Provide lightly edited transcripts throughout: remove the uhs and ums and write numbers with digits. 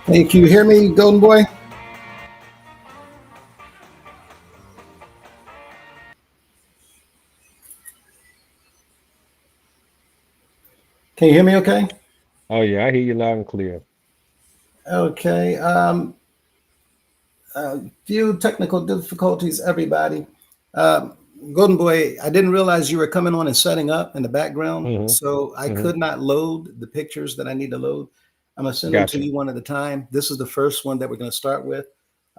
Hey, can you hear me, Golden Boy? Can you hear me okay? Oh yeah, I hear you loud and clear. Okay. Few technical difficulties, everybody. Um, Golden Boy, I didn't realize you were coming on and setting up in the background, hmm so I hmm could not load the pictures that I need to load. I'm going to send them to Gotcha. you one at a time. This is the first one that we're going to start with.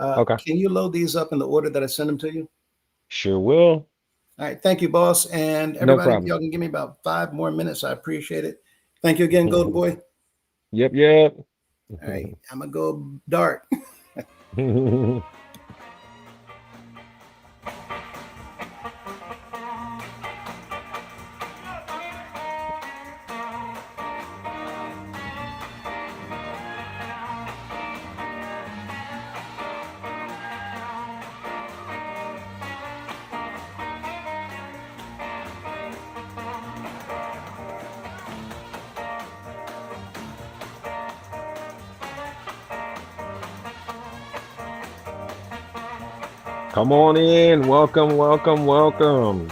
Okay. Can you load these up in the order that I send them to you? Sure will. All right. Thank you, boss. And No everybody, if problem. y'all can give me about 5 more minutes, I appreciate it. Thank you again, Golden Boy. Yep, yep. All right. I'm going to go dark. Come on in. Welcome, welcome, welcome.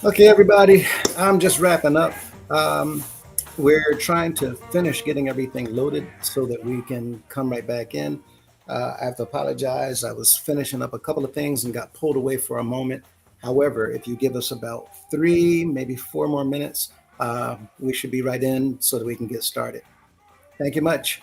Okay, everybody, I'm just wrapping up. Um, we're trying to finish getting everything loaded so that we can come right back in. I have to apologize. I was finishing up a couple of things and got pulled away for a moment. However, if you give us about 3, maybe 4 more minutes, we should be right in so that we can get started. Thank you much.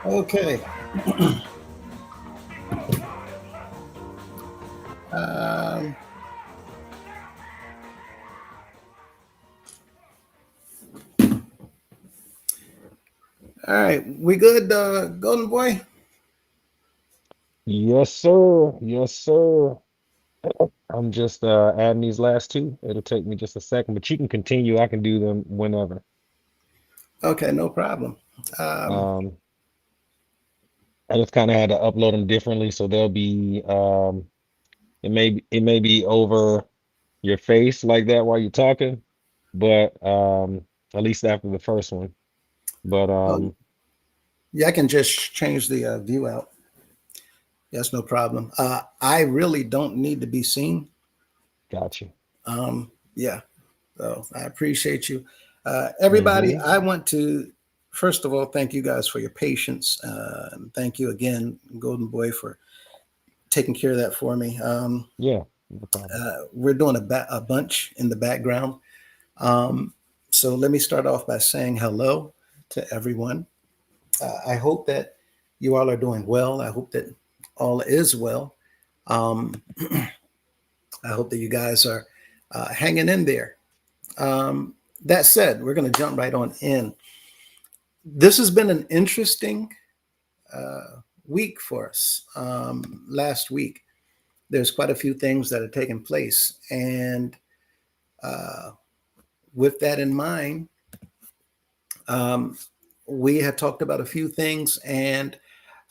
Okay. Um, all right. We good, Golden Boy? Yes, sir. Yes, sir. I'm just adding these last two. It'll take me just a second, but you can continue. I can do them whenever. Okay, no problem. Um, Um, I just kind of had to upload them differently, so they'll be it may be over your face like that while you're talking, but at least after the first one. But oh, yeah, I can just change the view out. That's no problem. I really don't need to be seen. got you. Yeah. So I appreciate you. Everybody, Hmm. I want to, first of all, thank you guys for your patience. And thank you again, Golden Boy, for taking care of that for me. Yeah, no problem. We're doing a bunch in the background. Um, so let me start off by saying hello to everyone. I hope that you all are doing well. I hope that all is well. Um, I hope that you guys are hanging in there. That said, we're going to jump right on in. This has been an interesting week for us. Last week, there's quite a few things that have taken place. And uh, with that in mind, um, we had talked about a few things, and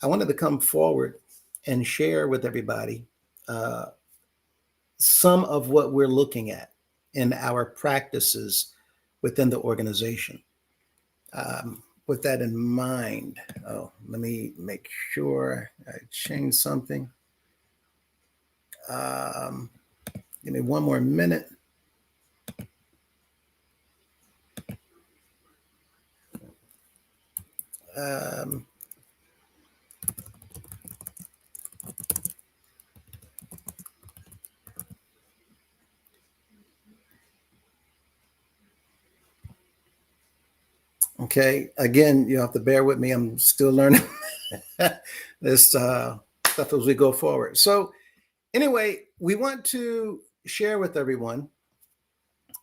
I wanted to come forward and share with everybody uh, some of what we're looking at in our practices within the organization. With that in mind, oh, let me make sure I change something. Um, Give me one more minute. Um, okay, again, you have to bear with me. I'm still learning this stuff as we go forward. So, anyway, we want to share with everyone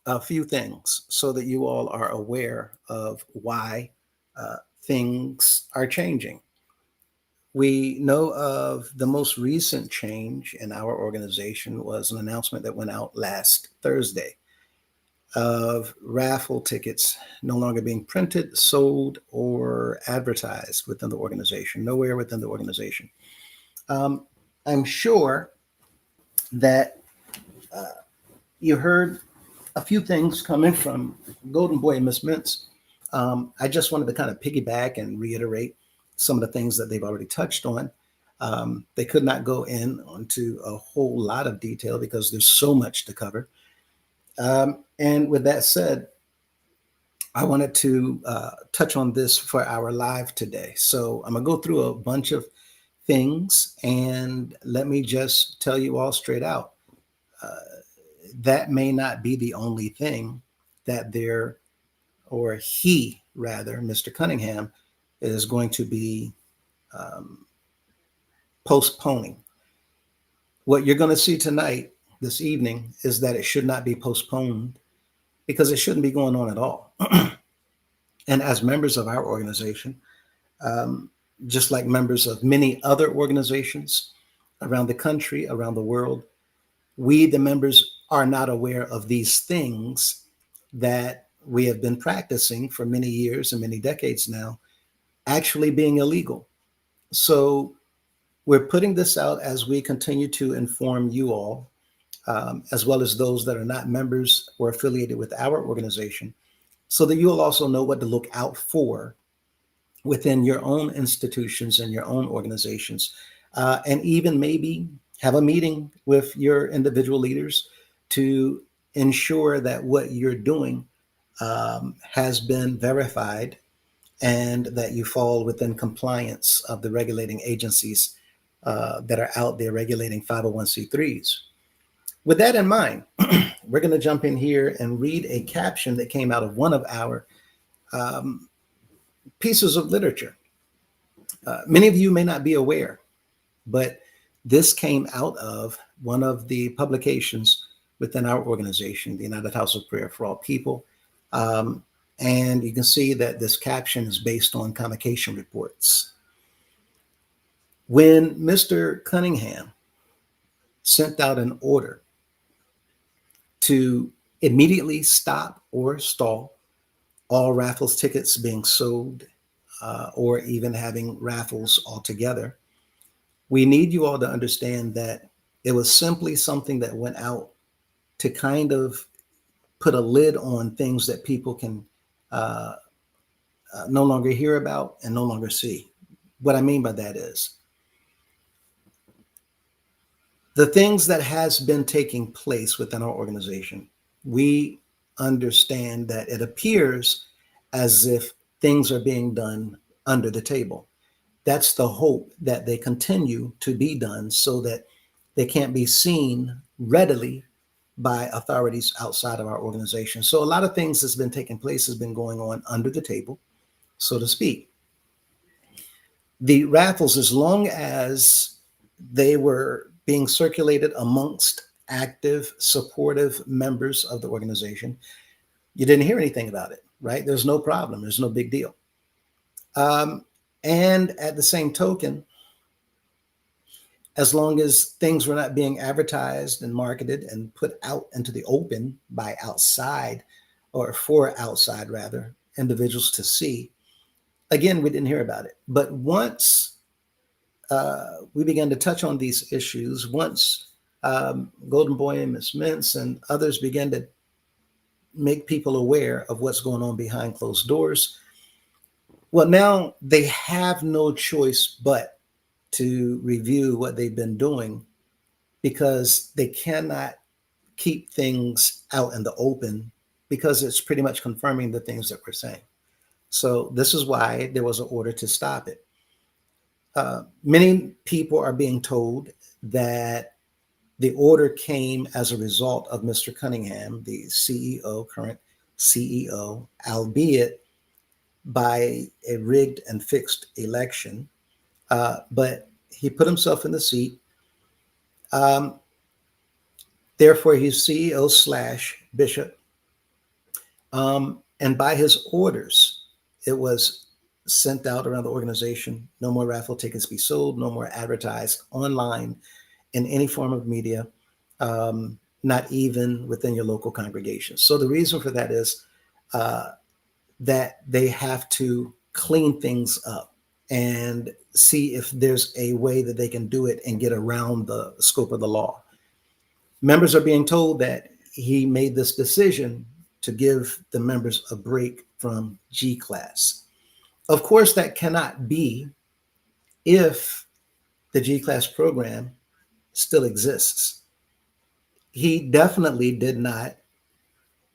a few things so that you all are aware of why things are changing. We know of the most recent change in our organization was an announcement that went out last Thursday of raffle tickets no longer being printed, sold, or advertised within the organization, nowhere within the organization. Um, I'm sure that you heard a few things coming from Golden Boy and Miss Mintz. I just wanted to kind of piggyback and reiterate some of the things that they've already touched on. They could not go in onto a whole lot of detail because there's so much to cover. And with that said, I wanted to touch on this for our live today. So I'm going to go through a bunch of things and let me just tell you all straight out that may not be the only thing that they're, or he rather, Mr. Cunningham, is going to be um, postponing. What you're going to see tonight, this evening, is that it should not be postponed because it shouldn't be going on at all. And as members of our organization, um, just like members of many other organizations around the country, around the world, we, the members, are not aware of these things that we have been practicing for many years and many decades now, actually being illegal. So we're putting this out as we continue to inform you all, as well as those that are not members or affiliated with our organization, so that you'll also know what to look out for within your own institutions and your own organizations, and even maybe have a meeting with your individual leaders to ensure that what you're doing has been verified and that you fall within compliance of the regulating agencies that are out there regulating 501c3s. With that in mind, we're going to jump in here and read a caption that came out of one of our um, pieces of literature. Many of you may not be aware, but this came out of one of the publications within our organization, the United House of Prayer for All People. Um, and you can see that this caption is based on convocation reports. When Mr. Cunningham sent out an order to immediately stop or stall all raffles tickets being sold, or even having raffles altogether, we need you all to understand that it was simply something that went out to kind of put a lid on things that people can uh, no longer hear about and no longer see. What I mean by that is the things that has been taking place within our organization. We understand that it appears as if things are being done under the table. That's the hope, that they continue to be done so that they can't be seen readily by authorities outside of our organization. So a lot of things that's been taking place has been going on under the table, so to speak. The raffles, as long as they were being circulated amongst active, supportive members of the organization, you didn't hear anything about it, right? There's no problem. There's no big deal. Um, and at the same token, as long as things were not being advertised and marketed and put out into the open by outside, or for outside rather, individuals to see, again, we didn't hear about it. But once we began to touch on these issues, once Golden Boy and Miss Mintz and others began to make people aware of what's going on behind closed doors, well, now they have no choice but to review what they've been doing, because they cannot keep things out in the open, because it's pretty much confirming the things that we're saying. So this is why there was an order to stop it. Many people are being told that the order came as a result of Mr. Cunningham, the CEO, current CEO, albeit by a rigged and fixed election. But he put himself in the seat. Um, Therefore, he's CEO slash bishop. And by his orders, it was sent out around the organization: no more raffle tickets be sold, no more advertised online in any form of media, not even within your local congregation. So the reason for that is uh, that they have to clean things up and see if there's a way that they can do it and get around the scope of the law. Members are being told that he made this decision to give the members a break from G class. Of course, that cannot be if the G class program still exists. He definitely did not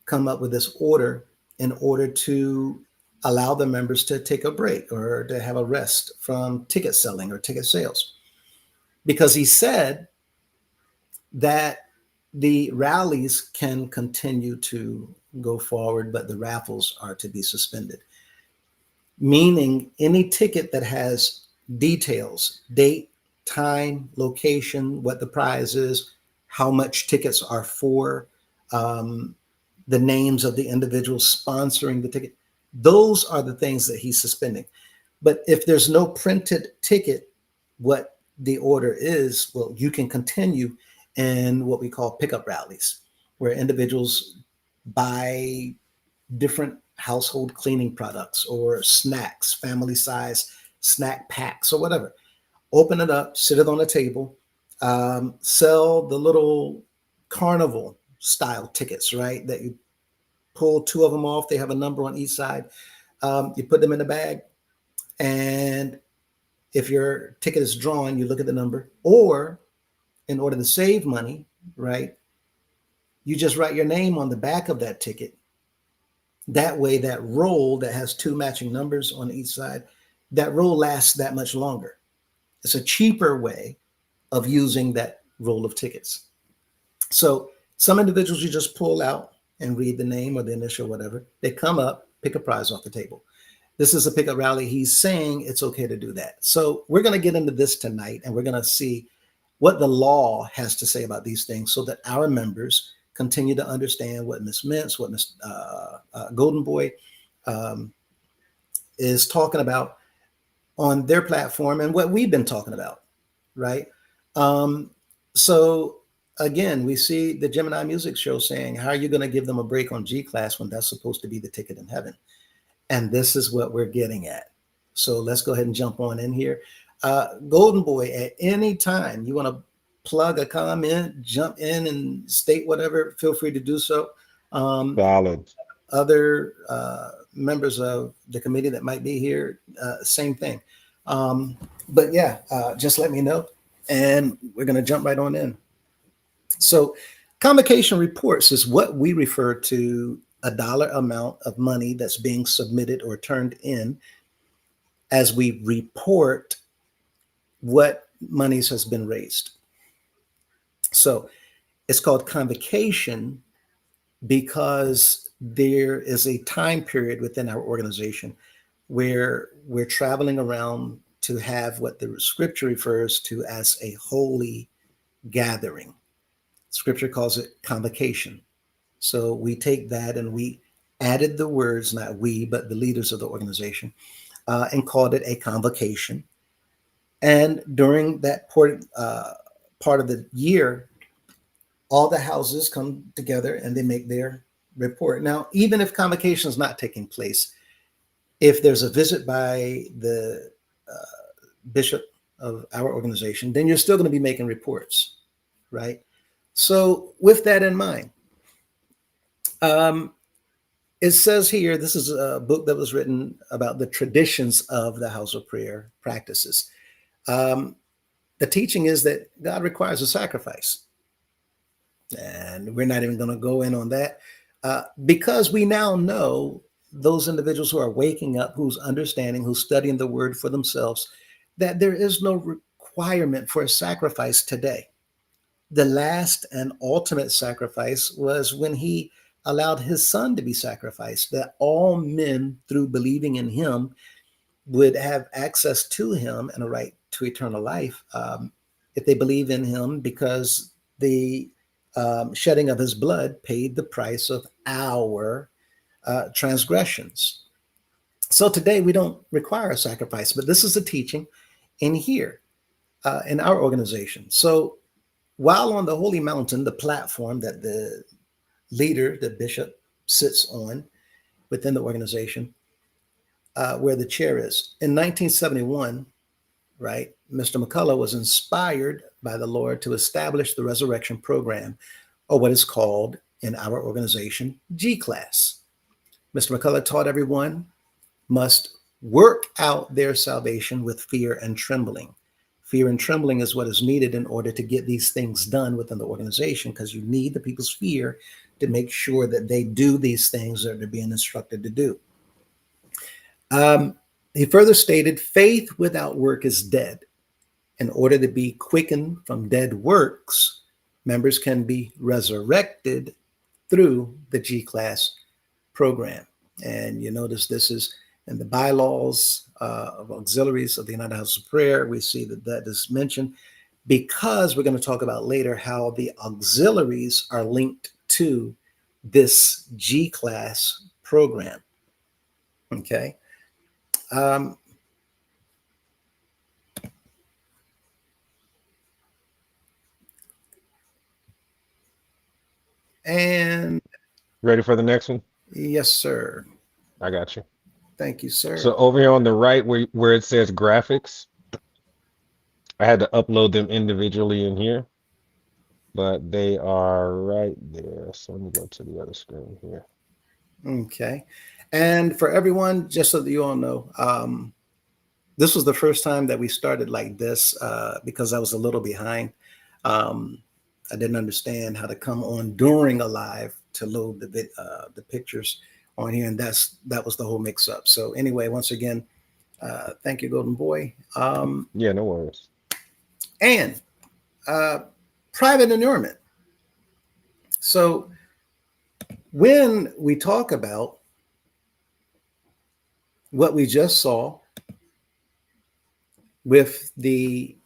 come up with this order in order to allow the members to take a break or to have a rest from ticket selling or ticket sales, because he said that the rallies can continue to go forward, but the raffles are to be suspended. Meaning any ticket that has details, date, time, location, what the prize is, how much tickets are for, um, the names of the individuals sponsoring the ticket, those are the things that he's suspending. But if there's no printed ticket, what the order is, well, you can continue in what we call pickup rallies, where individuals buy different household cleaning products or snacks, family size snack packs or whatever. Open it up, sit it on a table, sell the little carnival style tickets, right? That you pull two of them off, they have a number on each side. You put them in a bag, and if your ticket is drawn, you look at the number. Or in order to save money, right, you just write your name on the back of that ticket. That way, that roll that has two matching numbers on each side, that roll lasts that much longer. It's a cheaper way of using that roll of tickets. So some individuals you just pull out and read the name or the initial, whatever. They come up, pick a prize off the table. This is a pickup rally. He's saying it's okay to do that. So we're going to get into this tonight, and we're going to see what the law has to say about these things so that our members continue to understand what Miss Mintz, what Miss Golden Boy um, is talking about on their platform and what we've been talking about, right? Um, so again, we see the Gemini Music Show saying, how are you going to give them a break on G class when that's supposed to be the ticket in heaven? And this is what we're getting at. So let's go ahead and jump on in here. Golden Boy, at any time you want to plug a comment, jump in and state whatever, feel free to do so. Um, Solid. Other members of the committee that might be here, same thing. But yeah, just let me know, and we're going to jump right on in. So, convocation reports is what we refer to a dollar amount of money that's being submitted or turned in as we report what monies has been raised. So, it's called convocation because there is a time period within our organization where we're traveling around to have what the scripture refers to as a holy gathering. Scripture calls it convocation. So we take that and we added the words, not we, but the leaders of the organization, and called it a convocation. And during that part of the year, all the houses come together and they make their report. Now, even if convocation is not taking place, if there's a visit by the bishop of our organization, then you're still going to be making reports, right? So, with that in mind, um, it says here this is a book that was written about the traditions of the house of prayer practices. Um, the teaching is that God requires a sacrifice. And we're not even going to go in on that because we now know those individuals who are waking up, who's understanding, who's studying the word for themselves, that there is no requirement for a sacrifice today. The last and ultimate sacrifice was when he allowed his son to be sacrificed, that all men, through believing in him, would have access to him and a right to eternal life if they believe in him, because the shedding of his blood paid the price of our transgressions. So today we don't require a sacrifice, but this is a teaching in here in our organization. So while on the holy mountain, the platform that the leader, the bishop, sits on within the organization, where the chair is, in 1971, right, Mr. McCullough was inspired by the Lord to establish the resurrection program, or what is called in our organization G Class. Mr. McCullough taught everyone must work out their salvation with fear and trembling. Fear and trembling is what is needed in order to get these things done within the organization, because you need the people's fear to make sure that they do these things that they're being instructed to do. He further stated, faith without work is dead. In order to be quickened from dead works, members can be resurrected through the G Class program. And you notice this is in the bylaws of auxiliaries of the United House of Prayer. We see that that is mentioned because we're going to talk about later how the auxiliaries are linked to this G Class program. Okay. Um, and Ready for the next one? yes, sir. I got you. Thank you, sir. So over here on the right where it says graphics, I had to upload them individually in here, but they are right there. So let me go to the other screen here. Okay. And for everyone, just so that you all know, this was the first time that we started like this because I was a little behind. I didn't understand how to come on during a live to load the pictures on here, and that was the whole mix up. So anyway, once again, thank you, Golden Boy. Yeah, no worries. And private inurement. So when we talk about what we just saw with the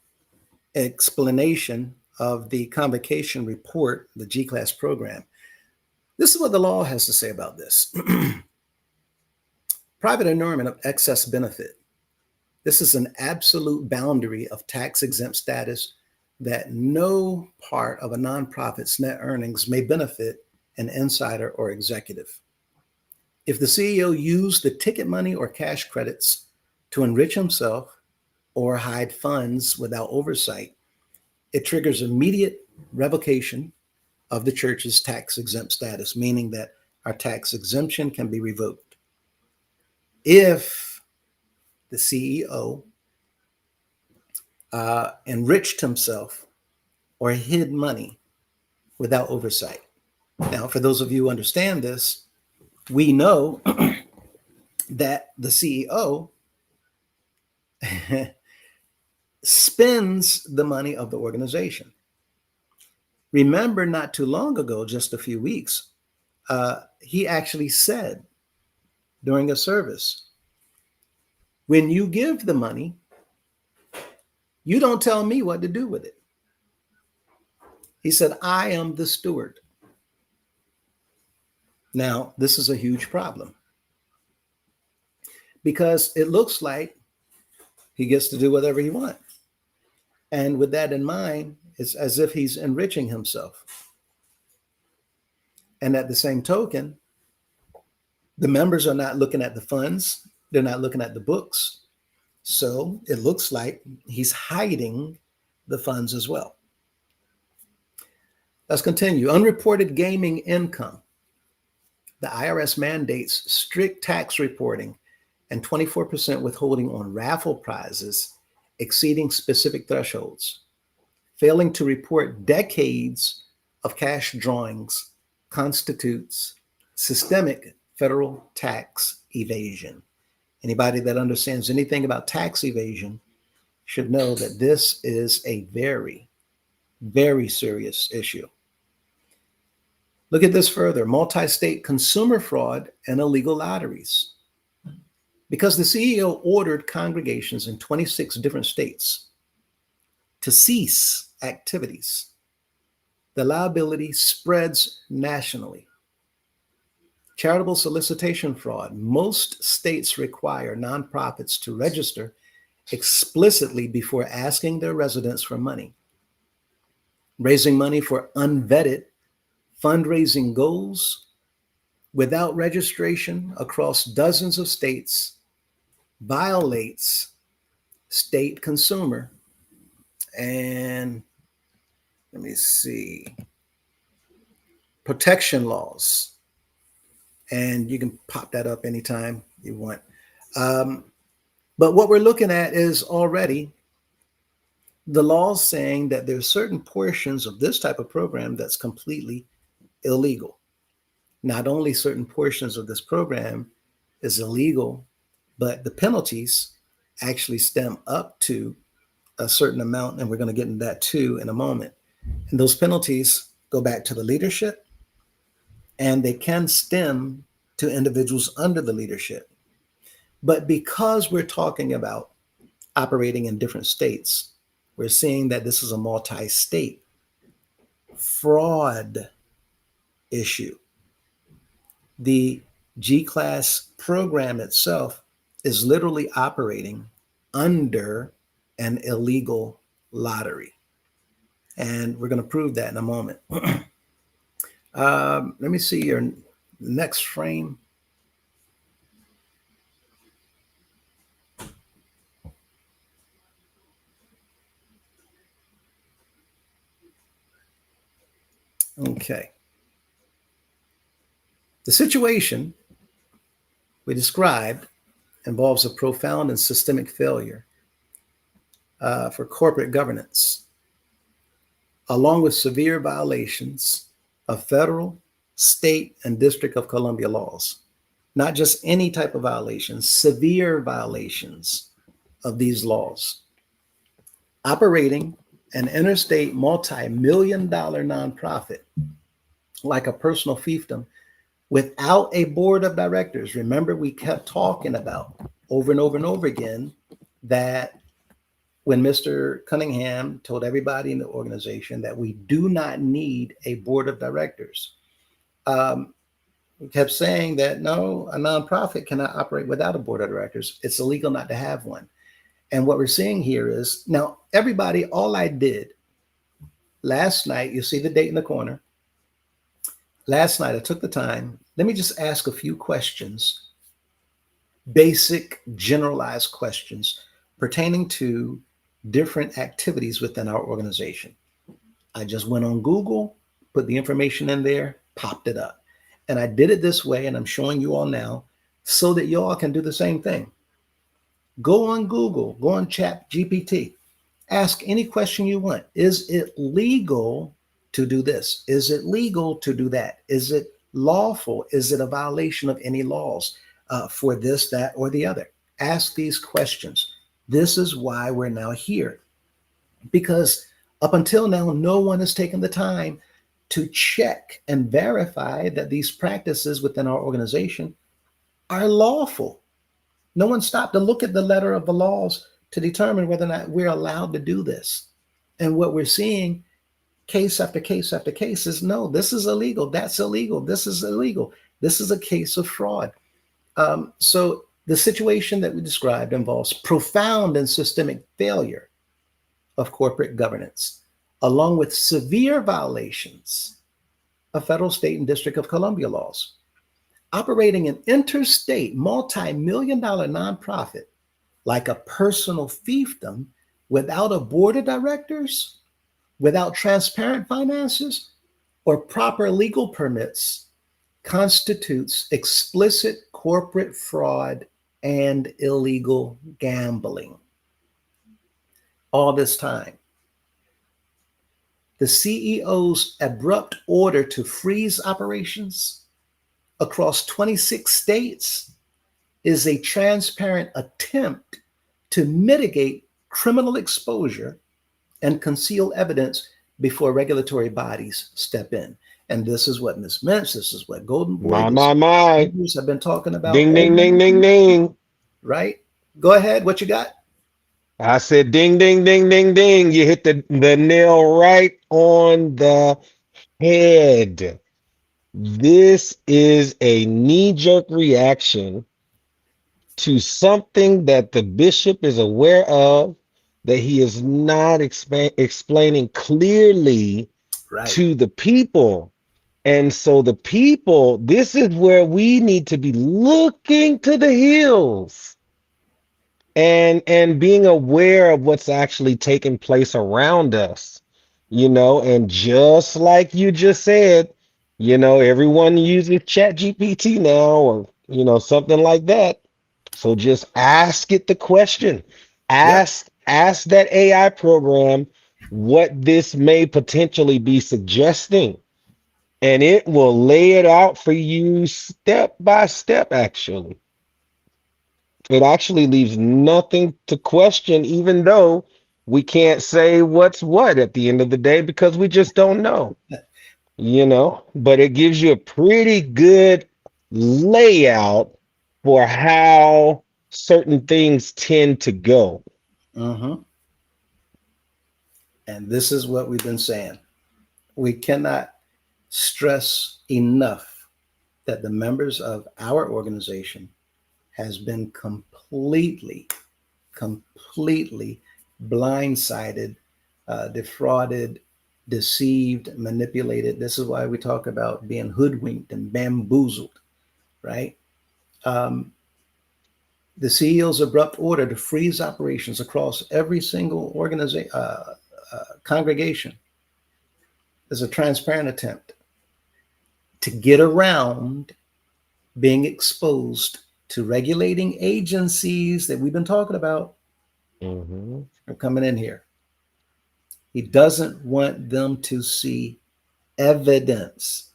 explanation of the convocation report, the G class program. This is what the law has to say about this. Private earnment of excess benefit. This is an absolute boundary of tax exempt status that no part of a nonprofit's net earnings may benefit an insider or executive. If the CEO used the ticket money or cash credits to enrich himself or hide funds without oversight, it triggers immediate revocation of the church's tax exempt status, meaning that our tax exemption can be revoked. If the CEO enriched himself or hid money without oversight. Now, for those of you who understand this, we know that the CEO spends the money of the organization. Remember, not too long ago, just a few weeks, he actually said during a service, when you give the money, you don't tell me what to do with it. He said, I am the steward. Now, this is a huge problem because it looks like he gets to do whatever he wants. And with that in mind, it's as if he's enriching himself. And at the same token, the members are not looking at the funds, they're not looking at the books. So it looks like he's hiding the funds as well. Let's continue. Unreported gaming income. The IRS mandates strict tax reporting and 24% withholding on raffle prizes exceeding specific thresholds. Failing to report decades of cash drawings constitutes systemic federal tax evasion. Anybody that understands anything about tax evasion should know that this is a very, very serious issue. Look at this further. Multi-state consumer fraud and illegal lotteries. Because the CEO ordered congregations in 26 different states to cease activities, the liability spreads nationally. Charitable solicitation fraud. Most states require nonprofits to register explicitly before asking their residents for money. Raising money for unvetted fundraising goals without registration across dozens of states violates state consumer and protection laws. And you can pop that up anytime you want. But what we're looking at is already the laws saying that there's certain portions of this type of program that's completely illegal. Not only certain portions of this program is illegal, but the penalties actually stem up to a certain amount, and we're going to get into that too in a moment. And those penalties go back to the leadership, and they can stem to individuals under the leadership. But because we're talking about operating in different states, we're seeing that this is a multi-state fraud issue. The G-Class program itself is literally operating under an illegal lottery. And we're going to prove that in a moment. Let me see your next frame. Okay. The situation we described involves a profound and systemic failure for corporate governance, along with severe violations of federal, state, and District of Columbia laws. Not just any type of violations, severe violations of these laws. Operating an interstate multi-million-dollar nonprofit like a personal fiefdom Without a board of directors, remember we kept talking about over and over and over again that when Mr. Cunningham told everybody in the organization that we do not need a board of directors, um, we kept saying that no, a nonprofit cannot operate without a board of directors. It's illegal not to have one. And what we're seeing here is now, everybody, all I did last night, you see the date in the corner. Last night, I took the time. Let me just ask a few questions, basic, generalized questions pertaining to different activities within our organization. I just went on Google, put the information in there, popped it up. And I did it this way, and I'm showing you all now so that you all can do the same thing. Go on Google, go on Chat GPT, ask any question you want. Is it legal to do this? Is it legal to do that? Is it lawful? Is it a violation of any laws for this, that, or the other? Ask these questions. This is why we're now here, because up until now, no one has taken the time to check and verify that these practices within our organization are lawful. No one stopped to look at the letter of the laws to determine whether or not we're allowed to do this. And what we're seeing case after case after case is no, this is illegal. That's illegal. This is illegal. This is a case of fraud. So the situation that we described involves profound and systemic failure of corporate governance, along with severe violations of federal, state, and District of Columbia laws. Operating an interstate multi-million dollar nonprofit like a personal fiefdom without a board of directors, without transparent finances, or proper legal permits constitutes explicit corporate fraud and illegal gambling. All this time, the CEO's abrupt order to freeze operations across 26 states is a transparent attempt to mitigate criminal exposure and conceal evidence before regulatory bodies step in. And this is what Ms. Mintz, this is what Golden Boy, this My. have been talking about Ding, all ding, ding, ding, year, ding. right? Go ahead, what you got? I said ding, ding, ding, ding, ding. You hit the nail right on the head. This is a knee-jerk reaction to something that the bishop is aware of, that he is not explaining clearly Right. to the people. And so the people, this is where we need to be looking to the hills and being aware of what's actually taking place around us, and just like you just said, everyone uses Chat GPT now, or something like that. So just ask it the question. Yep. Ask that AI program what this may potentially be suggesting, and it will lay it out for you step by step. Actually, it actually leaves nothing to question, even though we can't say what's what at the end of the day because we just don't know, but it gives you a pretty good layout for how certain things tend to go. Mm-hmm. And this is what we've been saying. We cannot stress enough that the members of our organization has been completely blindsided, defrauded, deceived, manipulated. This is why we talk about being hoodwinked and bamboozled, right? Um, the CEO's abrupt order to freeze operations across every single organization, congregation is a transparent attempt to get around being exposed to regulating agencies that we've been talking about Mm-hmm. are coming in here. He doesn't want them to see evidence.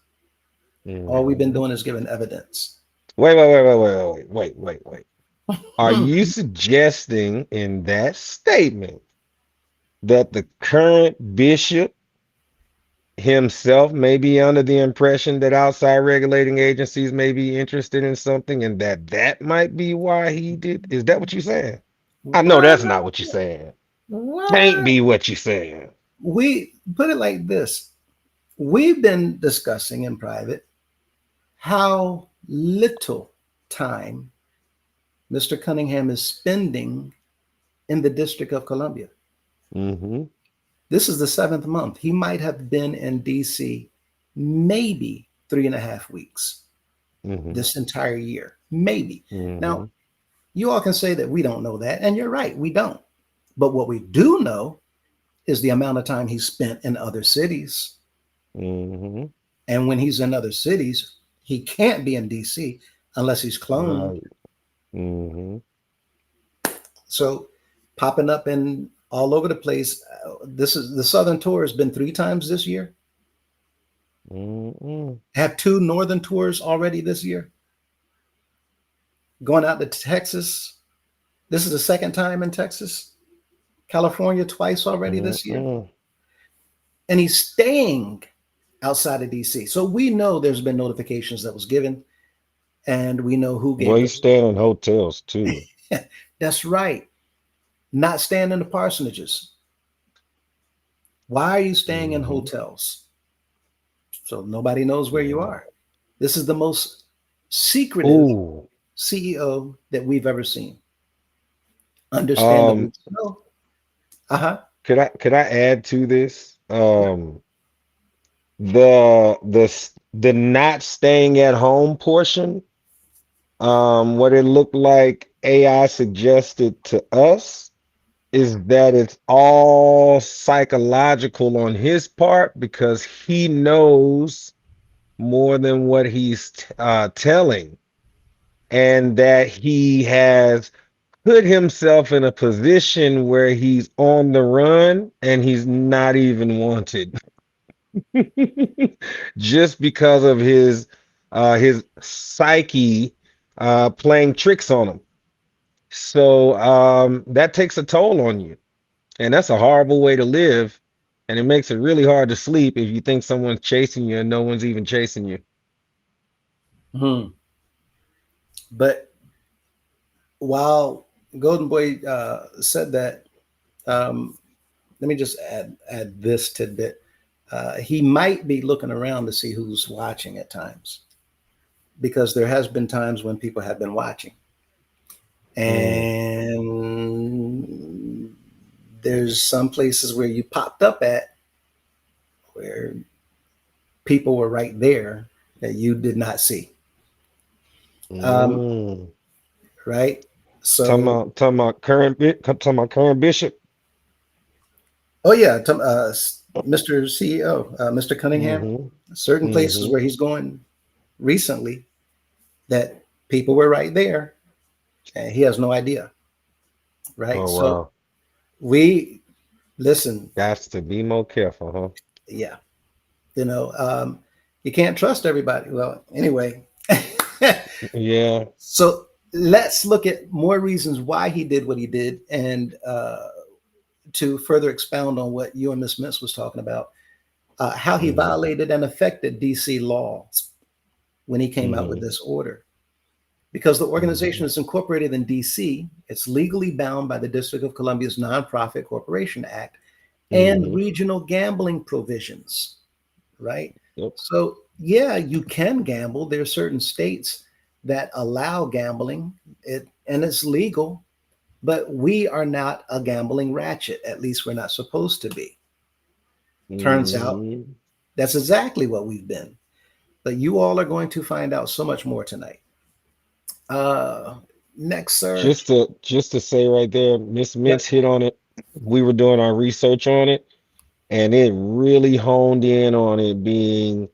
All we've been Mm-hmm. doing is giving evidence. Wait. Are you suggesting in that statement that the current bishop himself may be under the impression that outside regulating agencies may be interested in something and that might be why he did. Is that what you're saying? I know What? that's not what you're saying. Can't What? be what you're saying. We put it like this. We've been discussing in private how little time Mr. Cunningham is spending in the District of Columbia. Mm-hmm. This is the seventh month. He might have been in DC maybe 3.5 weeks Mm-hmm. this entire year. Maybe. Mm-hmm. Now, you all can say that we don't know that, and you're right, we don't. But what we do know is the amount of time he spent in other cities. Mm-hmm. And when he's in other cities, he can't be in DC unless he's cloned. Right. Mm-hmm. So popping up in all over the place. This is the Southern tour has been 3 times this year. Mm-hmm. Have 2 Northern tours already this year. Going out to Texas. This is the second time in Texas. California twice already this year. Mm-hmm. And he's staying outside of DC. So we know there's been notifications that was given, and we know who Well, gave he's staying in hotels too. the. That's right. Not staying in the parsonages. Why are you staying in Mm-hmm. hotels? So nobody knows where you Yeah. are. This is the most secretive Ooh. CEO that we've ever seen. Understandably Um, so. Uh huh. could I add to this? The not staying at home portion, what it looked like AI suggested to us is that it's all psychological on his part because he knows more than what he's telling, and that he has put himself in a position where he's on the run and he's not even wanted just because of his psyche playing tricks on him. So that takes a toll on you, and that's a horrible way to live. And it makes it really hard to sleep if you think someone's chasing you and no one's even chasing you. Hmm. But while Golden Boy said that, um, let me just add this tidbit. He might be looking around to see who's watching at times, because there has been times when people have been watching, Mm, and there's some places where you popped up at where people were right there that you did not see. Um, mm. right. Talking So, about talking about current bit, talking about current bishop. oh yeah, Mr. CEO, Mr. Cunningham, Mm-hmm. certain places Mm-hmm. where he's going recently that people were right there and he has no idea. Right. Oh So wow. we listen. That's to be more careful, huh? Yeah. You know, you can't trust everybody. Well, anyway. Yeah. So let's look at more reasons why he did what he did, and to further expound on what you and Miss Mintz was talking about, how he Mm-hmm. violated and affected DC laws when he came out with Mm-hmm. this order. Because the Mm-hmm. organization is incorporated in DC, it's legally bound by the District of Columbia's Nonprofit Corporation Act and Mm-hmm. regional gambling provisions, right? Yep. So, yeah, you can gamble. There are certain states that allow gambling, and it's legal, but we are not a gambling ratchet. At least we're not supposed to be. Turns out Mm-hmm. that's exactly what we've been. But you all are going to find out so much more tonight. Uh, Next, sir. Just to say right there, Miss Yep. Mintz hit on it. We were doing our research on it, and it really honed in on it being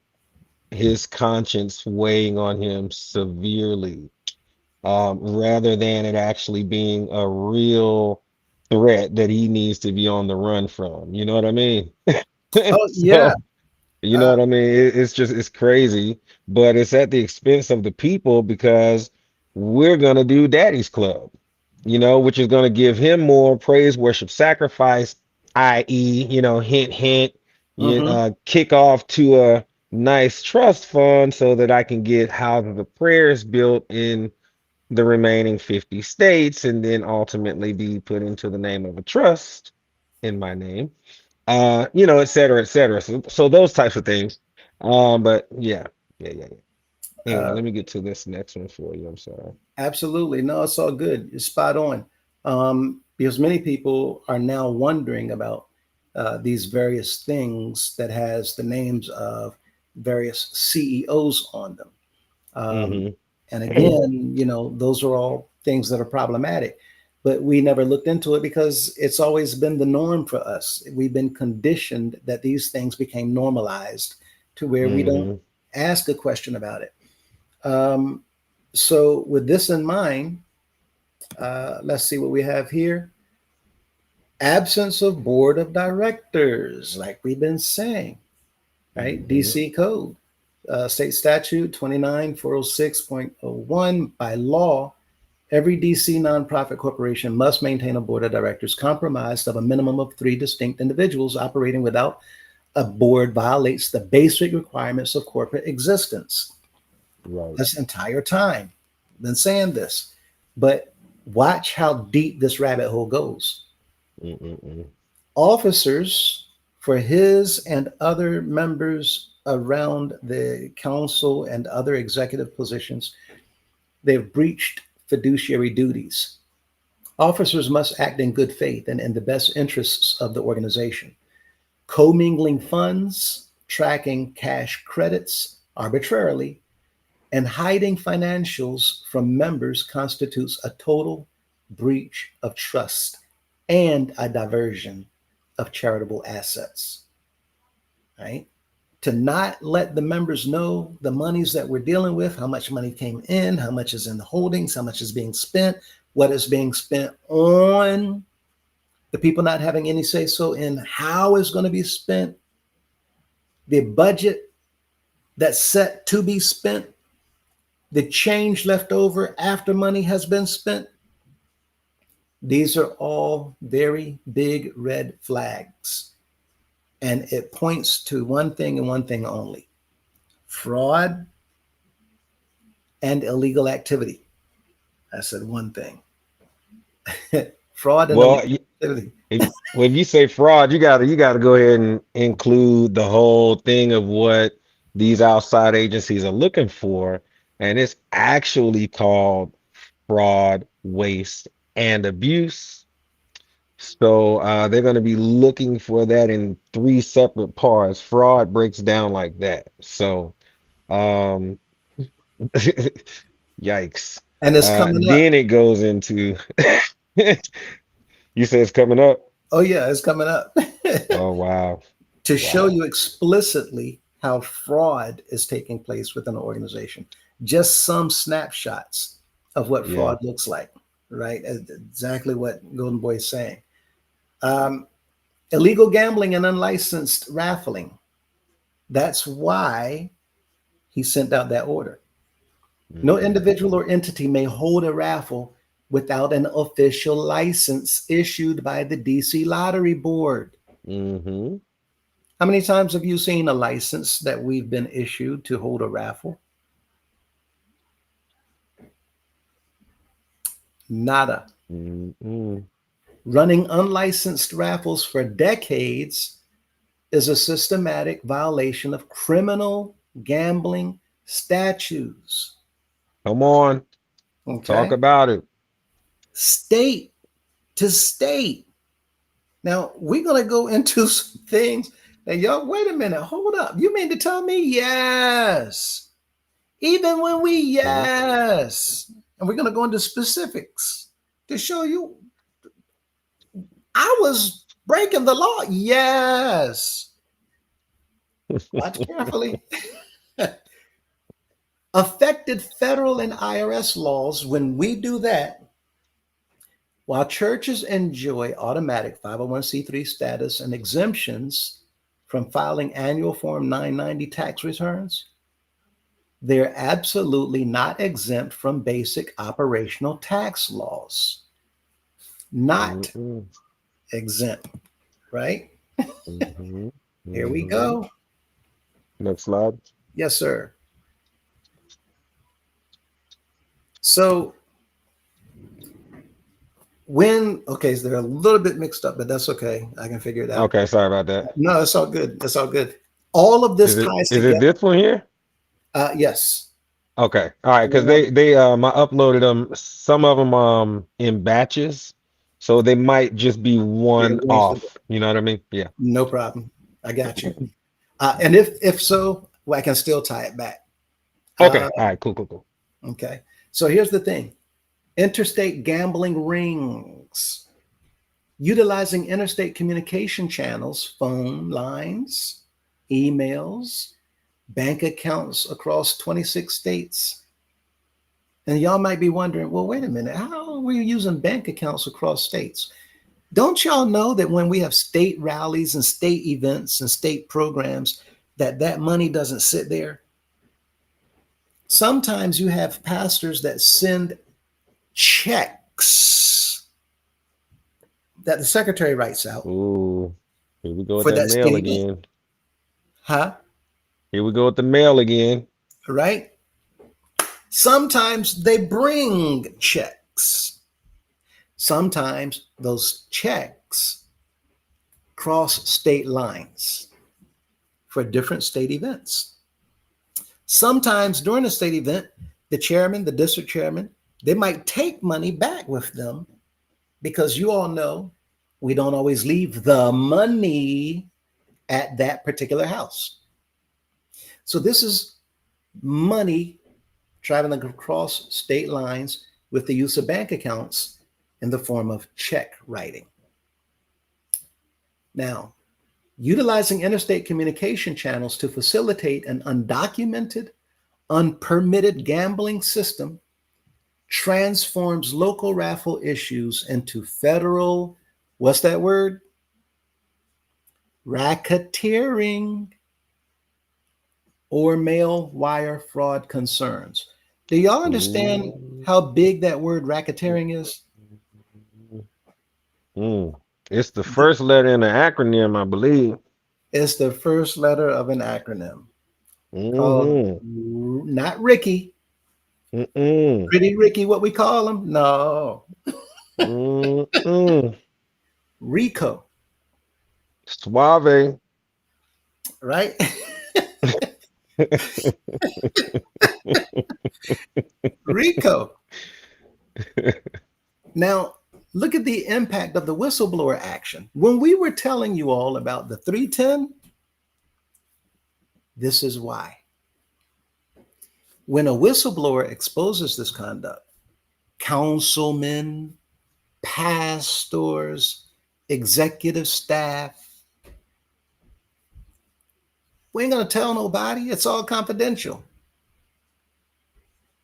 his conscience weighing on him severely, rather than it actually being a real threat that he needs to be on the run from. You know what I mean? Oh, yeah. So, you know Uh, what I mean? It's just it's crazy, but it's at the expense of the people because we're gonna do Daddy's Club, which is gonna give him more praise, worship, sacrifice, i.e., hint, hint. you Mm-hmm. kick off to a nice trust fund so that I can get houses of prayers built in the remaining 50 states and then ultimately be put into the name of a trust in my name. Et cetera, et cetera. So those types of things. But yeah, yeah. Anyway, Uh, let me get to this next one for you. I'm sorry. Absolutely. No, it's all good. It's spot on. Because many people are now wondering about these various things that has the names of various CEOs on them. Um, Hmm. and again, those are all things that are problematic. But we never looked into it because it's always been the norm for us. We've been conditioned that these things became normalized to where we don't Hmm. ask a question about it. Um, so, with this in mind, let's see what we have here. Absence of board of directors, like we've been saying, right? Hmm. DC Code, State Statute 29406.01. By law, every DC nonprofit corporation must maintain a board of directors comprised of a minimum of three distinct individuals. Operating without a board violates the basic requirements of corporate existence. Right. This entire time, I've been saying this, but watch how deep this rabbit hole goes. Mm-mm-mm. Officers for his and other members around the council and other executive positions, they've breached fiduciary duties. Officers must act in good faith and in the best interests of the organization. Commingling funds, tracking cash credits arbitrarily, and hiding financials from members constitutes a total breach of trust and a diversion of charitable assets, right? To not let the members know the monies that we're dealing with, how much money came in, how much is in the holdings, how much is being spent, what is being spent on, the people not having any say so in how it's going to be spent, the budget that's set to be spent, the change left over after money has been spent. These are all very big red flags. And it points to one thing and one thing only: fraud and illegal activity. I said one thing: fraud and illegal Well, activity. when you say fraud, you gotta go ahead and include the whole thing of what these outside agencies are looking for, and it's actually called fraud, waste, and abuse. So they're going to be looking for that in three separate parts. Fraud breaks down like that. So um, yikes. And it's coming up. Then it goes into you say it's coming up. Oh, yeah, it's coming up. Oh wow. To show Wow. you explicitly how fraud is taking place within an organization. Just some snapshots of what Yeah. fraud looks like, right? Exactly what Golden Boy is saying. Um, Illegal gambling and unlicensed raffling. That's why he sent out that order. No individual Mm-mm-mm. or entity may hold a raffle without an official license issued by the DC Lottery Board. Mm-hmm. How many times have you seen a license that we've been issued to hold a raffle? Nada. Mm-mm. Running unlicensed raffles for decades is a systematic violation of criminal gambling statutes. Come on. Talk Okay. about it. State to state. Now, we're going to go into some things that y'all, wait a minute, hold up. You mean to tell me? Yes. Even when we, Mhm. yes. And we're going to go into specifics to show you I was breaking the law. Yes. Watch carefully. Affected federal and IRS laws when we do that. While churches enjoy automatic 501c3 status and exemptions from filing annual Form 990 tax returns, they're absolutely not exempt from basic operational tax laws. Not Mm-mm. exempt, right? Mm-hmm. Here we Hmm. go. Next slide. Yes, sir. So okay, so they're a little bit mixed up, but that's okay. I can figure it out. Okay, sorry about that. No, it's all good. It's all good. All of this ties Is it together. this one here? Yes. Okay. All right, because they I uploaded them, some of them in batches. So they might just be They're one arranged. off. You know what I mean? Yeah. No problem. I got you. And if so, well, I can still tie it back. Uh, Okay. All right, cool, cool, cool. okay. So here's the thing: interstate gambling rings, utilizing interstate communication channels, phone lines, emails, bank accounts across 26 states. And y'all might be wondering, well, wait a minute, how are we using bank accounts across states? Don't y'all know that when we have state rallies and state events and state programs, that money doesn't sit there? Sometimes you have pastors that send checks that the secretary writes out Ooh, here we go with for that that mail state event. again. Huh? Here we go with the mail again. Right? Sometimes they bring checks. Sometimes those checks cross state lines for different state events. Sometimes during a state event, the chairman, the district chairman, they might take money back with them because you all know we don't always leave the money at that particular house. So this is money traveling across state lines with the use of bank accounts in the form of check writing. Now, utilizing interstate communication channels to facilitate an undocumented, unpermitted gambling system transforms local raffle issues into federal, what's that word? Racketeering or mail wire fraud concerns. Do y'all understand Ooh. how big that word racketeering is? Mm. It's the first letter in the acronym, I believe. It's the first letter of an acronym called Mm-hmm. not Ricky, Mm-mm. Pretty Ricky, what we call him? No, Mm-mm. Rico, Suave. right? Rico. Now, look at the impact of the whistleblower action. When we were telling you all about the 310, this is why. When a whistleblower exposes this conduct, councilmen, pastors, executive staff, we ain't going to tell nobody. It's all confidential.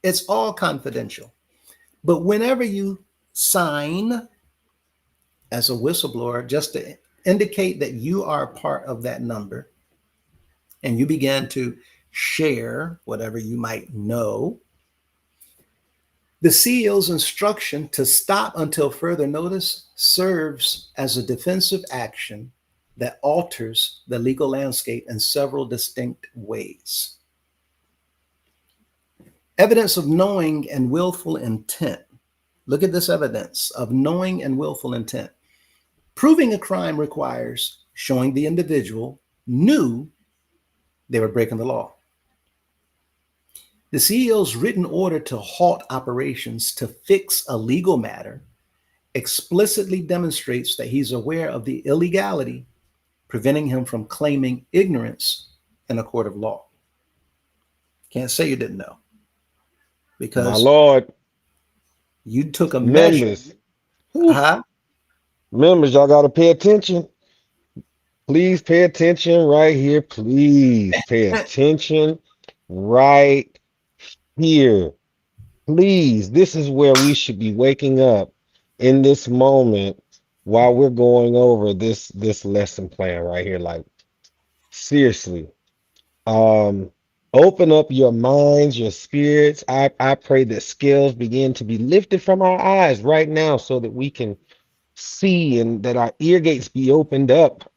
It's all confidential. But whenever you sign as a whistleblower, just to indicate that you are part of that number, and you begin to share whatever you might know, the CEO's instruction to stop until further notice serves as a defensive action that alters the legal landscape in several distinct ways. Evidence of knowing and willful intent. Look at this evidence of knowing and willful intent. Proving a crime requires showing the individual knew they were breaking the law. The CEO's written order to halt operations to fix a legal matter explicitly demonstrates that he's aware of the illegality, preventing him from claiming ignorance in a court of law. Can't say you didn't know My because Lord. you took a measure. Members. Whew. Huh? Members, y'all gotta pay attention. Please pay attention right here. Please pay attention right here. Please. This is where we should be waking up in this moment while we're going over this lesson plan right here. Like seriously. Um, open up your minds, your spirits. I pray that scales begin to be lifted from our eyes right now so that we can see and that our ear gates be opened up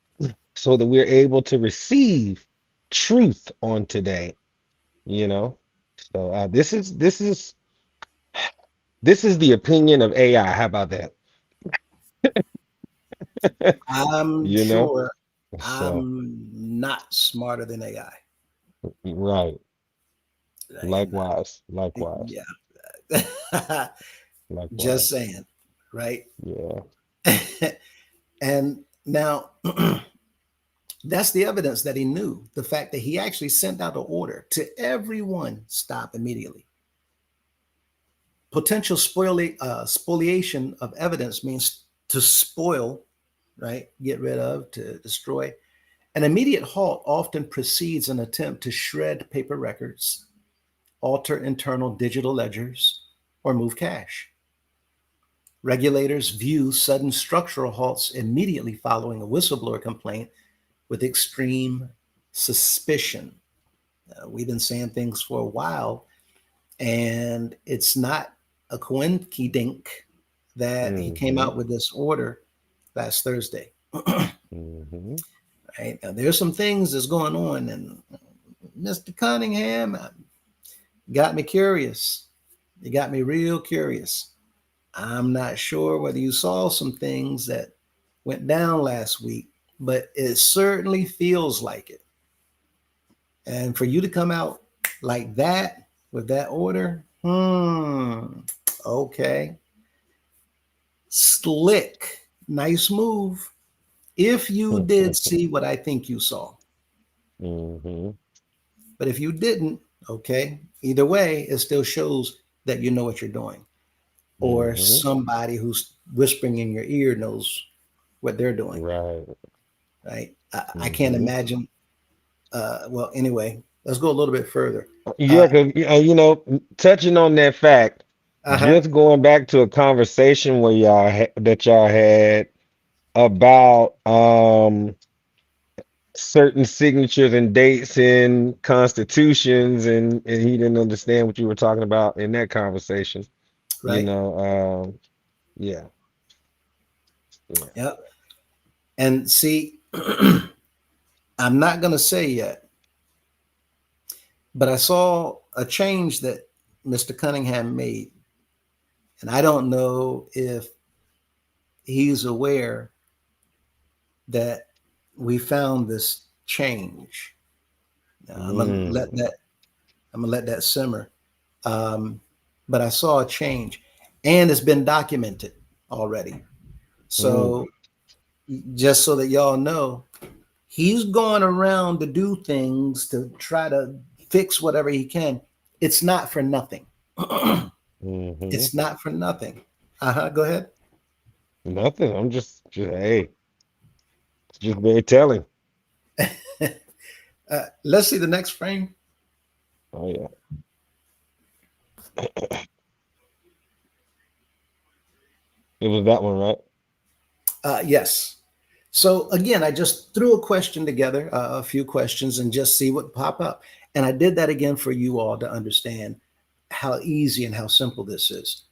so that we're able to receive truth on today, you know. So this is the opinion of AI. How about that? I'm You know? sure So I'm not smarter than AI. right. I am not. Likewise. Likewise. Yeah. Just Likewise. saying, right? Yeah. And now that's the evidence that he knew. The fact that he actually sent out an order to everyone stop immediately. Potential spoliation of evidence means to spoil, right? Get rid of, to destroy. An immediate halt often precedes an attempt to shred paper records, alter internal digital ledgers, or move cash. Regulators view sudden structural halts immediately following a whistleblower complaint with extreme suspicion. We've been saying things for a while, and it's not a coinkydink that he came Mm-hmm. out with this order last Thursday. Mm-hmm. Right now, there's some things that's going on, and Mr. Cunningham got me curious. You got me real curious. I'm not sure whether you saw some things that went down last week, but it certainly feels like it. And for you to come out like that with that order, okay, slick, nice move. If you did see what I think you saw, Mm-hmm. but if you didn't, okay, either way, it still shows that you know what you're doing, or Mm-hmm. somebody who's whispering in your ear knows what they're doing, Right. right? I can't Mm-hmm. imagine. Well, anyway, let's go a little bit further. Yeah, Uh, because touching on that fact, uh huh. just going back to a conversation where that y'all had about certain signatures and dates in constitutions, and he didn't understand what you were talking about in that conversation. You Right. know, yeah, yeah. Yep. And see, I'm not going to say yet, but I saw a change that Mr. Cunningham made. And I don't know if he's aware that we found this change. Now, Mm, I'm gonna let that simmer. Um, but I saw a change, and it's been documented already. mm, So just so that y'all know, he's going around to do things to try to fix whatever he can. It's not for nothing. mm-hmm. It's not for nothing. Uh huh. Go ahead. Nothing. I'm just hey, it's just very telling. Let's see the next frame. Oh yeah. It was that one, right? Yes. So again, I just threw a question together, a few questions, and just see what pop up. And I did that again for you all to understand how easy and how simple this is.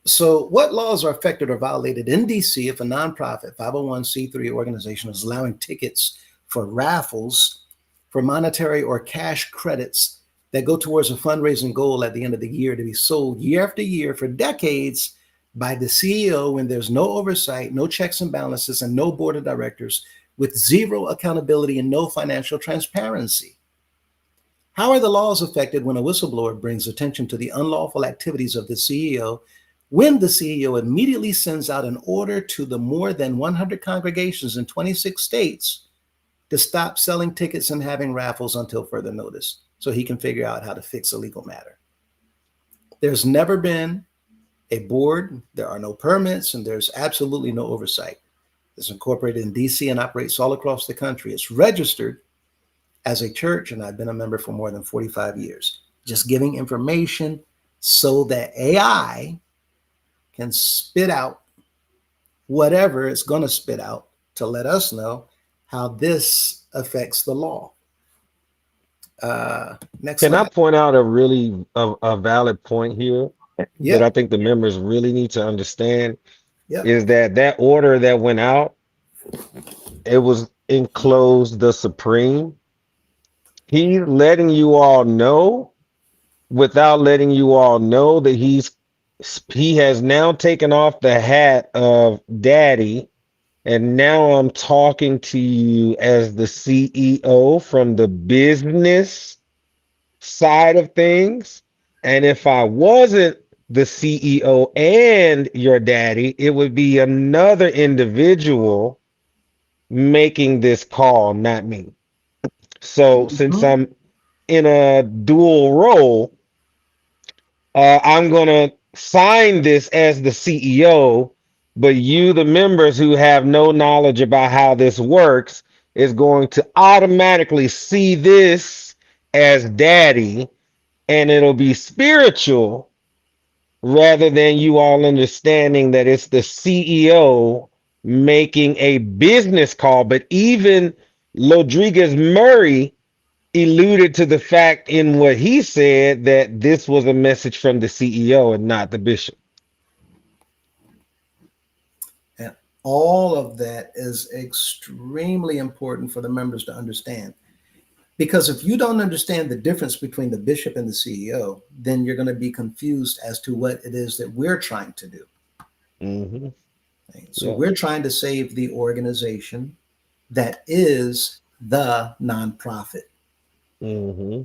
So, what laws are affected or violated in DC if a nonprofit 501c3 organization is allowing tickets for raffles for monetary or cash credits that go towards a fundraising goal at the end of the year to be sold year after year for decades by the CEO when there's no oversight, no checks and balances, and no board of directors with zero accountability and no financial transparency? How are the laws affected when a whistleblower brings attention to the unlawful activities of the CEO when the CEO immediately sends out an order to the more than 100 congregations in 26 states to stop selling tickets and having raffles until further notice so he can figure out how to fix a legal matter? There's never been a board, there are no permits, and there's absolutely no oversight. It's incorporated in DC and operates all across the country. It's registered as a church, and I've been a member for more than 45 years. Just giving information so that AI can spit out whatever it's going to spit out to let us know how this affects the law. Next Can I slide. point out a valid point here that I Yep. think the members really need to understand Yep. is that order that went out, it was enclosed the Supreme. He's letting you all know without letting you all know that he has now taken off the hat of daddy, and now I'm talking to you as the CEO from the business side of things. And if I wasn't the CEO and your daddy, it would be another individual making this call, not me. So since Mhm. I'm in a dual role, I'm going to sign this as the CEO, but you, the members who have no knowledge about how this works, is going to automatically see this as daddy, and it'll be spiritual rather than you all understanding that it's the CEO making a business call. But even Rodriguez Murray alluded to the fact in what he said that this was a message from the CEO and not the bishop. And all of that is extremely important for the members to understand. Because if you don't understand the difference between the bishop and the CEO, then you're going to be confused as to what it is that we're trying to do. Hmm. Right? So Yeah. we're trying to save the organization that is the nonprofit. Hmm.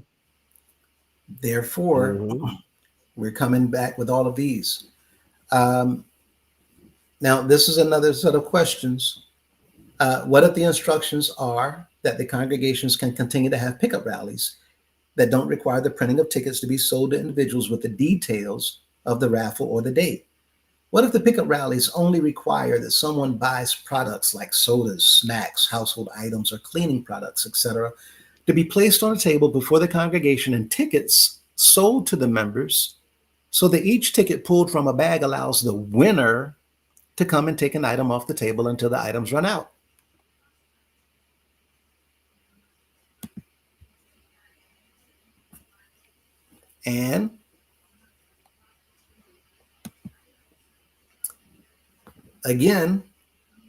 Therefore, Hmm. we're coming back with all of these. Um, Now, this is another set of questions. What if the instructions are that the congregations can continue to have pickup rallies that don't require the printing of tickets to be sold to individuals with the details of the raffle or the date? What if the pickup rallies only require that someone buys products like sodas, snacks, household items, or cleaning products, etc., to be placed on a table before the congregation and tickets sold to the members so that each ticket pulled from a bag allows the winner to come and take an item off the table until the items run out? And again,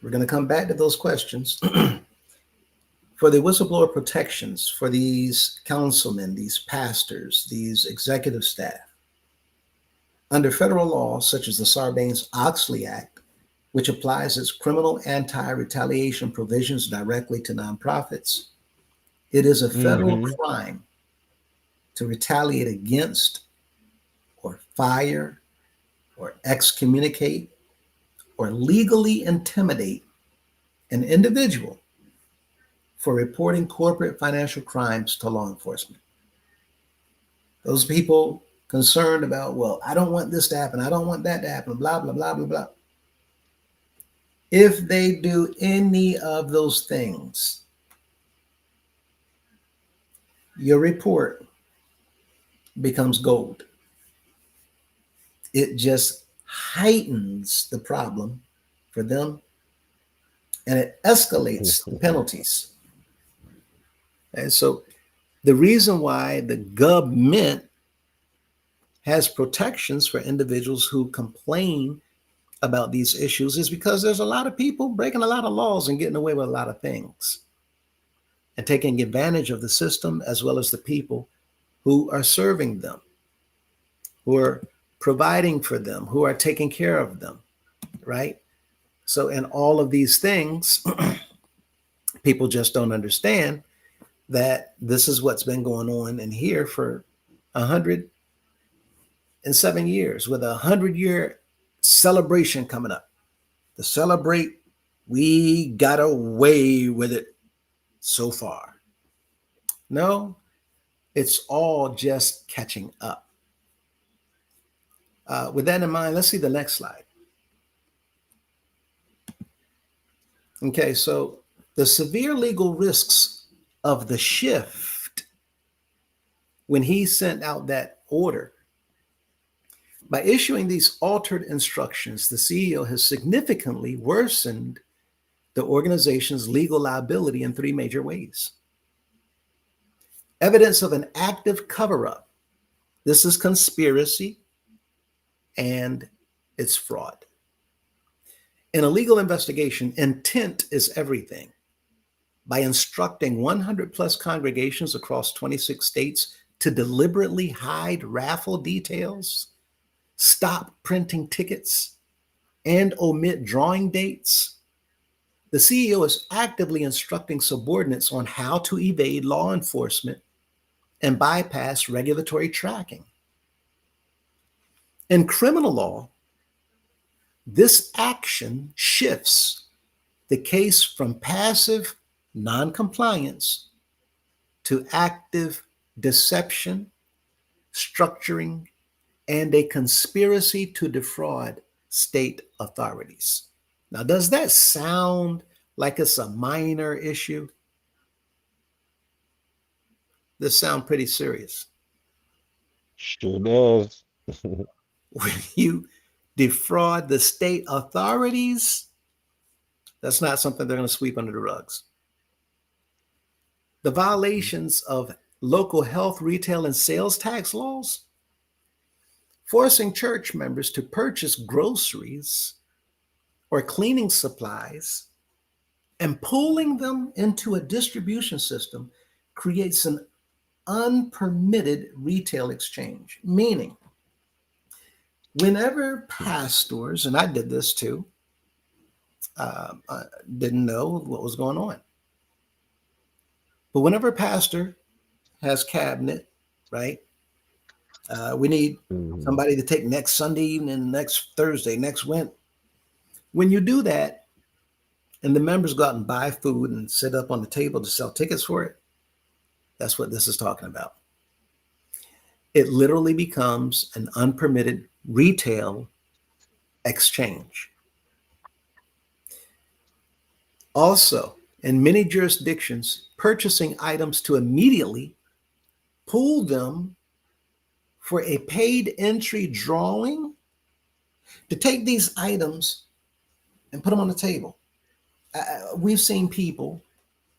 we're going to come back to those questions. For the whistleblower protections for these councilmen, these pastors, these executive staff, under federal law such as the Sarbanes-Oxley Act, which applies its criminal anti-retaliation provisions directly to nonprofits, it is a federal Hmm. crime to retaliate against or fire or excommunicate or legally intimidate an individual for reporting corporate financial crimes to law enforcement. Those people concerned about, well, I don't want this to happen, I don't want that to happen, blah, blah, blah, blah, blah. If they do any of those things, your report becomes gold. It just heightens the problem for them and it escalates the penalties. And so the reason why the government has protections for individuals who complain about these issues is because there's a lot of people breaking a lot of laws and getting away with a lot of things and taking advantage of the system as well as the people who are serving them, who are providing for them, who are taking care of them, right? So, in all of these things, people just don't understand that this is what's been going on in here for 107 years with a 100-year celebration coming up to celebrate we got away with it so far. No, it's all just catching up. With that in mind, let's see the next slide. Okay, so the severe legal risks of the shift when he sent out that order. By issuing these altered instructions, the CEO has significantly worsened the organization's legal liability in three major ways. Evidence of an active cover up. This is conspiracy and it's fraud. In a legal investigation, intent is everything. by instructing 100 plus congregations across 26 states to deliberately hide raffle details, stop printing tickets, and omit drawing dates. The CEO is actively instructing subordinates on how to evade law enforcement and bypass regulatory tracking. In criminal law, this action shifts the case from passive noncompliance to active deception, structuring, and a conspiracy to defraud state authorities. Now, does that sound like it's a minor issue? This sounds pretty serious. Sure does. When you defraud the state authorities, that's not something they're going to sweep under the rugs. The violations of local health, retail, and sales tax laws, forcing church members to purchase groceries or cleaning supplies and pooling them into a distribution system creates an unpermitted retail exchange. Meaning, whenever pastors, and I did this too, didn't know what was going on. But whenever a pastor has cabinet, right? We need somebody to take next Sunday evening, next Thursday, next Wednesday. When you do that, and the members go out and buy food and sit up on the table to sell tickets for it, that's what this is talking about. It literally becomes an unpermitted retail exchange. Also, in many jurisdictions, purchasing items to immediately pool them for a paid entry drawing, to take these items and put them on the table. We've seen people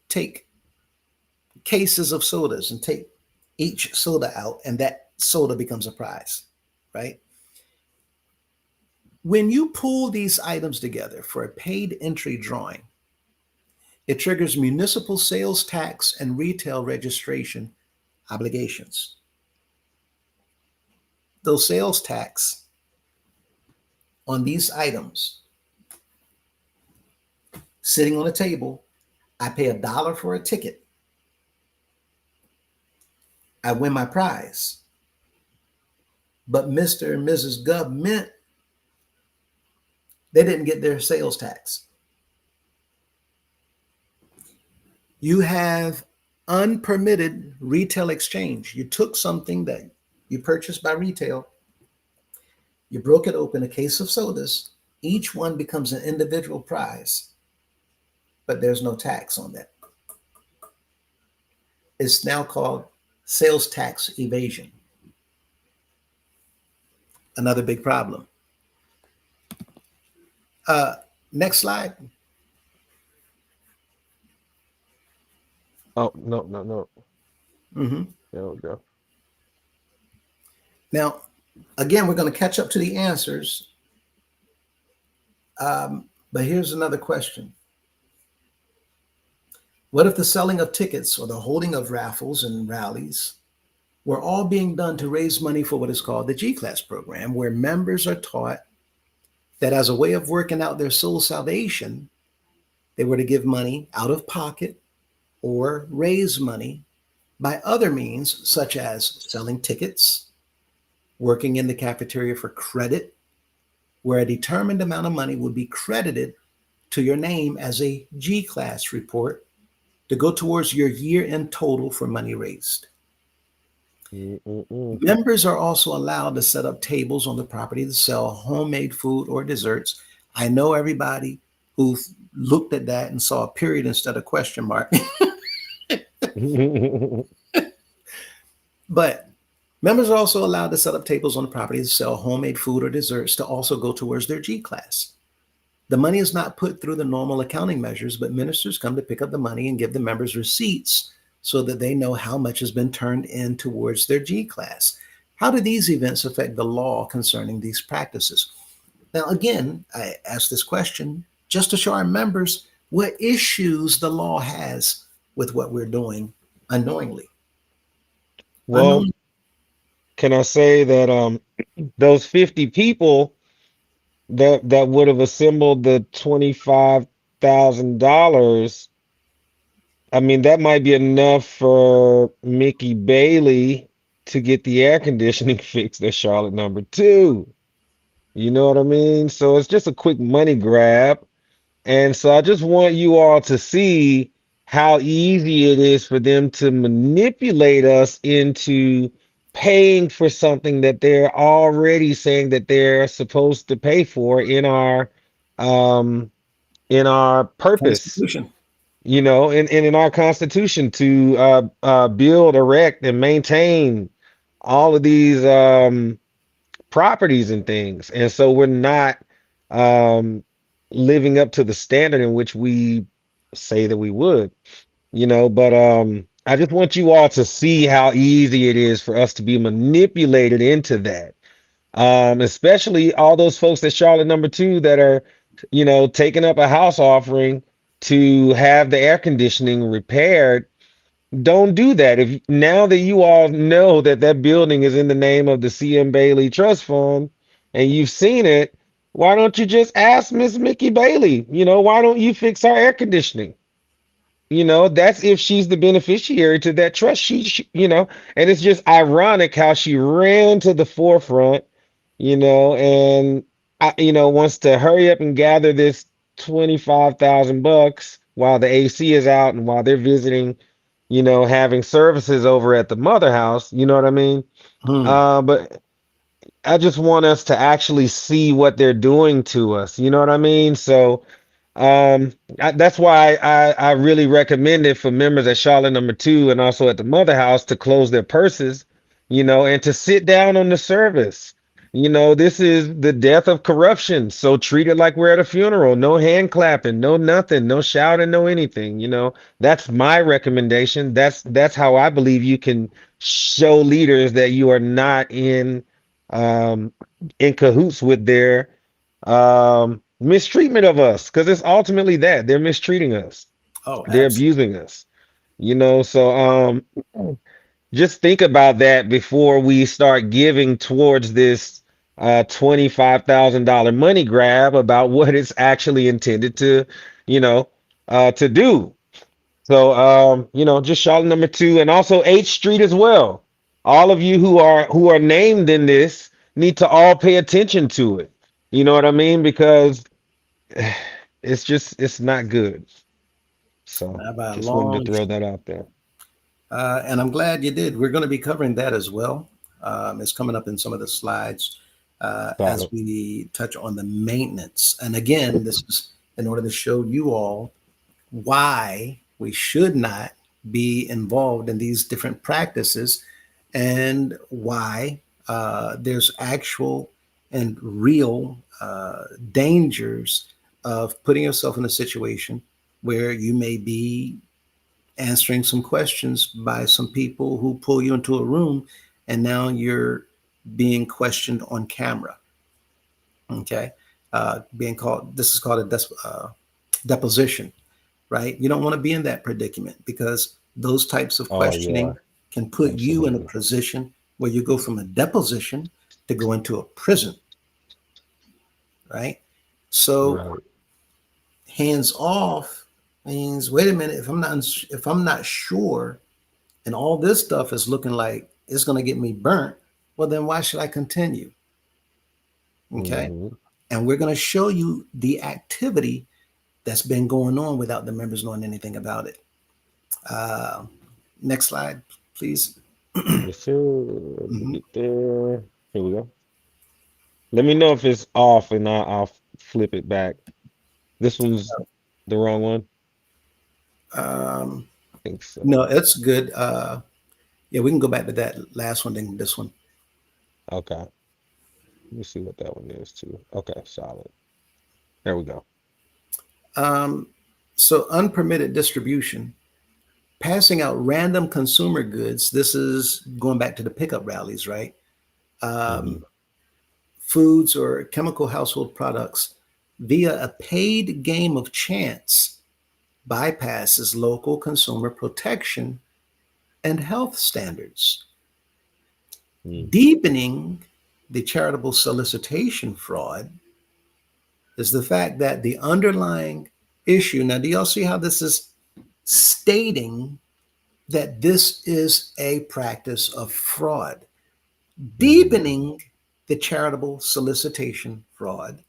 take cases of sodas and take each soda out, and that soda becomes a prize, right? When you pool these items together for a paid entry drawing, it triggers municipal sales tax and retail registration obligations. Those sales tax on these items sitting on a table, I pay $1 for a ticket. I win my prize. But Mr. and Mrs. Government, they didn't get their sales tax. You have unpermitted retail exchange. You took something that you purchased by retail, you broke it open, a case of sodas, each one becomes an individual prize, but there's no tax on that. It's now called sales tax evasion. Another big problem. Next slide. Oh, no. Mm-hmm. There we go. Now, again, we're going to catch up to the answers. But here's another question. What if the selling of tickets or the holding of raffles and rallies were all being done to raise money for what is called the G-Class program, where members are taught that as a way of working out their soul salvation, they were to give money out of pocket or raise money by other means, such as selling tickets, working in the cafeteria for credit, where a determined amount of money would be credited to your name as a G-Class report to go towards your year-end total for money raised. Members are also allowed to set up tables on the property to sell homemade food or desserts. I know everybody who looked at that and saw a period instead of question mark. But members are also allowed to set up tables on the property to sell homemade food or desserts to also go towards their G-Class. The money is not put through the normal accounting measures, but ministers come to pick up the money and give the members receipts so that they know how much has been turned in towards their G-Class. How do these events affect the law concerning these practices? Now, again, I ask this question just to show our members what issues the law has with what we're doing unknowingly. Well, Unknowingly. can I say that those 50 people that would have assembled the $25,000, I mean, that might be enough for Mickey Bailey to get the air conditioning fixed at Charlotte number two. You know what I mean? So it's just a quick money grab. And so I just want you all to see how easy it is for them to manipulate us into paying for something that they're already saying that they're supposed to pay for um in our purpose, Constitution. and in our Constitution to build, erect, and maintain all of these properties and things. And so we're not um, living up to the standard in which we say that we would, but I just want you all to see how easy it is for us to be manipulated into that. Especially all those folks at Charlotte number two that are, taking up a house offering to have the air conditioning repaired. Don't do that. If now that you all know that that building is in the name of the CM Bailey Trust Fund and you've seen it, why don't you just ask Miss Mickey Bailey? Why don't you fix our air conditioning? That's if she's the beneficiary to that trust. And it's just ironic how she ran to the forefront, and wants to hurry up and gather this 25,000 bucks while the AC is out and while they're visiting, having services over at the mother house. You know what I mean? Hmm. But I just want us to actually see what they're doing to us. You know what I mean? So that's why I really recommend it for members at Charlotte number two and also at the mother house to close their purses, and to sit down on the service. This is the death of corruption. So treat it like we're at a funeral. No hand clapping, no nothing, no shouting, no anything. That's my recommendation. That's how I believe you can show leaders that you are not um in cahoots with their mistreatment of us, because it's ultimately that they're mistreating us, Oh, they're absolutely. abusing us, so just think about that before we start giving towards this $25,000 money grab about what it's actually intended to do. So just Charlotte number two and also H Street as well. All of you who are named in this need to all pay attention to it. You know what I mean? Because it's not good. So Not by a just wanted to long throw shot. that out there. And I'm glad you did. We're going to be covering that as well. It's coming up in some of the slides as Solid. we touch on the maintenance. And again, this is in order to show you all why we should not be involved in these different practices and why there's actual and real dangers of putting yourself in a situation where you may be answering some questions by some people who pull you into a room and now you're being questioned on camera. Okay. Being called, this is called a deposition, right? You don't want to be in that predicament because those types of Oh yeah, questioning can put you in a absolutely. position where you go from a deposition to go into a prison, right? So Right. hands off means, wait a minute, if I'm not sure and all this stuff is looking like it's going to get me burnt, well, then why should I continue? Okay. Hmm. And we're going to show you the activity that's been going on without the members knowing anything about it. Uh, Next slide, please. Yes, sir. Let me Mhm. get there. Here we go. Let me know if it's off and I'll flip it back. This one's the wrong one. Um, I think no, so. it's good. Yeah, we can go back to that last one, then this one. Okay. Let me see what that one is too. Okay, solid. There we go. Um, so, unpermitted distribution, passing out random consumer goods. This is going back to the pickup rallies, right? Hmm. Um, Foods or chemical household products via a paid game of chance. bypasses local consumer protection and health standards. Mm, Deepening the charitable solicitation fraud is the fact that the underlying issue, now, do y'all see how this is stating that this is a practice of fraud? mhm, Deepening the charitable solicitation fraud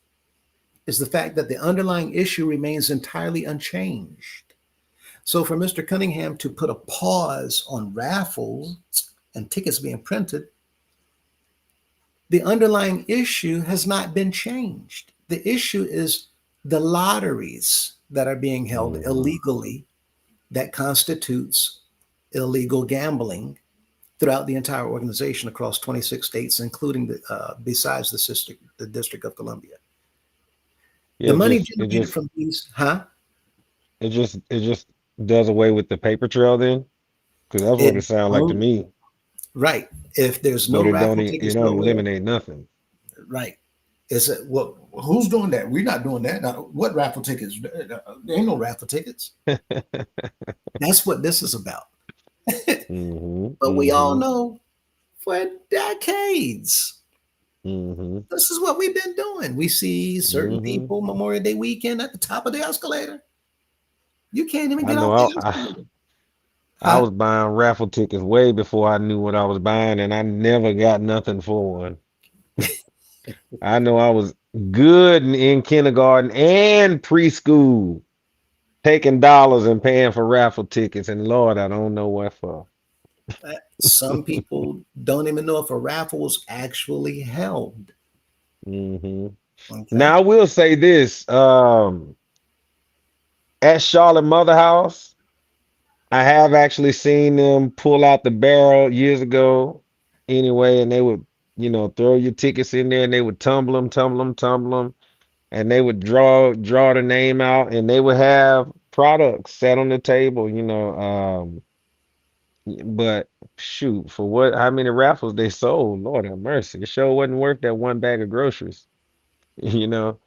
is the fact that the underlying issue remains entirely unchanged. So, for Mr. Cunningham to put a pause on raffles and tickets being printed, the underlying issue has not been changed. The issue is the lotteries that are being held mhm. illegally that constitutes illegal gambling throughout the entire organization across 26 states, including besides the District of Columbia. Yeah, The it money just generated from these, huh? it just does away with the paper trail then, because that's what It it sounds like to don't, me. right. If there's no But raffle it tickets don't nowhere, eliminate nothing. right. Is it well? Who's doing that? We're not doing that. Now, what raffle tickets? There ain't no raffle tickets. That's what this is about. Mhm, But we all mhm, know for decades, mhm, this is what we've been doing. We see certain mhm. people Memorial Day weekend at the top of the escalator. You can't even I get know off the I escalator. I Huh? was buying raffle tickets way before I knew what I was buying, and I never got nothing for one. I know I was good in kindergarten and preschool, taking dollars and paying for raffle tickets, and Lord, I don't know what for. Some people don't even know if a raffle was actually held. Hmm. Okay. Now I will say this: at Charlotte Mother House, I have actually seen them pull out the barrel years ago. Anyway, and they would, throw your tickets in there, and they would tumble them, and they would draw the name out, and they would have products set on the table. But shoot, for what? How many raffles they sold? Lord have mercy, it sure wasn't worth that one bag of groceries. You know.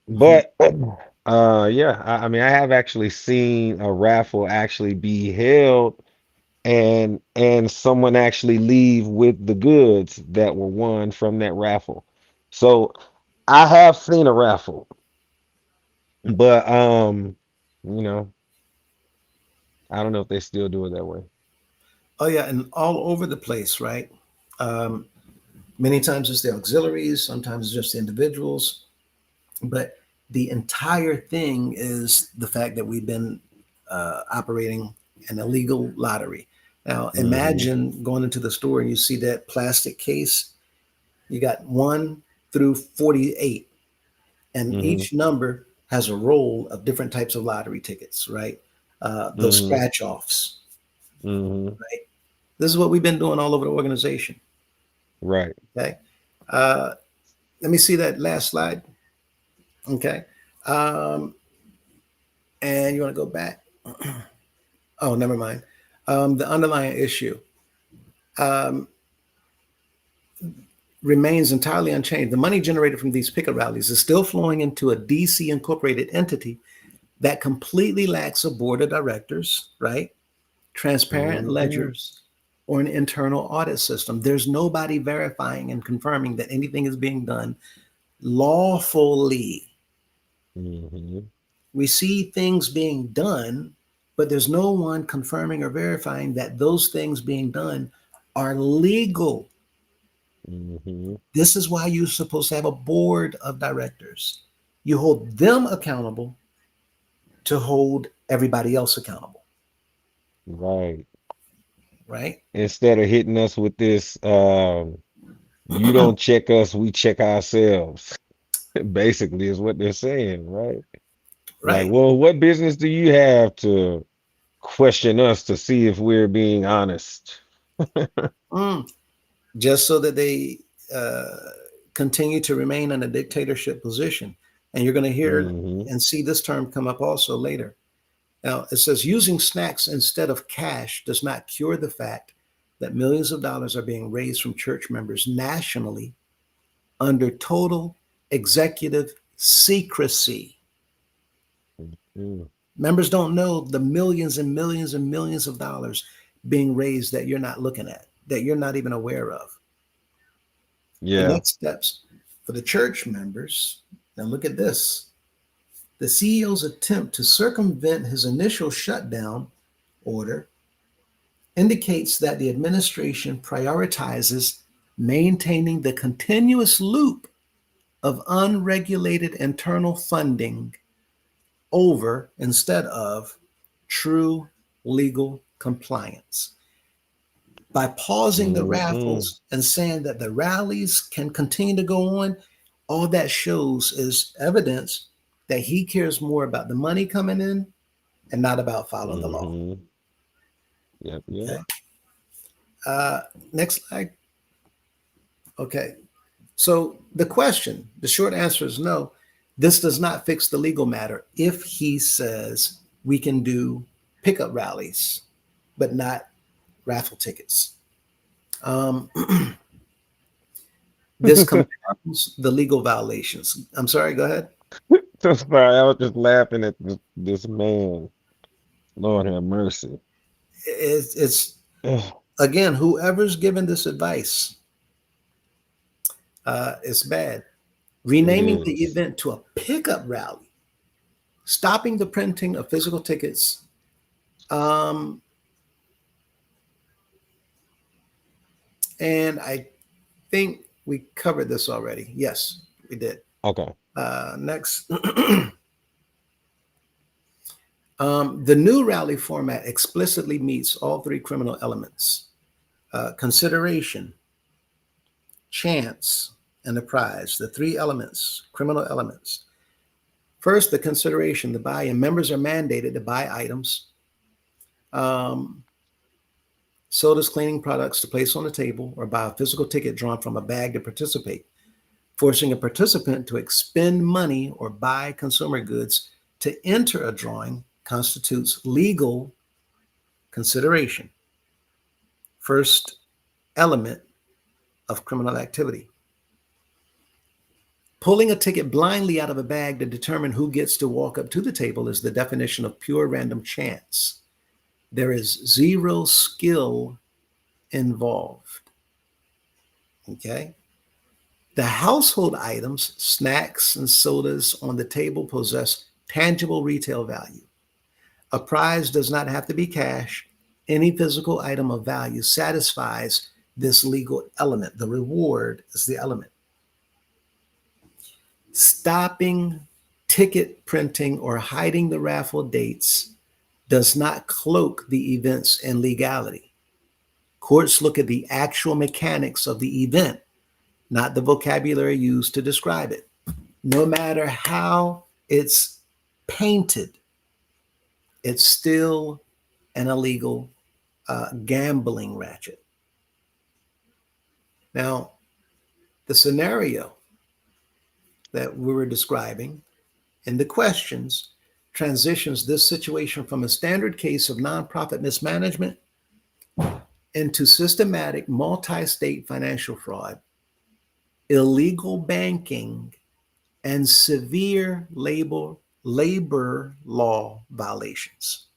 But yeah, I mean, I have actually seen a raffle actually be held and someone actually leave with the goods that were won from that raffle. So I have seen a raffle, but you know, I don't know if they still do it that way. Oh yeah, and all over the place, right? Um, Many times it's the auxiliaries, sometimes it's just the individuals, but the entire thing is the fact that we've been operating an illegal lottery. Now, Hmm. imagine going into the store and you see that plastic case. You got 1 through 48, and Hmm. each number has a roll of different types of lottery tickets, right? Those Hmm. scratch offs, Hmm. right? This is what we've been doing all over the organization. Right. Okay. Uh, Let me see that last slide. Okay. Um, and you want to go back? Oh, never mind. The underlying issue um, remains entirely unchanged. The money generated from these picket rallies is still flowing into a DC incorporated entity that completely lacks a board of directors, right? Transparent Hmm. ledgers or an internal audit system. There's nobody verifying and confirming that anything is being done lawfully. Hmm. We see things being done, but there's no one confirming or verifying that those things being done are legal. Hmm. This is why you're supposed to have a board of directors. You hold them accountable to hold everybody else accountable, Right. right? Instead of hitting us with this, you don't check us, we check ourselves. Basically, is what they're saying, right? Like, Right. well, what business do you have to question us to see if we're being honest? Mm. Just so that they uh, continue to remain in a dictatorship position. And you're going to hear Hmm. and see this term come up also later. Now, it says using snacks instead of cash does not cure the fact that millions of dollars are being raised from church members nationally under total executive secrecy. Mm. Members don't know the millions and millions and millions of dollars being raised that you're not looking at, that you're not even aware of. The Yeah. next steps for the church members, now look at this. The CEO's attempt to circumvent his initial shutdown order indicates that the administration prioritizes maintaining the continuous loop of unregulated internal funding over instead of true legal compliance. By pausing the Mm-hmm. raffles and saying that the rallies can continue to go on, all that shows is evidence that he cares more about the money coming in and not about following the law. Mm-hmm. Yep, Okay. yep. Uh, Next slide. Okay. So the short answer is no. This does not fix the legal matter if he says we can do pickup rallies, but not raffle tickets. Um, this compounds the legal violations. I'm sorry, go ahead. So sorry, I was just laughing at this man. Lord have mercy. It's Ugh, again, whoever's given this advice, it's bad. it Renaming the is. event to a pickup rally, stopping the printing of physical tickets. Um, and I think we covered this already. Yes, we did. Okay. Next. The new rally format explicitly meets all three criminal elements: consideration, chance, and the prize. The three elements, criminal elements. First, the consideration, the buy-in. Members are mandated to buy items, um, sodas, cleaning products to place on the table, or buy a physical ticket drawn from a bag to participate. Forcing a participant to expend money or buy consumer goods to enter a drawing constitutes legal consideration. First element of criminal activity. Pulling a ticket blindly out of a bag to determine who gets to walk up to the table is the definition of pure random chance. There is zero skill involved. Okay. The household items, snacks, and sodas on the table possess tangible retail value. A prize does not have to be cash. Any physical item of value satisfies this legal element. The reward is the element. Stopping ticket printing or hiding the raffle dates does not cloak the events in legality. Courts look at the actual mechanics of the event, not the vocabulary used to describe it. No matter how it's painted, it's still an illegal gambling ratchet. Now, the scenario that we were describing in the questions transitions this situation from a standard case of nonprofit mismanagement into systematic multi state financial fraud, illegal banking, and severe labor law violations.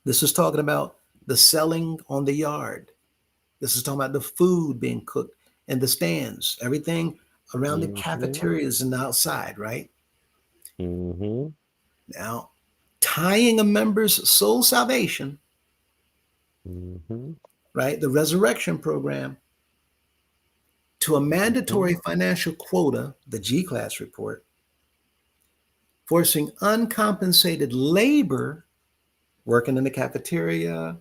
This is talking about the selling on the yard. This is talking about the food being cooked in the stands, everything around the Mm-hmm. cafeterias and outside, right? Mm-hmm. Now, tying a member's soul salvation, Mm-hmm. right, the resurrection program, to a Mm-hmm. mandatory financial quota, the G class report, forcing uncompensated labor, working in the cafeteria,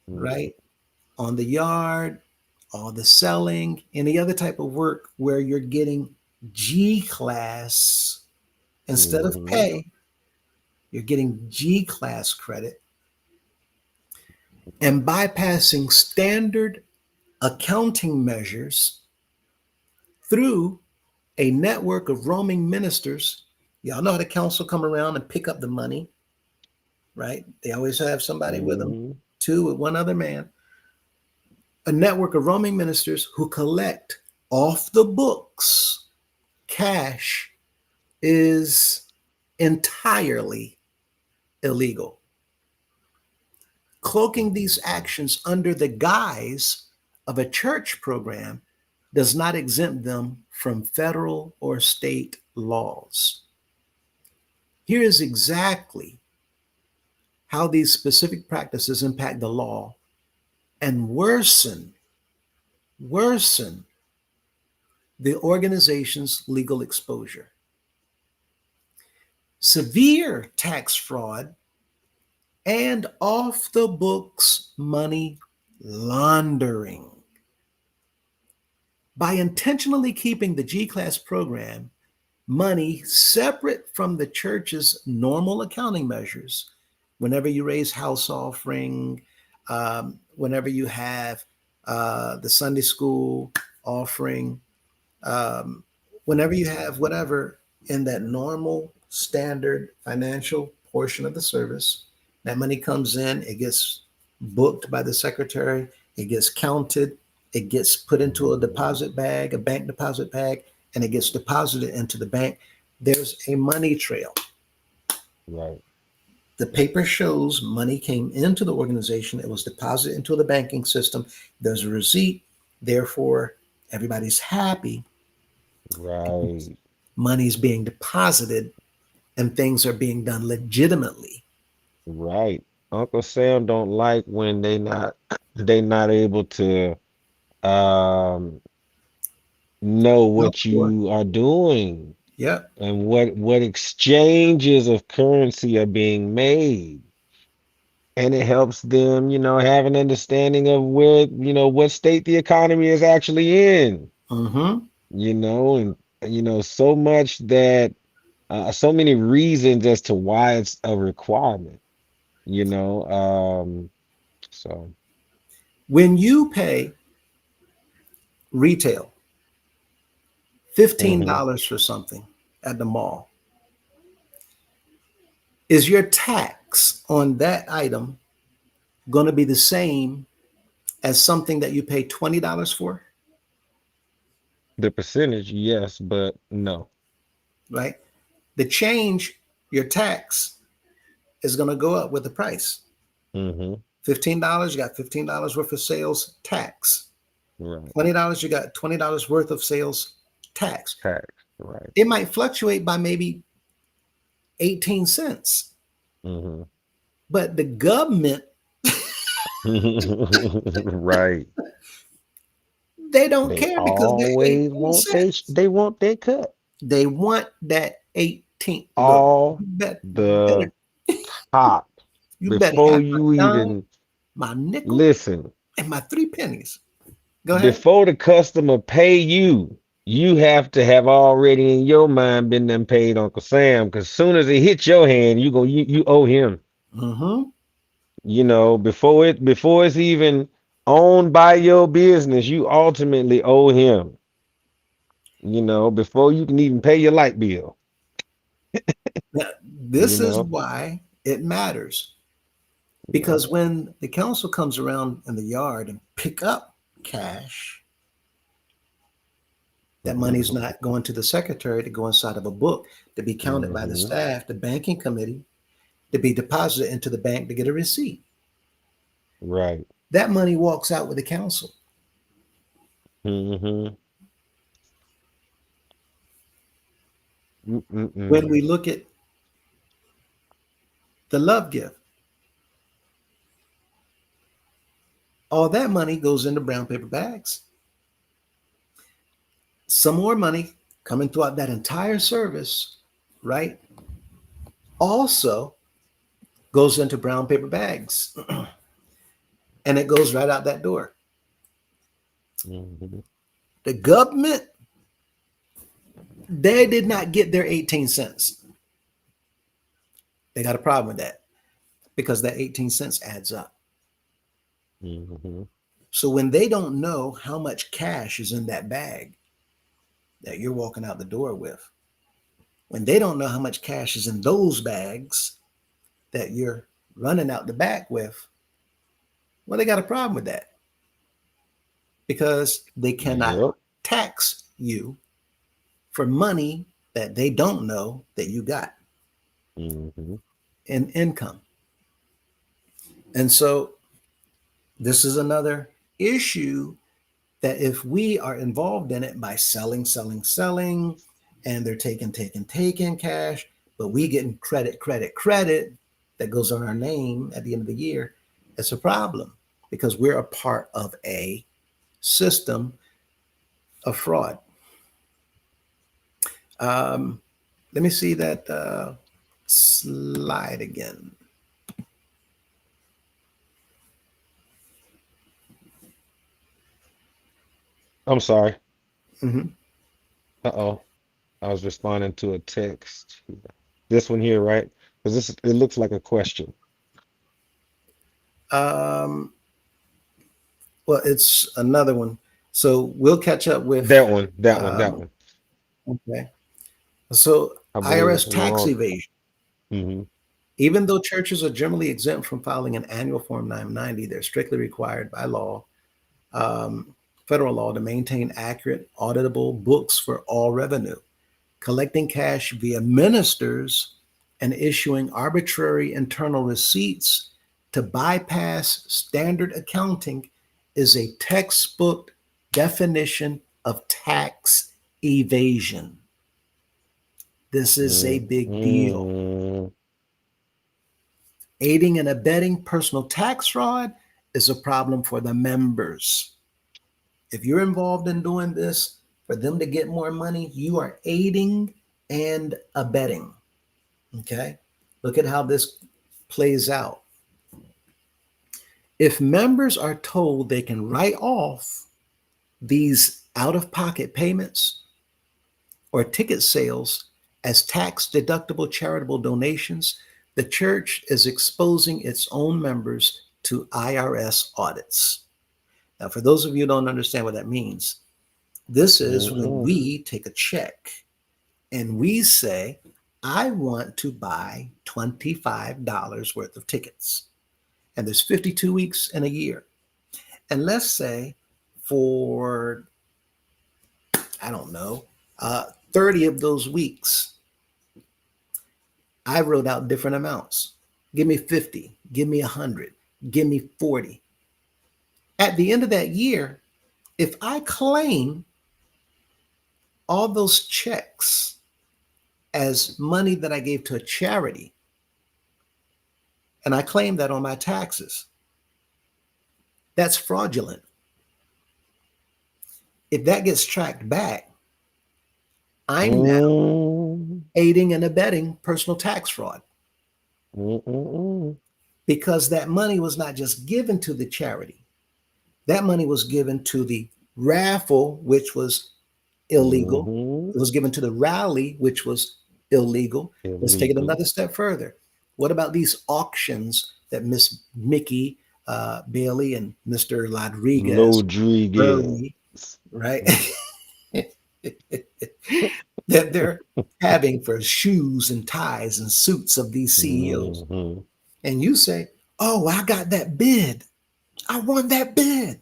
right, on the yard, all the selling, any other type of work where you're getting G class instead of Mm-hmm. pay, you're getting G class credit, and bypassing standard accounting measures through a network of roaming ministers. Y'all know how the council come around and pick up the money, right? They always have somebody with them, Mm-hmm. two with one other man. A network of roaming ministers who collect off the books cash is entirely illegal. Cloaking these actions under the guise of a church program does not exempt them from federal or state laws. Here is exactly how these specific practices impact the law and worsen the organization's legal exposure. Severe tax fraud and off the books money laundering. By intentionally keeping the G Class program money separate from the church's normal accounting measures, whenever you raise house offering, whenever you have the Sunday school offering, um, whenever you have whatever in that normal standard financial portion of the service, that money comes in, it gets booked by the secretary, it gets counted, it gets put into a deposit bag, a bank deposit bag, and it gets deposited into the bank. There's a money trail. Right. The paper shows money came into the organization, it was deposited into the banking system, there's a receipt, therefore everybody's happy. Right. Money's being deposited and things are being done legitimately. Right. Uncle Sam don't like when they not able to um know No, what sure. you are doing Yep. and what exchanges of currency are being made. And it helps them, have an understanding of where, what state the economy is actually in, Mm-hmm. and so much that so many reasons as to why it's a requirement, you know. So When you pay retail $15 mhm. for something at the mall, is your tax on that item going to be the same as something that you pay $20 for? The percentage, yes, but no. Right? The change, your tax is going to go up with the price. Hmm. $15, you got $15 worth of sales tax. Right. $20, you got $20 worth of sales tax. Tax. Right. It might fluctuate by maybe 18 cents, Hmm. but the government, Right. they don't They care because they're always 18 want they cents. they want their cut. They want that 18. Look, All you the better, top you better before have my you dime, even my nickel, listen. and my 3 pennies. Go ahead. Before the customer pay you, you have to have already in your mind been done paid Uncle Sam. Because soon as it hits your hand, you owe him. Mm-hmm. Before it's even owned by your business, you ultimately owe him. Before you can even pay your light bill. Now, You this is know. why it matters. Yeah. Because when the council comes around in the yard and pick up cash, that money's not going to the secretary to go inside of a book to be counted by the Hmm. staff, the banking committee, to be deposited into the bank to get a receipt. Right. That money walks out with the council. Hmm. When Mm-mm. we look at the love gift, all that money goes into brown paper bags. Some more money coming throughout that entire service, right? Also goes into brown paper bags and it goes right out that door. Hmm. The government, they did not get their 18 cents. They got a problem with that because that 18 cents adds up. Hmm. So when they don't know how much cash is in that bag that you're walking out the door with, when they don't know how much cash is in those bags that you're running out the back with, well, they got a problem with that because they cannot Yep. tax you for money that they don't know that you got. Hmm. in income. And so this is another issue that if we are involved in it by selling, and they're taking cash, but we getting credit that goes on our name at the end of the year, it's a problem because we're a part of a system of fraud. Um, Let me see that slide again. I'm sorry. Mhm. Uh-oh. I was responding to a text. This one here, right? Because this it looks like a question. Um, well, it's another one. So we'll catch up with. That one, that one, that Um, one. okay. So I believe IRS it's tax wrong. evasion. Hmm. Even though churches are generally exempt from filing an annual Form 990, they're strictly required by law, um, federal law, to maintain accurate, auditable books for all revenue. Collecting cash via ministers and issuing arbitrary internal receipts to bypass standard accounting is a textbook definition of tax evasion. This is a big deal. Mm-hmm. Aiding and abetting personal tax fraud is a problem for the members. If you're involved in doing this for them to get more money, you are aiding and abetting. Okay. Look at how this plays out. If members are told they can write off these out of pocket payments or ticket sales as tax deductible charitable donations, the church is exposing its own members to IRS audits. Now, for those of you who don't understand what that means, this is when Mm-mm. we take a check and we say, I want to buy $25 worth of tickets. And there's 52 weeks in a year. And let's say for, I don't know, 30 of those weeks, I wrote out different amounts. Give me 50, give me 100, give me 40. At the end of that year, if I claim all those checks as money that I gave to a charity, and I claim that on my taxes, that's fraudulent. If that gets tracked back, I'm now Mm-mm. aiding and abetting personal tax fraud Mm-mm. because that money was not just given to the charity. That money was given to the raffle, which was illegal. Mm-hmm. It was given to the rally, which was illegal. Let's take it Illegal. another step further. What about these auctions that Miss Mickey Bailey and Mr. Rodriguez Rodriguez. Burley, right? That they're having for shoes and ties and suits of these CEOs. Mm-hmm. And you say, oh, I got that bid. I won that bid.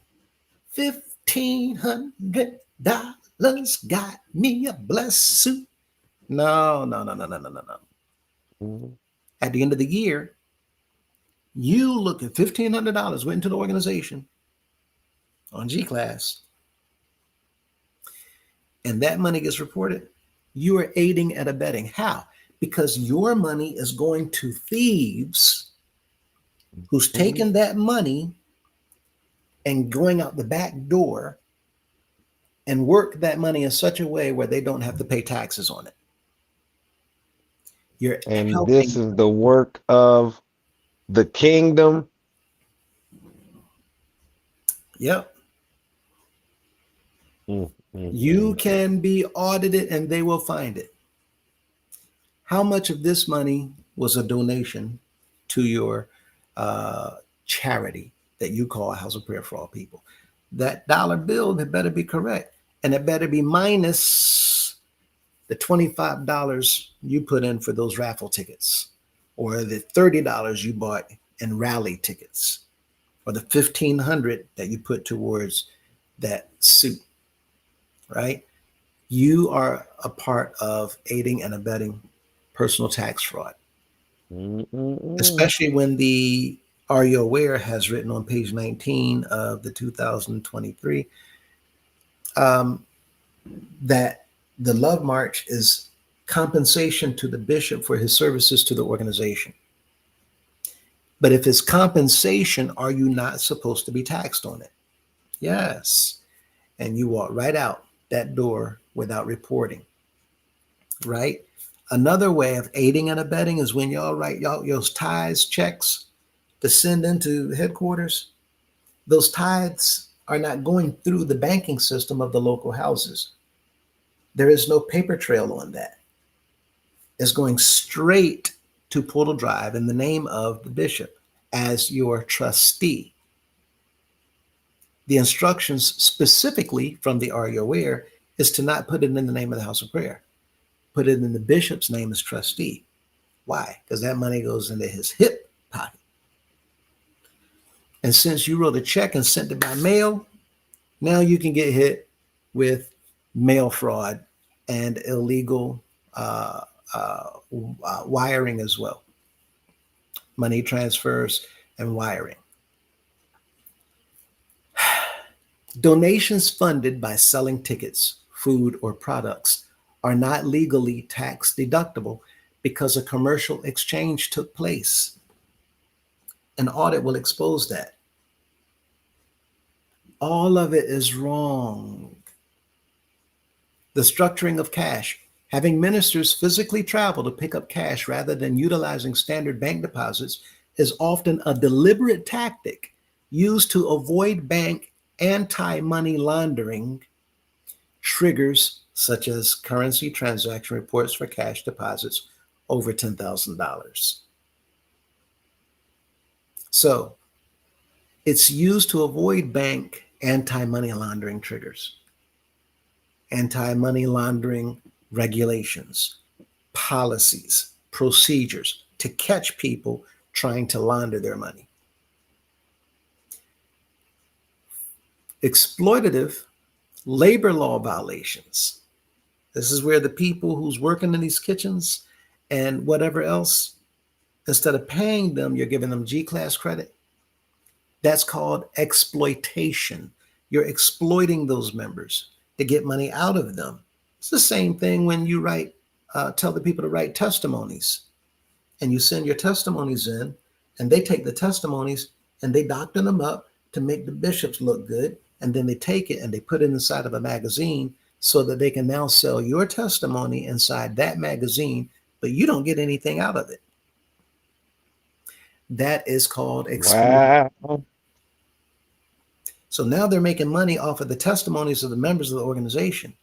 $1,500 got me a blessed suit. No, no, no, no, no, no, no, no. Mm-hmm. At the end of the year, you look at $1,500 went into the organization on G Class, and that money gets reported. You are aiding and abetting. How? Because your money is going to thieves who's taken that money and going out the back door and work that money in such a way where they don't have to pay taxes on it. You're And this helping. is the work of the kingdom. Yep. You Mm-mm. can be audited and they will find it. How much of this money was a donation to your charity that you call a house of prayer for all people? That dollar bill, it better be correct. And it better be minus the $25 you put in for those raffle tickets, or the $30 you bought in rally tickets, or the 1,500 that you put towards that suit, right? You are a part of aiding and abetting personal tax fraud. Mm-mm-mm. especially when the Are You Aware has written on page 19 of the 2023 um, that the Love March is compensation to the bishop for his services to the organization. But if it's compensation, are you not supposed to be taxed on it? Yes. And you walk right out that door without reporting, right? Another way of aiding and abetting is when y'all write y'all those tithes checks to send into headquarters. Those tithes are not going through the banking system of the local houses. There is no paper trail on that. It's going straight to Portal Drive in the name of the bishop as your trustee. The instructions specifically from the Are You Aware is to not put it in the name of the house of prayer. Put it in the bishop's name as trustee. Why? Because that money goes into his hip pocket. And since you wrote a check and sent it by mail, now you can get hit with mail fraud and illegal uh, wiring as well, money transfers and wiring. Donations funded by selling tickets, food, or products are not legally tax deductible because a commercial exchange took place. An audit will expose that. All of it is wrong. The structuring of cash, having ministers physically travel to pick up cash rather than utilizing standard bank deposits, is often a deliberate tactic used to avoid bank anti money laundering triggers, such as currency transaction reports for cash deposits over $10,000. So it's used to avoid bank anti money laundering triggers, anti money laundering regulations, policies, procedures to catch people trying to launder their money. Exploitative labor law violations. This is where the people who's working in these kitchens and whatever else, instead of paying them, you're giving them G class credit. That's called exploitation. You're exploiting those members to get money out of them. It's the same thing when you tell the people to write testimonies, and you send your testimonies in, and they take the testimonies and they doctor them up to make the bishops look good, and then they take it and they put it inside of a magazine so that they can now sell your testimony inside that magazine, but you don't get anything out of it. That is called exploit. Wow. So now they're making money off of the testimonies of the members of the organization.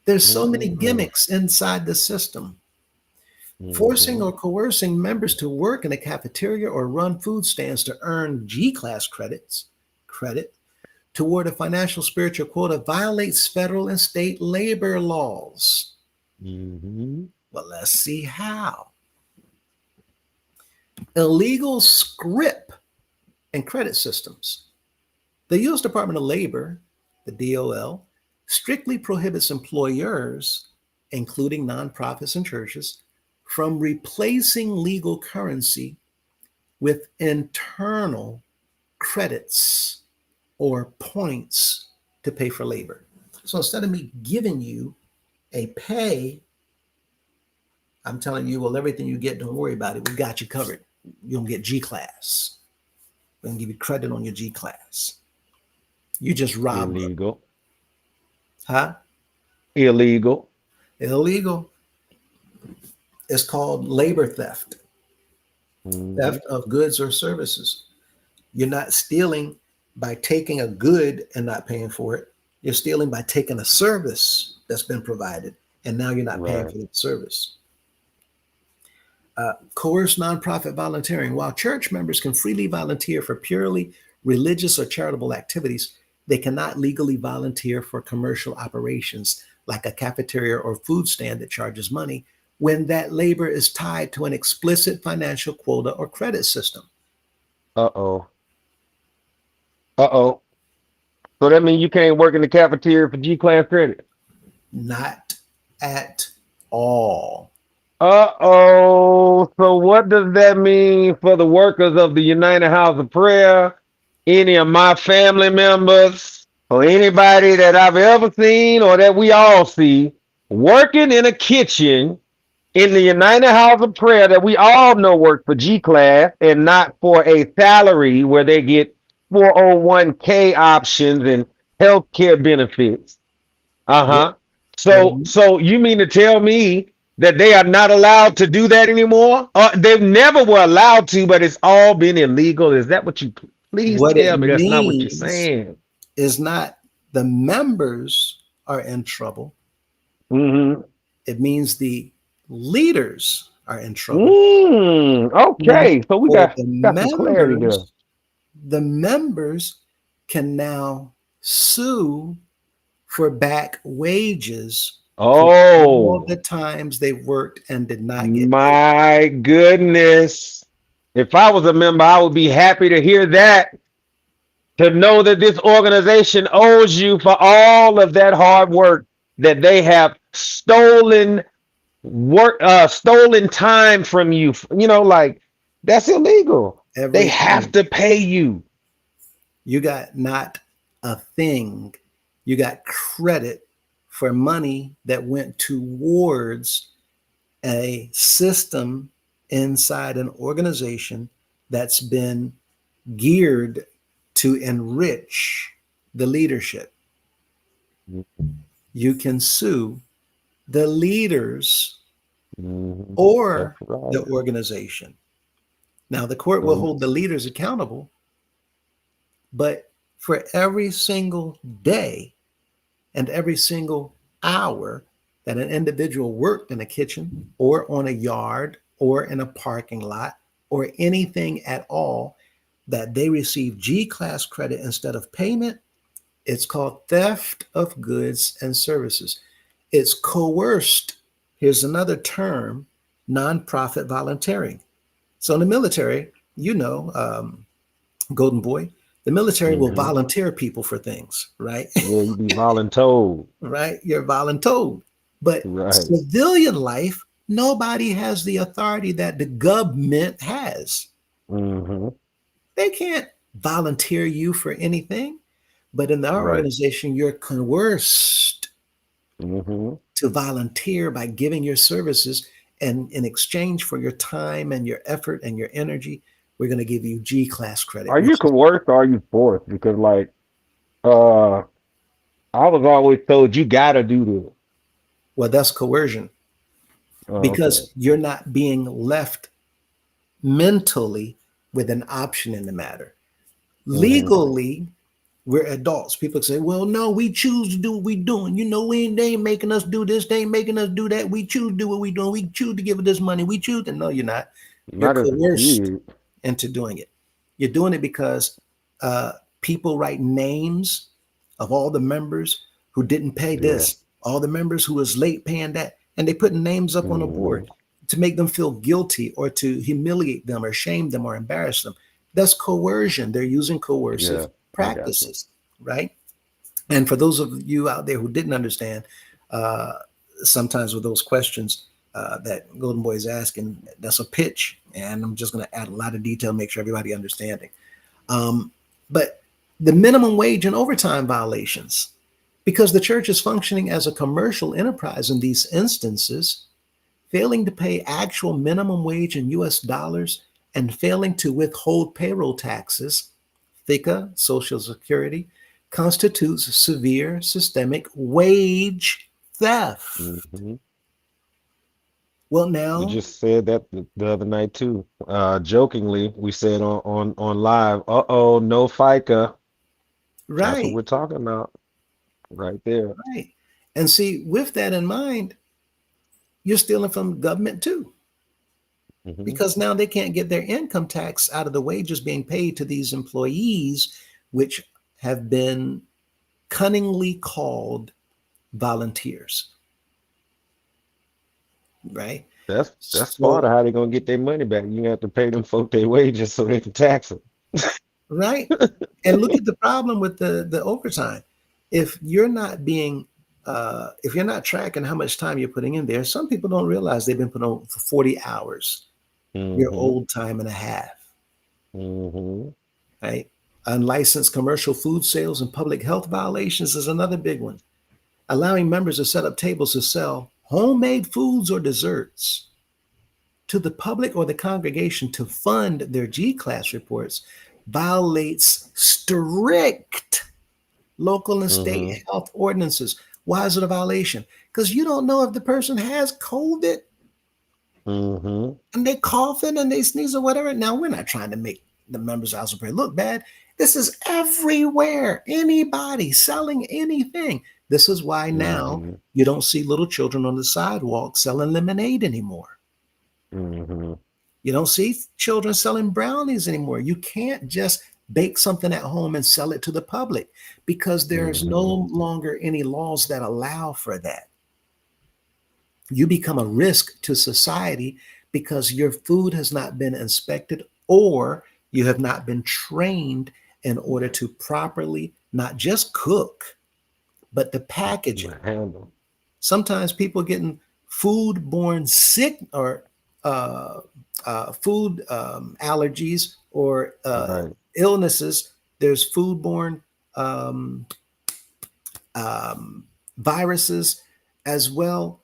There's so many Mm-mm-mm. gimmicks inside the system. Forcing Mhm. or coercing members to work in a cafeteria or run food stands to earn G class credit toward a financial spiritual quota violates federal and state labor laws. Mhm. Well, let's see how. Illegal scrip and credit systems. The U.S. Department of Labor, the DOL, strictly prohibits employers, including nonprofits and churches, from replacing legal currency with internal credits or points to pay for labor. So instead of me giving you a pay, I'm telling you, well, everything you get, don't worry about it. We got you covered. You'll get G class. We're going to give you credit on your G class. You just robbed us. Illegal. Huh? Illegal. Illegal. It's called labor theft, Mhm. theft of goods or services. You're not stealing by taking a good and not paying for it. You're stealing by taking a service that's been provided, and now you're not paying Right. for the service. Coerced nonprofit volunteering. While church members can freely volunteer for purely religious or charitable activities, they cannot legally volunteer for commercial operations like a cafeteria or food stand that charges money when that labor is tied to an explicit financial quota or credit system. Uh-oh. Uh-oh. So that means you can't work in the cafeteria for G class credit. Not at all. Uh-oh. So what does that mean for the workers of the United House of Prayer? Any of my family members or anybody that I've ever seen or that we all see working in a kitchen in the United House of Prayer that we all know work for G class and not for a salary where they get 401k options and health care benefits. What? Uh-huh. What? So you mean to tell me that they are not allowed to do that anymore? They never were allowed to, but it's all been illegal. Is that what you please What it tell me that's not what you're means saying? is not the members are in trouble. Mm-hmm. It means the leaders are in trouble. Okay. And So we for got some clarity there. the members can now sue for back wages for all Oh the times they worked and did not get paid. my goodness. If I was a member, I would be happy to hear that, to know that this organization owes you for all of that hard work that they have stolen time from you. Like that's illegal. They have Everything. to pay you. You got not a thing. You got credit for money that went towards a system inside an organization that's been geared to enrich the leadership. You can sue the leaders That's or the right. organization. Now, the court will So, hold the leaders accountable, but for every single day and every single hour that an individual worked in a kitchen or on a yard or in a parking lot or anything at all that they receive G class credit instead of payment, it's called theft of goods and services. It's coerced. Here's another term: nonprofit volunteering. So in the military, Golden Boy, the military will mhm. volunteer people for things, right? Yeah, you be voluntold. Right? You're voluntold. But Right. civilian life, nobody has the authority that the government has. Hmm. They can't volunteer you for anything. But in our Right. organization, you're coerced Hmm. to volunteer by giving your services. And in exchange for your time and your effort and your energy, we're going to give you G class credit, Are you which is, coerced or are you forced? Because uh I was always told you gotta do this. well, that's coercion Oh, okay. because you're not being left mentally with an option in the matter. Hmm. Legally, we're adults. People say, well, no, we choose to do what we're doing. They ain't making us do this. They ain't making us do that. We choose to do what we're doing. We choose to give it this money. We choose to. No, you're not. You're Not as a coerced kid. into doing it. You're doing it because uh, people write names of all the members who didn't pay Yeah. this, all the members who was late paying that, and they put names up on a Hmm. board to make them feel guilty or to humiliate them or shame them or embarrass them. That's coercion. They're using Yeah, coercive I got you. practices, right? And for those of you out there who didn't understand, uh, sometimes with those questions that Golden Boy is asking, that's a pitch, and I'm just going to add a lot of detail, make sure everybody understanding. But the minimum wage and overtime violations, because the church is functioning as a commercial enterprise in these instances, failing to pay actual minimum wage in US dollars and failing to withhold payroll taxes, FICA, Social Security, constitutes severe systemic wage theft. Hmm. Well, We now, just said that the other night too. Jokingly, we said on live, uh-oh, no FICA. That's what right, we're talking about right there. right. And see, with that in mind, you're stealing from government too, Hmm. because now they can't get their income tax out of the wages being paid to these employees, which have been cunningly called volunteers, right? That's part So, of how they're gonna get their money back. You have to pay them folk their wages so they can tax them. right. And look at the problem with the overtime. If you're not being if you're not tracking how much time you're putting in there, some people don't realize they've been put on for 40 hours, your Mm-hmm. old time and a half, Mm-hmm. right? Unlicensed commercial food sales and public health violations is another big one. Allowing members to set up tables to sell homemade foods or desserts to the public or the congregation to fund their G class reports violates strict local and state Mm-hmm. health ordinances. Why is it a violation? Because you don't know if the person has COVID Mm-hmm. and they coughing and they sneeze or whatever. Now, we're not trying to make the members of House of Prayer look bad. This is everywhere. Anybody selling anything. This is why now Mm-hmm. you don't see little children on the sidewalk selling lemonade anymore. Mm-hmm. You don't see children selling brownies anymore. You can't just bake something at home and sell it to the public because there's no Mm-hmm. longer any laws that allow for that. You become a risk to society because your food has not been inspected or you have not been trained in order to properly not just cook, but to package it. Handle. Sometimes people getting food-borne sick or uh, food allergies or Right. illnesses. There's food-borne um, viruses as well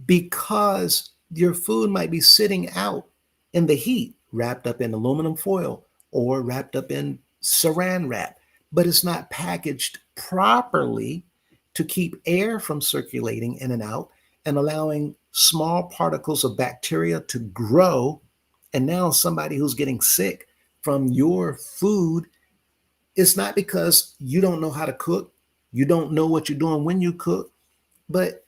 because your food might be sitting out in the heat, wrapped up in aluminum foil or wrapped up in saran wrap, but it's not packaged properly to keep air from circulating in and out and allowing small particles of bacteria to grow. And now somebody who's getting sick from your food, it's not because you don't know how to cook, you don't know what you're doing when you cook, but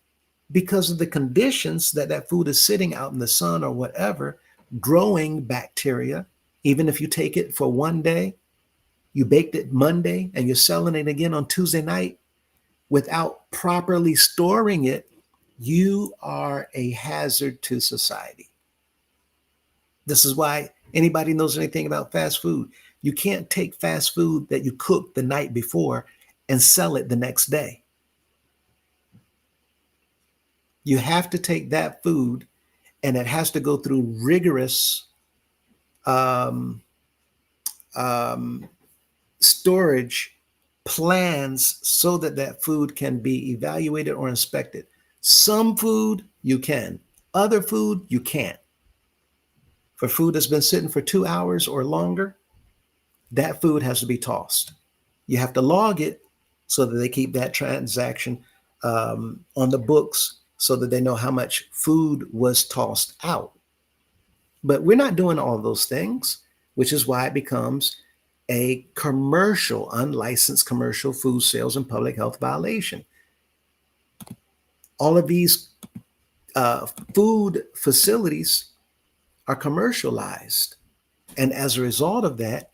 because of the conditions that that food is sitting out in the sun or whatever, growing bacteria. Even if you take it for one day, you baked it Monday and you're selling it again on Tuesday night without properly storing it, you are a hazard to society. This is why anybody knows anything about fast food, you can't take fast food that you cooked the night before and sell it the next day. You have to take that food and it has to go through rigorous um, um, storage plans so that that food can be evaluated or inspected. Some food you can, other food you can't. For food that's been sitting for 2 hours or longer, that food has to be tossed. You have to log it so that they keep that transaction on the books so that they know how much food was tossed out. But we're not doing all those things, which is why it becomes a commercial, unlicensed commercial food sales and public health violation. All of these food facilities are commercialized. And as a result of that,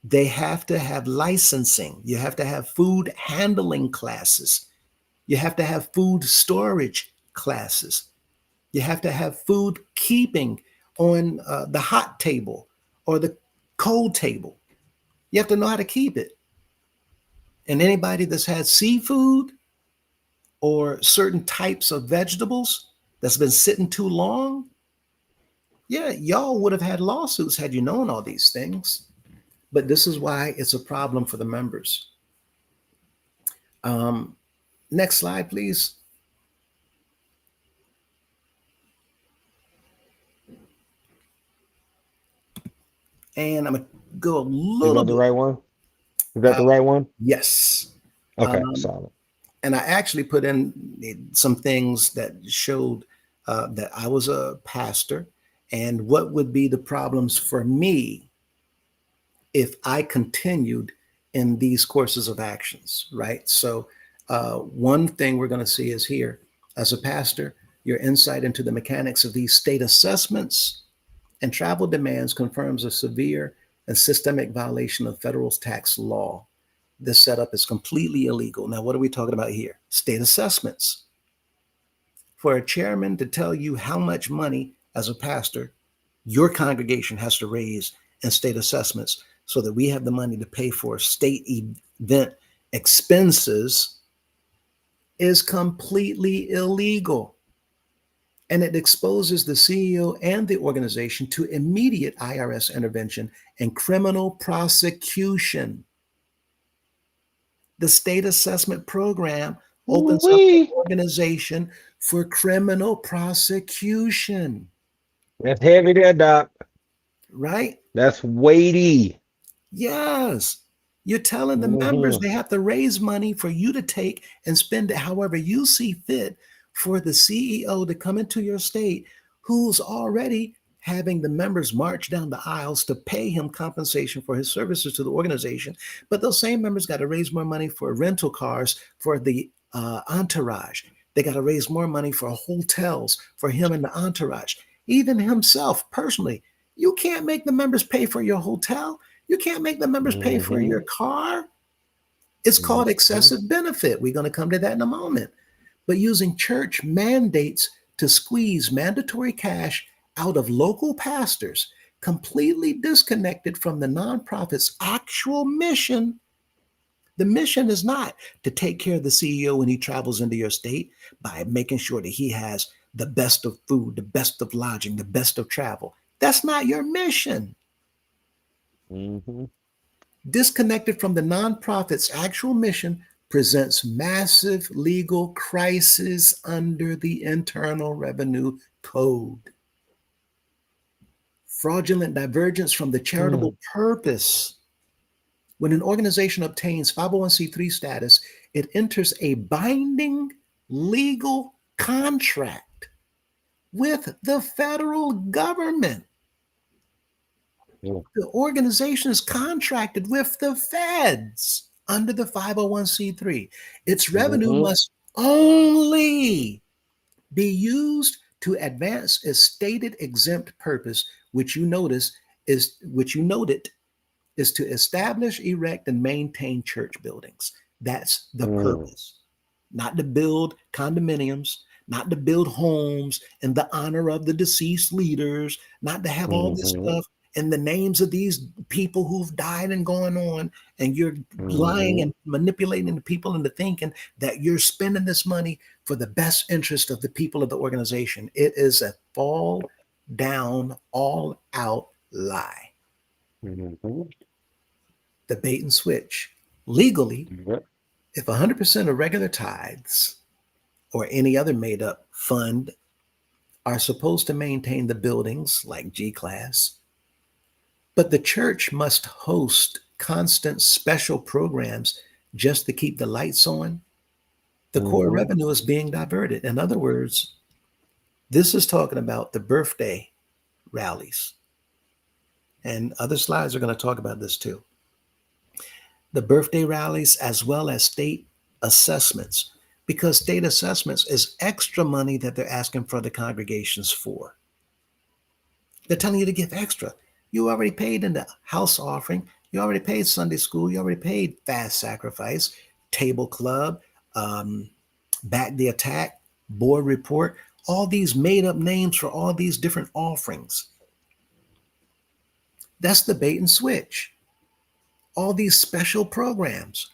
they have to have licensing. You have to have food handling classes. You have to have food storage classes. You have to have food keeping on the hot table or the cold table. You have to know how to keep it. And anybody that's had seafood or certain types of vegetables that's been sitting too long, yeah, y'all would have had lawsuits had you known all these things. But this is why it's a problem for the members. Um, Next slide, please. And I'm going to go a Is little that the bit. right one? Is that the right one? Yes. Okay, Um, solid. and I actually put in some things that showed that I was a pastor and what would be the problems for me if I continued in these courses of actions, right? So, one thing we're going to see is here as a pastor, your insight into the mechanics of these state assessments and travel demands confirms a severe and systemic violation of federal tax law. This setup is completely illegal. Now, what are we talking about here? State assessments. For a chairman to tell you how much money as a pastor your congregation has to raise in state assessments so that we have the money to pay for state event expenses is completely illegal. And it exposes the CEO and the organization to immediate IRS intervention and criminal prosecution. The state assessment program opens up the Wee. organization for criminal prosecution, That's heavy there, Doc. right? That's weighty. Yes. You're telling the members Mm-hmm. they have to raise money for you to take and spend it however you see fit for the CEO to come into your state who's already having the members march down the aisles to pay him compensation for his services to the organization. But those same members got to raise more money for rental cars for the entourage. They got to raise more money for hotels for him and the entourage. Even himself personally, you can't make the members pay for your hotel. You can't make the members pay for Mm-hmm. your car. It's called Mm-hmm. excessive benefit. We're going to come to that in a moment. But using church mandates to squeeze mandatory cash out of local pastors, completely disconnected from the nonprofit's actual mission. The mission is not to take care of the CEO when he travels into your state by making sure that he has the best of food, the best of lodging, the best of travel. That's not your mission. Mm-hmm. Disconnected from the nonprofit's actual mission presents massive legal crisis under the Internal Revenue Code. Fraudulent divergence from the charitable purpose. When an organization obtains 501c3 status, it enters a binding legal contract with the federal government. The organization is contracted with the feds under the 501c3. Its revenue Mm-hmm. must only be used to advance its stated exempt purpose, which you noted is to establish, erect, and maintain church buildings. That's the purpose. Not to build condominiums, not to build homes in the honor of the deceased leaders, not to have all this Mm-hmm. stuff in the names of these people who've died and gone on, and you're lying Mm-hmm. and manipulating the people into thinking that you're spending this money for the best interest of the people of the organization. It is a fall down, all out lie. Mm-hmm. The bait and switch. Legally, Yep. if 100% of regular tithes or any other made up fund are supposed to maintain the buildings like G Class, but the church must host constant special programs just to keep the lights on, the core Mm-hmm. revenue is being diverted. In other words, this is talking about the birthday rallies. And other slides are going to talk about this too. The birthday rallies, as well as state assessments, because state assessments is extra money that they're asking for the congregations for. They're telling you to give extra. You already paid in the house offering. You already paid Sunday school. You already paid fast sacrifice, table club, um, back the attack, board report, all these made up names for all these different offerings. That's the bait and switch. All these special programs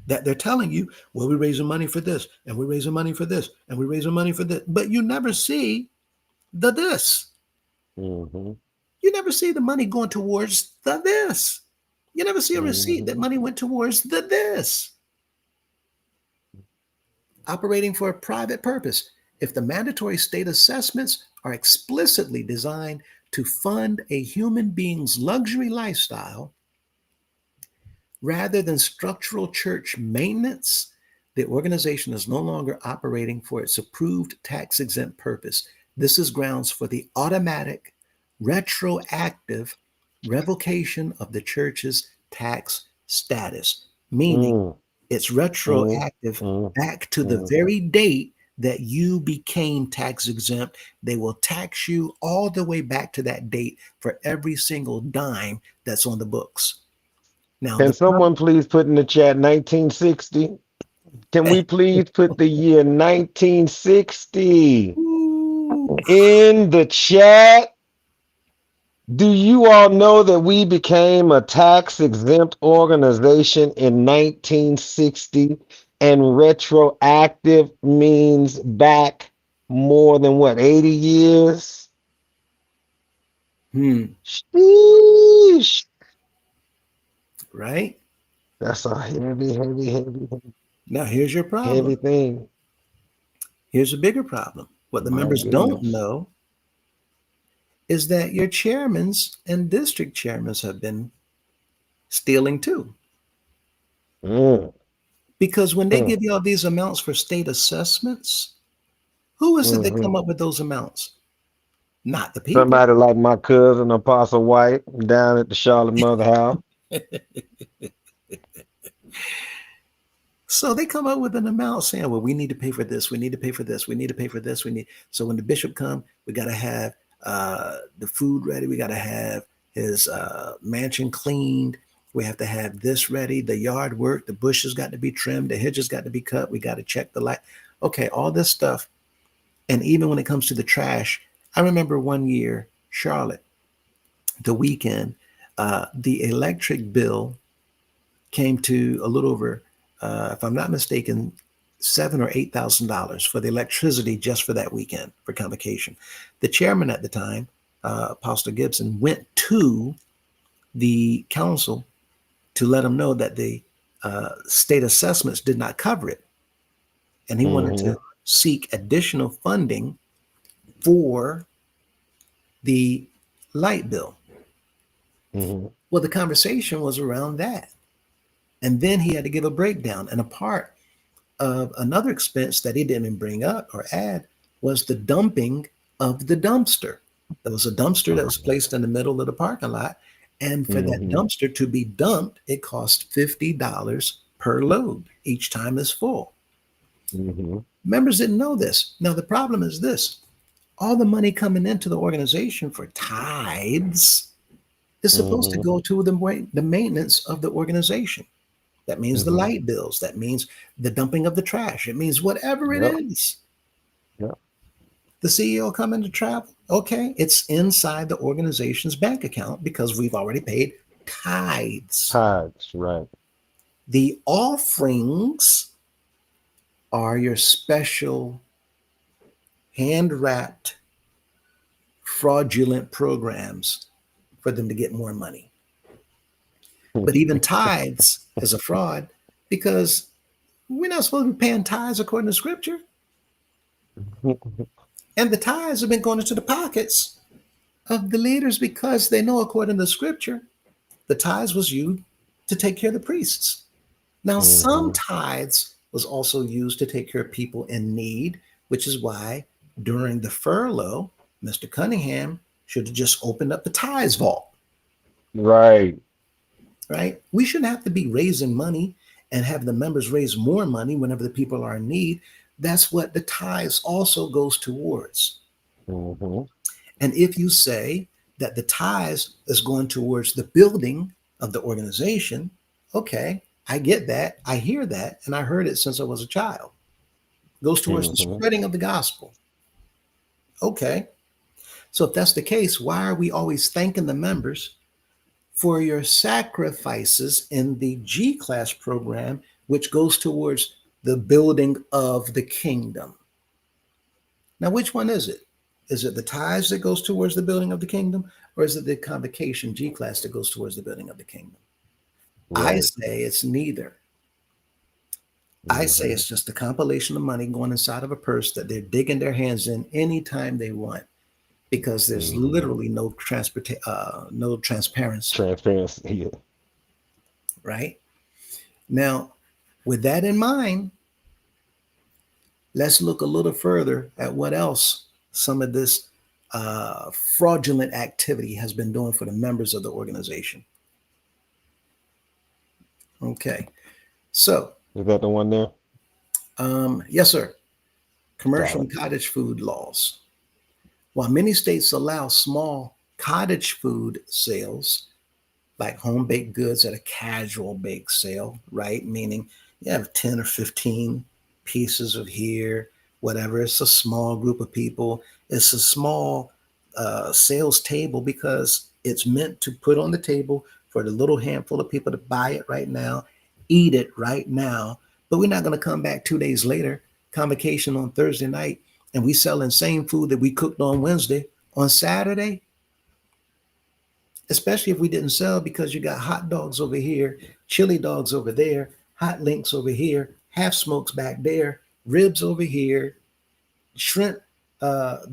that they're telling you, well, we're raising money for this, and we're raising money for this, and we're raising money for this. But you never see the this. Mm-hmm. You never see the money going towards the this. You never see a receipt that Mm-hmm. money went towards the this. Operating for a private purpose. If the mandatory state assessments are explicitly designed to fund a human being's luxury lifestyle, rather than structural church maintenance, the organization is no longer operating for its approved tax exempt purpose. This is grounds for the automatic, retroactive revocation of the church's tax status, meaning it's retroactive back to the Mm-hmm. very date that you became tax exempt. They will tax you all the way back to that date for every single dime that's on the books. Now, Can the problem. someone please put in the chat 1960? Can we please put the year 1960 Ooh, in the chat? Do you all know that we became a tax exempt organization in 1960? And retroactive means back more than what, 80 years? Hmm. Sheesh. Right? That's a heavy, heavy, heavy, heavy, Now, here's your heavy problem. thing. Here's a bigger problem. What the My members don't goodness. know is that your chairmans and district chairmans have been stealing too. Mm, Because when they mm, give you all these amounts for state assessments, who is it that hmm. come up with those amounts? Not the people. Somebody like my cousin Apostle White down at the Charlotte Mother House. So they come up with an amount saying, well, we need to pay for this, we need to pay for this, we need to pay for this, we need. So when the bishop come, we got to have the food ready, we got to have his mansion cleaned, we have to have this ready, the yard work, the bushes got to be trimmed, the hedges got to be cut, we got to check the light. Okay, all this stuff. And even when it comes to the trash, I remember one year, Charlotte, the weekend, the electric bill came to a little over, if I'm not mistaken, $7,000 or $8,000 for the electricity just for that weekend for convocation. The chairman at the time, Apostle Gibson, went to the council to let them know that the state assessments did not cover it, and he wanted Hmm. to seek additional funding for the light bill. Hmm. Well, the conversation was around that. And then he had to give a breakdown. And a part of another expense that he didn't bring up or add was the dumping of the dumpster. There was a dumpster that was placed in the middle of the parking lot. And for that Hmm. dumpster to be dumped, it cost $50 per load each time it's full. Hmm. Members didn't know this. Now, the problem is this: all the money coming into the organization for tithes is supposed to Hmm. go to the maintenance of the organization. That means the Hmm. light bills. That means the dumping of the trash. It means whatever it Yep. is. Yep. The CEO coming to travel. Okay, it's inside the organization's bank account because we've already paid tithes. Tides, right. The offerings are your special hand wrapped fraudulent programs for them to get more money. But even tithes is a fraud because we're not supposed to be paying tithes according to scripture. And the tithes have been going into the pockets of the leaders because they know, according to scripture, the tithes was used to take care of the priests. Now, some Hmm. tithes was also used to take care of people in need, which is why during the furlough, Mr. Cunningham should have just opened up the tithes vault, Right. right? We shouldn't have to be raising money and have the members raise more money whenever the people are in need. That's what the tithes also goes towards. Hmm. And if you say that the tithes is going towards the building of the organization, okay, I get that. I hear that. And I heard it since I was a child. It goes towards the Hmm. spreading of the gospel. Okay. So if that's the case, why are we always thanking the members for your sacrifices in the G class program, which goes towards the building of the kingdom? Now, which one is it? Is it the tithes that goes towards the building of the kingdom, or is it the convocation G class that goes towards the building of the kingdom? I Right. say it's neither. I say Hmm. it's just a compilation of money going inside of a purse that they're digging their hands in anytime they want, because there's Hmm. literally no transparency, Transparency. Yeah. right? Now, with that in mind, let's look a little further at what else some of this fraudulent activity has been doing for the members of the organization. Okay, so Is that the one there? yes, sir. Got Commercial it. and cottage food laws. While many states allow small cottage food sales, like home baked goods at a casual bake sale, right? Meaning you have 10 or 15 pieces of here, whatever. It's a small group of people. It's a small sales table because it's meant to put on the table for the little handful of people to buy it right now, eat it right now. But we're not going to come back 2 days later, convocation on Thursday night, and we selling same food that we cooked on Wednesday on Saturday, especially if we didn't sell because you got hot dogs over here, chili dogs over there, hot links over here, half smokes back there, ribs over here, shrimp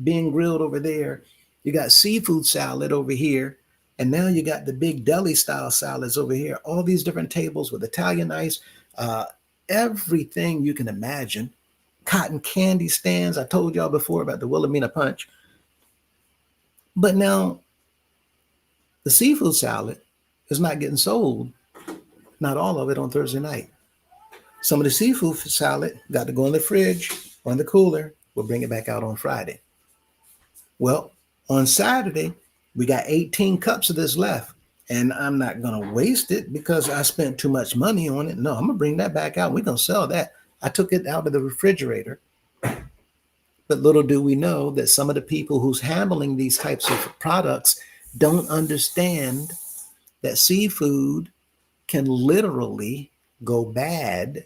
being grilled over there. You got seafood salad over here. And now you got the big deli style salads over here. All these different tables with Italian ice, uh, everything you can imagine. Cotton candy stands. I told y'all before about the Wilhelmina Punch. But now the seafood salad is not getting sold, not all of it on Thursday night. Some of the seafood salad got to go in the fridge or in the cooler. We'll bring it back out on Friday. Well, on Saturday, we got 18 cups of this left. And I'm not going to waste it because I spent too much money on it. No, I'm going to bring that back out. We're going to sell that. I took it out of the refrigerator. But little do we know that some of the people who's handling these types of products don't understand that seafood can literally go bad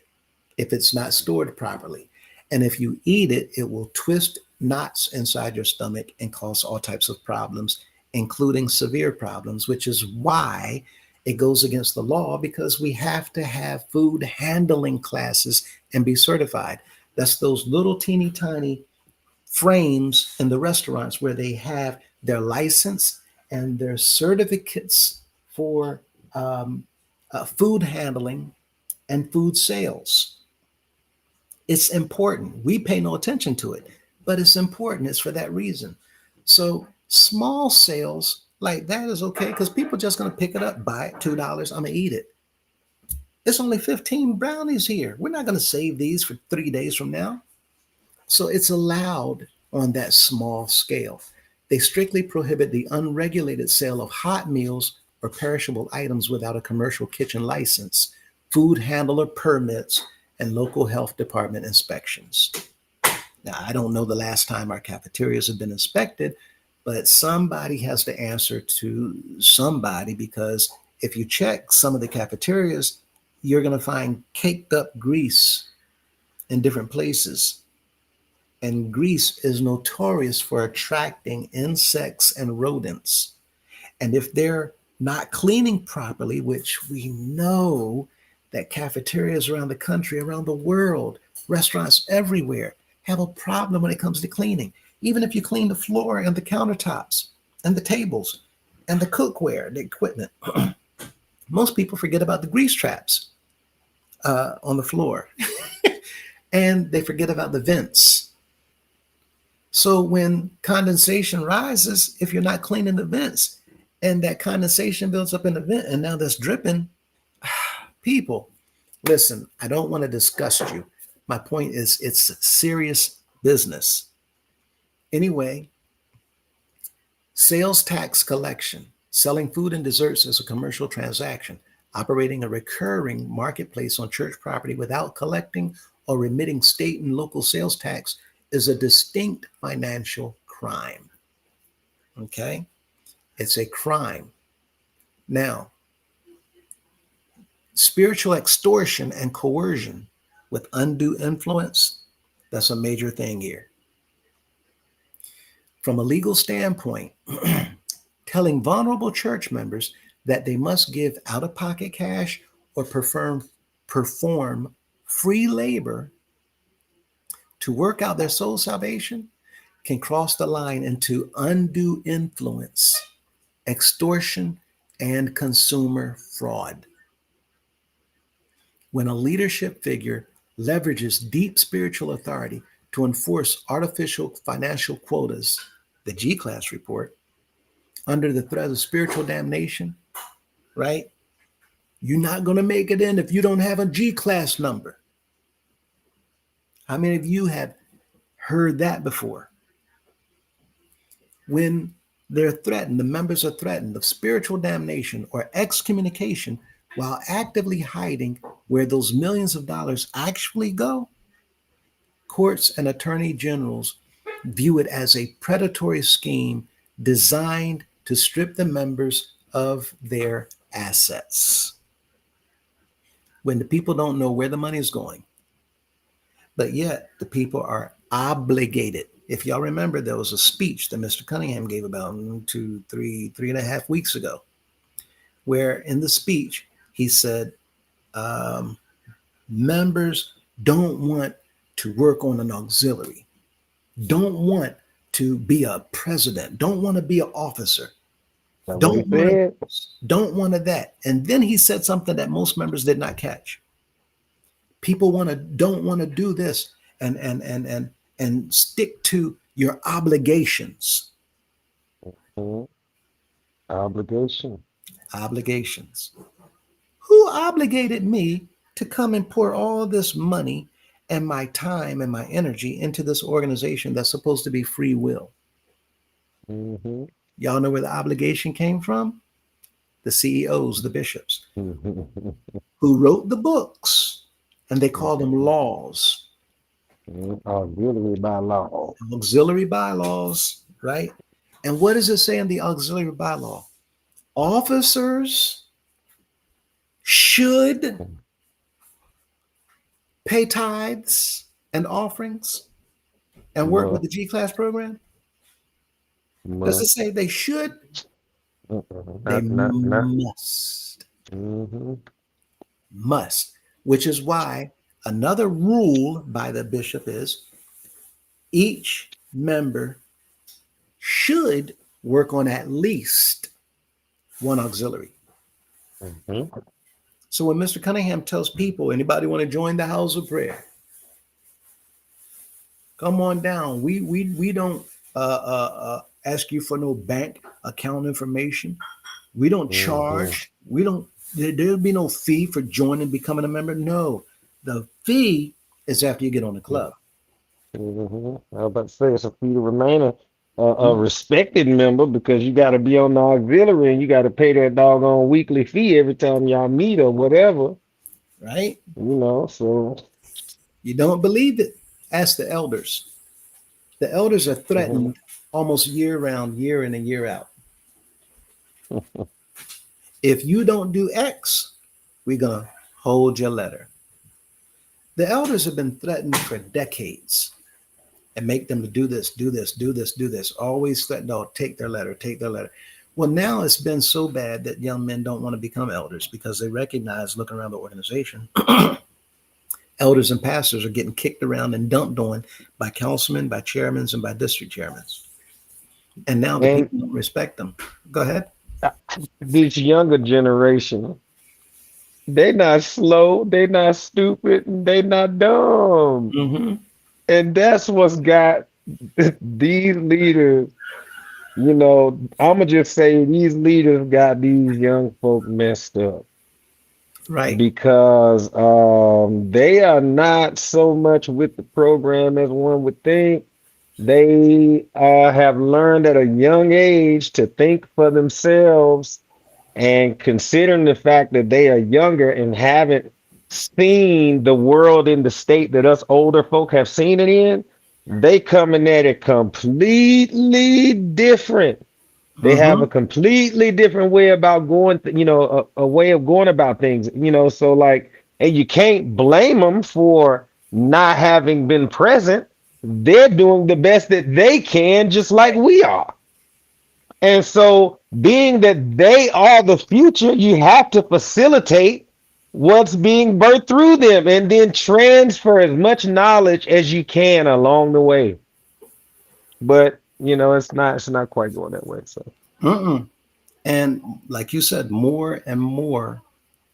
if it's not stored properly. And if you eat it, it will twist knots inside your stomach and cause all types of problems, including severe problems, which is why it goes against the law, because we have to have food handling classes and be certified. That's those little teeny tiny frames in the restaurants where they have their license and their certificates for food handling and food sales. It's important. We pay no attention to it, but it's important. It's for that reason. So small sales like that is okay because people are just going to pick it up, buy it, $2. I'm going to eat it. It's only 15 brownies here. We're not going to save these for 3 days from now. So it's allowed on that small scale. They strictly prohibit the unregulated sale of hot meals or perishable items without a commercial kitchen license, food handler permits, and local health department inspections. Now, I don't know the last time our cafeterias have been inspected, but somebody has to answer to somebody, because if you check some of the cafeterias, you're going to find caked up grease in different places. And grease is notorious for attracting insects and rodents. And if they're not cleaning properly, which we know that cafeterias around the country, around the world, restaurants everywhere have a problem when it comes to cleaning. Even if you clean the floor and the countertops and the tables and the cookware, the equipment, most people forget about the grease traps on the floor and they forget about the vents. So when condensation rises, if you're not cleaning the vents and that condensation builds up in the vent and now that's dripping, people, listen, I don't want to disgust you. My point is it's serious business. Anyway, sales tax collection, selling food and desserts as a commercial transaction, operating a recurring marketplace on church property without collecting or remitting state and local sales tax is a distinct financial crime. Okay? It's a crime. Now, spiritual extortion and coercion with undue influence, that's a major thing here. From a legal standpoint, telling vulnerable church members that they must give out-of-pocket cash or perform free labor to work out their soul salvation can cross the line into undue influence, extortion, and consumer fraud. When a leadership figure leverages deep spiritual authority to enforce artificial financial quotas, the G-Class report, under the threat of spiritual damnation, right? You're not going to make it in if you don't have a G-Class number. How many of you have heard that before? When they're threatened, the members are threatened of spiritual damnation or excommunication while actively hiding where those millions of dollars actually go, courts and attorney generals view it as a predatory scheme designed to strip the members of their assets. When the people don't know where the money is going, but yet the people are obligated. If y'all remember, there was a speech that Mr. Cunningham gave about 3.5 weeks ago, where in the speech he said, um, members don't want to work on an auxiliary, don't want to be a president, don't want to be an officer, That's what he don't want to said. don't want to that. And then he said something that most members did not catch. People don't want to do this and stick to your obligations. Mhm. Obligation. Obligations. Who obligated me to come and pour all this money and my time and my energy into this organization that's supposed to be free will? Hmm. Y'all know where the obligation came from? The CEOs, the bishops, who wrote the books, and they called them laws, Auxiliary by law. auxiliary bylaws, right? And what does it say in the auxiliary bylaw? Officers should pay tithes and offerings and work with Must, the G class program. Does it must. say they should? They Not. must. Hmm. Must. Which is why another rule by the bishop is each member should work on at least one auxiliary. Hmm. So when Mr. Cunningham tells people, anybody want to join the house of prayer? Come on down. We don't ask you for no bank account information. We don't Hmm. charge. We don't. There'll be no fee for joining, becoming a member. No, the fee is after you get on the club. Hmm. I was about to say it's a fee to remain a Mhm. respected member because you got to be on the auxiliary and you got to pay that doggone weekly fee every time y'all meet or whatever, Right? you know. So, You don't believe it? Ask the elders. The elders are mhm. threatened almost year round, year in and year out. If you don't do X, we're gonna hold your letter. The elders have been threatened for decades and make them to do this, do this, do this, do this. Always threatened, oh, take their letter, take their letter. Well, now it's been so bad that young men don't want to become elders because they recognize, looking around the organization, elders and pastors are getting kicked around and dumped on by councilmen, by chairmen, and by district chairmen. And now the And people don't respect them. Go ahead. uh, this younger generation, they not slow, they not stupid, and they not dumb. Mm-hmm. And that's what's got these leaders, you know, I'ma just say these leaders got these young folk messed up Right. because they are not so much with the program as one would think. They have learned at a young age to think for themselves, and considering the fact that they are younger and haven't seen the world in the state that us older folk have seen it in, they coming at it completely different. They have Mm-hmm. a completely different way about going, you know, a way of going about things, you know. So, like, and you can't blame them for not having been present. They're doing the best that they can, just like we are. And so, being that they are the future, you have to facilitate what's being birthed through them and then transfer as much knowledge as you can along the way. But, you know, it's not quite going that way. So, Mm-mm. And like you said, more and more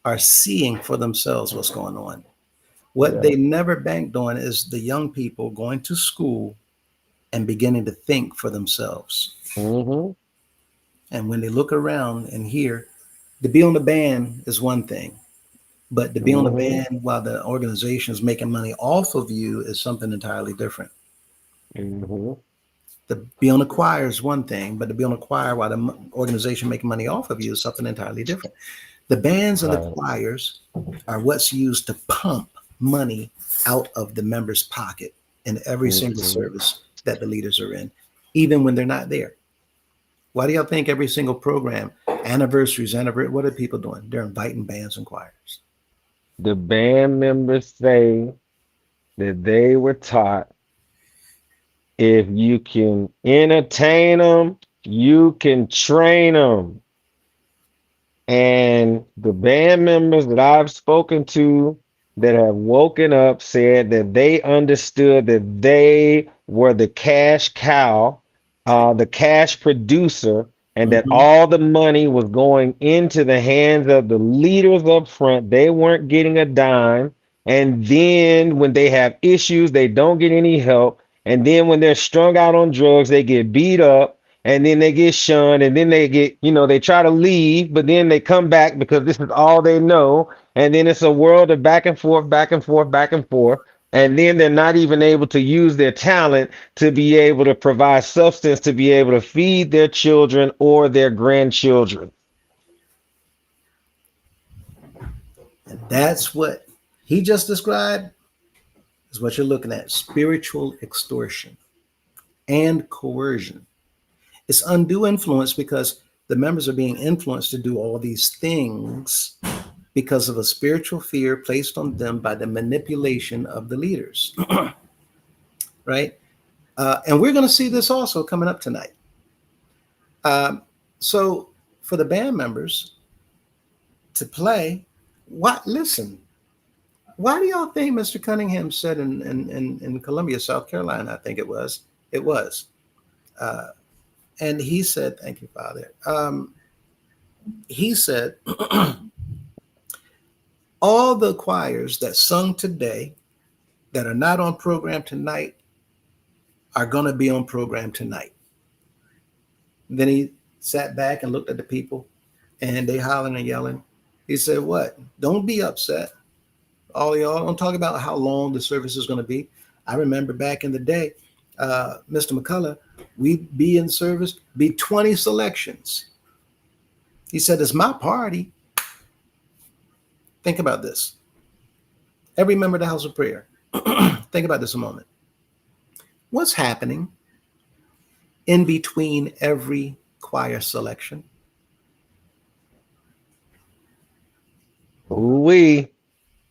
are seeing for themselves what's going on. What yeah. they never banked on is the young people going to school and beginning to think for themselves. Hmm. And when they look around and hear, to be on the band is one thing, but to be on the Hmm. band while the organization is making money off of you is something entirely different. Hmm. To be on the choir is one thing, but to be on the choir while the organization making money off of you is something entirely different. The bands and the Right. choirs are what's used to pump money out of the member's pocket in every single Hmm. service that the leaders are in, even when they're not there. Why do y'all think every single program, what are people doing? They're inviting bands and choirs. The band members say that they were taught if you can entertain them, you can train them. And the band members that I've spoken to that have woken up said that they understood that they were the cash cow, the cash producer, and that Hmm. all the money was going into the hands of the leaders up front. They weren't getting a dime. And then when they have issues, they don't get any help. And then when they're strung out on drugs, they get beat up and then they get shunned and then they get, they try to leave, but then they come back because this is all they know. And then it's a world of back and forth, back and forth, back and forth. And then they're not even able to use their talent to be able to provide substance to be able to feed their children or their grandchildren. And that's what he just described is what you're looking at: spiritual extortion and coercion. It's undue influence because the members are being influenced to do all these things because of a spiritual fear placed on them by the manipulation of the leaders, right? And we're going to see this also coming up tonight. Um, so, for the band members to play, what? Listen, why do y'all think Mr. Cunningham said in Columbia, South Carolina? I think it was. It was. Uh, and he said, "Thank you, Father." He said, "All the choirs that sung today that are not on program tonight are going to be on program tonight." Then he sat back and looked at the people, and they hollering and yelling. He said, "What? Don't be upset. All of y'all don't talk about how long the service is going to be. I remember back in the day, Mr. McCullough, we'd be in service, be 20 selections." He said, "It's my party." Think about this. Every member of the House of Prayer, think about this a moment. What's happening in between every choir selection? Ooh wee.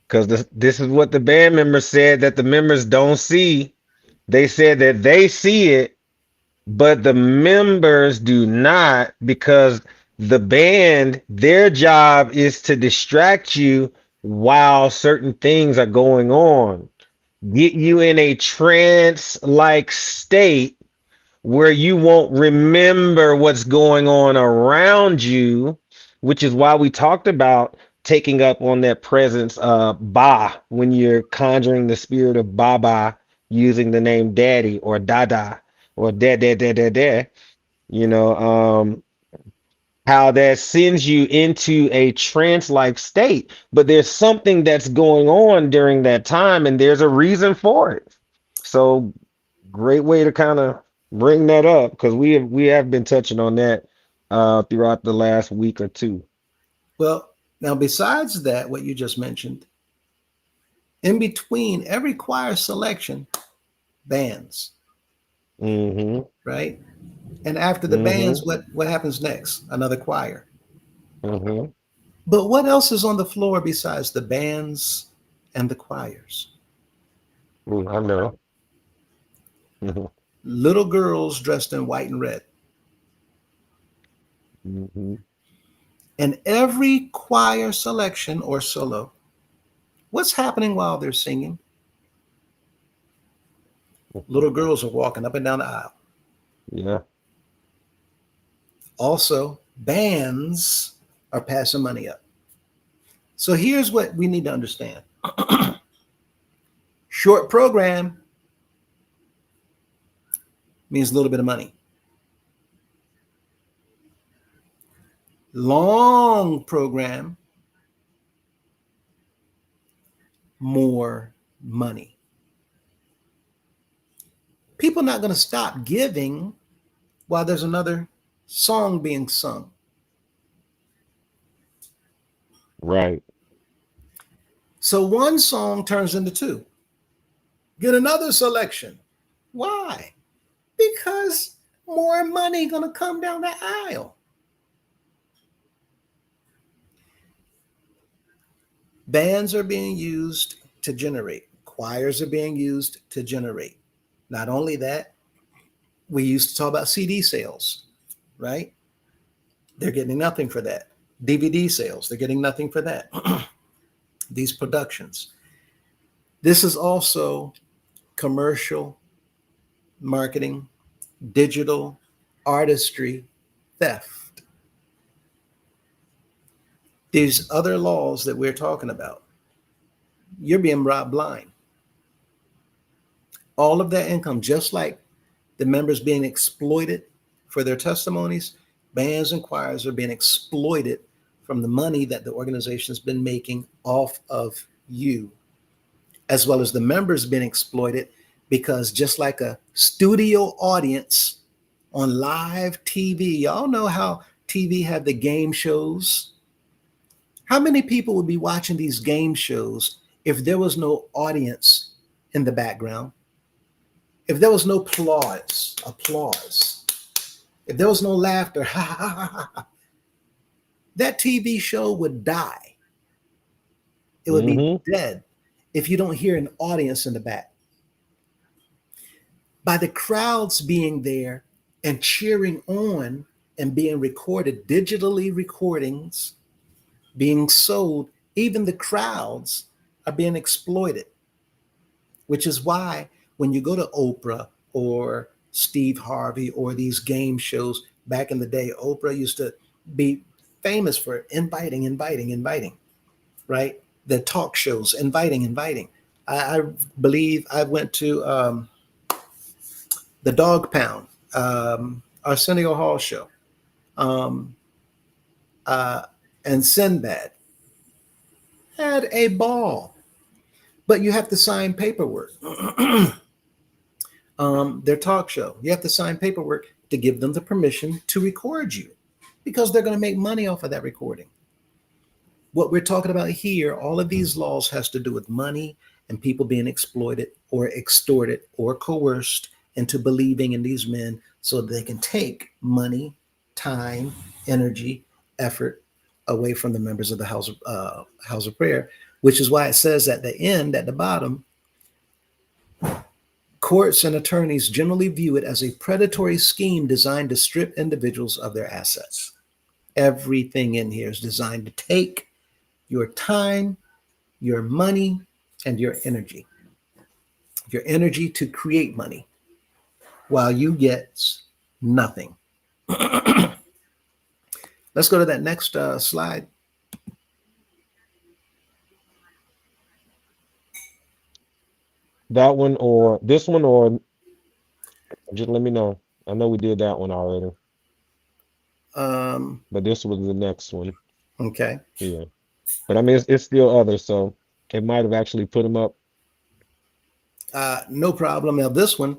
Because this is what the band members said that the members don't see. They said that they see it, but the members do not because the band, their job is to distract you while certain things are going on, get you in a trance like state where you won't remember what's going on around you, which is why we talked about taking up on that presence ba when you're conjuring the spirit of baba using the name daddy or dada or dad dad dad dad dad, you know, how that sends you into a trance-like state, but there's something that's going on during that time and there's a reason for it. So great way to kind of bring that up because we have been touching on that throughout the last week or two. Well, now, besides that, what you just mentioned, in between every choir selection, bands, Mm-hmm. right? And after the bands, Mm-hmm. what happens next? Another choir. Mm-hmm. But what else is on the floor besides the bands and the choirs? I know. Mm-hmm. Little girls dressed in white and red. Mm-hmm. And every choir selection or solo, what's happening while they're singing? Little girls are walking up and down the aisle. Yeah. Also, bands are passing money up. So here's what we need to understand: short program means a little bit of money, long program, more money. People are not going to stop giving while there's another song being sung. Right. So one song turns into two. Get another selection. Why? Because more money going to come down the aisle. Bands are being used to generate Choirs are being used to generate. Not only that, we used to talk about CD sales, right? They're getting nothing for that. DVD sales, they're getting nothing for that. These productions. This is also commercial marketing, digital artistry theft. These other laws that we're talking about, you're being robbed blind. All of that income, just like the members being exploited for their testimonies, bands and choirs are being exploited from the money that the organization has been making off of you, as well as the members being exploited because just like a studio audience on live TV, y'all know how TV have the game shows. How many people would be watching these game shows if there was no audience in the background? If there was no applause, if there was no laughter, ha ha ha ha, ha, that TV show would die. It would be Mm-hmm. dead if you don't hear an audience in the back. By the crowds being there and cheering on and being recorded, digitally recordings being sold, even the crowds are being exploited, which is why when you go to Oprah or Steve Harvey or these game shows back in the day, Oprah used to be famous for inviting, right? The talk shows, inviting. I believe I went to the Dog Pound, Arsenio Hall show, um, uh, and Sinbad had a ball, but you have to sign paperwork. Their talk show, you have to sign paperwork to give them the permission to record you because they're going to make money off of that recording. What we're talking about here, all of these laws has to do with money and people being exploited or extorted or coerced into believing in these men so that they can take money, time, energy, effort away from the members of the house of prayer, which is why it says at the end, at the bottom, courts and attorneys generally view it as a predatory scheme designed to strip individuals of their assets. Everything in here is designed to take your time, your money, and your energy. Your energy to create money while you get nothing. Let's go to that next slide. That one or this one, or just let me know. I know we did that one already, Um, but this was the next one. okay, Yeah. But I mean, it's still others, so it might have actually put them up. no problem. Now, this one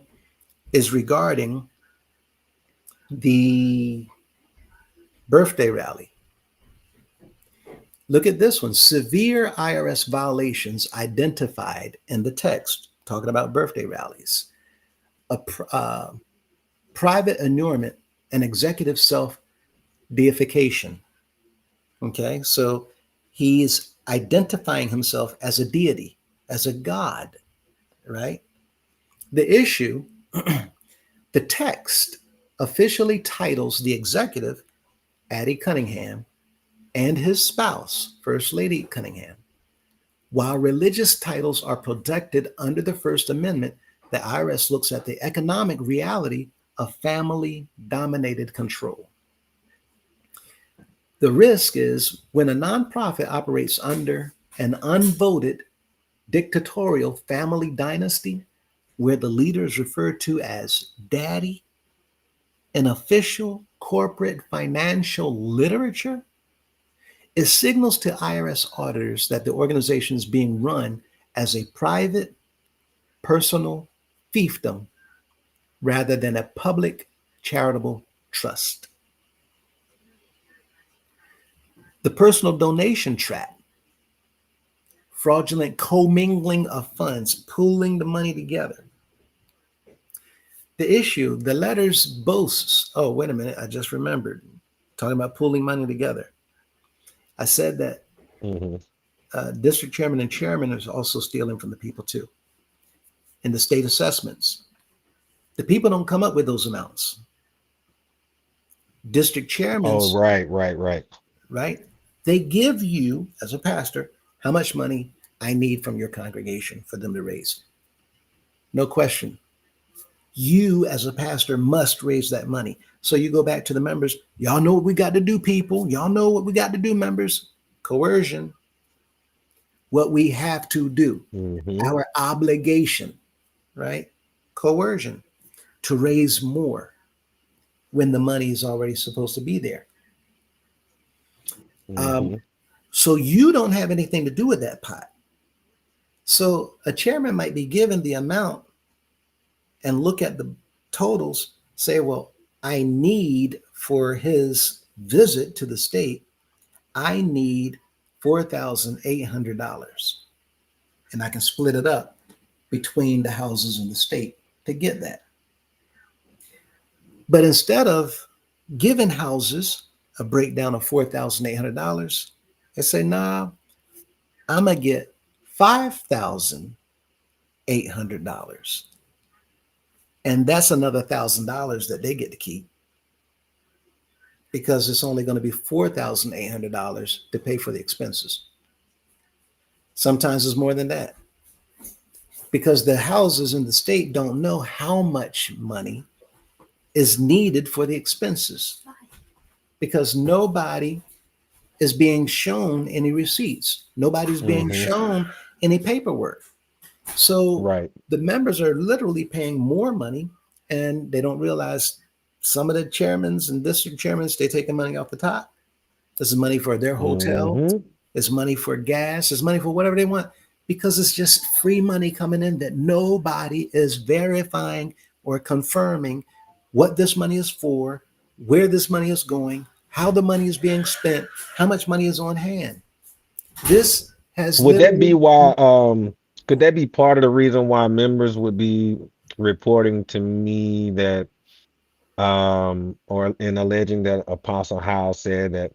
is regarding the birthday rally. Look at this one, severe IRS violations identified in the text, talking about birthday rallies. A private annulment and executive self deification. Okay, so he's identifying himself as a deity, as a god, right? The issue, the text officially titles the executive, Addie Cunningham, and his spouse, First Lady Cunningham. While religious titles are protected under the First Amendment, the IRS looks at the economic reality of family dominated control. The risk is when a nonprofit operates under an unvoted dictatorial family dynasty where the leader is referred to as daddy in official corporate financial literature, it signals to IRS auditors that the organization is being run as a private, personal fiefdom rather than a public charitable trust. The personal donation trap, fraudulent commingling of funds, pooling the money together. The issue, the letters boasts. Oh, wait a minute, I just remembered. Talking about pooling money together. I said that Hmm. district chairman and chairman is also stealing from the people too. in the state assessments. The people don't come up with those amounts. District Oh, chairmans, right, right, right. right? They give you, as a pastor, how much money I need from your congregation for them to raise. No question. You, as a pastor, must raise that money. So you go back to the members. Y'all know what we got to do, people. Y'all know what we got to do, members. Coercion, what we have to do, Mm-hmm. our obligation, right? Coercion to raise more when the money is already supposed to be there. Um, Mm-hmm. so you don't have anything to do with that pot. So a chairman might be given the amount and look at the totals, say, well, I need for his visit to the state, I need $4,800. And I can split it up between the houses in the state to get that. But instead of giving houses a breakdown of $4,800, they say, nah, I'm going to get $5,800. And that's another $1,000 that they get to keep because it's only going to be $4,800 to pay for the expenses. Sometimes it's more than that because the houses in the state don't know how much money is needed for the expenses because nobody is being shown any receipts. Nobody's being Mm-hmm. shown any paperwork. So Right. the members are literally paying more money and they don't realize some of the chairmans and district chairmans, they take the money off the top. This is money for their hotel. Mm-hmm. It's money for gas. It's money for whatever they want because it's just free money coming in that nobody is verifying or confirming what this money is for, where this money is going, how the money is being spent, how much money is on hand. This has Would that be literally, why, could that be part of the reason why members would be reporting to me that, or in alleging that Apostle Howe said that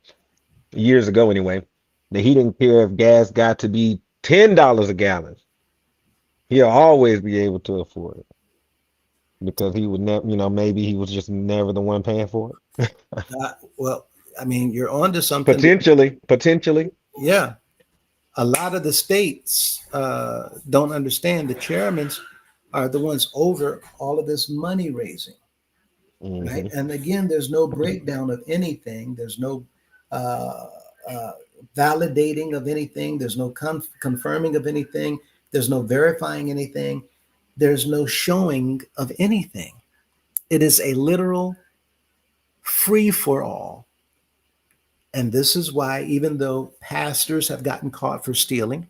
years ago anyway, that he didn't care if gas got to be $10 a gallon. He'll always be able to afford it because he would never, maybe he was just never the one paying for it. well, I mean, you're onto something. Potentially. Yeah, a lot of the states don't understand the chairmans are the ones over all of this money raising, right? Hmm. And again, there's no breakdown of anything. There's no uh, uh, validating of anything. There's no confirming of anything. There's no verifying anything. There's no showing of anything. It is a literal free for all. And this is why, even though pastors have gotten caught for stealing,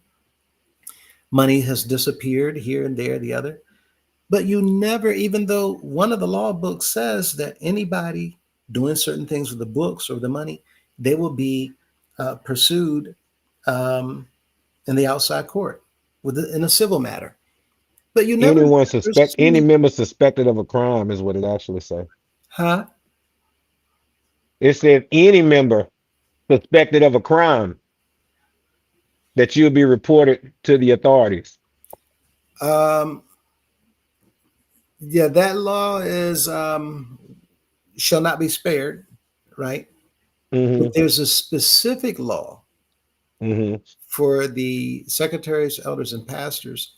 money has disappeared here and there, the other. But you never, even though one of the law books says that anybody doing certain things with the books or the money, they will be pursued um, in the outside court in a civil matter. But you never Any see, member suspected of a crime is what it actually say. huh? It said any member suspected of a crime that you'll be reported to the authorities. Um, yeah, that law is shall not be spared, right? But Hmm. there's a specific law Hmm. for the secretaries, elders, and pastors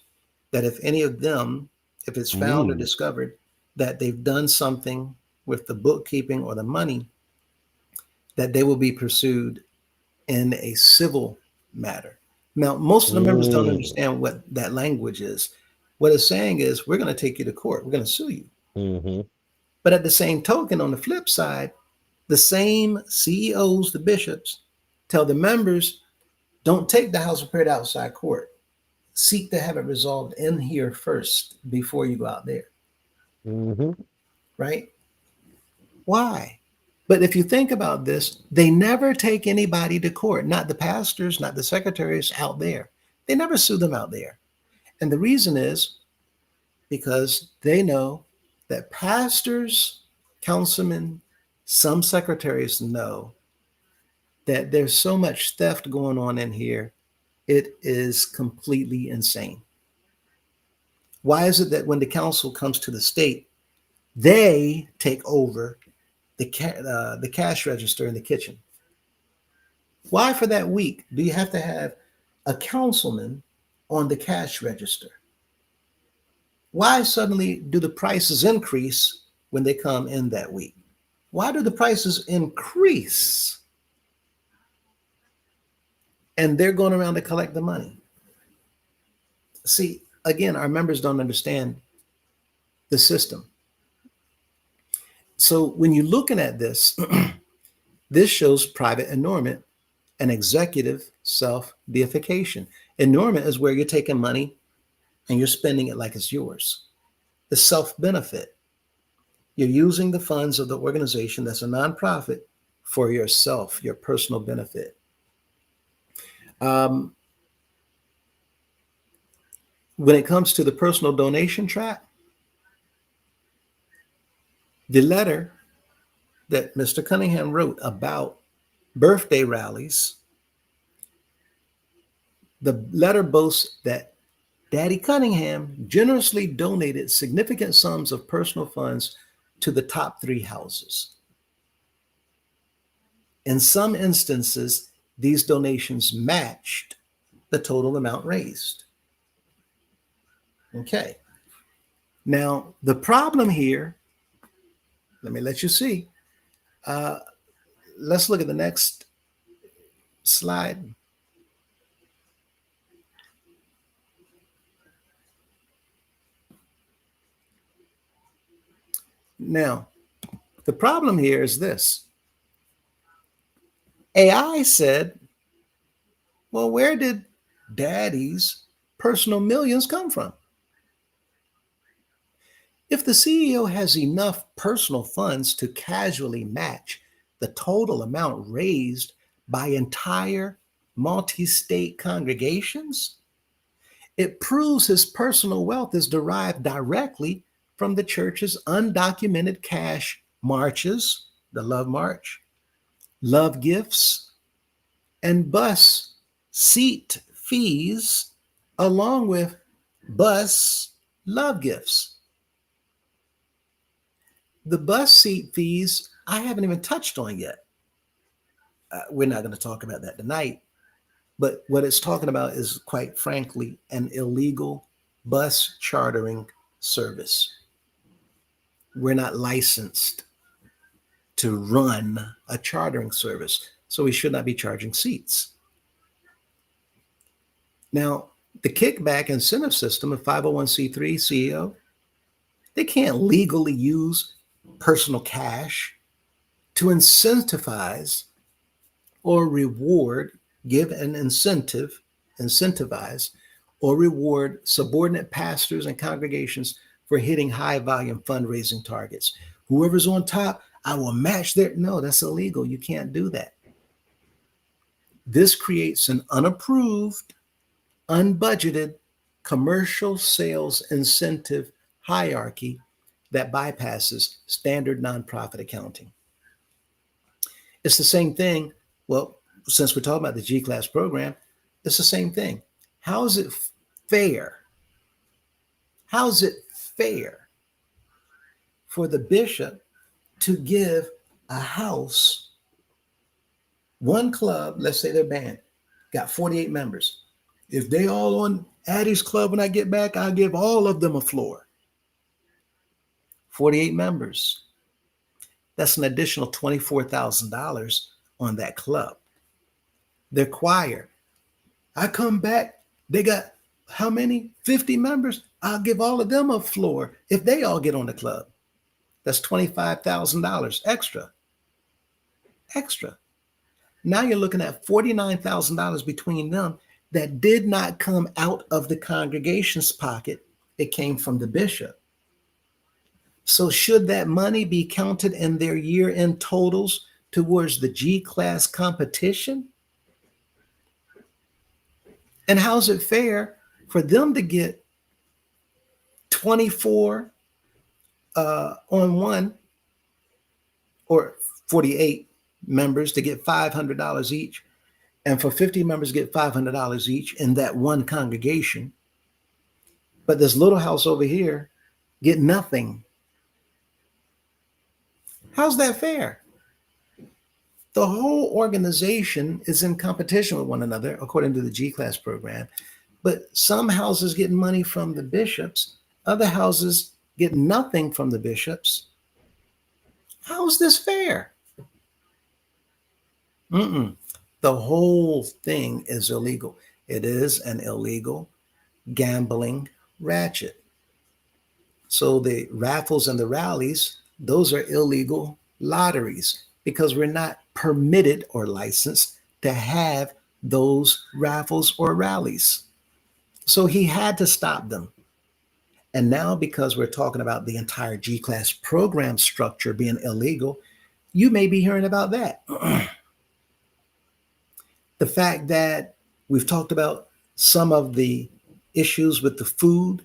that if any of them, if it's found or Mm. discovered that they've done something with the bookkeeping or the money, that they will be pursued in a civil matter. Now, most of the members don't Mm. understand what that language is. What it's saying is, we're going to take you to court, we're going to sue you. Hmm. But at the same token, on the flip side, the same CEOs, the bishops, tell the members, don't take the house of prayer to outside court. Seek to have it resolved in here first before you go out there, Hmm. right? Why? But if you think about this, they never take anybody to court, not the pastors, not the secretaries out there. They never sue them out there. And the reason is because they know that pastors, councilmen, some secretaries know that there's so much theft going on in here. It is completely insane. Why is it that when the council comes to the state, they take over the cash register in the kitchen? Why for that week do you have to have a councilman on the cash register? Why suddenly do the prices increase when they come in that week? Why do the prices increase and they're going around to collect the money? See, again, our members don't understand the system. So when you're looking at this, this shows private enormment and executive self-deification. Enormment is where you're taking money and you're spending it like it's yours. The self-benefit. You're using the funds of the organization that's a nonprofit for yourself, your personal benefit. Um, when it comes to the personal donation trap, the letter that Mr. Cunningham wrote about birthday rallies, the letter boasts that Daddy Cunningham generously donated significant sums of personal funds to the top three houses. In some instances, these donations matched the total amount raised. Okay. Now, the problem here, let me let you see. Let's look at the next slide. Now, the problem here is this. AI said, well, where did Daddy's personal millions come from? If the CEO has enough personal funds to casually match the total amount raised by entire multi-state congregations, it proves his personal wealth is derived directly from the church's undocumented cash marches, the Love March, love gifts, and bus seat fees, along with bus love gifts. The bus seat fees, I haven't even touched on yet. We're not going to talk about that tonight. But what it's talking about is, quite frankly, an illegal bus chartering service. We're not licensed to run a chartering service, so we should not be charging seats. Now, the kickback incentive system of 501c3 CEO, they can't legally use personal cash to incentivize or reward, give an incentivize or reward subordinate pastors and congregations for hitting high volume fundraising targets. Whoever's on top, I will match their. No, that's illegal. You can't do that. This creates an unapproved, unbudgeted commercial sales incentive hierarchy that bypasses standard nonprofit accounting. It's the same thing. Well, since we're talking about the G-Class program, it's the same thing. How is it fair? How is it fair for the bishop to give a house, one club, let's say their band, got 48 members. If they all on Addie's club when I get back, I'll give all of them a floor. 48 members. That's an additional $24,000 on that club. Their choir, I come back, they got how many? 50 members. I'll give all of them a floor if they all get on the club. That's $25,000 extra. Extra. Now you're looking at $49,000 between them that did not come out of the congregation's pocket. It came from the bishop. So should that money be counted in their year-end totals towards the G-Class competition? And how's it fair for them to get 24 on one, or 48 members to get $500 each, and for 50 members to get $500 each in that one congregation? but this little house over here get nothing. How's that fair? The whole organization is in competition with one another, according to the G class program. But some houses get money from the bishops, other houses get nothing from the bishops. How is this fair? Mm-mm. The whole thing is illegal. It is an illegal gambling ratchet. So the raffles and the rallies, those are illegal lotteries because we're not permitted or licensed to have those raffles or rallies. So he had to stop them. And now, because we're talking about the entire G class program structure being illegal, you may be hearing about that. The fact that we've talked about some of the issues with the food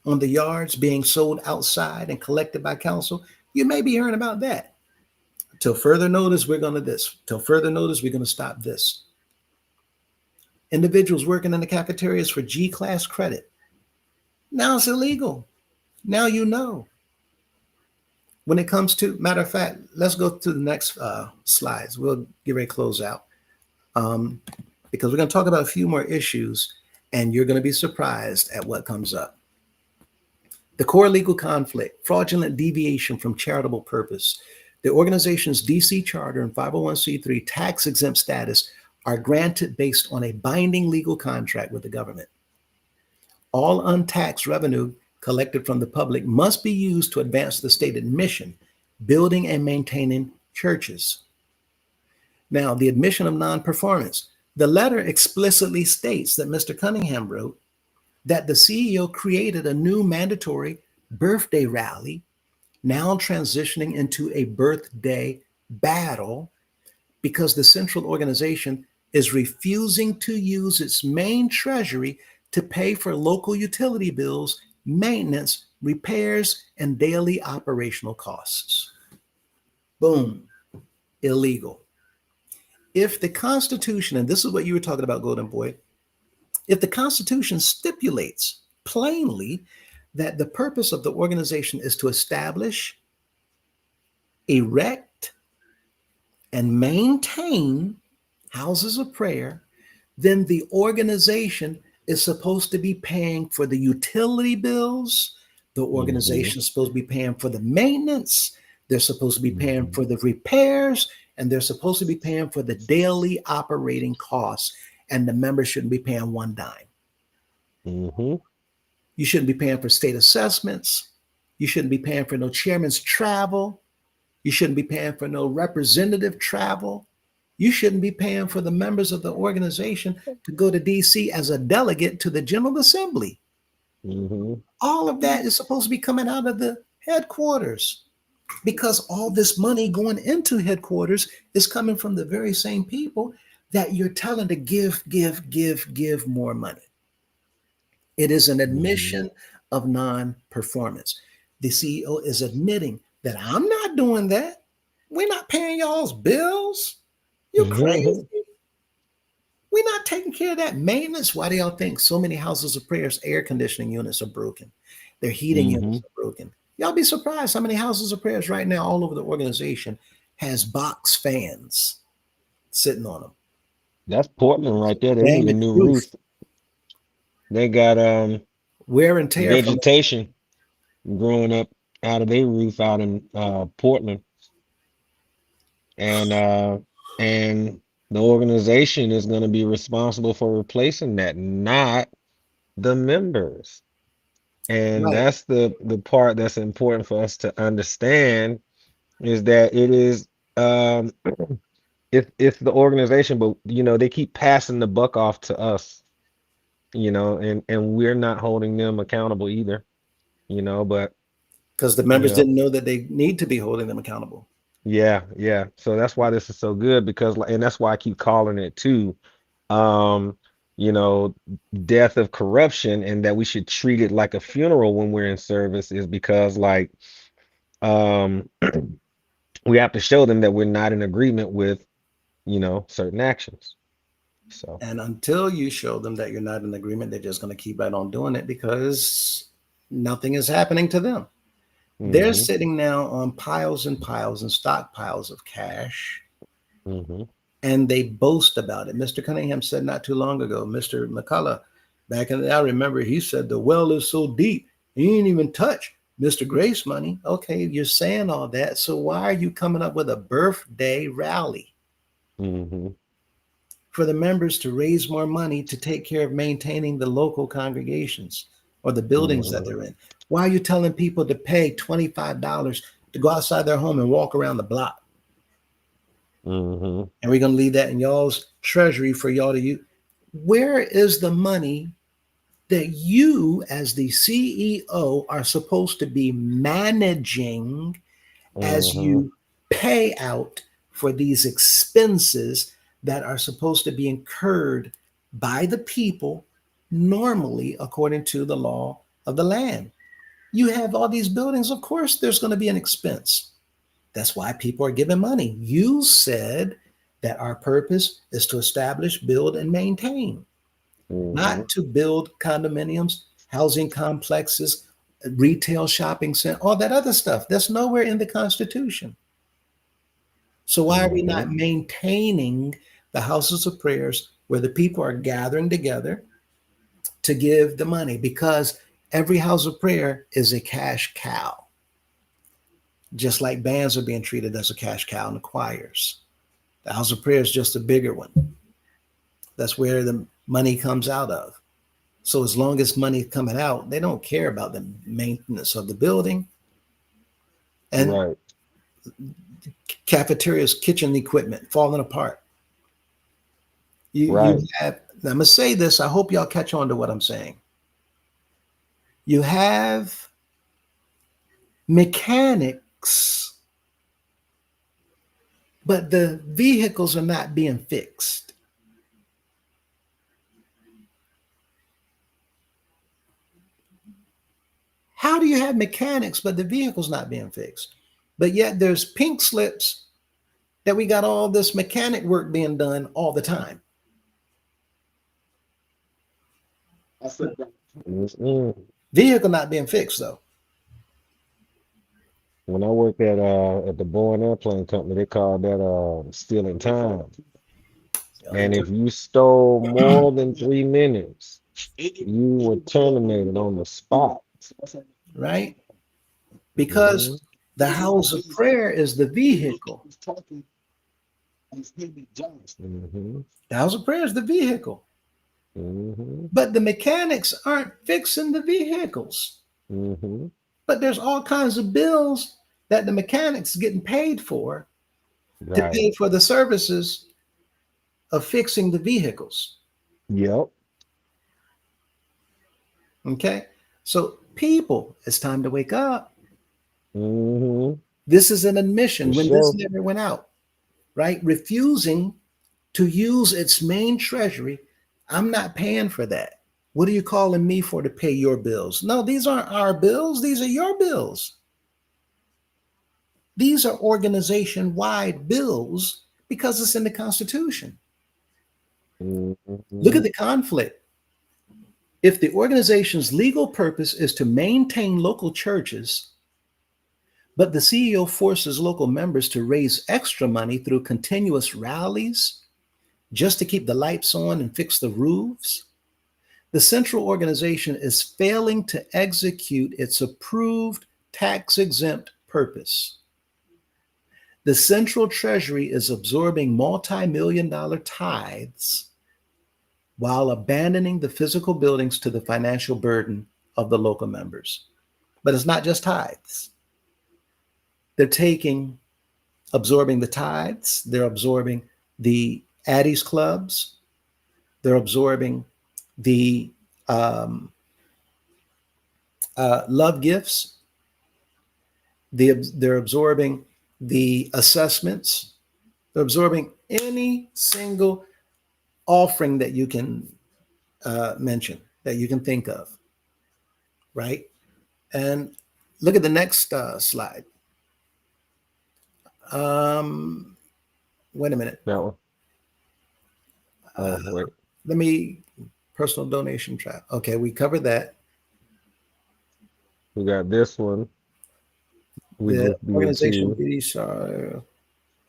on the yards being sold outside and collected by council, you may be hearing about that. Till further notice, we're going to this. Till further notice, we're going to stop this. Individuals working in the cafeterias for G class credit. Now it's illegal. Now you know. When it comes to, matter of fact, let's go to the next slides. We'll get ready to close out um, because we're going to talk about a few more issues and you're going to be surprised at what comes up. The core legal conflict, fraudulent deviation from charitable purpose. The organization's DC charter and 501c3 tax exempt status are granted based on a binding legal contract with the government. All untaxed revenue collected from the public must be used to advance the stated mission, building and maintaining churches. Now, the admission of non-performance. The letter explicitly states that Mr. Cunningham wrote that the CEO created a new mandatory birthday rally, now transitioning into a birthday battle because the central organization is refusing to use its main treasury to pay for local utility bills, maintenance, repairs, and daily operational costs. Boom, illegal. If the Constitution, and this is what you were talking about, Golden Boy, if the Constitution stipulates plainly that the purpose of the organization is to establish, erect, and maintain houses of prayer, then the organization is supposed to be paying for the utility bills. The Mm-hmm. organization is supposed to be paying for the maintenance. They're supposed to be paying Mm-hmm. for the repairs, and they're supposed to be paying for the daily operating costs. And the members shouldn't be paying one dime. Mm-hmm. You shouldn't be paying for state assessments. You shouldn't be paying for no chairman's travel. You shouldn't be paying for no representative travel. You shouldn't be paying for the members of the organization to go to DC as a delegate to the General Assembly. Mm-hmm. All of that is supposed to be coming out of the headquarters because all this money going into headquarters is coming from the very same people that you're telling to give more money. It is an Mm-hmm. admission of non performance. The CEO is admitting that I'm not doing that. We're not paying y'all's bills. You Mm-hmm. crazy? We're not taking care of that maintenance. Why do y'all think so many houses of prayers air conditioning units are broken? Their heating Mm-hmm. units are broken. Y'all be surprised how many houses of prayers right now all over the organization has box fans sitting on them. That's Portland right there. They need a Damaged new roof, roof. They got wear and tear from vegetation growing up out of their roof out in Portland, and the organization is going to be responsible for replacing that, not the members. And right. that's the part that's important for us to understand is that it is it's the organization, but they keep passing the buck off to us, and we're not holding them accountable either, but Because the you members know didn't know that they need to be holding them accountable. yeah, yeah. So that's why this is so good because and that's why I keep calling it too. Um, you know, death of corruption and that we should treat it like a funeral when we're in service is because like um we have to show them that we're not in agreement with, certain actions. So, And until you show them that you're not in agreement, they're just going to keep right on doing it because nothing is happening to them. They're mm-hmm, sitting now on piles and piles and stockpiles of cash, mm-hmm, and they boast about it. Mr. Cunningham said not too long ago, Mr. McCullough, back in the, I remember he said the well is so deep, he ain't even touch Mr. Grace money. Okay, you're saying all that. So why are you coming up with a birthday rally mm-hmm, for the members to raise more money to take care of maintaining the local congregations or the buildings that mm-hmm, they're in? Why are you telling people to pay $25 to go outside their home and walk around the block? mm-hmm, And we're going to leave that in y'all's treasury for y'all to use. Where is the money that you, as the CEO, are supposed to be managing as mm-hmm, you pay out for these expenses that are supposed to be incurred by the people normally according to the law of the land? You have all these buildings, of course, there's going to be an expense. That's why people are giving money. You said that our purpose is to establish, build, and maintain, mm-hmm. not to build condominiums, housing complexes, retail shopping center, all that other stuff. That's nowhere in the Constitution. So why are we Mm-hmm. not maintaining the houses of prayers where the people are gathering together to give the money? Because every house of prayer is a cash cow, just like bands are being treated as a cash cow in the choirs. The house of prayer is just a bigger one. That's where the money comes out of. So as long as money is coming out, they don't care about the maintenance of the building and Right, cafeterias, kitchen equipment falling apart. You right, have, I'm gonna say this, I hope y'all catch on to what I'm saying. You have mechanics, but the vehicles are not being fixed. How do you have mechanics, but the vehicle's not being fixed? But yet there's pink slips that we got all this mechanic work being done all the time. mm-hmm. Vehicle not being fixed though. When I worked at the Boeing Airplane Company, they called that stealing time. And if you stole more than 3 minutes, you were terminated on the spot. Right? Mm-hmm, Because the house of prayer is the vehicle. mm-hmm, The house of prayer is the vehicle. mm-hmm, But the mechanics aren't fixing the vehicles. mm-hmm. But there's all kinds of bills that the mechanics getting paid for to Right. pay for the services of fixing the vehicles. Yep. Okay. So, people, it's time to wake up. Mm-hmm. This is an For admission when this sure. never went out, right? Refusing to use its main treasury. I'm not paying for that. What are you calling me for to pay your bills? No, these aren't our bills. These are your bills. These are organization wide bills because it's in the Constitution. Look Mm-hmm. at the conflict. If the organization's legal purpose is to maintain local churches, but the CEO forces local members to raise extra money through continuous rallies just to keep the lights on and fix the roofs, the central organization is failing to execute its approved tax exempt purpose. The central treasury is absorbing multi-million dollar tithes while abandoning the physical buildings to the financial burden of the local members. But it's not just tithes. They're absorbing the tithes, they're absorbing the Addie's clubs, they're absorbing the love gifts, they're absorbing the assessments, they're absorbing any single offering that you can mention, that you can think of, right? And look at the next slide. Um, Wait a minute. That one. Oh, wait. Let me personal donation trap. Okay, we covered that. We got this one. We The just did organization too. duties.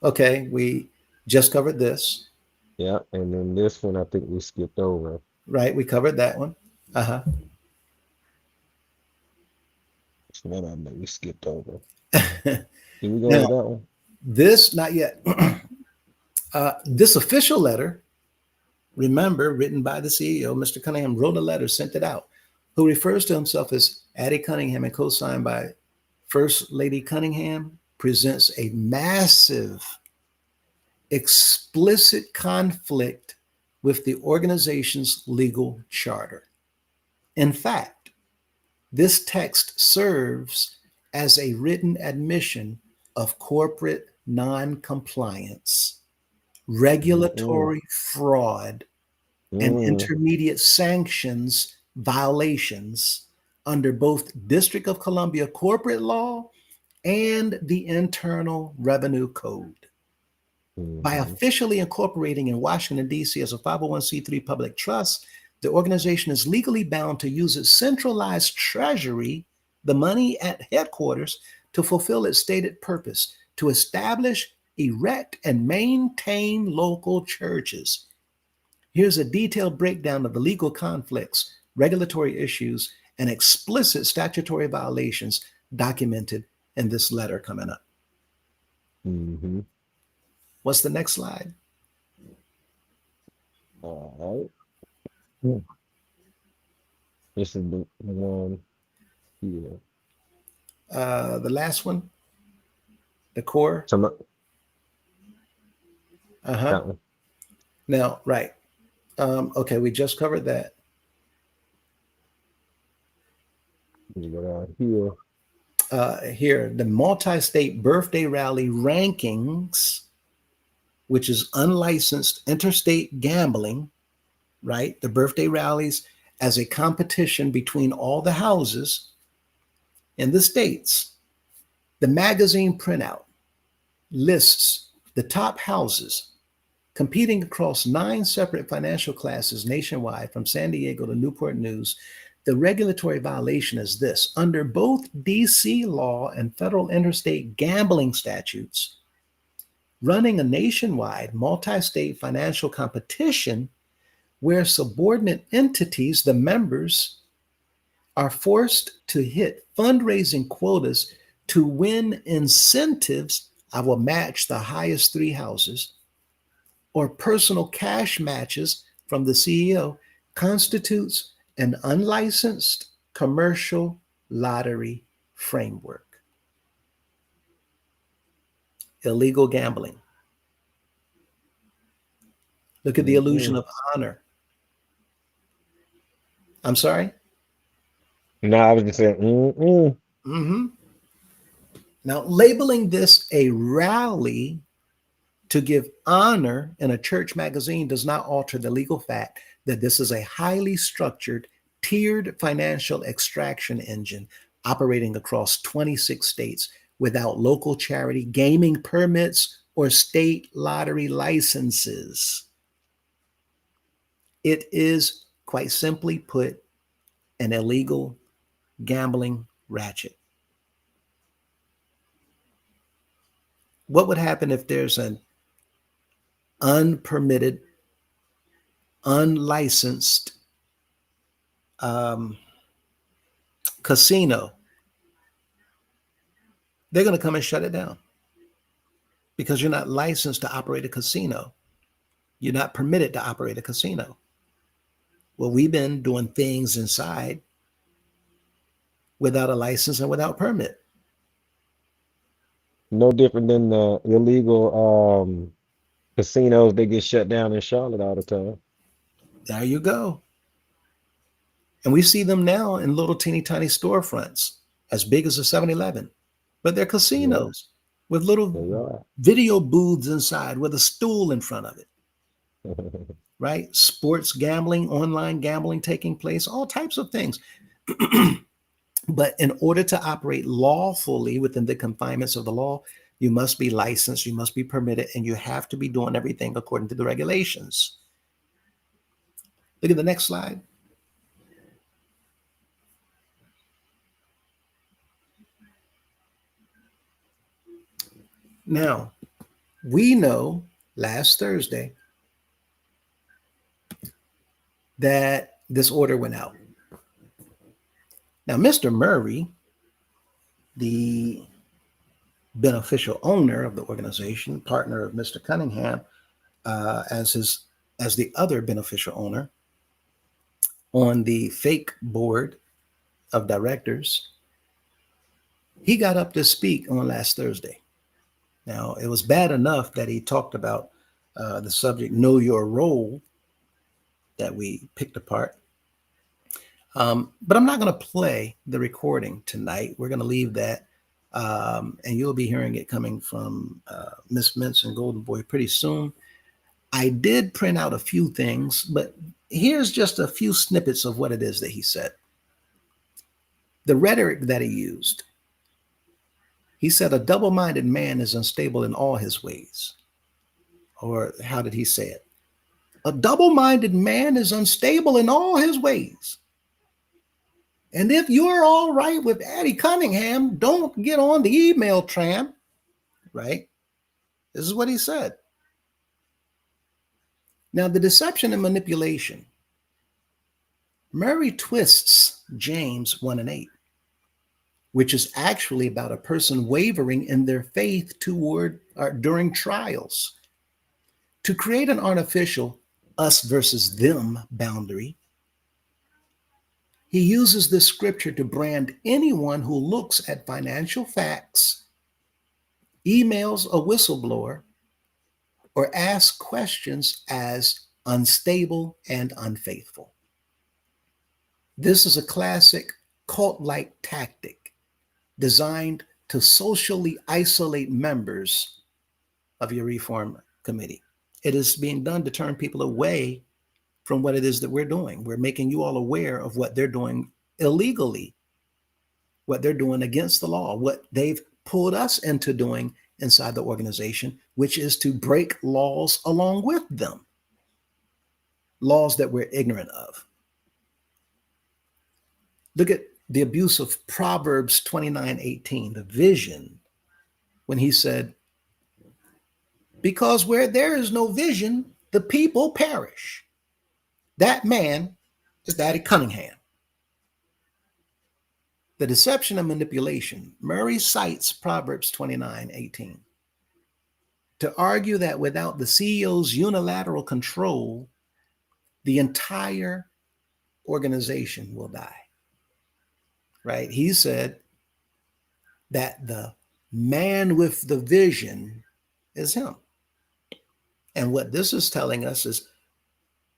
Okay, we just covered this. Yeah. And then this one, I think we skipped over. Right, we covered that one. So that I know we skipped over. Did we go Now over that one? this not yet. This official letter, remember, written by the CEO, Mr. Cunningham, wrote a letter, sent it out, who refers to himself as Addie Cunningham and co-signed by First Lady Cunningham, presents a massive, explicit conflict with the organization's legal charter. In fact, this text serves as a written admission of corporate noncompliance, Mm-mm. regulatory fraud, and Mm. intermediate sanctions violations under both District of Columbia corporate law and the Internal Revenue Code. By Mm-hmm. officially incorporating in Washington, D.C. as a 501c3 public trust, the organization is legally bound to use its centralized treasury, the money at headquarters, to fulfill its stated purpose to establish, erect, and maintain local churches. Here's a detailed breakdown of the legal conflicts, regulatory issues, and explicit statutory violations documented in this letter coming up. Mm-hmm. What's the next slide? All right. Mm. This is the one here. The last one, the core. So Uh-huh. that one. Now, right. Okay, we just covered that. You go down here. Here, the multi-state birthday rally rankings, which is unlicensed interstate gambling, right? The birthday rallies as a competition between all the houses in the states. The magazine printout lists the top houses competing across 9 separate financial classes nationwide from San Diego to Newport News. The regulatory violation is this: under both DC law and federal interstate gambling statutes, running a nationwide multi-state financial competition where subordinate entities, the members, are forced to hit fundraising quotas to win incentives. I will match the highest 3 houses, or personal cash matches from the CEO, constitutes an unlicensed commercial lottery framework. Illegal gambling. Look at the illusion Mm-mm. of honor. I'm sorry? No, I was just saying, mm-mm. Mm-hmm. Now, labeling this a rally to give honor in a church magazine does not alter the legal fact that this is a highly structured, tiered financial extraction engine operating across 26 states without local charity gaming permits or state lottery licenses. It is, quite simply put, an illegal gambling ratchet. What would happen if there's an unpermitted, unlicensed um, casino? They're going to come and shut it down because you're not licensed to operate a casino. You're not permitted to operate a casino. Well, we've been doing things inside without a license and without permit. No different than the illegal casinos that get shut down in Charlotte all the time. There you go. And we see them now in little teeny tiny storefronts as big as a 7-Eleven, but they're Yeah, casinos with little they are. video booths inside with a stool in front of it, right? Sports gambling, online gambling taking place, all types of things. But in order to operate lawfully within the confinements of the law, you must be licensed, you must be permitted, and you have to be doing everything according to the regulations. Look at the next slide. Now, we know last Thursday that this order went out. Now, Mr. Murray, the beneficial owner of the organization, partner of Mr. Cunningham, as the other beneficial owner on the fake board of directors, he got up to speak on last Thursday. Now, it was bad enough that he talked about the subject, know your role, that we picked apart. But I'm not going to play the recording tonight. We're going to leave that. And you'll be hearing it coming from Miss Mintz and Golden Boy pretty soon. I did print out a few things, but here's just a few snippets of what it is that he said. The rhetoric that he used. He said, a double minded man is unstable in all his ways. Or how did he say it? A double minded man is unstable in all his ways. And if you're all right with Addie Cunningham, don't get on the email tram, right? This is what he said. Now, the deception and manipulation. Murray twists James 1 and 8, which is actually about a person wavering in their faith toward or during trials, to create an artificial us versus them boundary. He uses this scripture to brand anyone who looks at financial facts, emails a whistleblower, or asks questions as unstable and unfaithful. This is a classic cult-like tactic designed to socially isolate members of your reform committee. It is being done to turn people away from what it is that we're doing. We're making you all aware of what they're doing illegally, what they're doing against the law, what they've pulled us into doing inside the organization, which is to break laws along with them, laws that we're ignorant of. Look at the abuse of Proverbs 29:18, the vision, when he said, because where there is no vision, the people perish. That man is Daddy Cunningham. The deception and manipulation. Murray cites Proverbs 29:18 to argue that without the CEO's unilateral control, the entire organization will die. Right? He said that the man with the vision is him. And what this is telling us is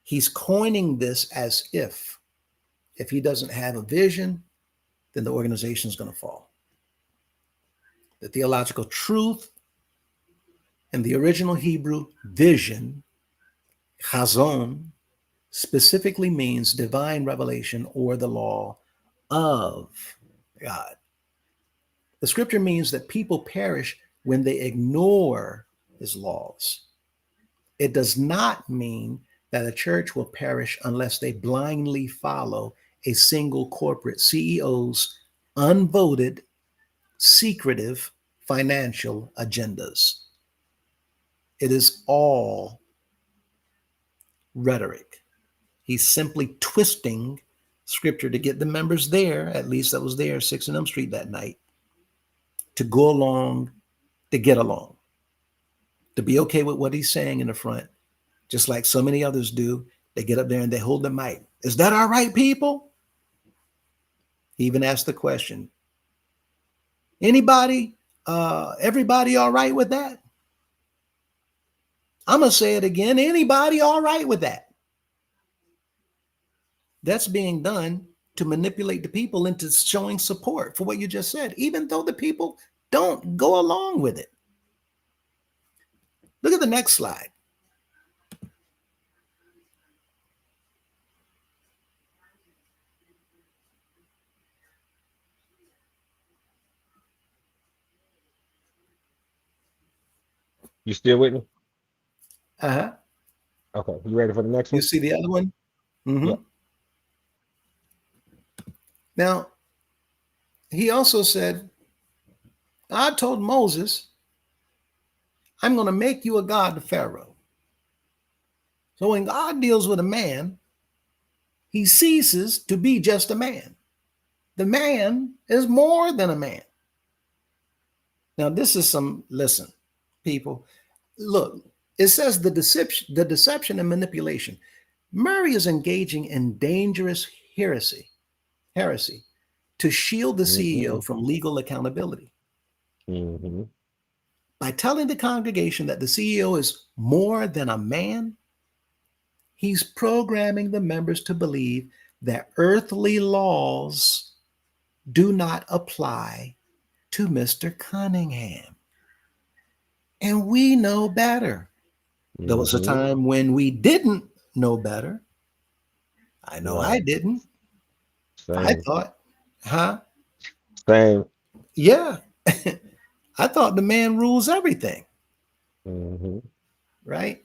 he's coining this as if he doesn't have a vision, then the organization is going to fall. The theological truth in the original Hebrew, vision, chazon, specifically means divine revelation or the law of God. The scripture means that people perish when they ignore his laws. It does not mean that a church will perish unless they blindly follow a single corporate CEO's unvoted, secretive financial agendas. It is all rhetoric. He's simply twisting scripture to get the members there, at least that was there, 6 and M Street that night, to go along, to get along, to be okay with what he's saying in the front, just like so many others do. They get up there and they hold the mic. Is that all right, people? He even asked the question, anybody, everybody all right with that? I'm going to say it again. Anybody all right with that? That's being done to manipulate the people into showing support for what you just said, even though the people don't go along with it. Look at the next slide. You still with me? Uh-huh. Okay. You ready for the next You one? see the other one? Hmm. Yep. Now, he also said, God told Moses, I'm going to make you a God to Pharaoh. So when God deals with a man, he ceases to be just a man. The man is more than a man. Now, this is listen, people. Look, it says the deception and manipulation. Murray is engaging in dangerous heresy to shield the CEO Mm-hmm. from legal accountability. Mm-hmm. By telling the congregation that the CEO is more than a man, he's programming the members to believe that earthly laws do not apply to Mr. Cunningham. And we know better. There was a Mm-hmm. time when we didn't know better. I know I Right. didn't. I Same. thought, huh? Same. Yeah. I thought the man rules everything, Mm-hmm. right?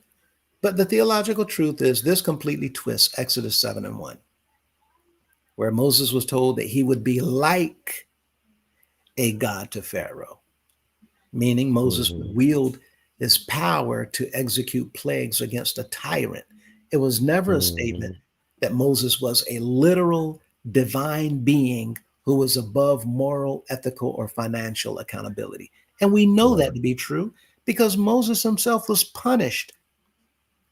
But the theological truth is this completely twists Exodus 7 and 1, where Moses was told that he would be like a God to Pharaoh, meaning Moses would Mm-hmm. wield his power to execute plagues against a tyrant. It was never a statement Mm-hmm. that Moses was a literal divine being who was above moral, ethical, or financial accountability. And we know that Right. to be true because Moses himself was punished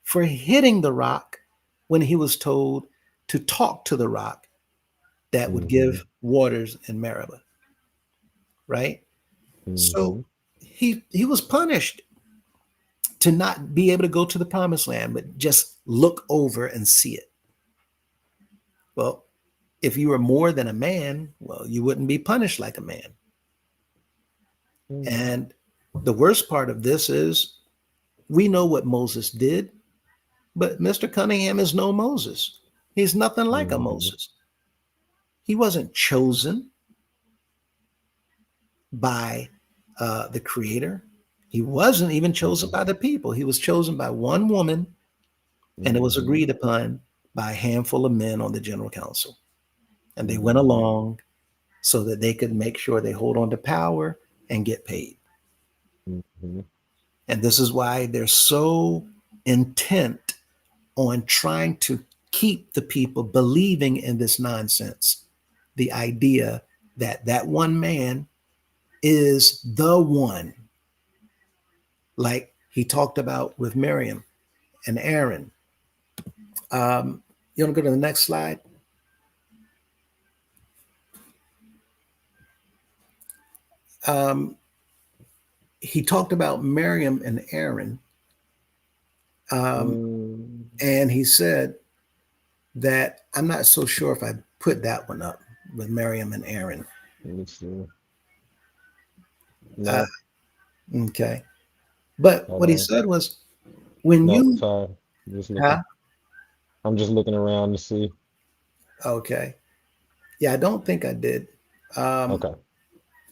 for hitting the rock when he was told to talk to the rock that would Mm-hmm. give waters in Meribah, right? So Mm-hmm. he was punished to not be able to go to the promised land, but just look over and see it. Well, if you were more than a man, well, you wouldn't be punished like a man. Mm-hmm. And the worst part of this is we know what Moses did, but Mr. Cunningham is no Moses. He's nothing like a Mm-hmm. Moses. He wasn't chosen by the creator. He wasn't even chosen by the people. He was chosen by one woman, and it was Mm-hmm. agreed upon by a handful of men on the general council. And they went Mm-hmm. along so that they could make sure they hold on to power and get paid. Mm-hmm. And this is why they're so intent on trying to keep the people believing in this nonsense. The idea that that one man is the one, like he talked about with Miriam and Aaron. You want to go to the next slide? Um, he talked about Miriam and Aaron, um, Mm, and he said that I'm not so sure if I put that one up with Miriam and Aaron. let me see. Uh, No, okay. But hold what he on. said was when No, you, sorry. Just looking. huh? I'm just looking around to see. Okay. Yeah, I don't think I did. Um, Okay.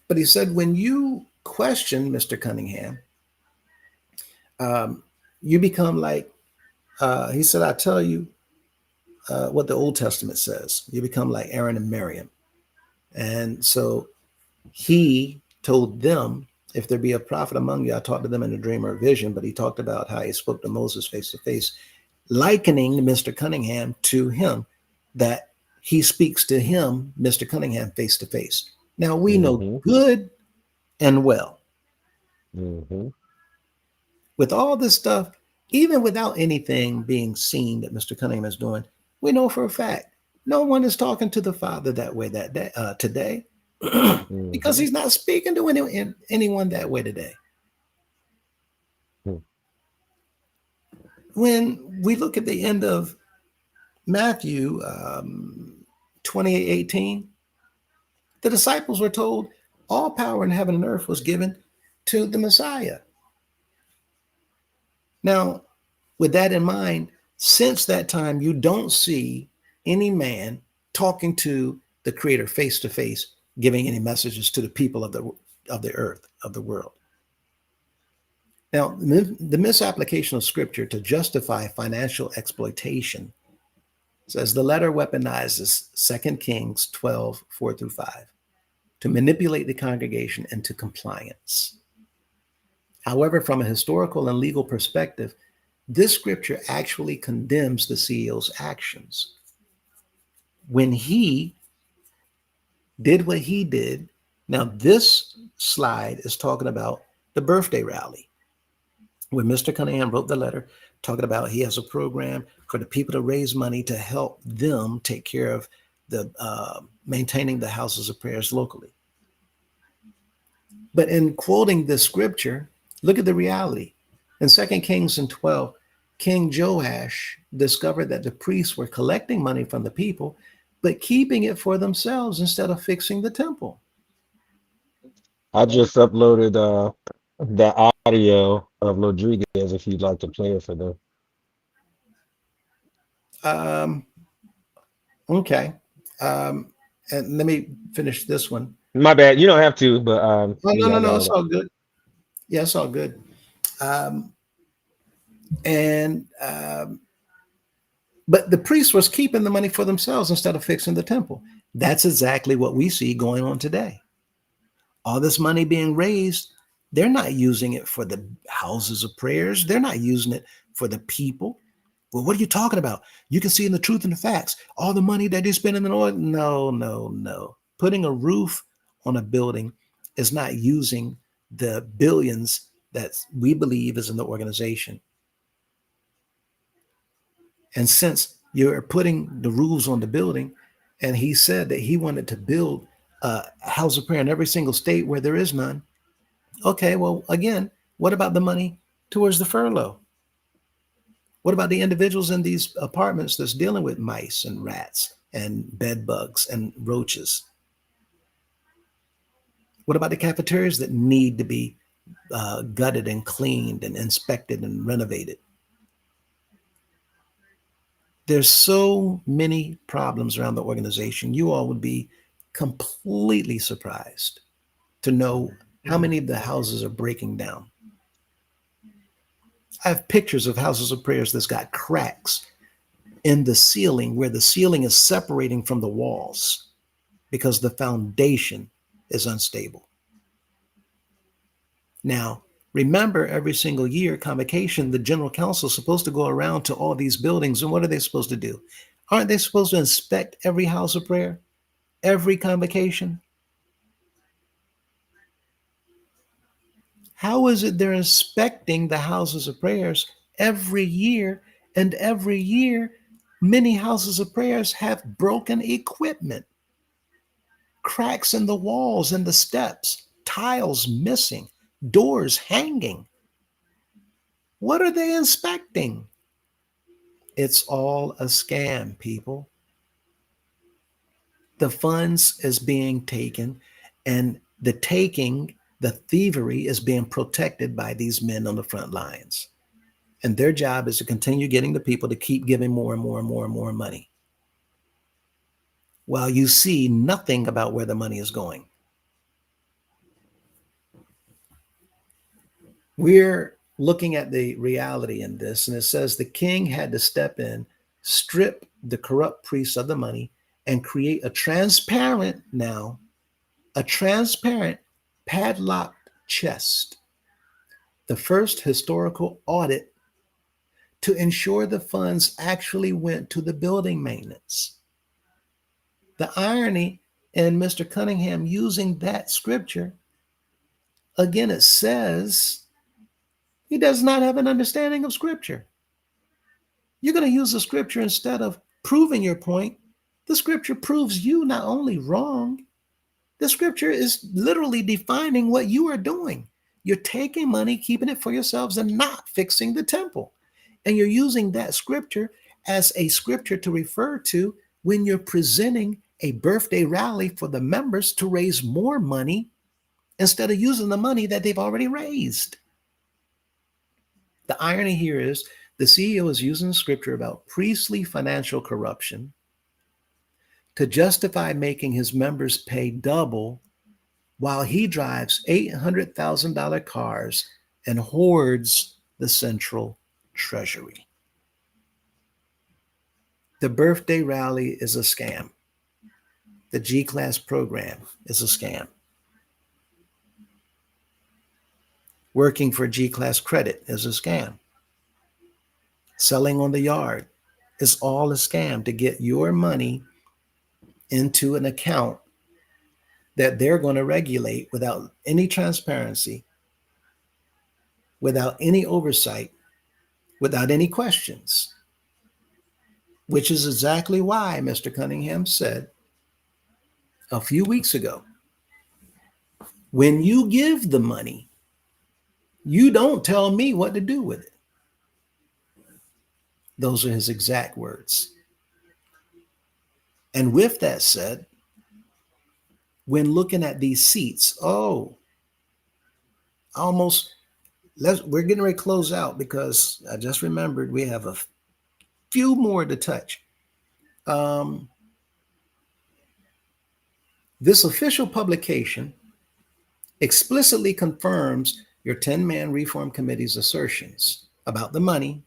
but he said when you question Mr. Cunningham, um, you become like, he said, I tell you what the Old Testament says. You become like Aaron and Miriam. And so he told them, if there be a prophet among you, I talked to them in a dream or a vision, but he talked about how he spoke to Moses face to face, likening Mr. Cunningham to him, that he speaks to him, Mr. Cunningham, face to face. Now we know Mm-hmm. good and well Mm-hmm. with all this stuff, even without anything being seen that Mr. Cunningham is doing, we know for a fact no one is talking to the Father that way that day, today, because Mm-hmm. he's not speaking to anyone that way today. When we look at the end of Matthew 28:18, the disciples were told all power in heaven and earth was given to the Messiah. Now, with that in mind, since that time, you don't see any man talking to the Creator face to face, giving any messages to the people of the earth, of the world. Now, the misapplication of Scripture to justify financial exploitation It says the letter weaponizes 2 Kings 12:4-5 to manipulate the congregation into compliance. However, from a historical and legal perspective, this scripture actually condemns the CEO's actions. When he did what he did, now this slide is talking about the birthday rally. When Mr. Cunningham wrote the letter talking about he has a program for the people to raise money to help them take care of the maintaining the houses of prayers locally. But in quoting this scripture, look at the reality. In 2 Kings and 12, King Joash discovered that the priests were collecting money from the people, but keeping it for themselves instead of fixing the temple. I just uploaded the audio of Rodriguez if you'd like to play it for them. Um, okay. And let me finish this one. My bad. You don't have to, but Oh, no, yeah, no, I no. got It's it. all good. Yeah, it's all good. Um, and But the priest was keeping the money for themselves instead of fixing the temple. That's exactly what we see going on today. All this money being raised, they're not using it for the houses of prayers. They're not using it for the people. Well, what are you talking about? You can see in the truth and the facts. All the money that they spend in the Lord. No, no, no. Putting a roof on a building is not using the billions that we believe is in the organization. And since you're putting the rules on the building, and he said that he wanted to build a house of prayer in every single state where there is none. Okay, well, again, what about the money towards the furlough? What about the individuals in these apartments that's dealing with mice and rats and bed bugs and roaches? What about the cafeterias that need to be gutted and cleaned and inspected and renovated? There's so many problems around the organization. You all would be completely surprised to know how many of the houses are breaking down. I have pictures of houses of prayers that's got cracks in the ceiling where the ceiling is separating from the walls because the foundation is unstable. Now, remember, every single year, convocation, the general council is supposed to go around to all these buildings. And what are they supposed to do? Aren't they supposed to inspect every house of prayer, every convocation? How is it they're inspecting the houses of prayers every year? And every year, many houses of prayers have broken equipment, cracks in the walls and the steps, tiles missing, doors hanging. What are they inspecting? It's all a scam, people. The funds is being taken, and the thievery is being protected by these men on the front lines. And their job is to continue getting the people to keep giving more and more and more and more money, while you see nothing about where the money is going. We're looking at the reality in this, and it says the king had to step in, strip the corrupt priests of the money, and create a transparent padlocked chest, the first historical audit to ensure the funds actually went to the building maintenance. The irony in Mr. Cunningham using that scripture, again, it says he does not have an understanding of scripture. You're going to use the scripture instead of proving your point. The scripture proves you not only wrong, the scripture is literally defining what you are doing. You're taking money, keeping it for yourselves, and not fixing the temple. And you're using that scripture as a scripture to refer to when you're presenting a birthday rally for the members to raise more money instead of using the money that they've already raised. The irony here is the CEO is using scripture about priestly financial corruption to justify making his members pay double while he drives $800,000 cars and hoards the central treasury. The birthday rally is a scam. The G Class program is a scam. Working for G Class credit is a scam. Selling on the yard is all a scam to get your money into an account that they're going to regulate without any transparency, without any oversight, without any questions, which is exactly why Mr. Cunningham said a few weeks ago, when you give the money, you don't tell me what to do with it. Those are his exact words. And with that said, when looking at these seats, almost we're getting ready to close out because I just remembered we have a few more to touch. Um, this official publication explicitly confirms your 10-man reform committee's assertions about the money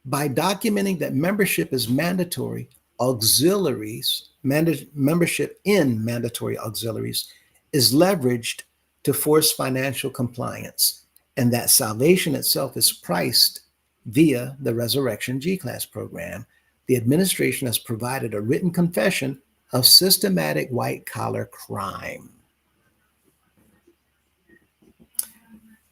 by documenting that membership is mandatory auxiliaries, membership in mandatory auxiliaries is leveraged to force financial compliance, and that salvation itself is priced via the Resurrection G-Class program. The administration has provided a written confession of systematic white-collar crime.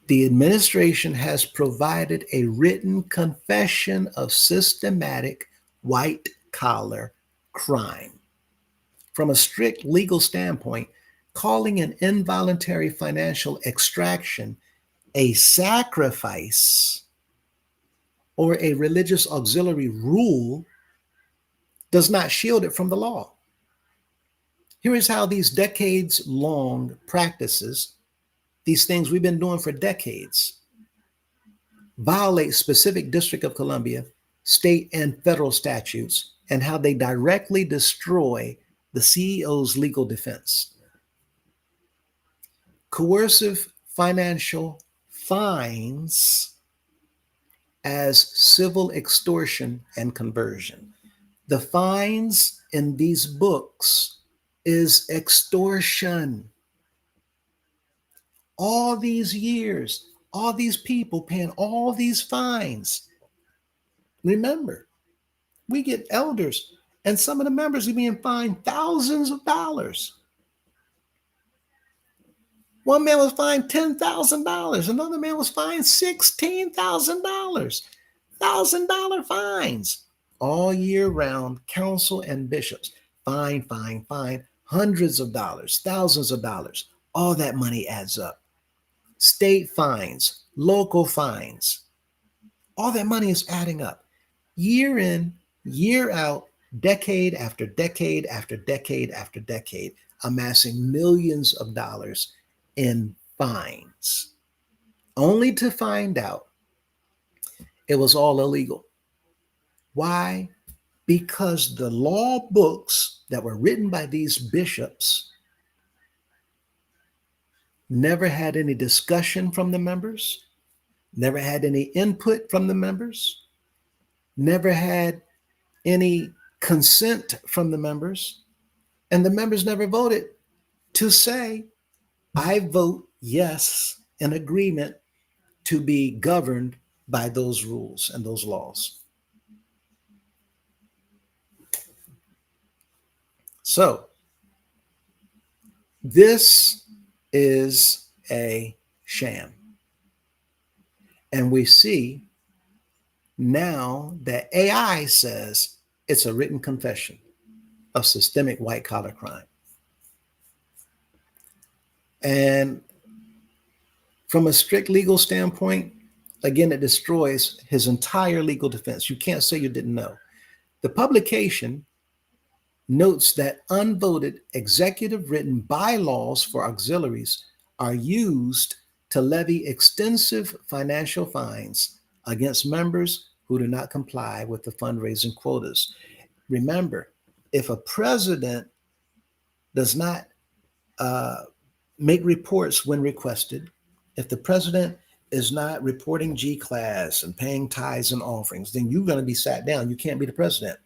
The administration has provided a written confession of systematic white-collar crime. From a strict legal standpoint, calling an involuntary financial extraction a sacrifice or a religious auxiliary rule does not shield it from the law. Here is how these decades-long practices, these things we've been doing for decades, violate specific District of Columbia, state and federal statutes, and how they directly destroy the CEO's legal defense. Coercive financial fines as civil extortion and conversion. The fines in these books is extortion. All these years, all these people paying all these fines. Remember, we get elders, and some of the members are being fined thousands of dollars. One man was fined $10,000. Another man was fined $16,000. $1,000 fines. All year round, council and bishops, fine, hundreds of dollars, thousands of dollars. All that money adds up. State fines, local fines. All that money is adding up. Year in, year out, decade after decade after decade after decade, amassing millions of dollars in fines, only to find out it was all illegal. Why? Because the law books that were written by these bishops never had any discussion from the members, never had any input from the members, never had any consent from the members, and the members never voted to say, I vote yes in agreement to be governed by those rules and those laws. So this is a sham. And we see now that AI says it's a written confession of systemic white collar crime. And from a strict legal standpoint, again, it destroys his entire legal defense. You can't say you didn't know. The publication notes that unvoted executive written bylaws for auxiliaries are used to levy extensive financial fines against members who do not comply with the fundraising quotas. Remember, if a president does not make reports when requested, if the president is not reporting G class and paying tithes and offerings, then you're going to be sat down. You can't be the president.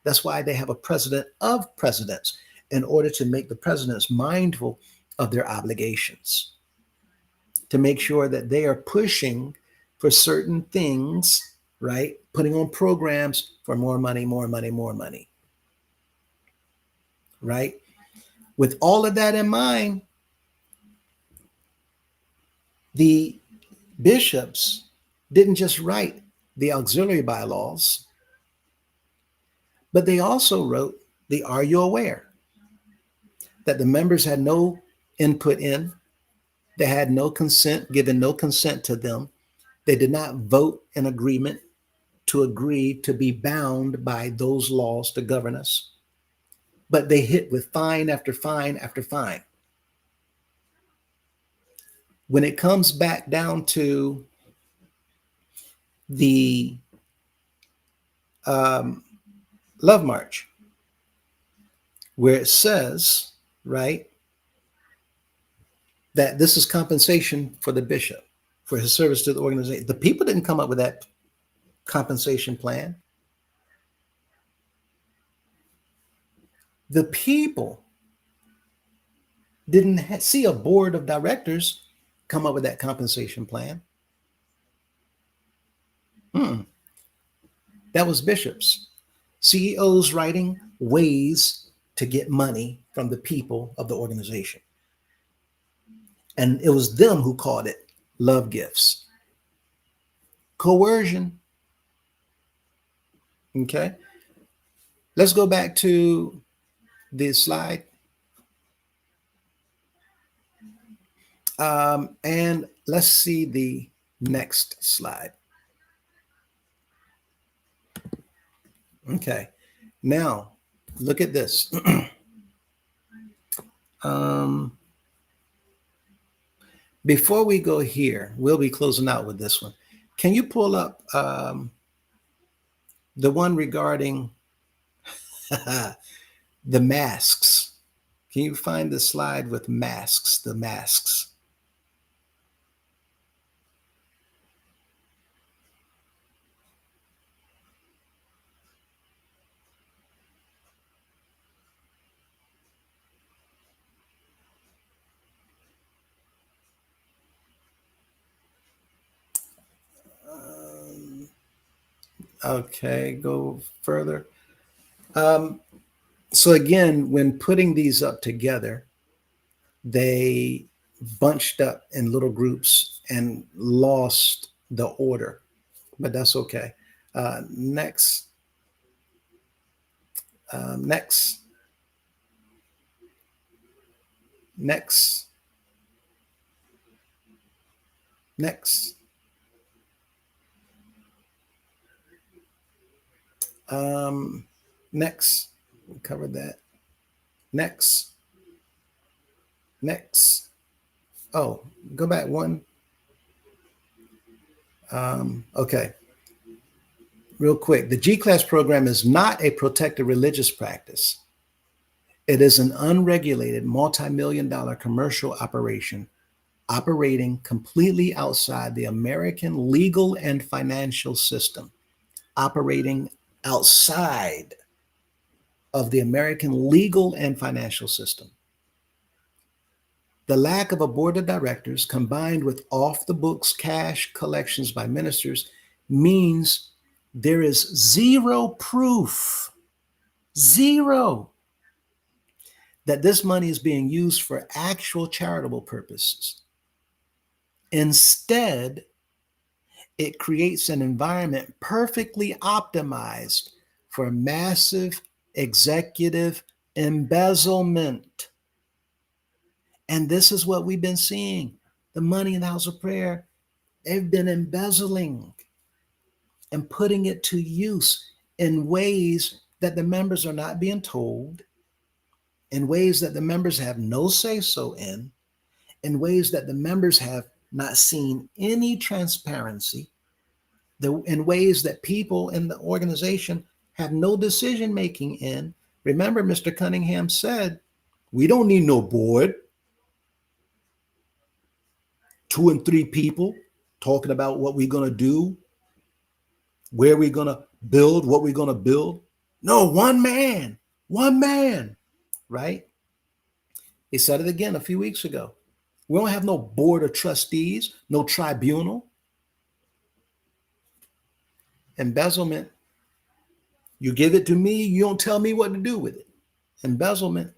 That's why they have a president of presidents, in order to make the presidents mindful of their obligations, to make sure that they are pushing for certain things, right? Putting on programs for more money, more money, more money, right? With all of that in mind, the bishops didn't just write the auxiliary bylaws, but they also wrote the Are You Aware? That the members had no input in, they had no consent, given no consent to them. They did not vote in agreement to agree to be bound by those laws to govern us, but they hit with fine after fine after fine. When it comes back down to the um, Love March, where it says, right, that this is compensation for the bishop for his service to the organization. The people didn't come up with that compensation plan. The people didn't see a board of directors come up with that compensation plan. Mm, that was bishops, CEOs writing ways to get money from the people of the organization. And it was them who called it love gifts. Coercion. Okay. Let's go back to the slide. And let's see the next slide. Okay. Now, look at this. Before we go here, we'll be closing out with this one. Can you pull up the one regarding the masks? Can you find the slide with masks, the masks? Okay, go further. So again, when putting these up together, they bunched up in little groups and lost the order, but that's okay. Next, next, next, next. Next, we covered that. Next, next. Oh, go back one. Okay, real quick. The G class program is not a protected religious practice. It is an unregulated multi-million dollar commercial operation operating completely outside the American legal and financial system, operating outside of the American legal and financial system. The lack of a board of directors combined with off the books cash collections by ministers means there is zero proof, zero, that this money is being used for actual charitable purposes. Instead, it creates an environment perfectly optimized for massive executive embezzlement. And this is what we've been seeing. The money in the house of prayer, they've been embezzling and putting it to use in ways that the members are not being told, in ways that the members have no say so in ways that the members have not seen any transparency, in ways that people in the organization have no decision making in. Remember, Mr. Cunningham said, we don't need no board. 2 and 3 people talking about what we're going to do, where we're going to build, what we're going to build. No, one man, right? He said it again a few weeks ago. We don't have no board of trustees, no tribunal. Embezzlement, you give it to me, you don't tell me what to do with it. Embezzlement,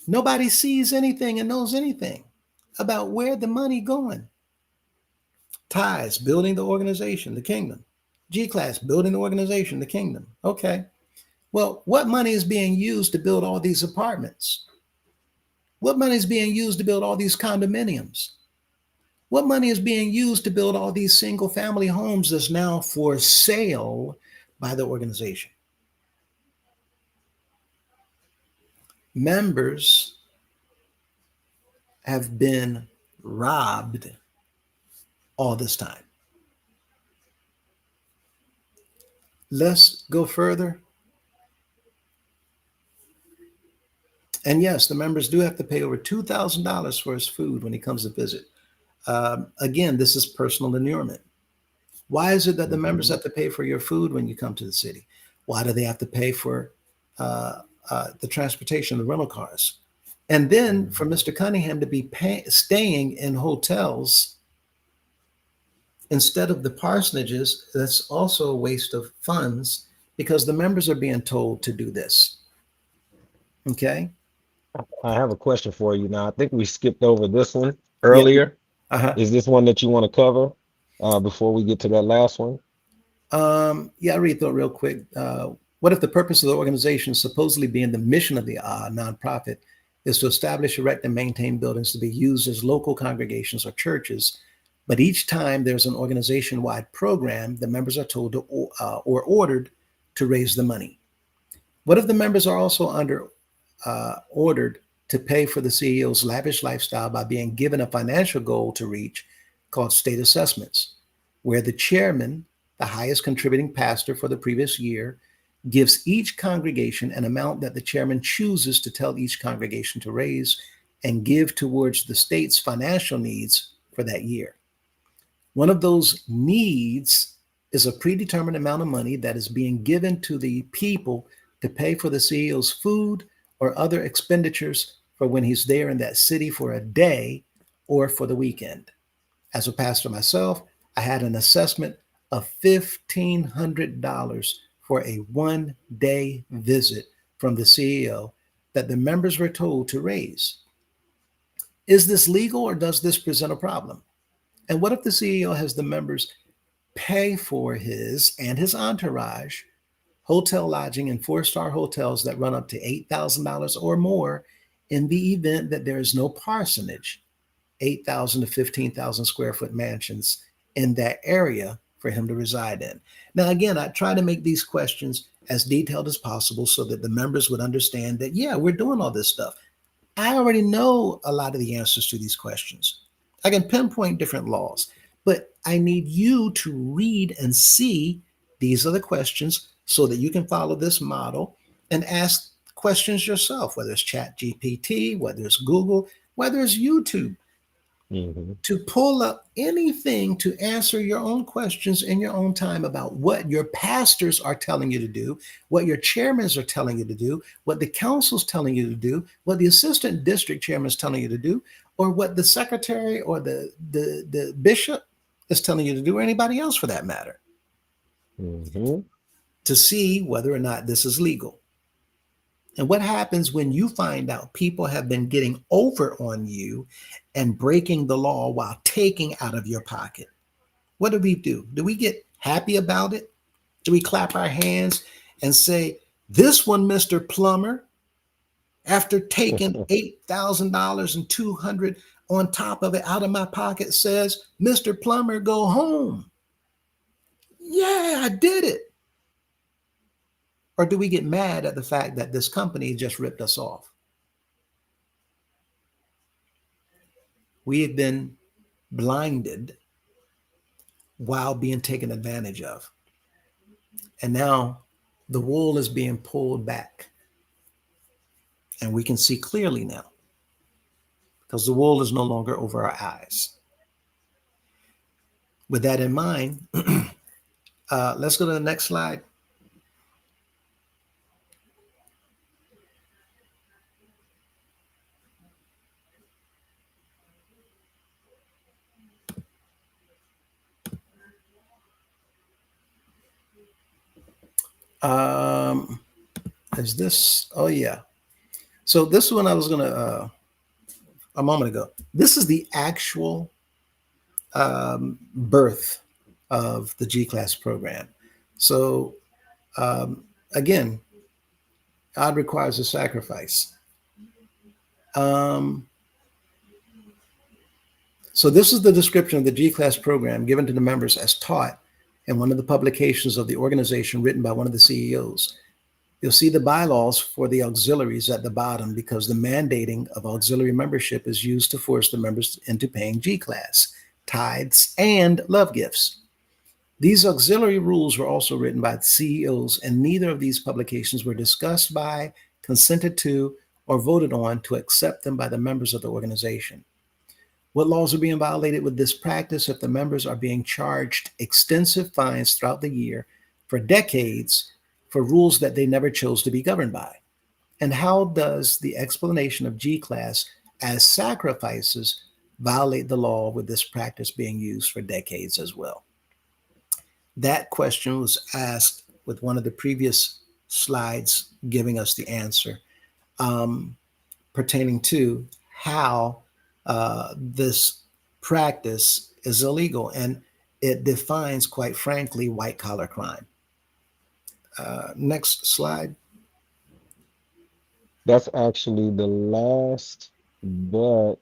nobody sees anything and knows anything about where the money going. Ties, building the organization, the kingdom. G class, building the organization, the kingdom. Okay. Well, what money is being used to build all these apartments? What money is being used to build all these condominiums? What money is being used to build all these single family homes that's now for sale by the organization? Members have been robbed all this time. Let's go further. And yes, the members do have to pay over $2,000 for his food when he comes to visit. Again, this is personal inurement. Why is it that the members Hmm. have to pay for your food when you come to the city? Why do they have to pay for the transportation, the rental cars? And then for Hmm. Mr. Cunningham to be staying in hotels instead of the parsonages, that's also a waste of funds because the members are being told to do this. Okay. I have a question for you now. I think we skipped over this one Yeah. earlier. Uh-huh. Is this one that you want to cover before we get to that last one? Yeah, I'll read through it real quick. What if the purpose of the organization, supposedly being the mission of the nonprofit, is to establish, erect, and maintain buildings to be used as local congregations or churches? But each time there's an organization wide program, the members are told to, or ordered to raise the money. What if the members are also ordered to pay for the CEO's lavish lifestyle by being given a financial goal to reach called state assessments, where the chairman, the highest contributing pastor for the previous year, gives each congregation an amount that the chairman chooses to tell each congregation to raise and give towards the state's financial needs for that year. One of those needs is a predetermined amount of money that is being given to the people to pay for the CEO's food or other expenditures for when he's there in that city for a day or for the weekend. As a pastor myself, I had an assessment of $1,500 for a 1 day visit from the CEO that the members were told to raise. Is this legal or does this present a problem? And what if the CEO has the members pay for his and his entourage hotel lodging in four-star hotels that run up to $8,000 or more in the event that there is no parsonage, 8,000 to 15,000 square foot mansions in that area for him to reside in? Now, again, I try to make these questions as detailed as possible so that the members would understand that, yeah, we're doing all this stuff. I already know a lot of the answers to these questions. I can pinpoint different laws, but I need you to read and see these are the questions so that you can follow this model and ask questions yourself, whether it's Chat GPT, whether it's Google, whether it's YouTube, Hmm. to pull up anything to answer your own questions in your own time about what your pastors are telling you to do, what your chairmans are telling you to do, what the council's telling you to do, what the assistant district chairman is telling you to do, or what the secretary or the bishop is telling you to do, or anybody else for that matter, Hmm. to see whether or not this is legal. And what happens when you find out people have been getting over on you and breaking the law while taking out of your pocket? What do we do? Do we get happy about it? Do we clap our hands and say, "This one, Mr. Plumber, after taking $8,000 and 200 on top of it out of my pocket, says, Mr. Plumber, go home. Yeah, I did it." Or do we get mad at the fact that this company just ripped us off? We have been blinded while being taken advantage of. And now the wool is being pulled back. And we can see clearly now because the wool is no longer over our eyes. With that in mind, let's go to the next slide. Um, is this? Oh yeah. So this one I was gonna a moment ago. This is the actual birth of the G class program. So um, again, God requires a sacrifice. Um, so this is the description of the G class program given to the members as taught in one of the publications of the organization written by one of the CEOs. You'll see the bylaws for the auxiliaries at the bottom because the mandating of auxiliary membership is used to force the members into paying G class, tithes, and love gifts. These auxiliary rules were also written by the CEOs, and neither of these publications were discussed by, consented to, or voted on to accept them by the members of the organization. What laws are being violated with this practice if the members are being charged extensive fines throughout the year for decades for rules that they never chose to be governed by? And how does the explanation of G class as sacrifices violate the law with this practice being used for decades as well? That question was asked with one of the previous slides giving us the answer um, pertaining to how this practice is illegal. And it defines, quite frankly, white collar crime. Next slide. That's actually the last, but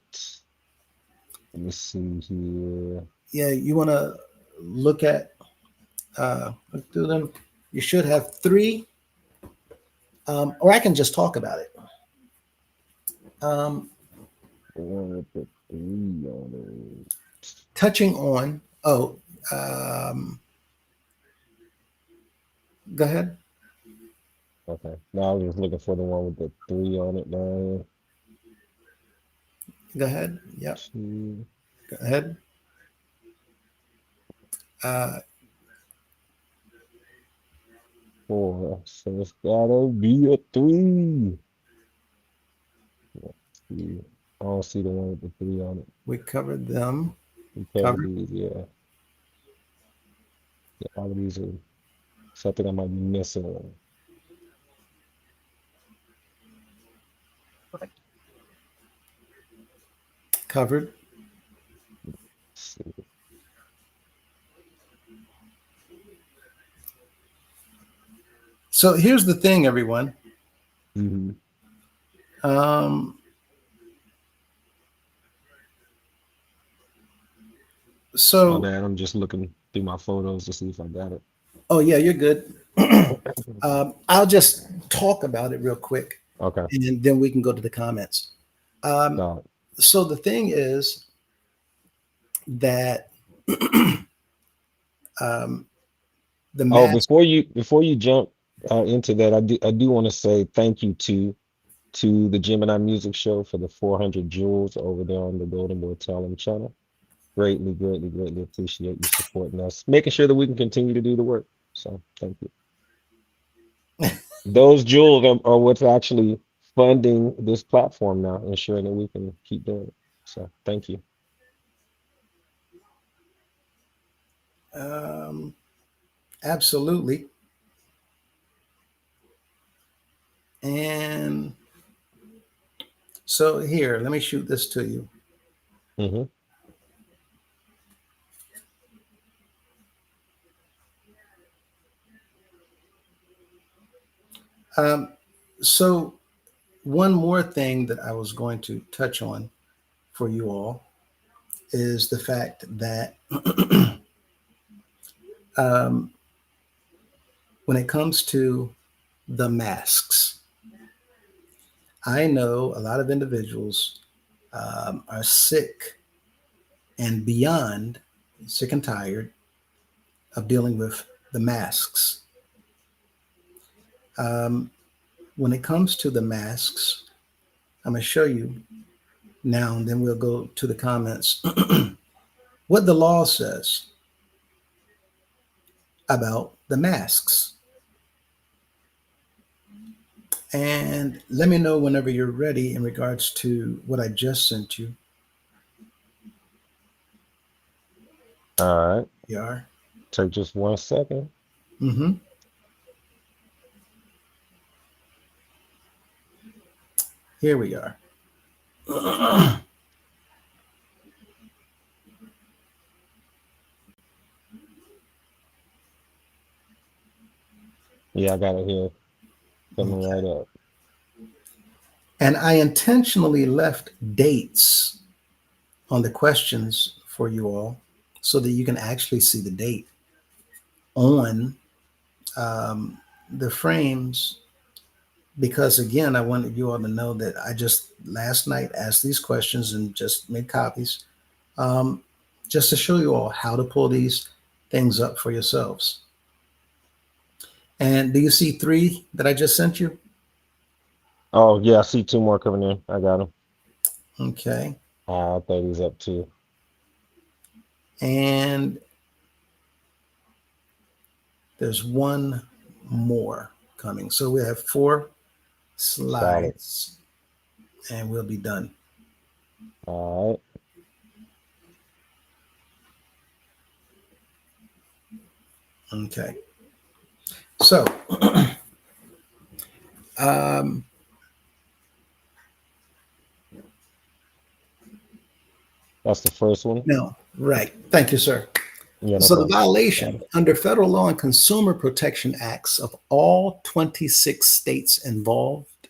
let me see here. Yeah, you want to look at, look through them. You should have three, or I can just talk about it. Um, The one with the three on touching on, um, go ahead. it. Okay. Now I was just looking for the one with the three on it now. Go ahead. Yep. Two, Go ahead. Uh, four. So it's gotta be a three. Let's see. I don't see the one with the three on it. we covered them. We covered Covered. these, yeah. Yeah, all of these are something I might be missing. Covered. Let's see. So here's the thing, everyone. Mm-hmm. Um, My so, bad. I'm just looking through my photos to see if I got it. oh yeah, you're good. I'll just talk about it real quick, Okay. and then we can go to the comments. Um, Got it. so the thing is that um, the Oh, mask. before you jump into that, I do want to say thank you to the Gemini Music Show for the 400 jewels over there on the Golden Boy Talent channel. Greatly, greatly, greatly appreciate you supporting us, making sure that we can continue to do the work. So thank you. Those jewels are what's actually funding this platform now, ensuring that we can keep doing it. So thank you. Um, absolutely. And so here, let me shoot this to you. Hmm. Um, so one more thing that I was going to touch on for you all is the fact that um, when it comes to the masks, I know a lot of individuals are sick and beyond sick and tired of dealing with the masks. Um, when it comes to the masks, I'm going to show you now, and then we'll go to the comments. What the law says about the masks. And let me know whenever you're ready in regards to what I just sent you. All right. You are. Take just 1 second. Mm-hmm. Here we are. Yeah, I got it here. Coming right up. And I intentionally left dates on the questions for you all so that you can actually see the date on um, the frames. Because again, I wanted you all to know that I just last night asked these questions and just made copies um, just to show you all how to pull these things up for yourselves. And do you see three that I just sent you? Oh, yeah, I see two more coming in. I got them. Okay. I'll throw these up too. And there's one more coming. So we have four Solid. slides and we'll be done. All right. Okay. So, um, That's the first one. no, right. Thank you, sir. Yeah, no So the problem. Got violation it. under federal law and consumer protection acts of all 26 states involved,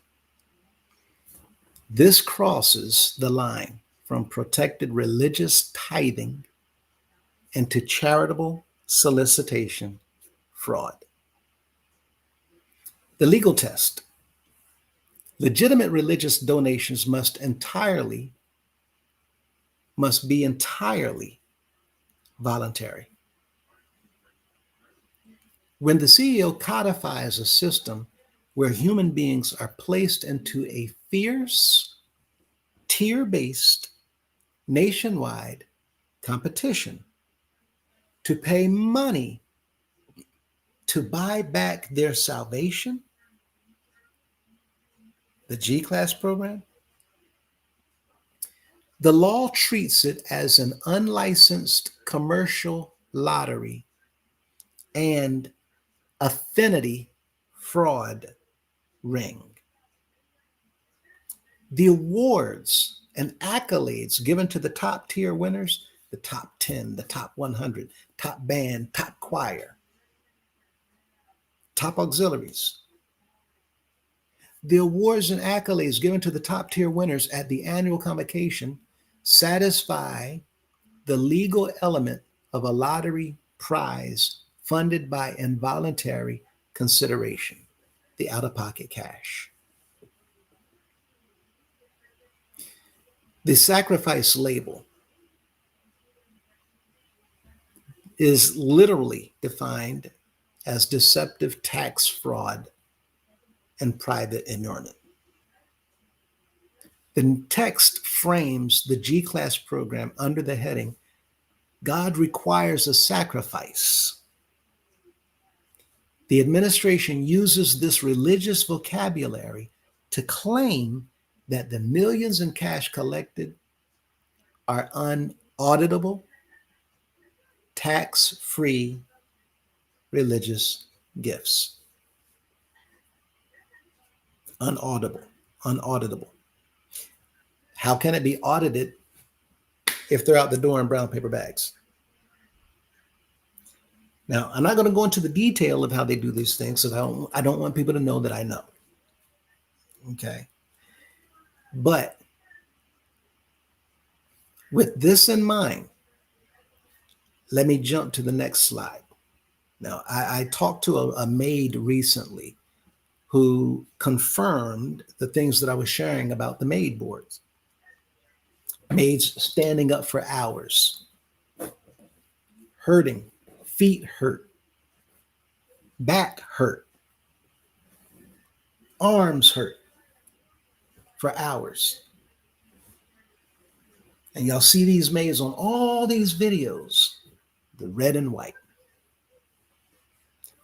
this crosses the line from protected religious tithing into charitable solicitation fraud. The legal test: legitimate religious donations must be entirely voluntary. When the CEO codifies a system where human beings are placed into a fierce, tier based, nationwide competition to pay money to buy back their salvation, the G Class program, the law treats it as an unlicensed commercial lottery and affinity fraud ring. The awards and accolades given to the top tier winners, the top 10, the top 100, top band, top choir, top auxiliaries, the awards and accolades given to the top tier winners at the annual convocation satisfy the legal element of a lottery prize funded by involuntary consideration, the out of pocket cash. The sacrifice label is literally defined as deceptive tax fraud and private inurement. The text frames the G Class program under the heading God requires a sacrifice. The administration uses this religious vocabulary to claim that the millions in cash collected are unauditable, tax free religious gifts. Unauditable, unauditable. How can it be audited if they're out the door in brown paper bags? Now, I'm not going to go into the detail of how they do these things because I don't want people to know that I know. Okay. But with this in mind, let me jump to the next slide. Now, I talked to a maid recently who confirmed the things that I was sharing about the maid boards. Maids standing up for hours, hurting, feet hurt, back hurt, arms hurt for hours. And y'all see these maids on all these videos, the red and white.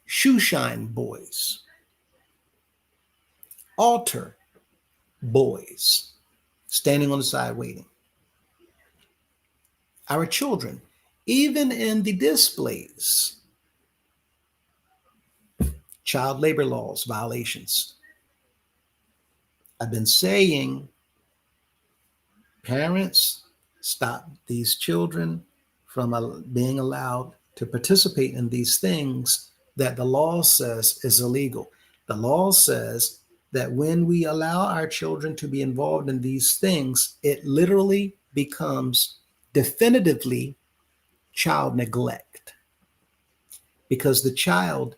Shoe shine boys, altar boys, standing on the side waiting. Our children, even in the displays, child labor laws violations, I've been saying, parents, stop these children from being allowed to participate in these things that the law says is illegal. The law says that when we allow our children to be involved in these things, it literally becomes definitively child neglect because the child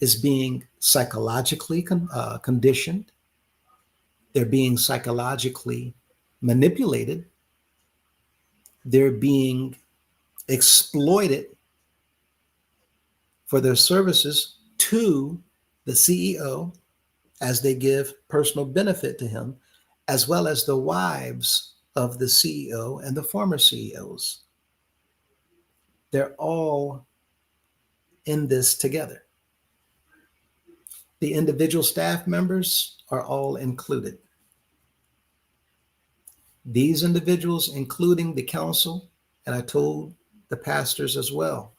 is being psychologically conditioned, they're being psychologically manipulated, they're being exploited for their services to the CEO as they give personal benefit to him, as well as the wives of the CEO and the former CEOs. They're all in this together. The individual staff members are all included. These individuals, including the council, and I told the pastors as well,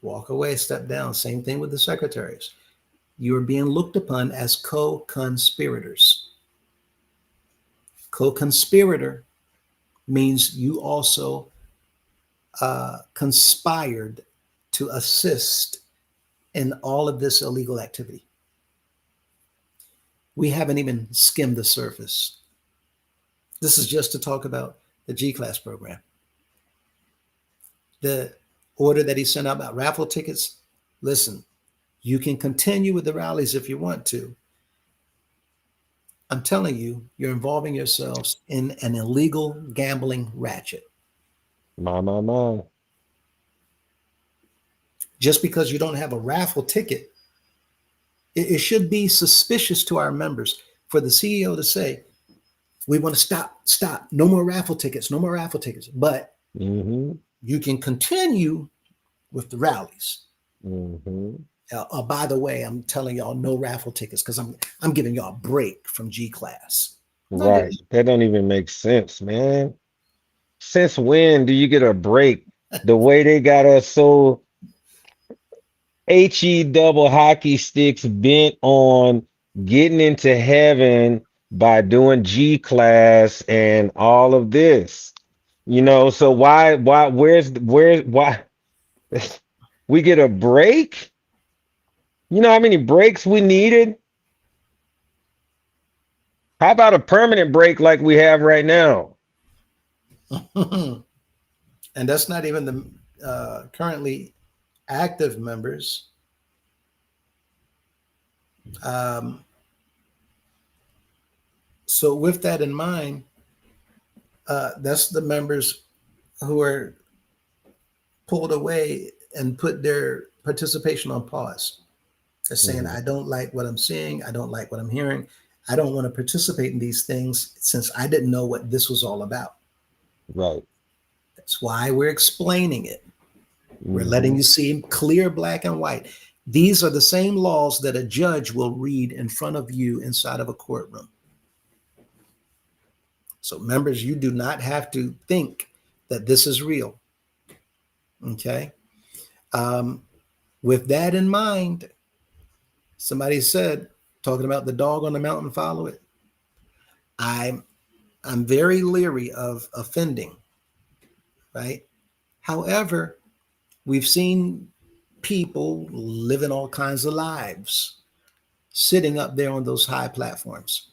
walk away, step down. Same thing with the secretaries. You are being looked upon as co-conspirators. Co-conspirator means you also conspired to assist in all of this illegal activity. We haven't even skimmed the surface. This is just to talk about the G class program. The order that he sent out about raffle tickets, listen, you can continue with the rallies if you want to. I'm telling you, you're involving yourselves in an illegal gambling ratchet. My. Just because you don't have a raffle ticket, it should be suspicious to our members for the CEO to say, we want to stop, no more raffle tickets, no more raffle tickets. But Mm-hmm. you can continue with the rallies. Mm-hmm. By the way, I'm telling y'all no raffle tickets because I'm giving y'all a break from G class. No, you're Right. That don't even make sense, man. Since when do you get a break? The way they got us so HE double hockey sticks bent on getting into heaven by doing G class and all of this. So why we get a break? You know how many breaks we needed? How about a permanent break like we have right now? and that's not even the currently active members. Um, so with that in mind, that's the members who are pulled away and put their participation on pause. They're saying, Mhm. I don't like what I'm seeing. I don't like what I'm hearing. I don't want to participate in these things since I didn't know what this was all about. Right. That's why we're explaining it. We're letting Hmm. you see clear, black and white. These are the same laws that a judge will read in front of you inside of a courtroom. So, members, you do not have to think that this is real. Okay. Um, with that in mind, somebody said, talking about the dog on the mountain, follow it. I'm I'm very leery of offending, right? However, we've seen people living all kinds of lives sitting up there on those high platforms.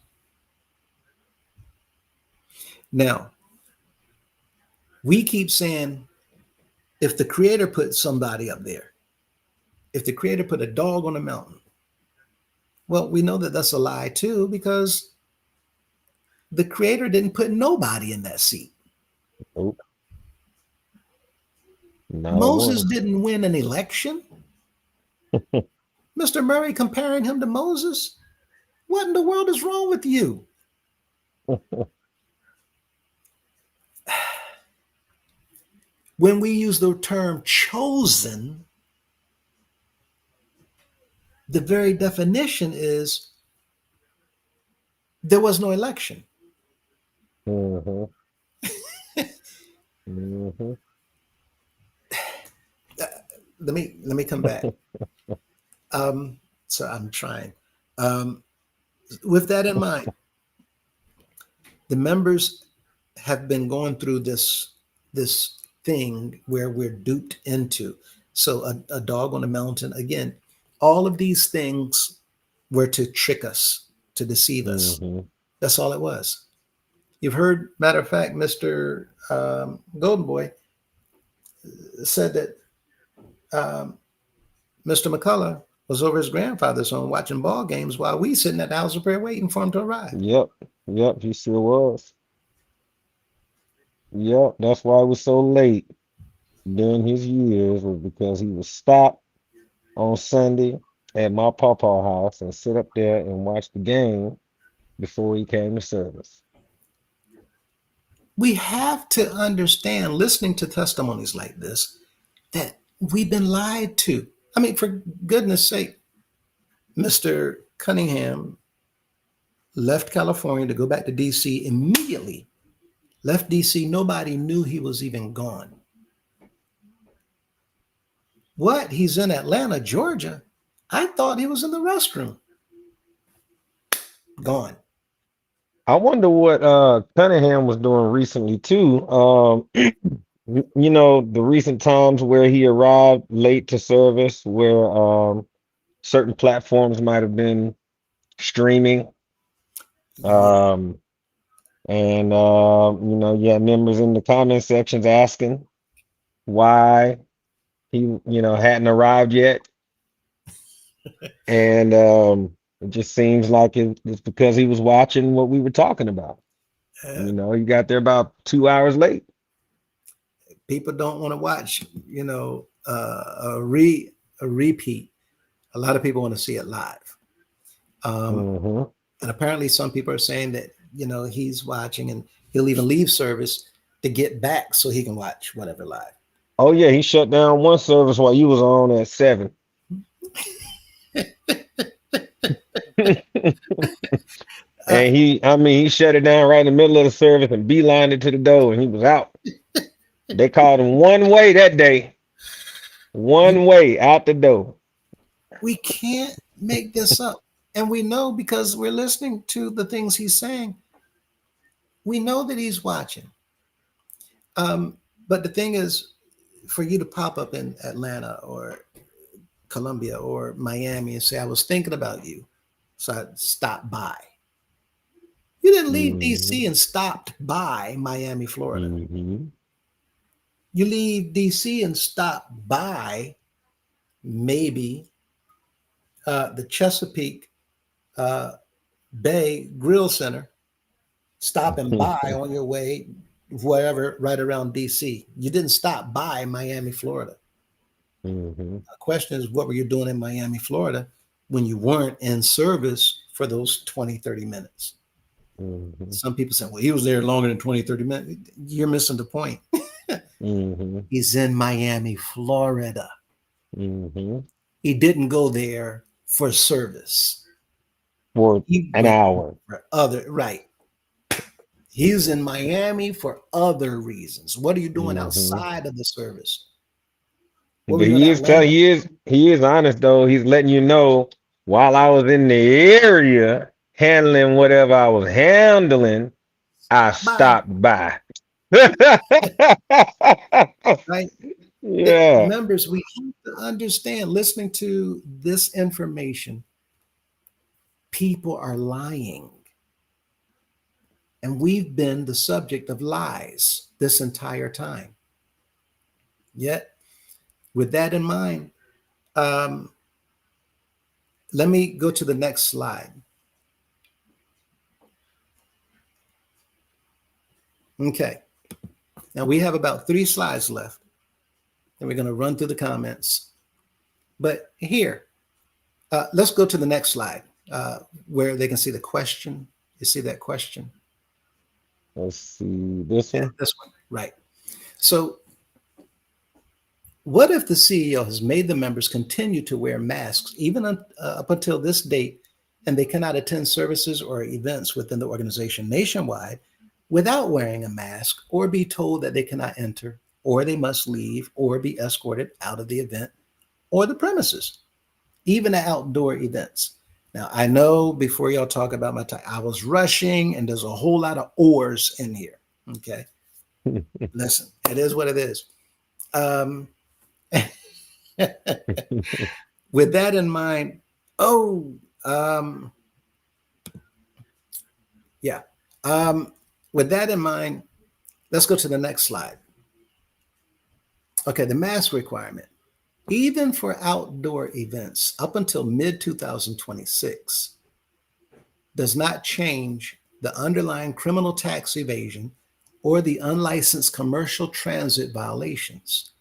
Now, we keep saying if the creator put somebody up there, if the creator put a dog on a mountain, well, we know that that's a lie too because the creator didn't put nobody in that seat. Nope. Not a Moses one. didn't win an election. Mr. Murray comparing him to Moses. What in the world is wrong with you? When we use the term chosen, the very definition is there was no election. Hmm. Hmm. Let me come back. So I'm trying. Um, with that in mind, The members have been going through this thing where we're duped into. So a dog on a mountain again. All of these things were to trick us, to deceive us. Hmm. That's all it was. You've heard, matter of fact, Mr. Golden Boy said that um, Mr. McCullough was over his grandfather's home watching ball games while we sitting at the house of prayer waiting for him to arrive. Yep. Yep. He sure was. Yep. That's why it was so late during his years, was because he was stopped on Sunday at my pawpaw house and sit up there and watch the game before he came to service. We have to understand, listening to testimonies like this, that we've been lied to. I mean, for goodness sake, Mr. Cunningham left California to go back to DC immediately. Left DC, nobody knew he was even gone. What? He's in Atlanta, Georgia. I thought he was in the restroom. Gone. I wonder what Cunningham was doing recently too. You know, the recent times where he arrived late to service, where certain platforms might have been streaming. Yeah. Um, and you know, you had members in the comment sections asking why he, you know, hadn't arrived yet. And it just seems like it's because he was watching what we were talking about. Uh, You know, he got there about 2 hours late. People don't want to watch, a repeat. A lot of people want to see it live. Um, Hmm. and apparently, some people are saying that he's watching and he'll even leave service to get back so he can watch whatever live. Oh yeah, he shut down one service while you was on at 7. Uh, And I mean, he shut it down right in the middle of the service and beelined it to the door, and he was out. They called him one way that day, you, one way out the door. we can't make this up, and we know because we're listening to the things he's saying. We know that he's watching. But the thing is, for you to pop up in Atlanta or Columbia or Miami and say, "I was thinking about you," so I stopped by. You didn't leave Hmm. DC and stopped by Miami, Florida. Hmm. You leave DC and stop by maybe the Chesapeake uh, Bay Grill Center, stopping by on your way wherever right around DC. You didn't stop by Miami, Florida. Hmm. The question is, what were you doing in Miami, Florida when you weren't in service for those 20, 30 minutes? Hmm. Some people say, well, he was there longer than 20, 30 minutes. You're missing the point. Hmm. He's in Miami, Florida. Hmm. He didn't go there for service. For He an went hour. for other, right. He's in Miami for other reasons. What are you doing Hmm. outside of the service? What were But you in Atlanta? he is honest though. He's letting you know while I was in the area handling whatever I was handling, I By, stopped by. right? Yeah. Members, we have to understand, listening to this information, people are lying. And we've been the subject of lies this entire time. Yet, with that in mind, um, let me go to the next slide. Okay. Now we have about 3 slides left, and we're going to run through the comments. But here, let's go to the next slide where they can see the question. You see that question? Let's see this Yeah, one. this one. Right. So, what if the CEO has made the members continue to wear masks even up until this date, and they cannot attend services or events within the organization nationwide without wearing a mask, or be told that they cannot enter, or they must leave, or be escorted out of the event or the premises, even at outdoor events? Now, I know before y'all talk about my time, I was rushing and there's a whole lot of ors in here. Okay. Listen, it is what it is. Um, with that in mind, oh, um, yeah. Um, with that in mind, let's go to the next slide. Okay, the mask requirement. Even for outdoor events up until mid 2026, does not change the underlying criminal tax evasion or the unlicensed commercial transit violations.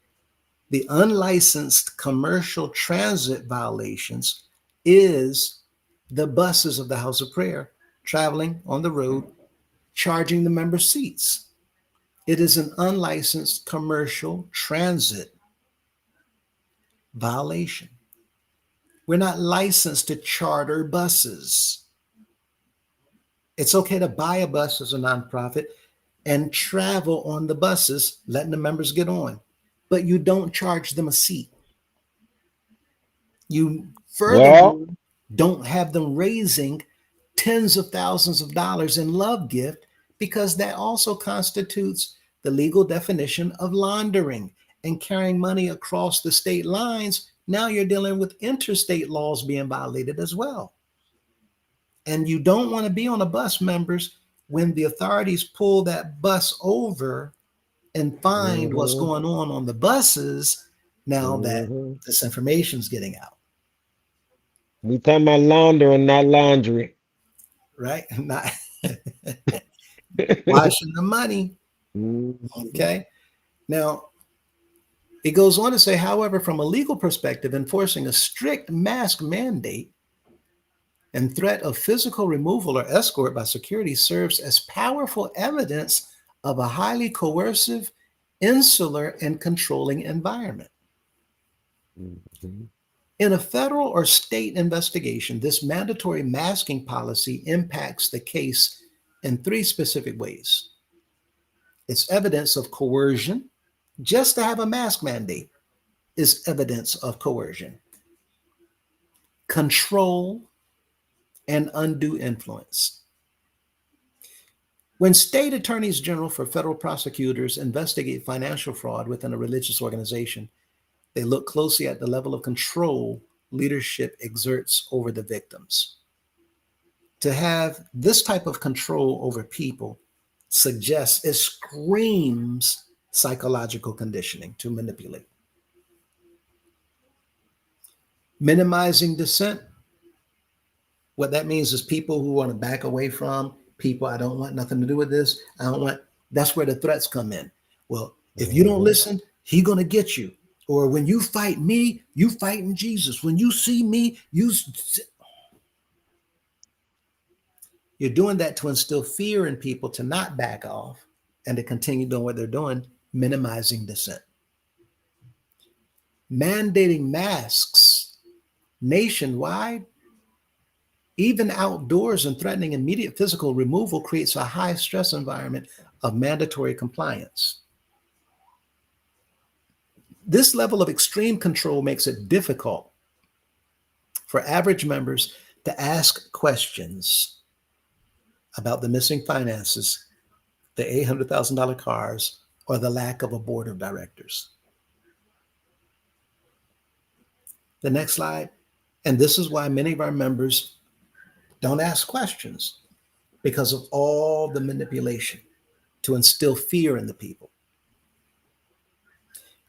The unlicensed commercial transit violations is the buses of the House of Prayer traveling on the road, charging the member seats. It is an unlicensed commercial transit violation. We're not licensed to charter buses. It's okay to buy a bus as a nonprofit and travel on the buses, letting the members get on, but you don't charge them a seat. You Well, furthermore don't have them raising tens of thousands of dollars in love gift because that also constitutes the legal definition of laundering and carrying money across the state lines. Now you're dealing with interstate laws being violated as well. And you don't want to be on a bus, members, when the authorities pull that bus over and find what's hmm going on the buses now that hmm this information's getting out, we talking about laundering, not laundry. right? Not washing the money. Mhm. Okay. Now, it goes on to say, however, from a legal perspective, enforcing a strict mask mandate and threat of physical removal or escort by security serves as powerful evidence of a highly coercive, insular, and controlling environment. Mhm. In a federal or state investigation, this mandatory masking policy impacts the case in three specific ways. It's evidence of coercion. Just to have a mask mandate is evidence of coercion, control, and undue influence. When state attorneys general for federal prosecutors investigate financial fraud within a religious organization, they look closely at the level of control leadership exerts over the victims. To have this type of control over people suggests, it screams psychological conditioning to manipulate. Minimizing dissent, what that means is people who want to back away from people. I don't want nothing to do with this. I don't want, that's where the threats come in. Well, if you don't Mhm. listen, he gonna get you. Or when you fight me, you fighting Jesus. When you see me, you're doing that to instill fear in people to not back off and to continue doing what they're doing, minimizing dissent. Mandating masks nationwide, even outdoors, and threatening immediate physical removal creates a high stress environment of mandatory compliance. This level of extreme control makes it difficult for average members to ask questions about the missing finances, the $800,000 cars, or the lack of a board of directors. The next slide. And this is why many of our members don't ask questions, because of all the manipulation to instill fear in the people.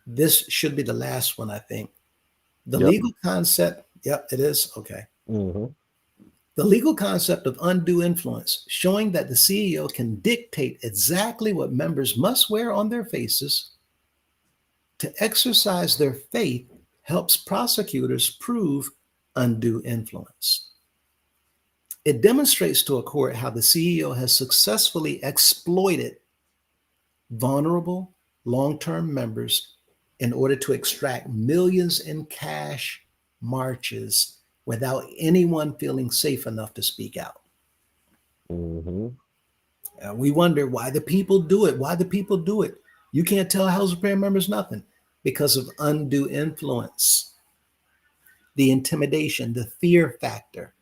This should be the last one, I think. The Yep. legal concept, yep, it is. Okay. hmm The legal concept of undue influence, showing that the CEO can dictate exactly what members must wear on their faces to exercise their faith, helps prosecutors prove undue influence. It demonstrates to a court how the CEO has successfully exploited vulnerable long term members in order to extract millions in cash marches without anyone feeling safe enough to speak out. hmm We wonder why the people do it. Why the people do it? You can't tell House of Prayer members nothing because of undue influence, the intimidation, the fear factor.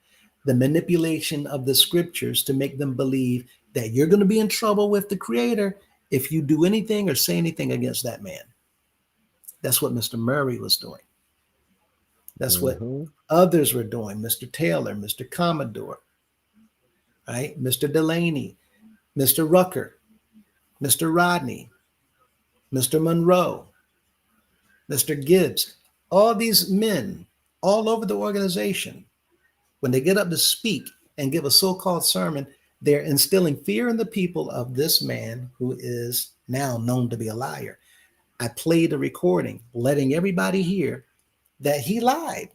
the manipulation of the scriptures to make them believe that you're going to be in trouble with the creator if you do anything or say anything against that man. That's what Mr. Murray was doing. That's what Mm-hmm. others were doing. Mr. Taylor, Mr. Commodore, right? Mr. Delaney, Mr. Rucker, Mr. Rodney, Mr. Monroe, Mr. Gibbs, all these men all over the organization, when they get up to speak and give a so-called sermon, they're instilling fear in the people of this man who is now known to be a liar. I played a recording letting everybody hear that he lied.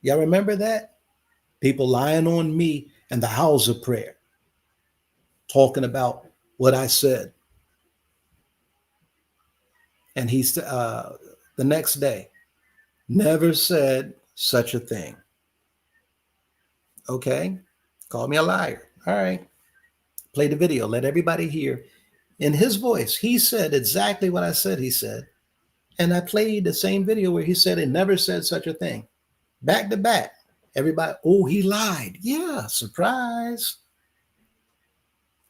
Y'all remember that? People lying on me and the house of prayer, talking about what I said. And he's the next day, never said such a thing. Okay, call me a liar. All right, play the video, let everybody hear in his voice. He said exactly what I said he said. And I played the same video where he said it never said such a thing. Back to back. Everybody, oh, he lied. Yeah, surprise.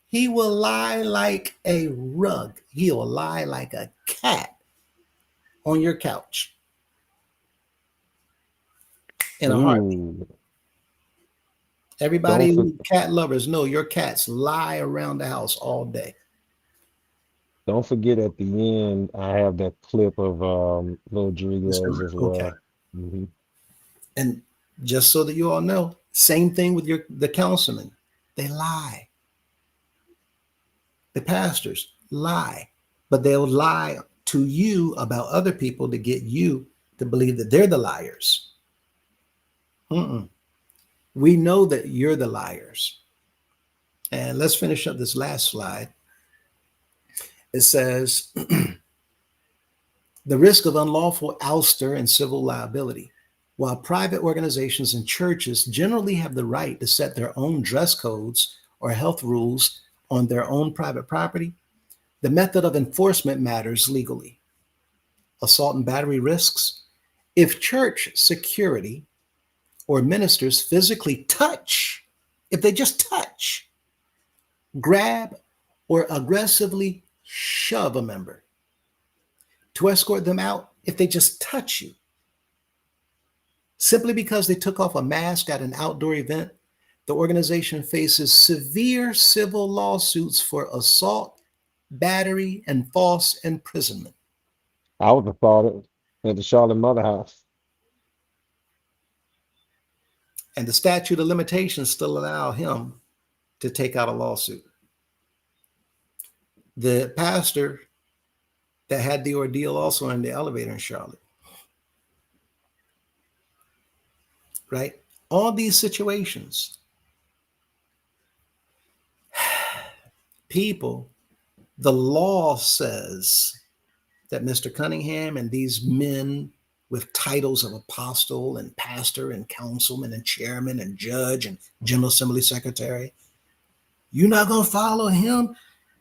He will lie like a rug. He will lie like a cat on your couch in a heartbeat. Ooh, Everybody don't for, who cat lovers know your cats lie around the house all day. don't forget at the end, I have that clip of Mr. Rodriguez as Okay. well. Hmm. And just so that you all know, same thing with the councilmen. They lie. The pastors lie, but they'll lie to you about other people to get you to believe that they're the liars. Mm-mm. We know that you're the liars. And let's finish up this last slide. It says the risk of unlawful ouster and civil liability. While private organizations and churches generally have the right to set their own dress codes or health rules on their own private property, the method of enforcement matters legally. Assault and battery risks. If church security or ministers physically touch, if they just touch, grab, or aggressively shove a member to escort them out, if they just touch you, simply because they took off a mask at an outdoor event, the organization faces severe civil lawsuits for assault, battery, and false imprisonment. I would have thought it at the Charlotte Mother House. And the statute of limitations still allow him to take out a lawsuit. The pastor that had the ordeal also in the elevator in Charlotte, right? All these situations, people, the law says that Mr. Cunningham and these men with titles of apostle and pastor and councilman and chairman and judge and general assembly secretary, you're not going to follow him.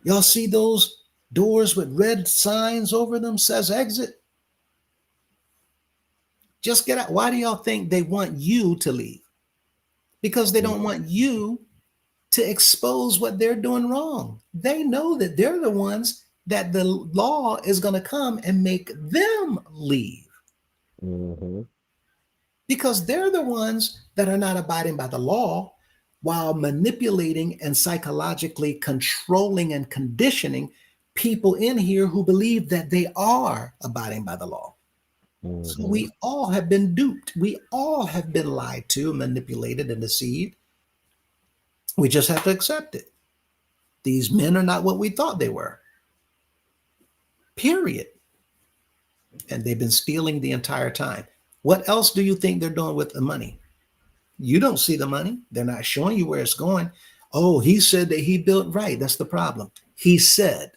Y'all see those doors with red signs over them says exit? Just get out. Why do y'all think they want you to leave? Because they don't want you to expose what they're doing wrong. They know that they're the ones that the law is going to come and make them leave Mm-hmm. because they're the ones that are not abiding by the law while manipulating and psychologically controlling and conditioning people in here who believe that they are abiding by the law. So Mm-hmm. we all have been duped. We all have been lied to, manipulated, and deceived. We just have to accept it. These men are not what we thought they were. Period. And they've been stealing the entire time. What else do you think they're doing with the money? You don't see the money. They're not showing you where it's going. Oh, he said that he built right. That's the problem. He said,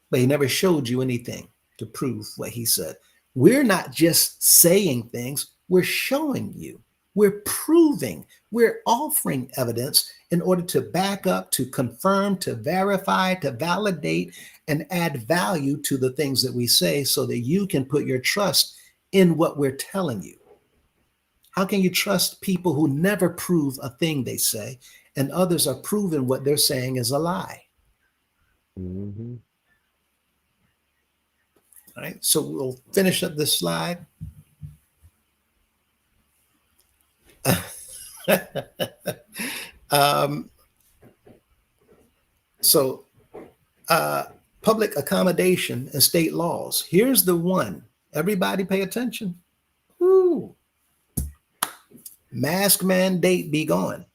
but he never showed you anything to prove what he said. We're not just saying things, we're showing you. We're proving, we're offering evidence in order to back up, to confirm, to verify, to validate, and add value to the things that we say so that you can put your trust in what we're telling you. How can you trust people who never prove a thing they say, and others are proving what they're saying is a lie? Mm-hmm. All right. So we'll finish up this slide. um, so uh, public accommodation and state laws. Here's the one. Everybody pay attention. Woo. Mask mandate be gone.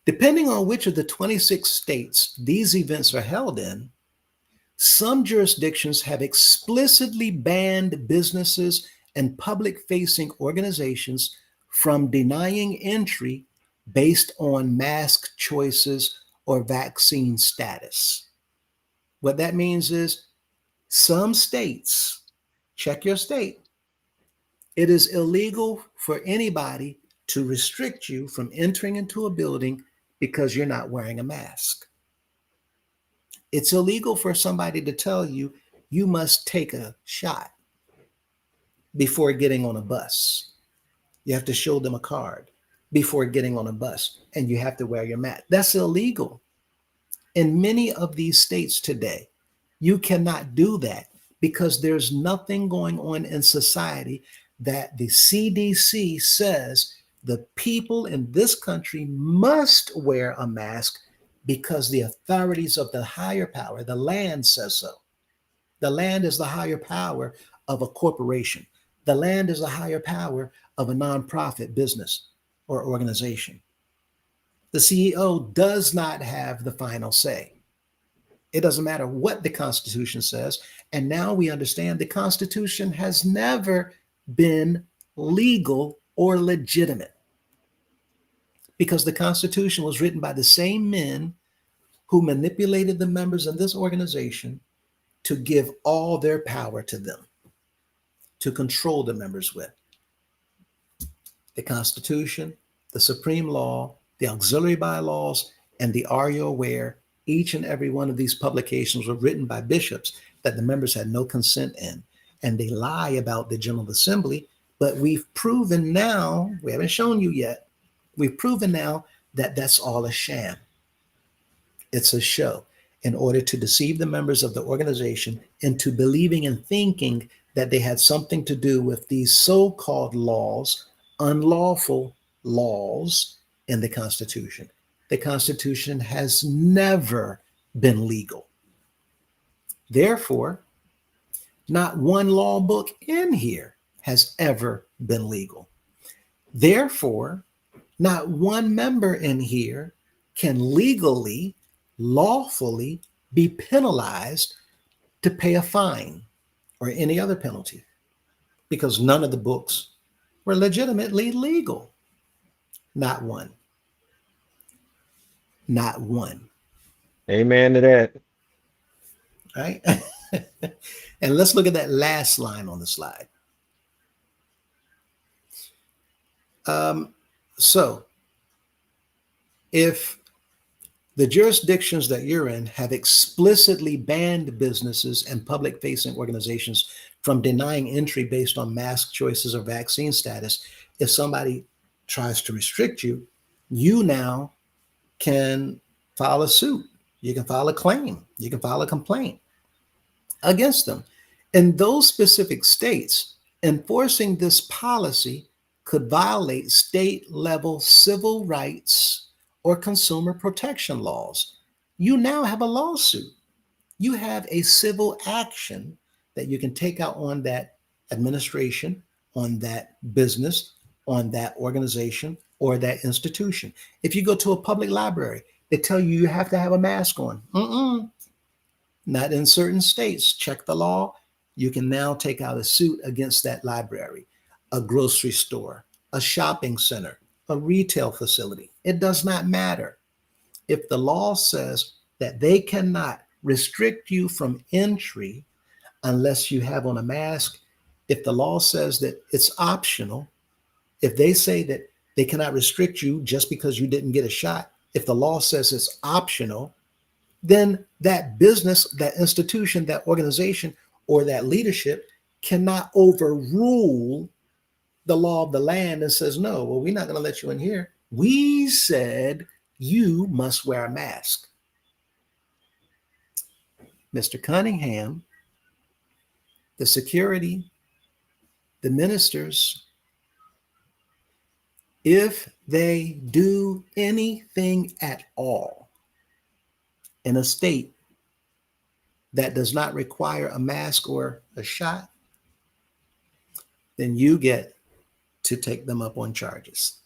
Depending on which of the 26 states these events are held in, some jurisdictions have explicitly banned businesses and public facing organizations from denying entry based on mask choices or vaccine status. What that means is some states, check your state, it is illegal for anybody to restrict you from entering into a building because you're not wearing a mask. It's illegal for somebody to tell you you must take a shot before getting on a bus. You have to show them a card before getting on a bus, and you have to wear your mask. That's illegal. In many of these states today, you cannot do that because there's nothing going on in society that the CDC says the people in this country must wear a mask because the authorities of the higher power, the land, says so. The land is the higher power of a corporation. The land is the higher power of a nonprofit business or organization. The CEO does not have the final say. It doesn't matter what the Constitution says. And now we understand the Constitution has never been legal or legitimate because the Constitution was written by the same men who manipulated the members of this organization to give all their power to them, to control the members with. The Constitution, the supreme law, the auxiliary bylaws, and the Are You Aware, each and every one of these publications were written by bishops that the members had no consent in. And they lie about the General Assembly, but we've proven now, we haven't shown you yet, we've proven now that that's all a sham. It's a show in order to deceive the members of the organization into believing and thinking that they had something to do with these so-called laws, unlawful laws in the Constitution. The Constitution has never been legal. Therefore, not one law book in here has ever been legal. Therefore, not one member in here can legally, lawfully be penalized to pay a fine or any other penalty because none of the books were legitimately legal. Not one. Not one. Amen to that. Right? And let's look at that last line on the slide. So, if the jurisdictions that you're in have explicitly banned businesses and public facing organizations from denying entry based on mask choices or vaccine status, if somebody tries to restrict you, you now can file a suit. You can file a claim. You can file a complaint against them. In those specific states, enforcing this policy could violate state level civil rights or consumer protection laws. You now have a lawsuit. You have a civil action that you can take out on that administration, on that business, on that organization, or that institution. If you go to a public library, they tell you you have to have a mask on. Not in certain states. Check the law. You can now take out a suit against that library, a grocery store, a shopping center, a retail facility. It does not matter. If the law says that they cannot restrict you from entry unless you have on a mask, if the law says that it's optional, if they say that they cannot restrict you just because you didn't get a shot, if the law says it's optional, then that business, that institution, that organization, or that leadership cannot overrule the law of the land and says, no, well, we're not going to let you in here. We said you must wear a mask. Mr. Cunningham, the security, the ministers, if they do anything at all in a state that does not require a mask or a shot, then you get to take them up on charges.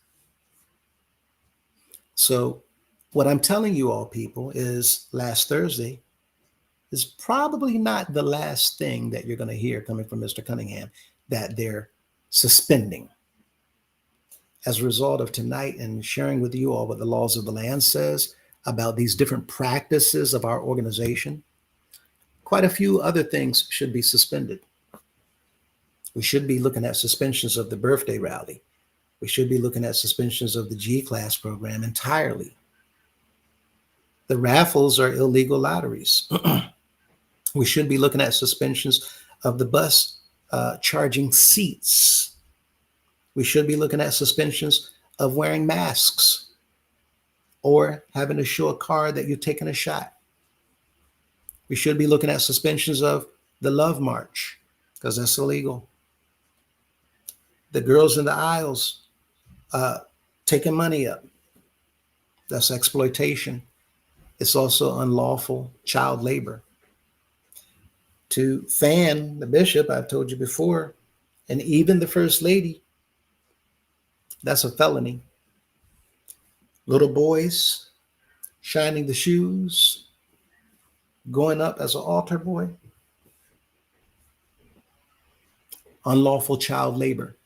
So, what I'm telling you all, people, is last Thursday is probably not the last thing that you're going to hear coming from Mr. Cunningham that they're suspending. As a result of tonight and sharing with you all what the laws of the land says about these different practices of our organization, quite a few other things should be suspended. We should be looking at suspensions of the birthday rally. We should be looking at suspensions of the G-class program entirely. The raffles are illegal lotteries. We should be looking at suspensions of the bus charging seats. We should be looking at suspensions of wearing masks or having to show a card that you're taking a shot. We should be looking at suspensions of the Love March because that's illegal. The girls in the aisles taking money up. That's exploitation. It's also unlawful child labor. To fan the bishop, I've told you before, and even the first lady, that's a felony. Little boys shining the shoes, going up as an altar boy, unlawful child labor,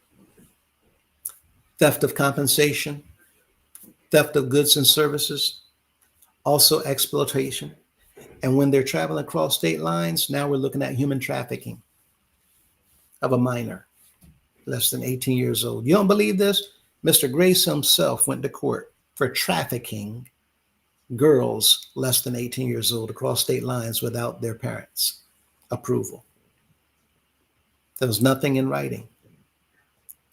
theft of compensation, theft of goods and services, also exploitation. And when they're traveling across state lines, now we're looking at human trafficking of a minor, less than 18 years old. You don't believe this? Mr. Grace himself went to court for trafficking girls less than 18 years old across state lines without their parents' approval. There was nothing in writing.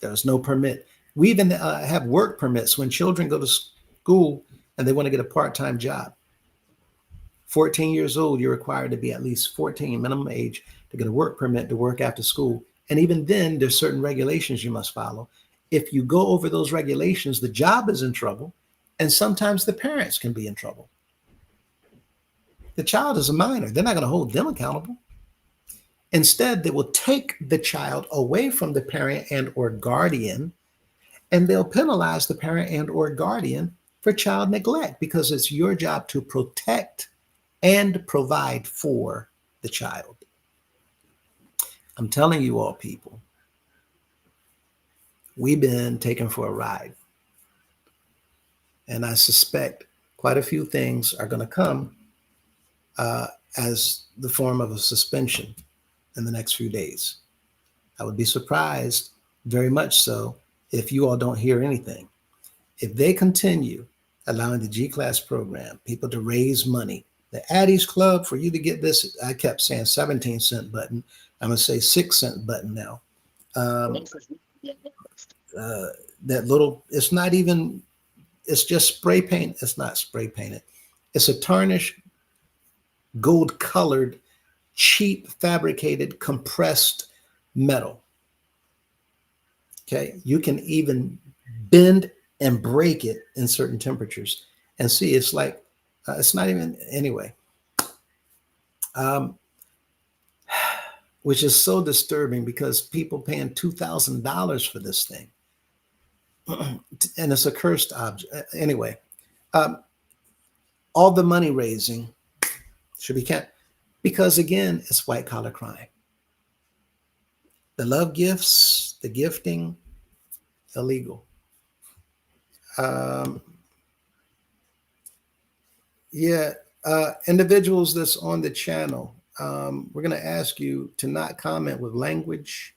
There was no permit. We even have work permits when children go to school and they want to get a part-time job. 14 years old, you're required to be at least 14, minimum age, to get a work permit to work after school. And even then, there's certain regulations you must follow. If you go over those regulations, the job is in trouble, and sometimes the parents can be in trouble. The child is a minor. They're not going to hold them accountable. Instead, they will take the child away from the parent and or guardian, and they'll penalize the parent and or guardian for child neglect because it's your job to protect and provide for the child. I'm telling you all, people, we've been taken for a ride. And I suspect quite a few things are going to come as the form of a suspension in the next few days. I would be surprised, very much so, if you all don't hear anything. If they continue allowing the G-class program, people to raise money, the Addie's Club, for you to get this, I kept saying 17-cent button. I'm going to say 6-cent button now. That little, it's not even, it's just spray paint. It's not spray painted. It's a tarnished, gold colored, cheap, fabricated, compressed metal. Okay. You can even bend and break it in certain temperatures. And see, it's like, it's not even, anyway. Which is so disturbing because people paying $2,000 for this thing. And it's a cursed object. Anyway, all the money raising should be kept because, again, it's white collar crime. The love gifts, the gifting, illegal. Individuals that's on the channel, we're going to ask you to not comment with language.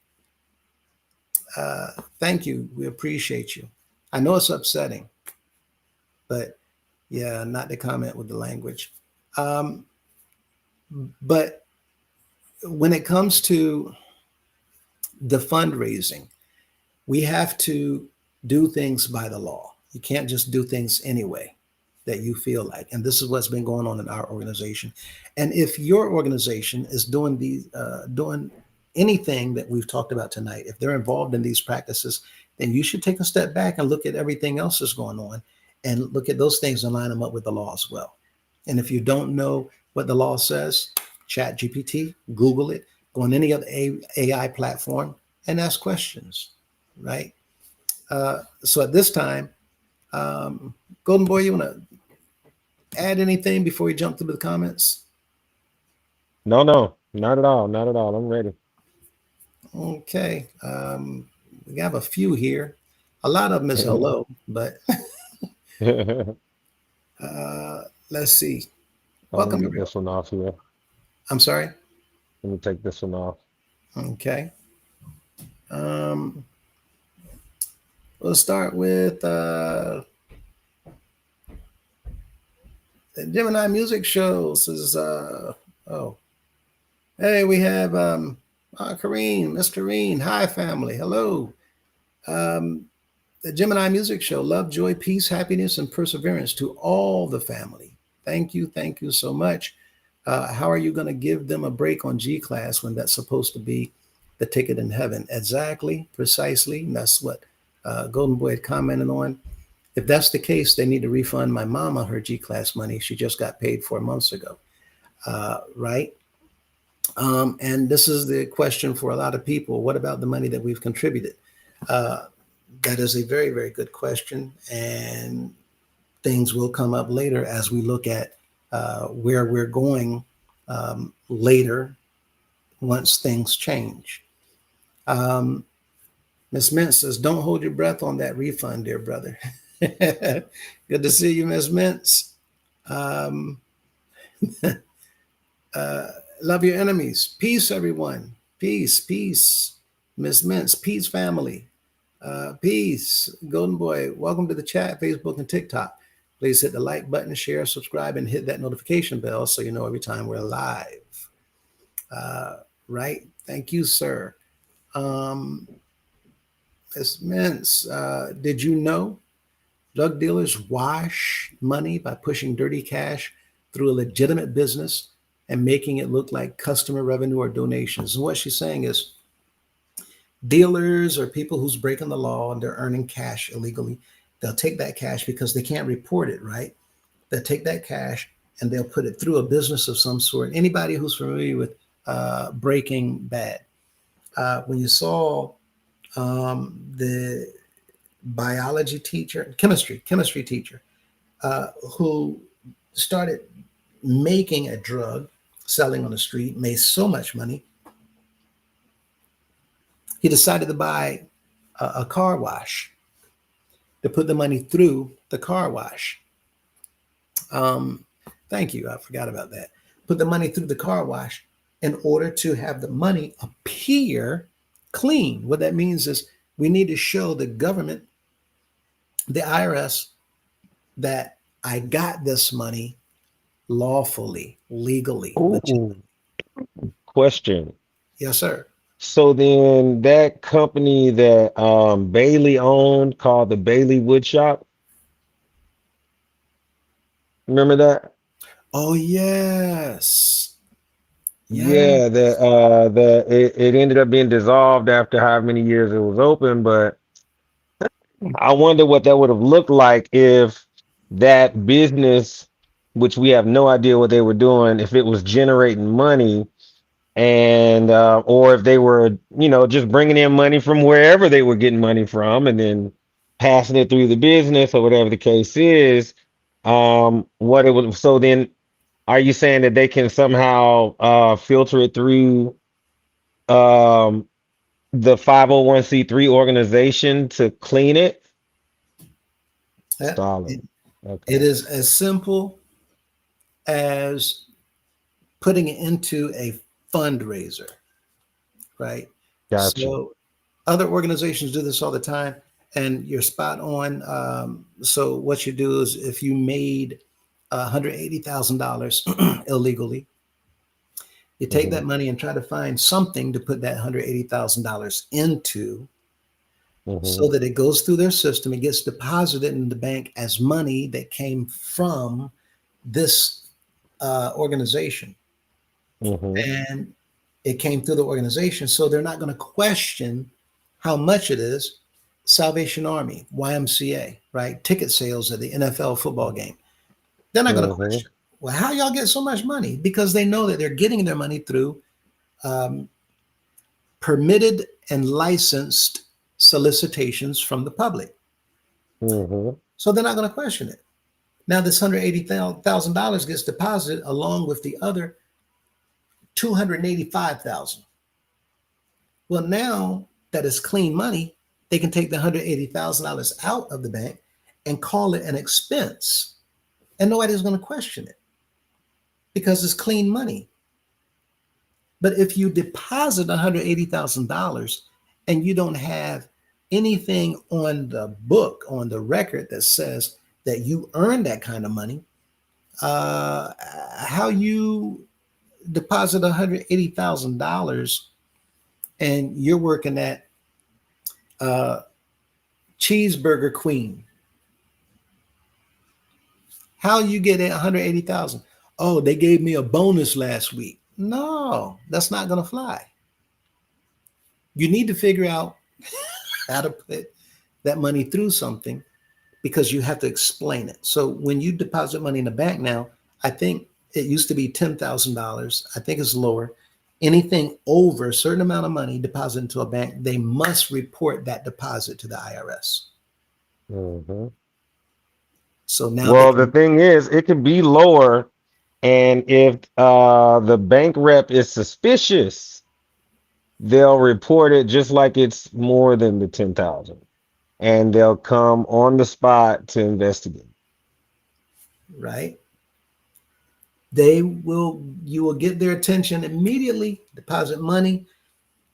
Thank you. We appreciate you. I know it's upsetting, but yeah, not to comment with the language. But when it comes to the fundraising, We have to do things by the law. You can't just do things anyway that you feel like. And this is what's been going on in our organization. And if your organization is doing anything that we've talked about tonight, if they're involved in these practices, then you should take a step back and look at everything else that's going on and look at those things and line them up with the law as well. And if you don't know what the law says, chat GPT, Google it, go on any other AI platform and ask questions, right? So at this time, Golden Boy, you want to add anything before we jump through the comments? No, no, not at all. Not at all. I'm ready. Okay. We have a few here. A lot of them is hello, but I'm let's see. gonna Welcome, get everyone. this one off here. I'm sorry. Let me take this one off. Okay. Um, we'll start with the Gemini Music Shows. Is oh, hey, we have Kareen, Miss Kareen. Hi, family. Hello. Um, the Gemini Music Show. Love, joy, peace, happiness, and perseverance to all the family. Thank you so much. How are you going to give them a break on G class when that's supposed to be the ticket in heaven? Exactly, precisely. And that's what Golden Boy had commented on. If that's the case, they need to refund my mama her G class money. She just got paid 4 months ago, right? And this is the question for a lot of people. What about the money that we've contributed? Uh, that is a very, very good question. And things will come up later as we look at where we're going later once things change. Um, Miss Mint says, don't hold your breath on that refund, dear brother. Good to see you, Miss Mintz. Um, uh, love your enemies. Peace, everyone. Peace, peace. Miss Mintz, peace, family. Peace. Golden Boy, welcome to the chat, Facebook, and TikTok. Please hit the like button, share, subscribe, and hit that notification bell so you know every time we're live. Right? Thank you, sir. Um, Ms. Mintz, did you know drug dealers wash money by pushing dirty cash through a legitimate business and making it look like customer revenue or donations? And what she's saying is dealers or people who's breaking the law and they're earning cash illegally, they'll take that cash because they can't report it, right? They'll take that cash and they'll put it through a business of some sort. Anybody who's familiar with Breaking Bad, when you saw the biology teacher, chemistry teacher, who started making a drug, selling on the street, made so much money, he decided to buy a car wash to put the money through the car wash. Um, Thank you. I forgot about that. Put the money through the car wash in order to have the money appear clean. What that means is we need to show the government, the IRS, that I got this money lawfully, legally, legitimately. Ooh, question. Yes, sir. So then that company that Bailey owned called the Bailey Wood Shop, remember that? Oh, yes. Yeah. Yeah, it ended up being dissolved after how many years it was open, but I wonder what that would have looked like if that business, which we have no idea what they were doing, if it was generating money and or if they were, just bringing in money from wherever they were getting money from and then passing it through the business or whatever the case is. What it would, so then are you saying that they can somehow filter it through um the 501(c)(3) organization to clean it? That, Solid. it, it Okay. is as simple as putting it into a fundraiser, right? Got you. So other organizations do this all the time, and you're spot on. So what you do is if you made $180,000 illegally, you take Hmm. that money and try to find something to put that $180,000 into, Mm-hmm. so that it goes through their system. It gets deposited in the bank as money that came from this organization. Mm-hmm. And it came through the organization. So they're not going to question how much it is. Salvation Army, YMCA, right? Ticket sales at the NFL football game. They're not going to Mm-hmm. question, well, how y'all get so much money? Because they know that they're getting their money through um, permitted and licensed solicitations from the public. Mm-hmm. So they're not going to question it. Now, this $180,000 gets deposited along with the other 285,000. Well, now that it's clean money, they can take the $180,000 out of the bank and call it an expense, and nobody's going to question it because it's clean money. But if you deposit $180,000 and you don't have anything on the book, on the record that says that you earned that kind of money, how you deposit $180,000 and you're working at uh, Cheeseburger Queen, how you get 180,000? Oh, they gave me a bonus last week. No, that's not going to fly. You need to figure out how to put that money through something because you have to explain it. So when you deposit money in the bank now, I think it used to be $10,000. I think it's lower. Anything over a certain amount of money deposited into a bank, they must report that deposit to the IRS. Mm-hmm. So now they Well, the can, thing is, it could be lower, and if the bank rep is suspicious, they'll report it just like it's more than the 10,000, and they'll come on the spot to investigate. right? You will get their attention immediately, deposit money,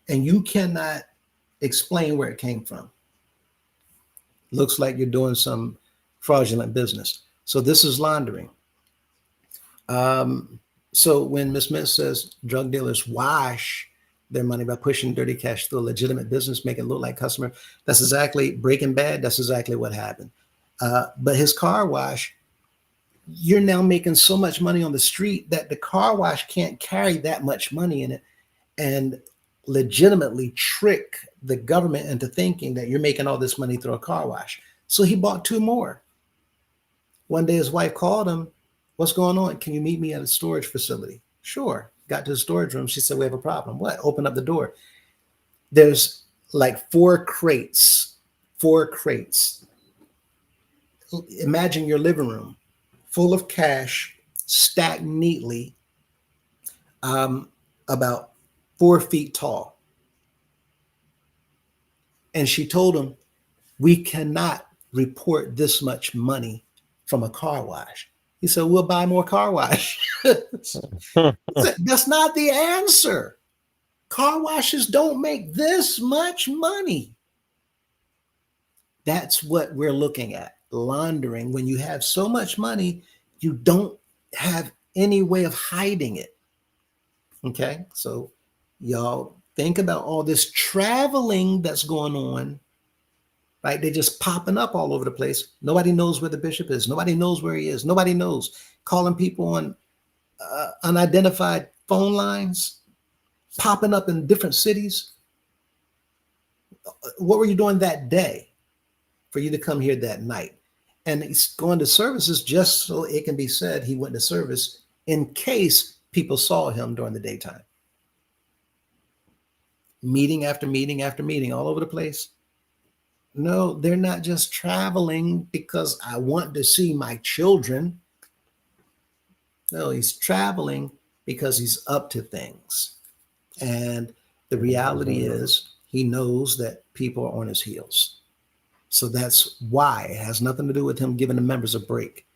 and you cannot explain where it came from. Looks like you're doing some fraudulent business. So this is laundering. Um, so when Ms. Mintz says drug dealers wash their money by pushing dirty cash through a legitimate business, make it look like customer, that's exactly Breaking Bad. That's exactly what happened. But his car wash, you're now making so much money on the street that the car wash can't carry that much money in it and legitimately trick the government into thinking that you're making all this money through a car wash. So he bought two more. One day his wife called him, what's going on? Can you meet me at a storage facility? Sure. Got to the storage room. She said, we have a problem. What? Open up the door. There's like four crates. Imagine your living room full of cash stacked neatly, um, about 4 feet tall. And she told him, we cannot report this much money from a car wash. He said, we'll buy more car wash. That's not the answer. Car washes don't make this much money. That's what we're looking at. Laundering. When you have so much money, you don't have any way of hiding it. Okay. So y'all think about all this traveling that's going on, right? They're just popping up all over the place. Nobody knows where the bishop is. Nobody knows where he is. Nobody knows. Calling people on unidentified phone lines, popping up in different cities. What were you doing that day for you to come here that night? And he's going to services just so it can be said he went to service in case people saw him during the daytime. Meeting after meeting after meeting all over the place. No, they're not just traveling because I want to see my children. No, he's traveling because he's up to things. And the reality Mhm. is, he knows that people are on his heels. So that's why it has nothing to do with him giving the members a break.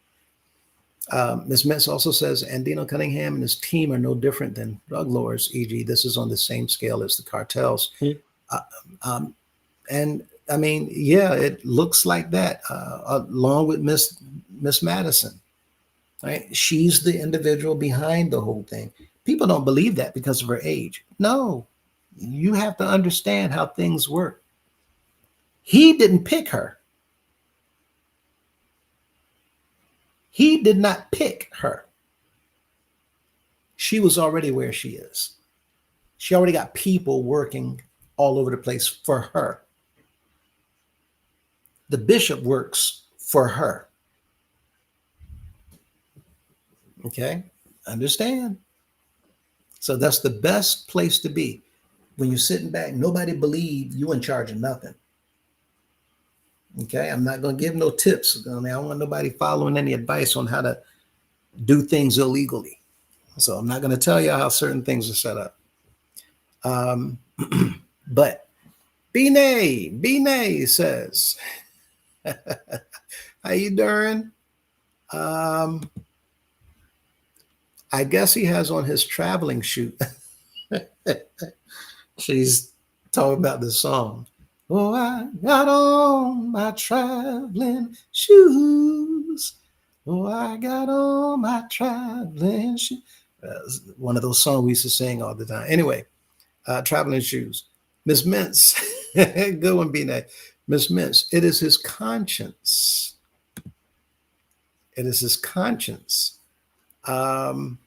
Ms. Metz also says Andino Cunningham and his team are no different than drug lords, e.g., this is on the same scale as the cartels. Uh, um, and I mean, yeah, it looks like that, along with Miss Madison, right? She's the individual behind the whole thing. People don't believe that because of her age. No, you have to understand how things work. He didn't pick her. He did not pick her. She was already where she is. She already got people working all over the place for her. The bishop works for her. Okay? Understand? So that's the best place to be. When you're sitting back, nobody believe you in charge of nothing. Okay? I'm not going to give no tips. I don't want nobody following any advice on how to do things illegally. So I'm not going to tell you how certain things are set up. But B-Nay says, how you doing? I guess he has on his traveling shoe. She's talking about the song. Oh, I got on my traveling shoes. Oh, I got on my traveling shoes. One of those songs we used to sing all the time. Anyway, traveling shoes. Miss Mintz, good one, B-Nay. Miss Mintz, it is his conscience. It is his conscience. And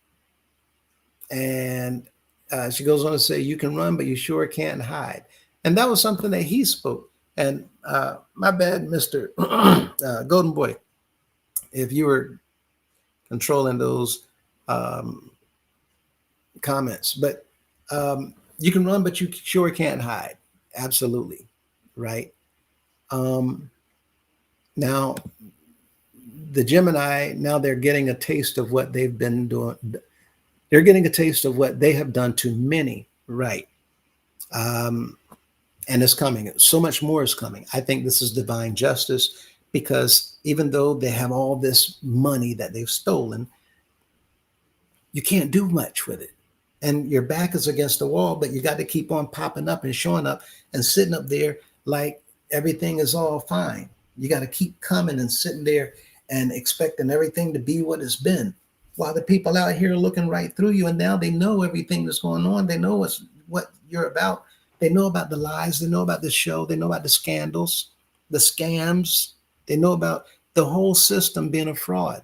she goes on to say, you can run, but you sure can't hide. And that was something that he spoke. And my bad, Mr. Golden Boy, if you were controlling those comments. But you can run, but you sure can't hide. Absolutely. Right. Now, the Gemini, now they're getting a taste of what they've been doing. They're getting a taste of what they have done to many. Right. And it's coming. So much more is coming. I think this is divine justice, because even though they have all this money that they've stolen, you can't do much with it. And your back is against the wall, but you got to keep on popping up and showing up and sitting up there like everything is all fine. You got to keep coming and sitting there and expecting everything to be what it's been, while the people out here are looking right through you. And now they know everything that's going on. They know what you're about. They know about the lies. They know about the show. They know about the scandals, the scams. They know about the whole system being a fraud.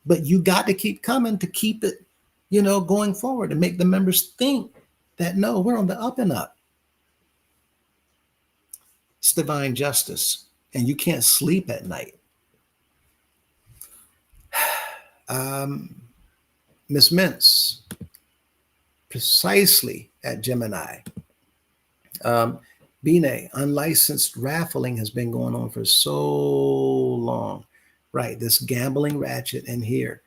But you got to keep coming to keep it, going forward, and make the members think that, no, we're on the up and up. It's divine justice, and you can't sleep at night. Miss Mintz, precisely at Gemini. B-Nay, unlicensed raffling has been going on for so long. Right, this gambling ratchet in here,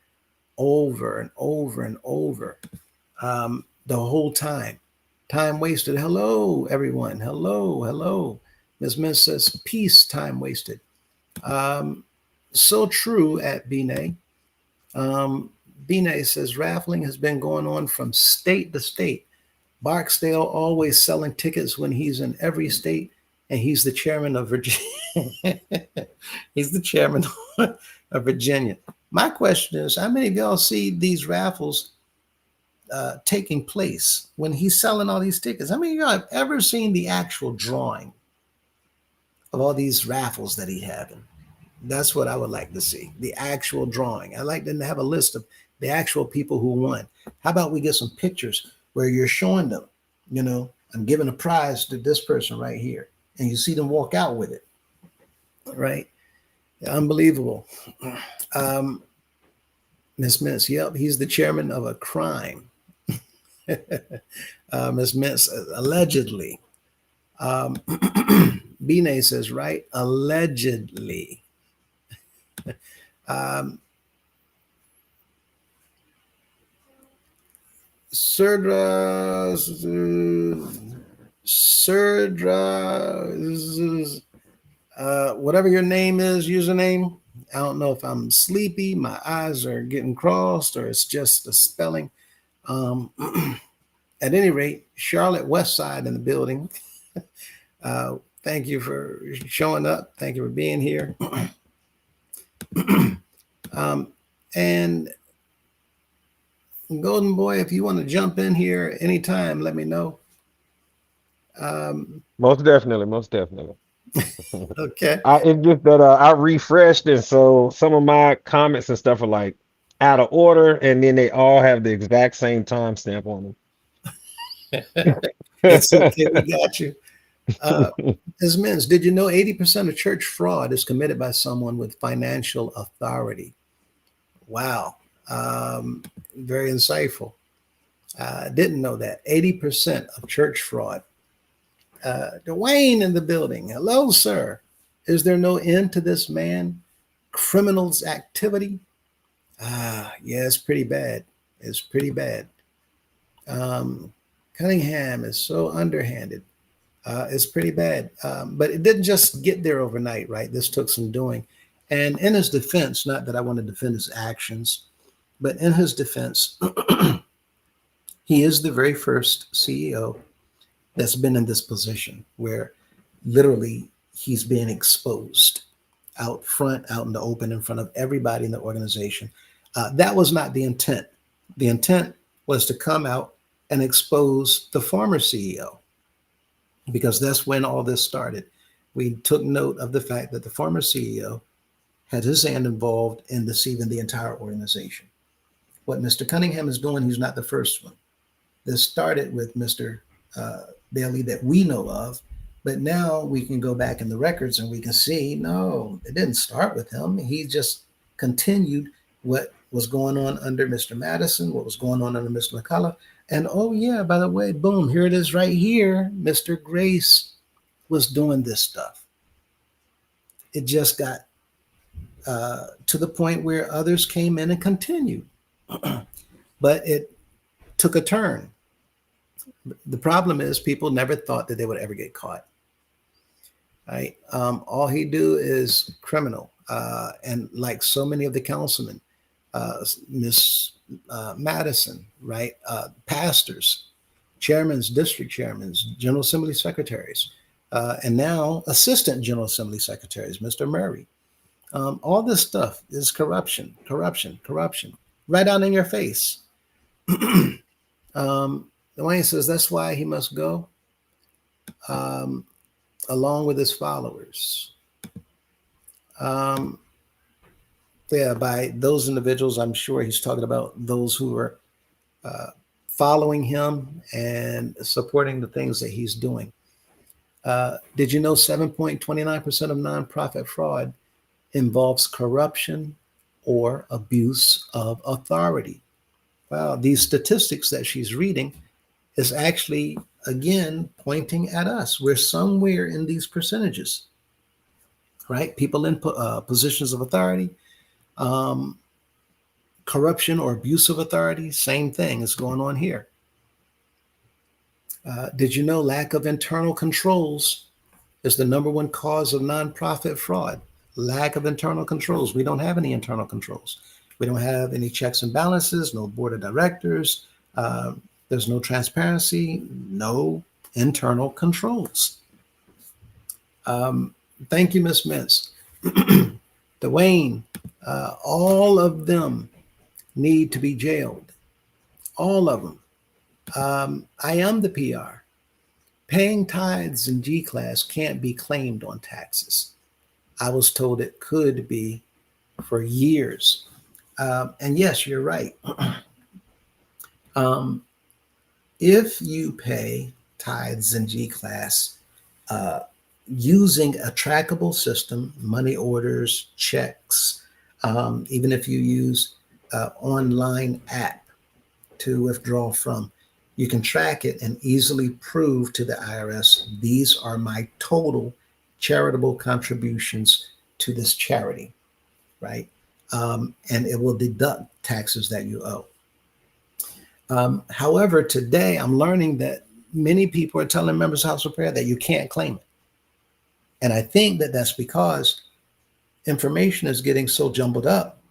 over and over and over, the whole time. Time wasted. Hello, everyone. Hello. Ms. Mintz says, peace, time wasted. So true at B-Nay. B-Nay says, raffling has been going on from state to state. Barksdale always selling tickets when he's in every state, and he's the chairman of Virginia. He's the chairman of Virginia. My question is, how many of y'all see these raffles taking place when he's selling all these tickets? How many of y'all have ever seen the actual drawing of all these raffles that he's having? That's what I would like to see, the actual drawing. I'd like to have a list of the actual people who won. How about we get some pictures where you're showing them, I'm giving a prize to this person right here, and you see them walk out with it, right? Unbelievable. Miss Mintz, yep, he's the chairman of a crime. Miss Mintz, allegedly. B-Nay says, right, allegedly. Serdra, whatever your name is, username. I don't know if I'm sleepy, my eyes are getting crossed, or it's just the spelling. At any rate, Charlotte West Side in the building. Thank you for showing up. Thank you for being here. And Golden Boy, if you want to jump in here anytime, let me know. Most definitely. Okay. It's just that I refreshed, and so some of my comments and stuff are like out of order, and then they all have the exact same timestamp on It's okay. We them. got you. Uh, Ms. Mins, did you know 80% of church fraud is committed by someone with financial authority? Wow. Very insightful. Didn't know that. 80% of church fraud. Dwayne in the building. Hello, sir. Is there no end to this man? Criminal's activity? Yeah, it's pretty bad. It's pretty bad. Um, Cunningham is so underhanded. It's pretty bad. But it didn't just get there overnight, right? This took some doing. And in his defense, not that I want to defend his actions, but in his defense, he is the very first CEO that's been in this position where literally he's being exposed out front, out in the open, in front of everybody in the organization. That was not the intent. The intent was to come out and expose the former CEO because that's when all this started. We took note of the fact that the former CEO had his hand involved in deceiving the entire organization. What Mr. Cunningham is doing, he's not the first one. This started with Mr. Bailey that we know of, but now we can go back in the records and we can see no, it didn't start with him. He just continued what was going on under Mr. Madison, what was going on under Mr. McCullough. And oh, yeah, by the way, boom, here it is right here. Mr. Grace was doing this stuff. It just got to the point where others came in and continued. But it took a turn. The problem is people never thought that they would ever get caught. Right? All he do is criminal, and like so many of the councilmen, Miss Madison, right? Pastors, chairmans, district chairmans, General Assembly secretaries, and now assistant General Assembly secretaries, Mr. Murray. All this stuff is corruption, corruption, corruption, right out in your face. Dwayne says that's why he must go, um, along with his followers. Um, yeah, by those individuals, I'm sure he's talking about those who are uh, following him and supporting the things that he's doing. Did you know 7.29% of nonprofit fraud involves corruption or abuse of authority? Well, these statistics that she's reading is actually, again, pointing at us. We're somewhere in these percentages, right? People in positions of authority, um, corruption or abuse of authority, same thing is going on here. Did you know lack of internal controls is the number one cause of nonprofit fraud? Lack of internal controls. We don't have any internal controls. We don't have any checks and balances, no board of directors. There's no transparency, no internal controls. Thank you, Ms. Mintz. Dwayne, all of them need to be jailed. All of them. I am the PR. Paying tithes in G class can't be claimed on taxes. I was told it could be for years. And yes, you're right. um, if you pay tithes in G class uh, using a trackable system, money orders, checks, even if you use online app to withdraw from, you can track it and easily prove to the IRS, these are my total charitable contributions to this charity, right? And it will deduct taxes that you owe. However, today I'm learning that many people are telling members of House of Prayer that you can't claim it. And I think that that's because information is getting so jumbled up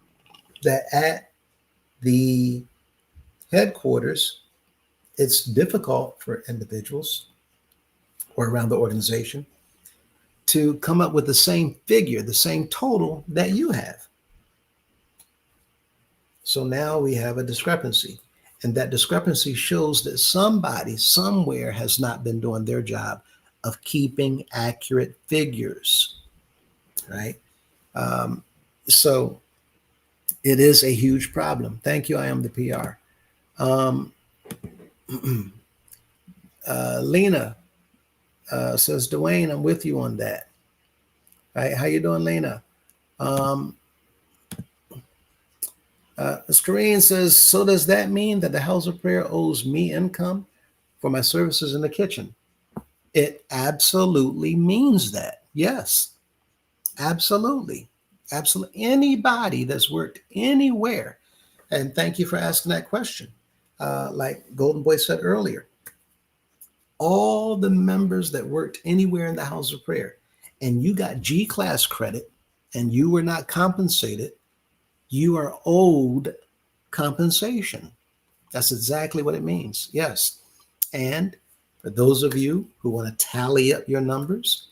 that at the headquarters, it's difficult for individuals or around the organization to come up with the same figure, the same total that you have. So now we have a discrepancy. And that discrepancy shows that somebody somewhere has not been doing their job of keeping accurate figures, right? Um, so it is a huge problem. Thank you. I am the PR. Um, Lena says, Dwayne, I'm with you on that. Right? How you doing, Lena? Um, Screen says, so does that mean that the House of Prayer owes me income for my services in the kitchen? It absolutely means that. Yes, absolutely. Absolutely. Anybody that's worked anywhere, and thank you for asking that question. Like Golden Boy said earlier, all the members that worked anywhere in the House of Prayer, and you got G class credit and you were not compensated, you are owed compensation. That's exactly what it means. Yes. And for those of you who want to tally up your numbers,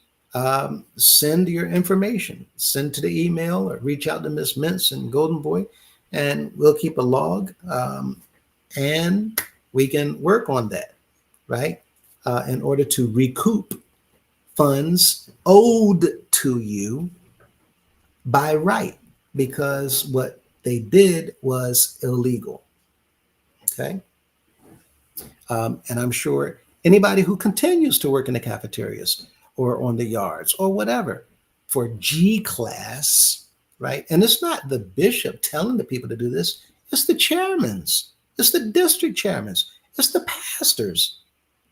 send your information. Send to the email or reach out to Miss Mintz and Golden Boy, and we'll keep a log, and we can work on that, right? In order to recoup funds owed to you by right, because what they did was illegal. Okay. And I'm sure anybody who continues to work in the cafeterias or on the yards or whatever for G class, right? And it's not the bishop telling the people to do this, it's the chairmans, it's the district chairmans, it's the pastors.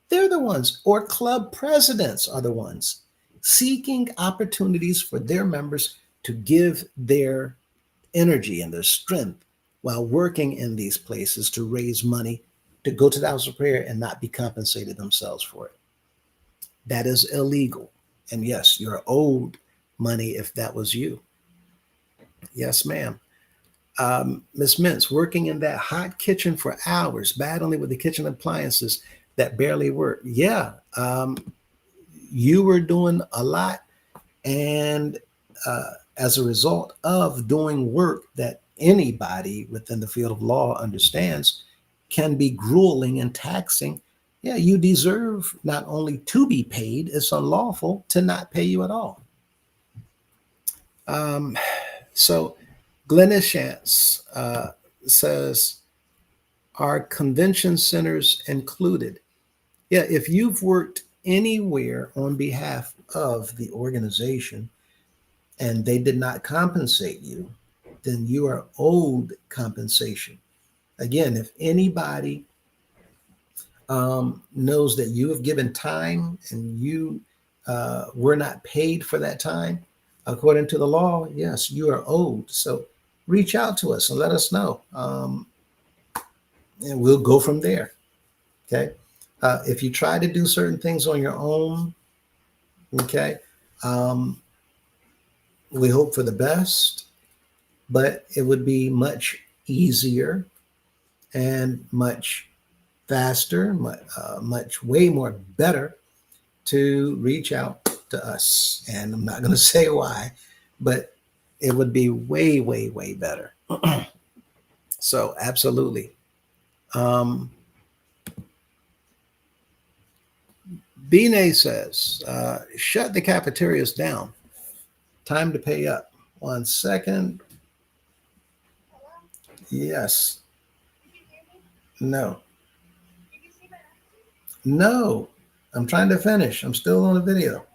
They're the ones, or club presidents are the ones seeking opportunities for their members to give their energy and their strength while working in these places to raise money to go to the house of prayer and not be compensated themselves for it. That is illegal. And yes, you're owed money if that was you. Yes, ma'am. Miss Mintz, working in that hot kitchen for hours, battling with the kitchen appliances that barely work. Yeah, you were doing a lot, and as a result of doing work that anybody within the field of law understands can be grueling and taxing, yeah, you deserve not only to be paid, it's unlawful to not pay you at all. Um, so, Glennis Shantz says, are convention centers included? Yeah, if you've worked anywhere on behalf of the organization and they did not compensate you, then you are owed compensation. Again, if anybody knows that you have given time and you were not paid for that time, according to the law, yes, you are owed. So reach out to us and let us know. And we'll go from there. Okay. If you try to do certain things on your own, okay, um, we hope for the best, but it would be much easier and much faster, much way more better to reach out to us. And I'm not going to say why, but it would be way, way, way better. So, absolutely. Um, Bine says, shut the cafeterias down. Time to pay up. 1 second. Yes. No. No. I'm trying to finish. I'm still on the video.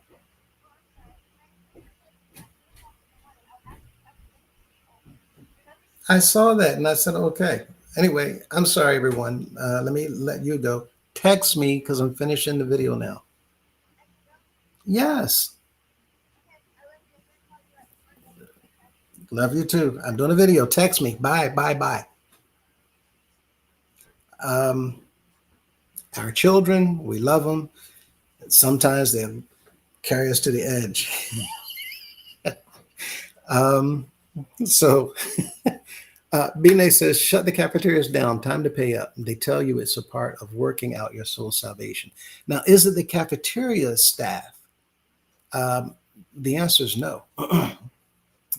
I saw that and I said, okay. Anyway, I'm sorry, everyone. Let me let you go. Text me because I'm finishing the video now. Yes. Love you too. I'm doing a video. Text me. Bye, bye, bye. Um, our children, we love them. Sometimes they carry us to the edge. um, so Bine says, shut the cafeterias down. Time to pay up. They tell you it's a part of working out your soul salvation. Now, is it the cafeteria staff? The answer is no.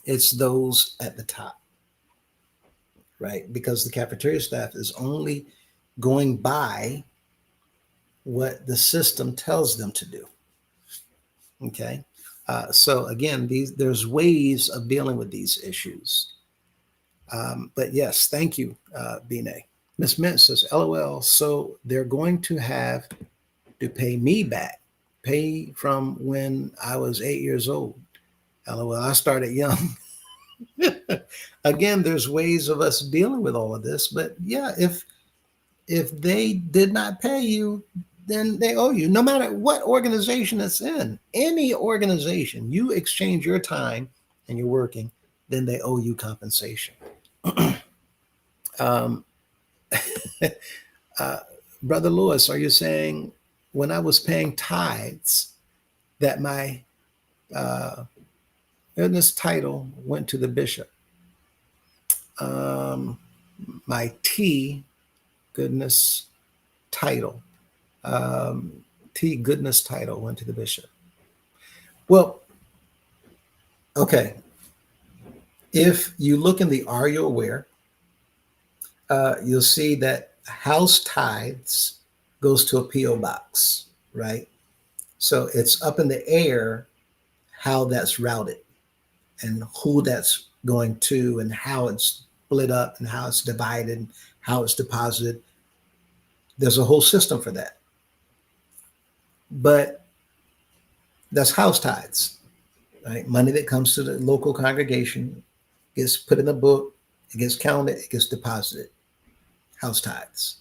It's those at the top, right? Because the cafeteria staff is only going by what the system tells them to do. Okay. So again, there's ways of dealing with these issues. But yes, thank you, Bine. Miss Mint says, LOL. So they're going to have to pay me back, pay from when I was 8 years old. LOL. I started young. Again, there's ways of us dealing with all of this, but yeah, if they did not pay you, then they owe you. No matter what organization it's in, any organization, you exchange your time and you're working, then they owe you compensation. um, uh, Brother Lewis, are you saying when I was paying tithes that my uh, goodness title went to the bishop? Um, my T goodness title, um, T goodness title went to the bishop. Well, okay. If you look in the Are You Aware, you'll see that house tithes goes to a P.O. box, right? So it's up in the air how that's routed and who that's going to and how it's split up and how it's divided and how it's deposited. There's a whole system for that. But that's house tithes, right? Money that comes to the local congregation gets put in a book, it gets counted, it gets deposited. House tithes.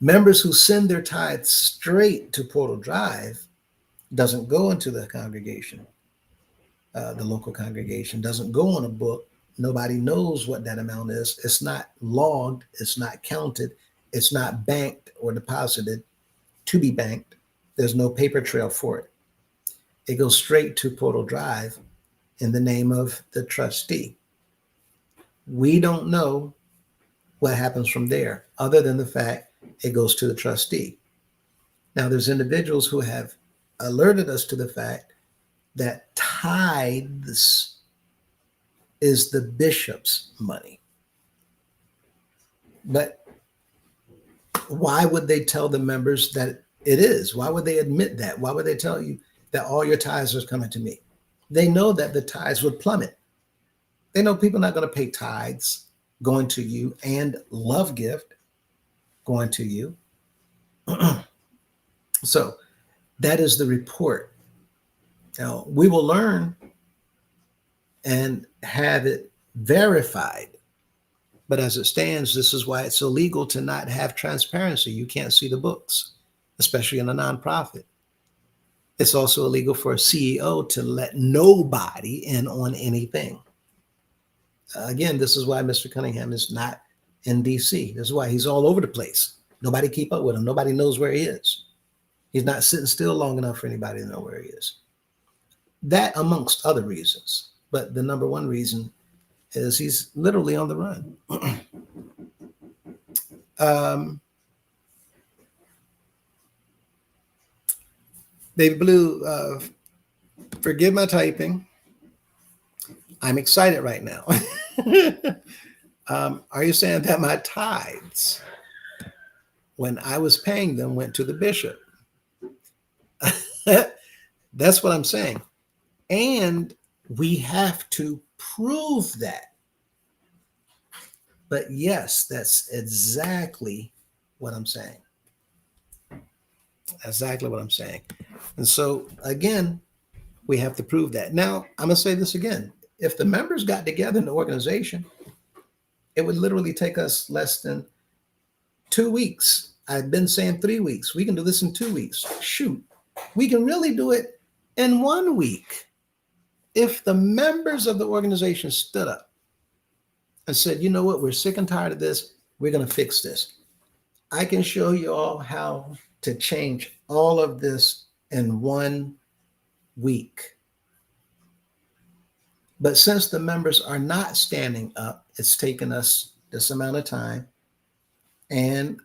Members who send their tithes straight to Portal Drive doesn't go into the congregation, the local congregation, doesn't go on a book. Nobody knows what that amount is. It's not logged, it's not counted, it's not banked or deposited to be banked. There's no paper trail for it. It goes straight to Portal Drive in the name of the trustee. We don't know what happens from there, other than the fact it goes to the trustee. Now, there's individuals who have alerted us to the fact that tithes is the bishop's money. But why would they tell the members that it is? Why would they admit that? Why would they tell you that all your tithes are coming to me? They know that the tithes would plummet. They know people are not going to pay tithes going to you and love gift going to you. So that is the report. Now, we will learn and have it verified. But as it stands, this is why it's illegal to not have transparency. You can't see the books, especially in a nonprofit. It's also illegal for a CEO to let nobody in on anything. Again, this is why Mr. Cunningham is not in DC. This is why he's all over the place. Nobody keep up with him. Nobody knows where he is. He's not sitting still long enough for anybody to know where he is. That amongst other reasons. But the number one reason is he's literally on the run. Baby Blue, forgive my typing. I'm excited right now. Are you saying that my tithes, when I was paying them, went to the bishop? That's what I'm saying. And we have to prove that. But yes, that's exactly what I'm saying. Exactly what I'm saying. And so, again, we have to prove that. Now, I'm going to say this again. If the members got together in the organization, it would literally take us less than 2 weeks. I've been saying 3 weeks. We can do this in 2 weeks. Shoot, we can really do it in 1 week. If the members of the organization stood up and said, you know what, we're sick and tired of this, we're going to fix this. I can show you all how to change all of this in 1 week. But since the members are not standing up, it's taken us this amount of time. And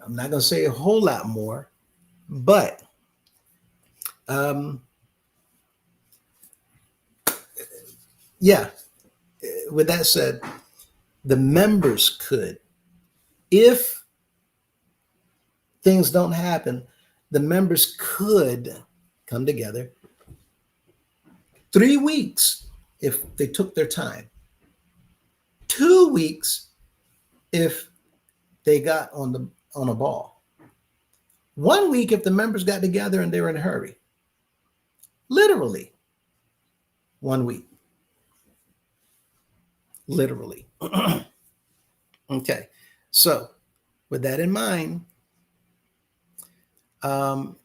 I'm not going to say a whole lot more, but yeah, with that said, the members could, if things don't happen, The members could come together 3 weeks if they took their time, 2 weeks if they got on a ball, 1 week if the members got together and they were in a hurry. Literally 1 week. Literally. Okay. So with that in mind, um,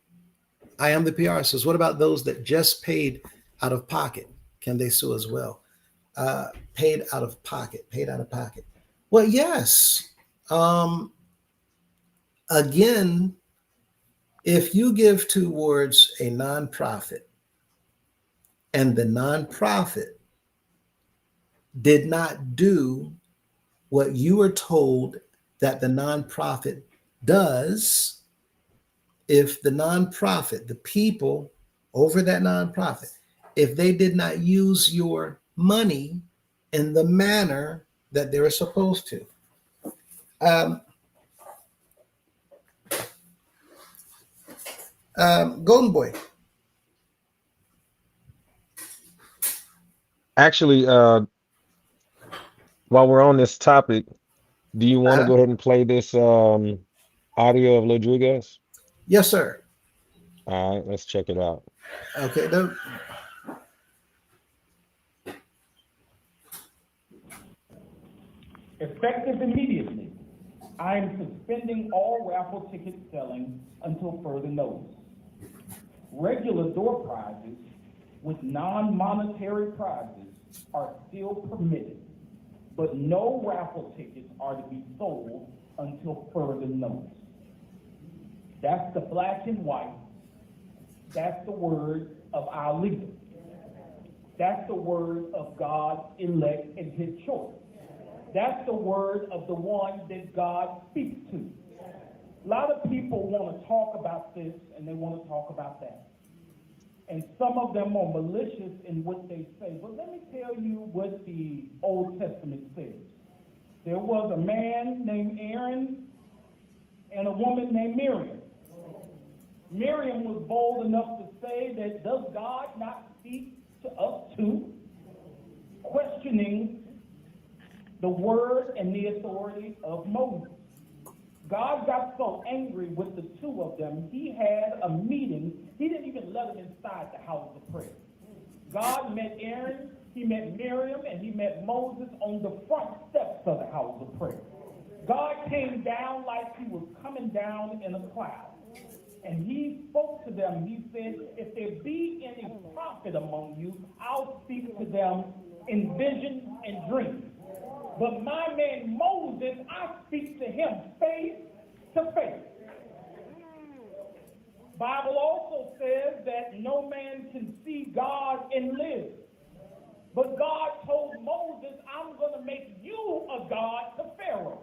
I am the PR says, what about those that just paid out of pocket? Can they sue as well? Paid out of pocket, paid out of pocket. Well, yes. Um, Again, if you give towards a nonprofit and the nonprofit did not do what you were told that the nonprofit does, if the nonprofit, the people over that nonprofit, if they did not use your money in the manner that they were supposed to, um, Golden Boy, Actually, while we're on this topic, do you want to uh, go ahead and play this audio of Rodriguez? yes, sir. All right, let's check it out. Okay, Effective immediately, I am suspending all raffle ticket selling until further notice. Regular door prizes with non-monetary prizes are still permitted, but no raffle tickets are to be sold until further notice. That's the black and white. That's the word of our leader. That's the word of God's elect and his choice. That's the word of the one that God speaks to. A lot of people want to talk about this and they want to talk about that. And some of them are malicious in what they say. But let me tell you what the Old Testament says. There was a man named Aaron and a woman named Miriam. Miriam was bold enough to say that, does God not speak to us too? Questioning the word and the authority of Moses. God got so angry with the two of them, he had a meeting. He didn't even let them inside the house of prayer. God met Aaron, he met Miriam, and he met Moses on the front steps of the house of prayer. God came down like he was coming down in a cloud. And he spoke to them. He said, if there be any prophet among you, I'll speak to them in visions and dreams. But my man Moses, I speak to him face to face. Bible also says that no man can see God and live. But God told Moses, I'm going to make you a God to Pharaoh.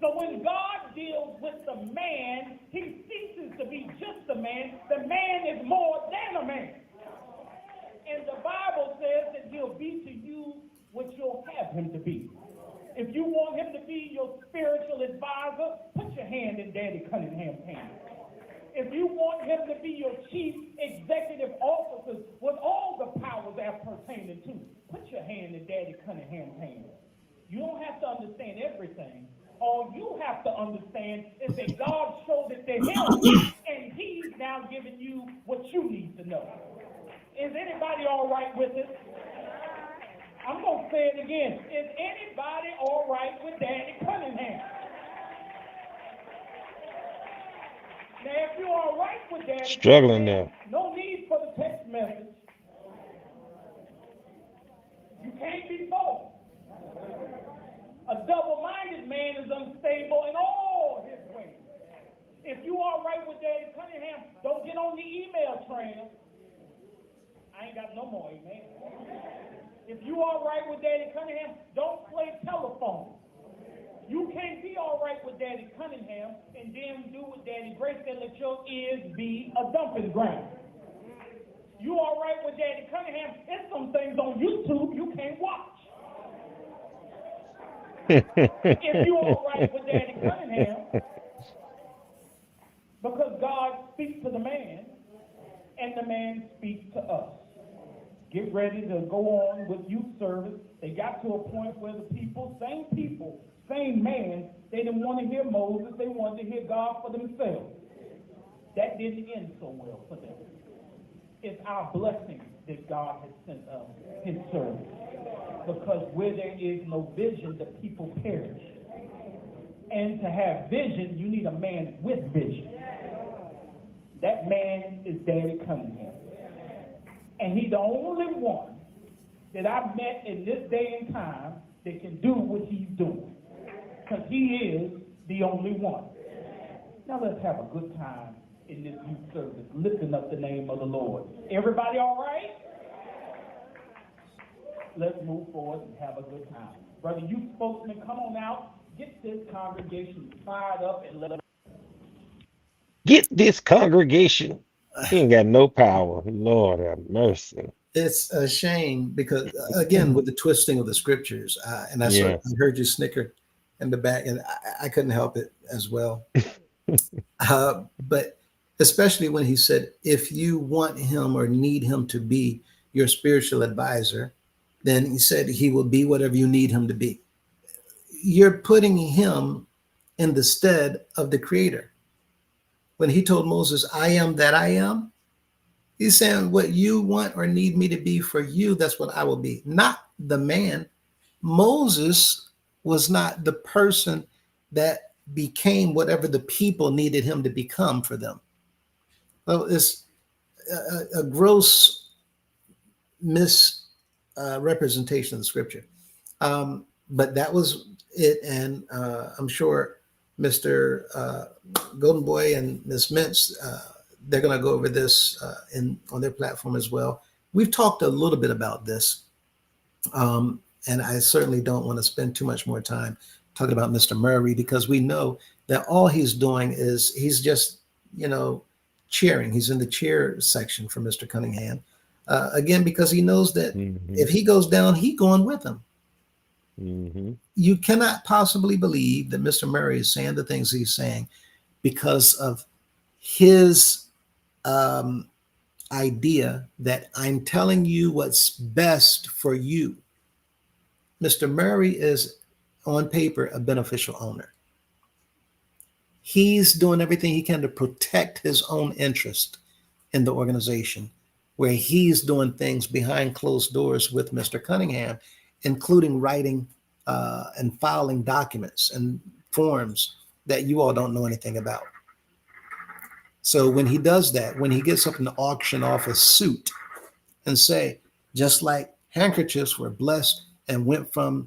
So when God deals with the man, he ceases to be just a man. The man is more than a man. And the Bible says that he'll be to you what you'll have him to be. If you want him to be your spiritual advisor, put your hand in Daddy Cunningham's hand. If you want him to be your chief executive officer with all the powers that pertaining to, put your hand in Daddy Cunningham's hand. You don't have to understand everything. All you have to understand is that God showed it to him, and he's now giving you what you need to know. Is anybody all right with it? I'm going to say it again. Is anybody all right with Daddy Cunningham? Now, if you're all right with Daddy Struggling Cunningham, there. no need for the text message. You can't be both. A double-minded man is unstable in all his ways. If you all right with Daddy Cunningham, don't get on the email train. I ain't got no more email. If you all right with Daddy Cunningham, don't play telephone. You can't be all right with Daddy Cunningham and then do what Daddy Grace said, let your ears be a dumping ground. You all right with Daddy Cunningham, there's some things on YouTube you can't watch. If you all right with Daddy Cunningham, because God speaks to the man, and the man speaks to us. Get ready to go on with youth service. They got to a point where the people, same man, they didn't want to hear Moses, they wanted to hear God for themselves. That didn't end so well for them. It's our blessing that God has sent us, his servants. Because where there is no vision, the people perish. And to have vision, you need a man with vision. That man is Daddy Cunningham. And he's the only one that I've met in this day and time that can do what he's doing. Because he is the only one. Now let's have a good time in this youth service, lifting up the name of the Lord. Everybody all right? Let's move forward and have a good time. Brother youth spokesman, come on out. Get this congregation fired up and let us. Get this congregation. He ain't got no power. Lord have mercy. It's a shame because, again, with the twisting of the scriptures, and I heard you snicker in the back, and I couldn't help it as well. But especially when he said, if you want him or need him to be your spiritual advisor, then he said he will be whatever you need him to be. You're putting him in the stead of the creator. When he told Moses, I am that I am, he's saying what you want or need me to be for you, that's what I will be, not the man. Moses was not the person that became whatever the people needed him to become for them. Well, it's a gross misrepresentation of the scripture. But that was it. And I'm sure Mr. Golden Boy and Ms. Mintz, they're going to go over this on their platform as well. We've talked a little bit about this. And I certainly don't want to spend too much more time talking about Mr. Murray, because we know that all he's doing is he's just, cheering. He's in the cheer section for Mr. Cunningham. Again, because he knows that if he goes down, he's going with him. Mm-hmm. You cannot possibly believe that Mr. Murray is saying the things he's saying because of his idea that I'm telling you what's best for you. Mr. Murray is, on paper, a beneficial owner. He's doing everything he can to protect his own interest in the organization, where he's doing things behind closed doors with Mr. Cunningham, including writing and filing documents and forms that you all don't know anything about. So when he does that, when he gets up and auction off a suit and say, just like handkerchiefs were blessed and went from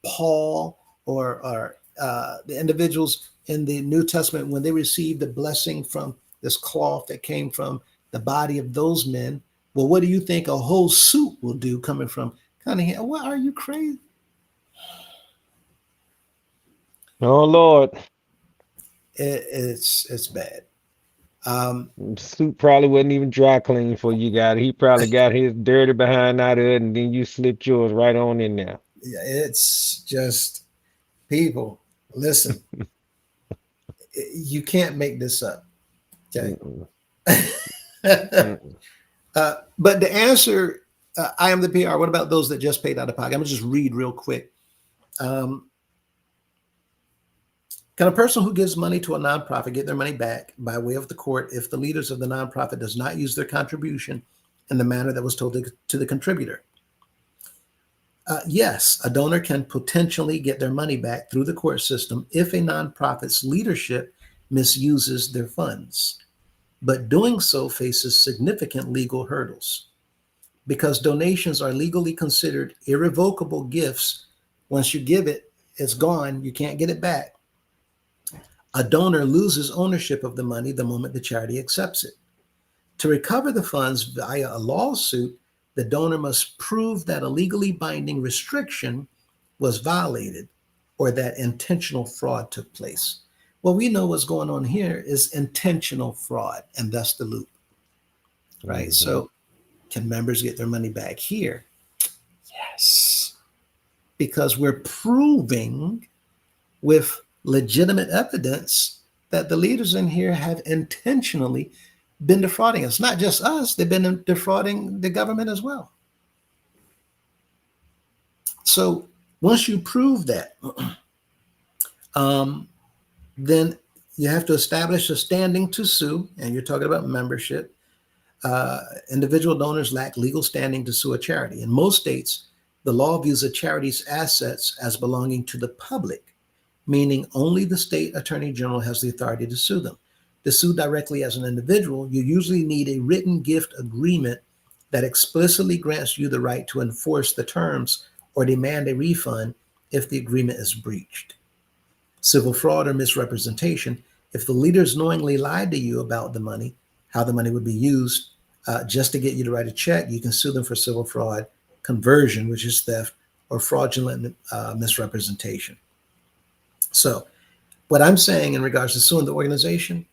Paul or the individuals in the New Testament, when they received the blessing from this cloth that came from the body of those men, well, what do you think a whole suit will do coming from Cunningham? What, are you crazy? Oh, Lord. It's bad. Suit probably wasn't even dry clean before you got it. He probably got his dirty behind out of it, and then you slipped yours right on in there. Yeah, it's just, people, listen. You can't make this up. Okay. But the answer, I am the PR. What about those that just paid out of pocket? I'm gonna just read real quick. Can a person who gives money to a nonprofit get their money back by way of the court if the leaders of the nonprofit does not use their contribution in the manner that was told to the contributor? Yes, a donor can potentially get their money back through the court system if a nonprofit's leadership misuses their funds. But doing so faces significant legal hurdles. Because donations are legally considered irrevocable gifts, once you give it, it's gone. You can't get it back. A donor loses ownership of the money the moment the charity accepts it. To recover the funds via a lawsuit, the donor must prove that a legally binding restriction was violated or that intentional fraud took place. What we know what's going on here is intentional fraud, and thus the loop, right? Mm-hmm. So can members get their money back here? Yes, because we're proving with legitimate evidence that the leaders in here have intentionally been defrauding us. Not just us, they've been defrauding the government as well. So once you prove that, um, then you have to establish a standing to sue, and you're talking about membership. Uh, Individual donors lack legal standing to sue a charity. In most states, the law views a charity's assets as belonging to the public, meaning only the state attorney general has the authority to sue them. To sue directly as an individual, you usually need a written gift agreement that explicitly grants you the right to enforce the terms or demand a refund if the agreement is breached. Civil fraud or misrepresentation: if the leaders knowingly lied to you about the money, how the money would be used, just to get you to write a check, you can sue them for civil fraud, conversion, which is theft, or fraudulent misrepresentation. So, what I'm saying in regards to suing the organization,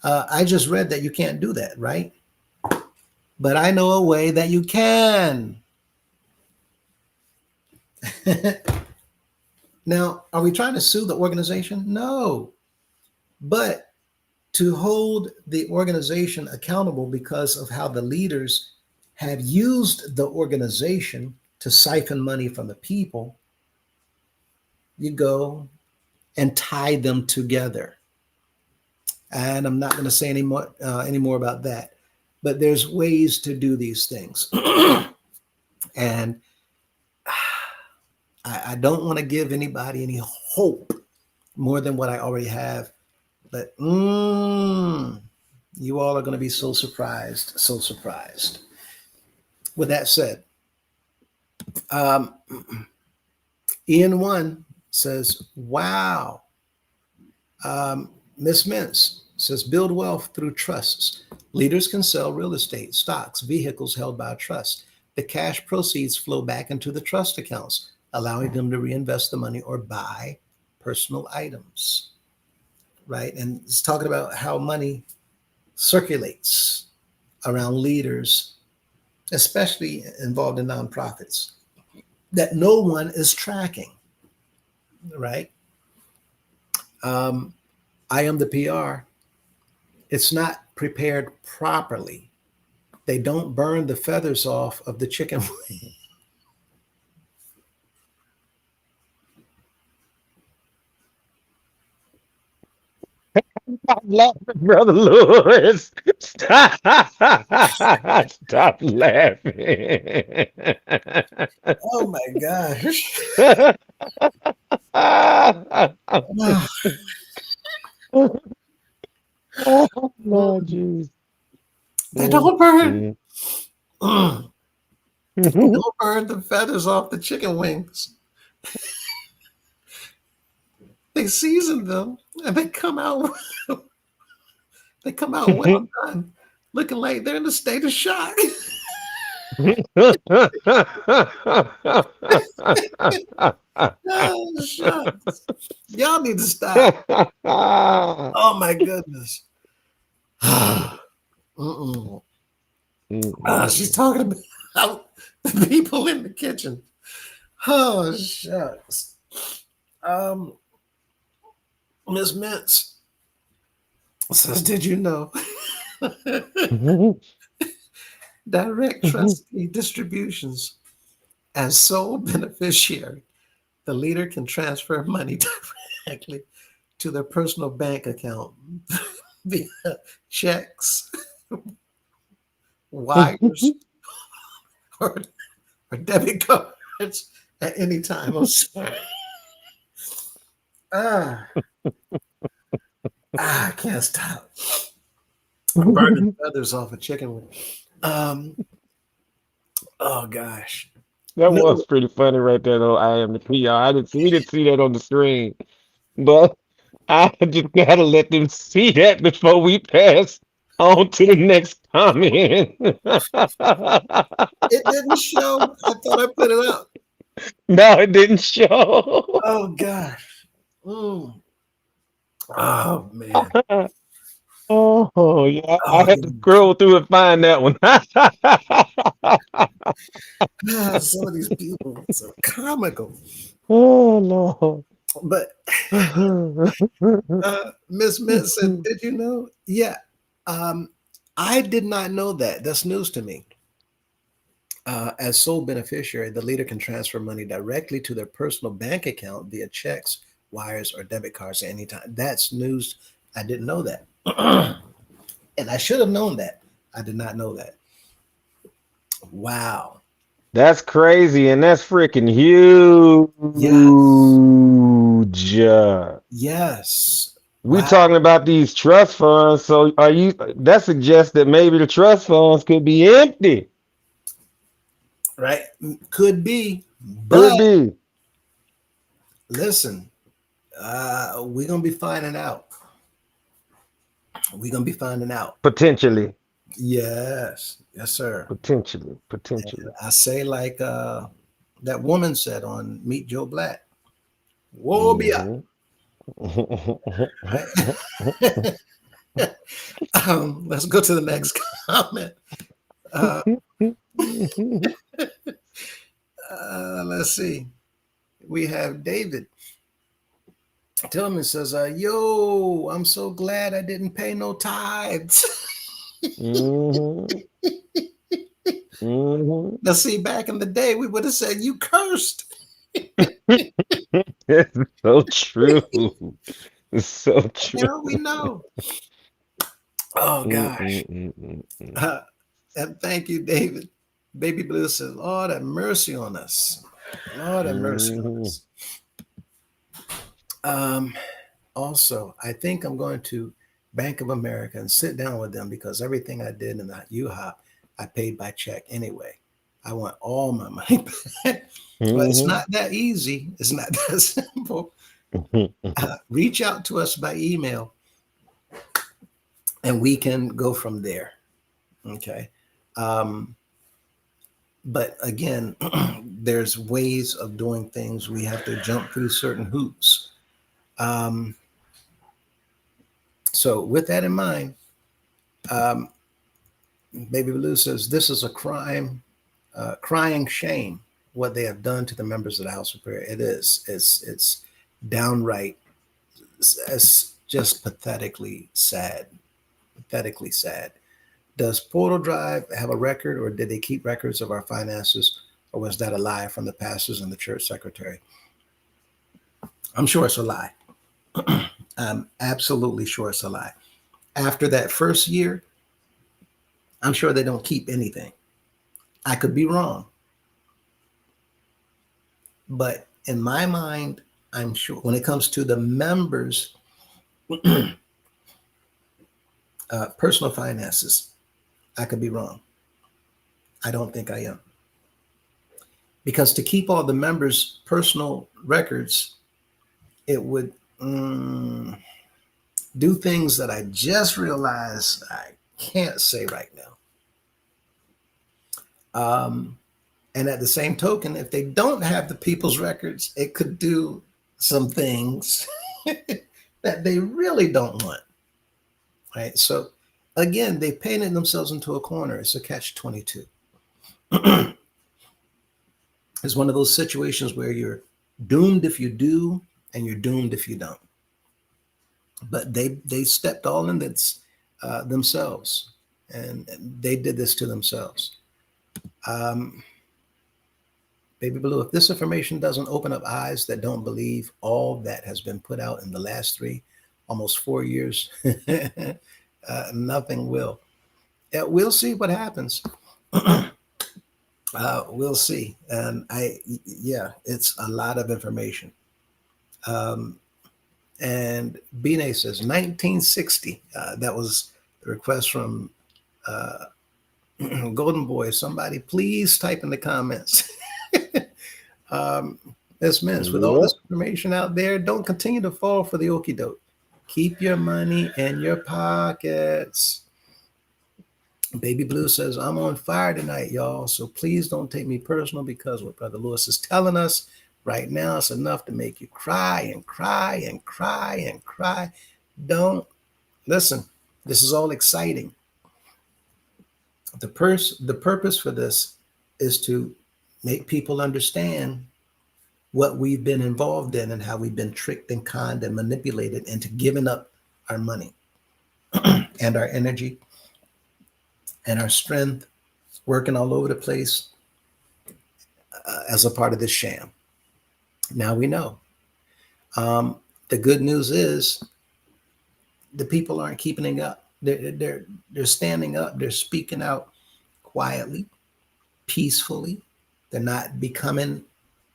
I just read that you can't do that, right? But I know a way that you can. Now, are we trying to sue the organization? No. But to hold the organization accountable because of how the leaders have used the organization to siphon money from the people, you go and tie them together. And I'm not going to say any more about that. But there's ways to do these things. And I don't want to give anybody any hope more than what I already have. But you all are going to be so surprised, so surprised. With that said, um, Ian One says, wow. Miss Mintz says, build wealth through trusts. Leaders can sell real estate, stocks, vehicles held by a trust. The cash proceeds flow back into the trust accounts, allowing them to reinvest the money or buy personal items, right? And it's talking about how money circulates around leaders, especially involved in nonprofits, that no one is tracking, right? I am the PR. It's not prepared properly. They don't burn the feathers off of the chicken wing. Stop laughing, Brother Lewis. Stop. Stop laughing. Oh my gosh. Oh, Lord jeez. They don't burn. Mm. Don't burn the feathers off the chicken wings. They season them and they come out. They come out well done, looking like they're in a state of shock. Oh, shucks. Y'all need to stop. Oh my goodness. She's talking about the people in the kitchen. Oh shucks. Miss Mintz says, did you know direct trustee distributions as sole beneficiary, the leader can transfer money directly to their personal bank account via checks, wires, or debit cards at any time. I'm sorry. I can't stop. Burning feathers off a chicken wing. Oh gosh. That No, was pretty funny right there, though. I am the PR. We didn't see that on the screen, but I just gotta let them see that before we pass on to the next comment. it didn't show. I thought I put it up. No, it didn't show. Oh gosh. Oh man. Oh yeah, I Oh, had to scroll through and find that one. some of these people are so comical. Oh Lord. But Miss Mint said, "Did you know?" Yeah, um, I did not know that. That's news to me. As sole beneficiary, the leader can transfer money directly to their personal bank account via checks, wires, or debit cards at any time. That's news. I didn't know that. And I should have known that. I did not know that. Wow. That's crazy, and that's freaking Yes. huge. Yes. We Wow. talking about these trust funds, so are you? That suggests that maybe the trust funds could be empty. Right. Could be. Could But be listen, we're going to be finding out. We're going to be finding out. potentially, Yes. Yes, sir. potentially, And potentially. I say, like that woman said on Meet Joe Black, woe be up. Hmm. Right? Let's go to the next comment. Uh, let's see. We have David. Tillman says, yo, I'm so glad I didn't pay no tithes. Hmm. Hmm. Now, see, back in the day, we would have said, you cursed. It's so true. It's so true. Now we know. Oh, gosh. Mm-mm-mm-mm-mm. Uh, and thank you, David. Baby Blue says, Lord have mercy on us. Lord have mercy on Mhm. us. Um, Also, I think I'm going to Bank of America and sit down with them because everything I did in that UHOP, I paid by check anyway. I want all my money back. But it's Mhm. not that easy. It's not that simple. Mhm. Reach out to us by email and we can go from there. Okay. Um, but again, there's ways of doing things. We have to jump through certain hoops. Um, so, with that in mind, um, Baby Blue says this is a crime, crying shame what they have done to the members of the House of Prayer. It is. It's downright. It's just pathetically sad. Pathetically sad. Does Portal Drive have a record, or did they keep records of our finances, or was that a lie from the pastors and the church secretary? I'm sure it's a lie. I'm absolutely sure it's a lie. After that first year, I'm sure they don't keep anything. I could be wrong, but in my mind, I'm sure when it comes to the members' personal finances, I could be wrong. I don't think I am. Because to keep all the members' personal records, it would do things that I just realized I can't say right now. And at the same token, if they don't have the people's records, it could do some things that they really don't want. Right. So again, they painted themselves into a corner. It's a catch 22. It's one of those situations where you're doomed if you do, and you're doomed if you don't. But they stepped all in this themselves, and they did this to themselves. Um, Baby Blue, if this information doesn't open up eyes that don't believe all that has been put out in the last almost 4 years, nothing will. Yeah, we'll see what happens. We'll see. And yeah, it's a lot of information. Um, and Bine says 1960. That was the request from uh, Golden Boy. Somebody please type in the comments. um, Ms. Mintz, with all Yep. this information out there, don't continue to fall for the okie doke. Keep your money in your pockets. Baby Blue says, I'm on fire tonight, y'all. So please don't take me personal because what Brother Lewis is telling us right now is enough to make you cry and cry and cry and cry. Don't listen. This is all exciting. The purpose for this is to make people understand what we've been involved in and how we've been tricked and conned and manipulated into giving up our money and our energy and our strength, working all over the place as a part of this sham. Now we know. The good news is the people aren't keeping up. They're standing up. They're speaking out quietly, peacefully. They're not becoming,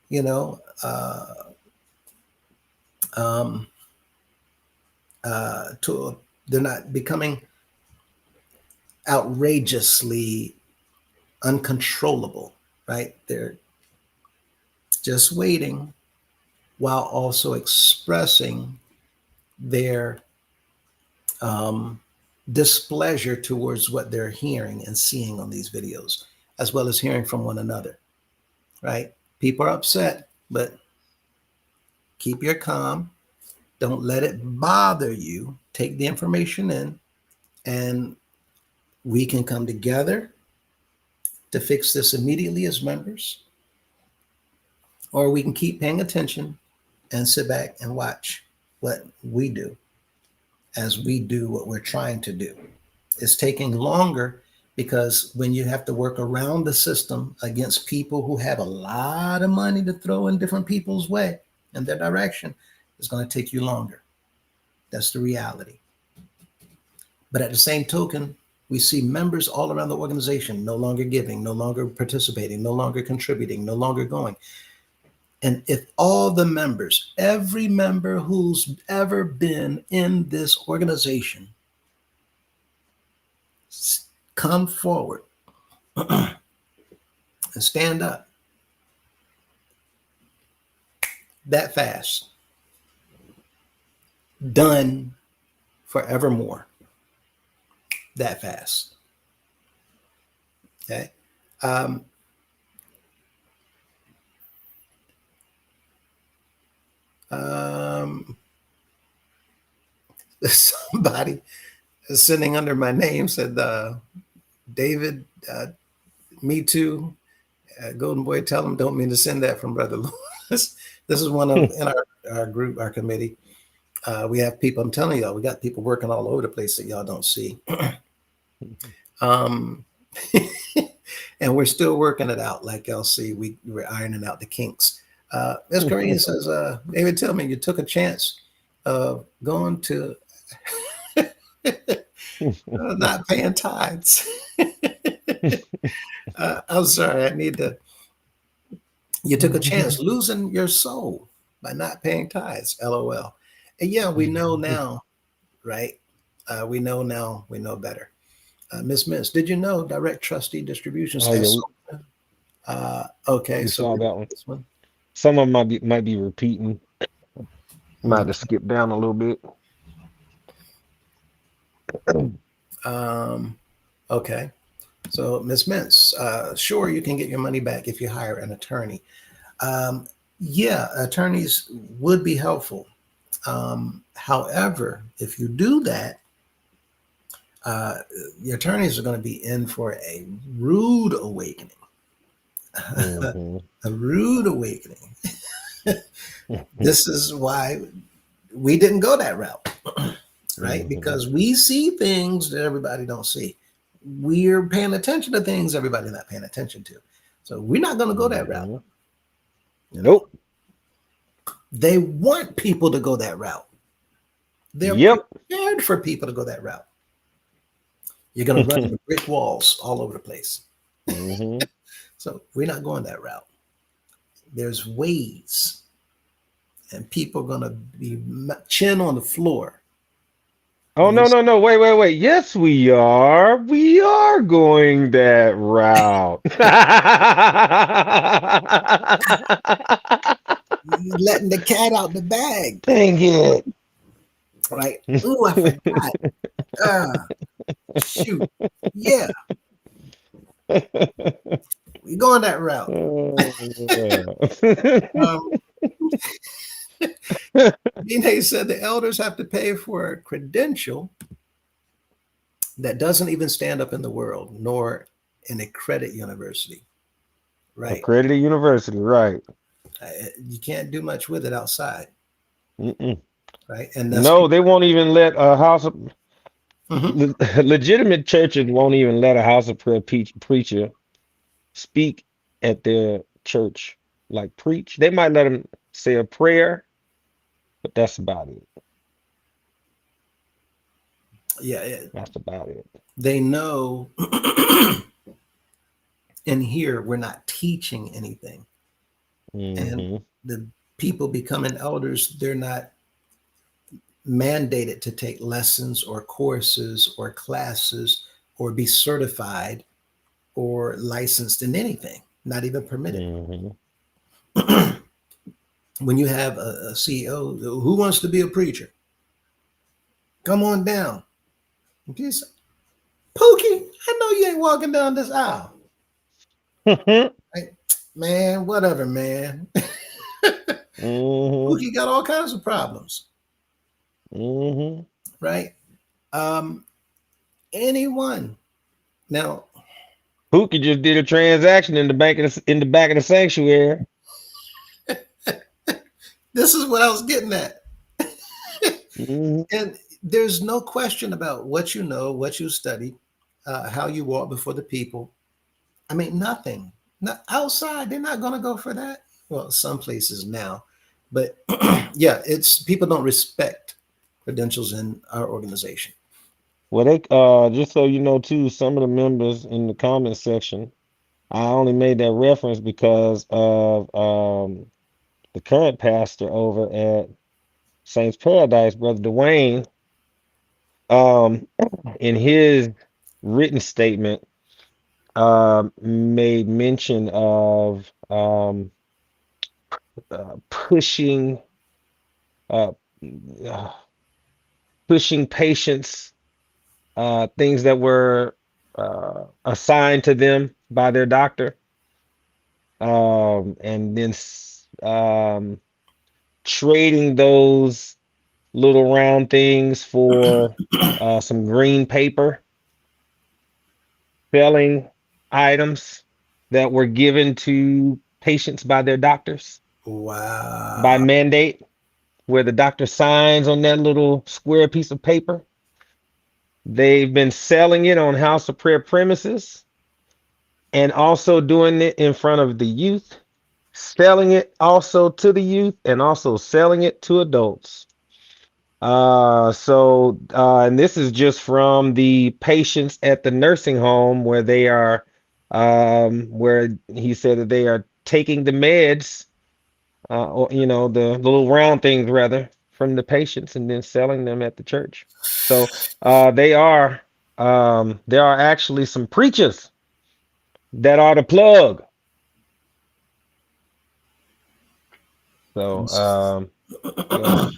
you know, they're not becoming outrageously uncontrollable, right? They're just waiting while also expressing their displeasure towards what they're hearing and seeing on these videos, as well as hearing from one another, right? People are upset, but keep your calm. Don't let it bother you. Take the information in, and we can come together to fix this immediately as members, or we can keep paying attention and sit back and watch what we do as we do what we're trying to do. It's taking longer because when you have to work around the system against people who have a lot of money to throw in different people's way and their direction, it's going to take you longer. That's the reality. But at the same token, we see members all around the organization no longer giving, no longer participating, no longer contributing, no longer going. And if all the members, every member who's ever been in this organization, come forward and stand up that fast, done forevermore, that fast. Okay. Somebody sitting under my name said, David, me too. Golden Boy, tell him don't mean to send that from Brother Lewis. This is one of in our group, our committee. We have people, I'm telling y'all, we got people working all over the place that y'all don't see. And we're still working it out. Like y'all see, we're ironing out the kinks. Ms. Kareem says, David, tell me, you took a chance of going to not paying tithes. I'm sorry, you took a chance losing your soul by not paying tithes, LOL. And yeah, we know now, right? We know now, we know better. Miss Miss, did you know direct trustee distributions? Okay, we so saw that one. this one. Some of them might be repeating. Might have to skip down a little bit. Okay. So Ms. Mintz, sure, you can get your money back if you hire an attorney. Yeah, attorneys would be helpful. However, if you do that, the attorneys are going to be in for a rude awakening. Mm-hmm. A rude awakening. This is why we didn't go that route, right? Mm-hmm. Because we see things that everybody don't see. We're paying attention to things everybody's not paying attention to. So we're not going to go that route. Nope. They want people to go that route. They're prepared for people to go that route. You're going to run into brick walls all over the place. Mm-hmm. So we're not going that route. There's ways, and people are going to be chin on the floor. Oh, no. Wait. Yes, we are. We are going that route. Letting the cat out the bag. Dang it. Right. Ooh, I forgot. Shoot. Yeah. We're going that route. Dine said the elders have to pay for a credential that doesn't even stand up in the world, nor in a credit university. Right. Accredited university, right. You can't do much with it outside, Mm-mm. right? And that's No, they won't even let a house of Mhm. legitimate churches won't even let a house of prayer preacher speak at their church, like preach. They might let them say a prayer, but that's about it. Yeah, That's about it. they know. In here, we're not teaching anything, and Hmm. the people becoming elders, they're not mandated to take lessons or courses or classes or be certified or licensed in anything, not even permitted. Hmm. When you have a CEO who wants to be a preacher, come on down. And he said, Pookie, I know you ain't walking down this aisle. Like, man, whatever, man. Hmm. Pookie got all kinds of problems, Hmm. right? Um, anyone. Now, Pookie just did a transaction in the bank of in the back of the sanctuary. this is what I was getting at. Hmm. And there's no question about what you know, what you study, how you walk before the people. I mean, nothing. Not outside, they're not going to go for that. Well, some places now, but yeah, it's people don't respect credentials in our organization. Well, they just so you know too, some of the members in the comment section, I only made that reference because of the current pastor over at Saints Paradise, Brother Dwayne. Um, in his written statement, made mention of pushing uh, uh, pushing patients, things that were assigned to them by their doctor, and then trading those little round things for some green paper, selling items that were given to patients by their doctors by Wow. mandate, where the doctor signs on that little square piece of paper. They've been selling it on House of Prayer premises and also doing it in front of the youth, selling it also to the youth, and also selling it to adults. And this is just from the patients at the nursing home where they are, where he said that they are taking the meds, or, the little round things rather, from the patients and then selling them at the church. So, there are actually some preachers that are the plug. So, yeah.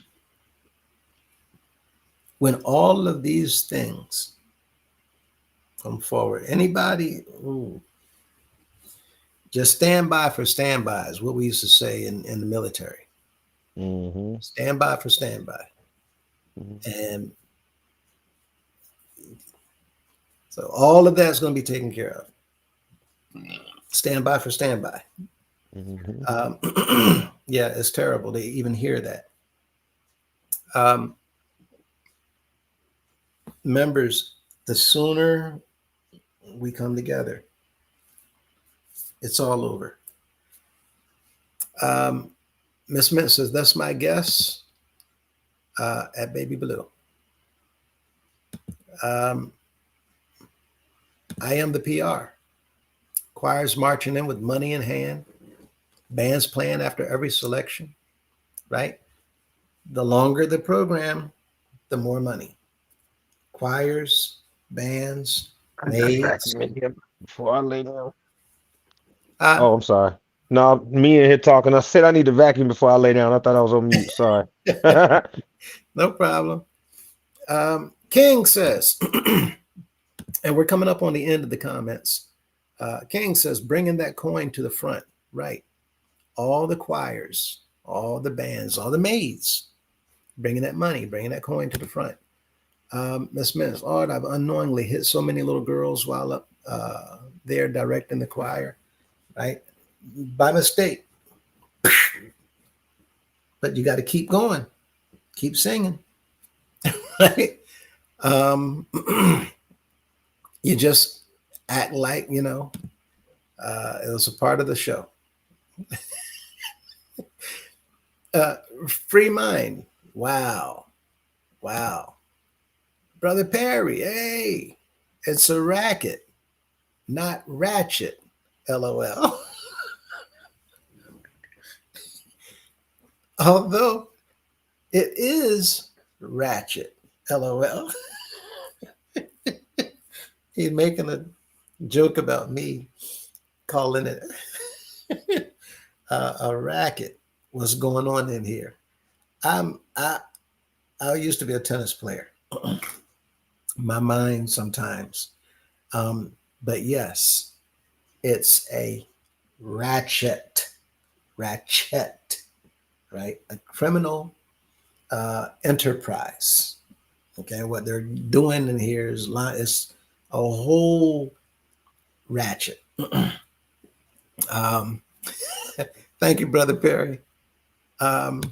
When all of these things come forward, anybody, just stand by for standby is what we used to say in the military. Hmm. Stand by for standby. Hmm. And so all of that's going to be taken care of. Stand by for standby. Hmm. Um, yeah, it's terrible to even hear that. Um, Members, the sooner we come together, it's all over. Um, Miss Mint says, that's my guess at Baby Blue. Um, I am the PR. Choirs marching in with money in hand, bands playing after every selection, right? The longer the program, the more money. Choirs, bands, I got maids. vacuum in here before I lay down. Uh, Oh, I'm sorry. No, me in here talking. I said I need to vacuum before I lay down. I thought I was on mute. Sorry. no problem. King says, and we're coming up on the end of the comments. King says, bringing that coin to the front, right? All the choirs, all the bands, all the maids, bringing that money, bringing that coin to the front. Miss Miss, Lord, I've unknowingly hit so many little girls while up there directing the choir, right? By mistake. But you got to keep going, keep singing, right? Um, you just act like, it was a part of the show. Uh, Free mind. Wow. Wow. Brother Perry, hey, it's a racket, not ratchet. LOL. Although it is ratchet. LOL. He's making a joke about me calling it a racket. What's going on in here? I used to be a tennis player. My mind sometimes. But yes, it's a ratchet, right? A criminal enterprise. Okay, what they're doing in here is a whole ratchet. um, Thank you, Brother Perry. Um,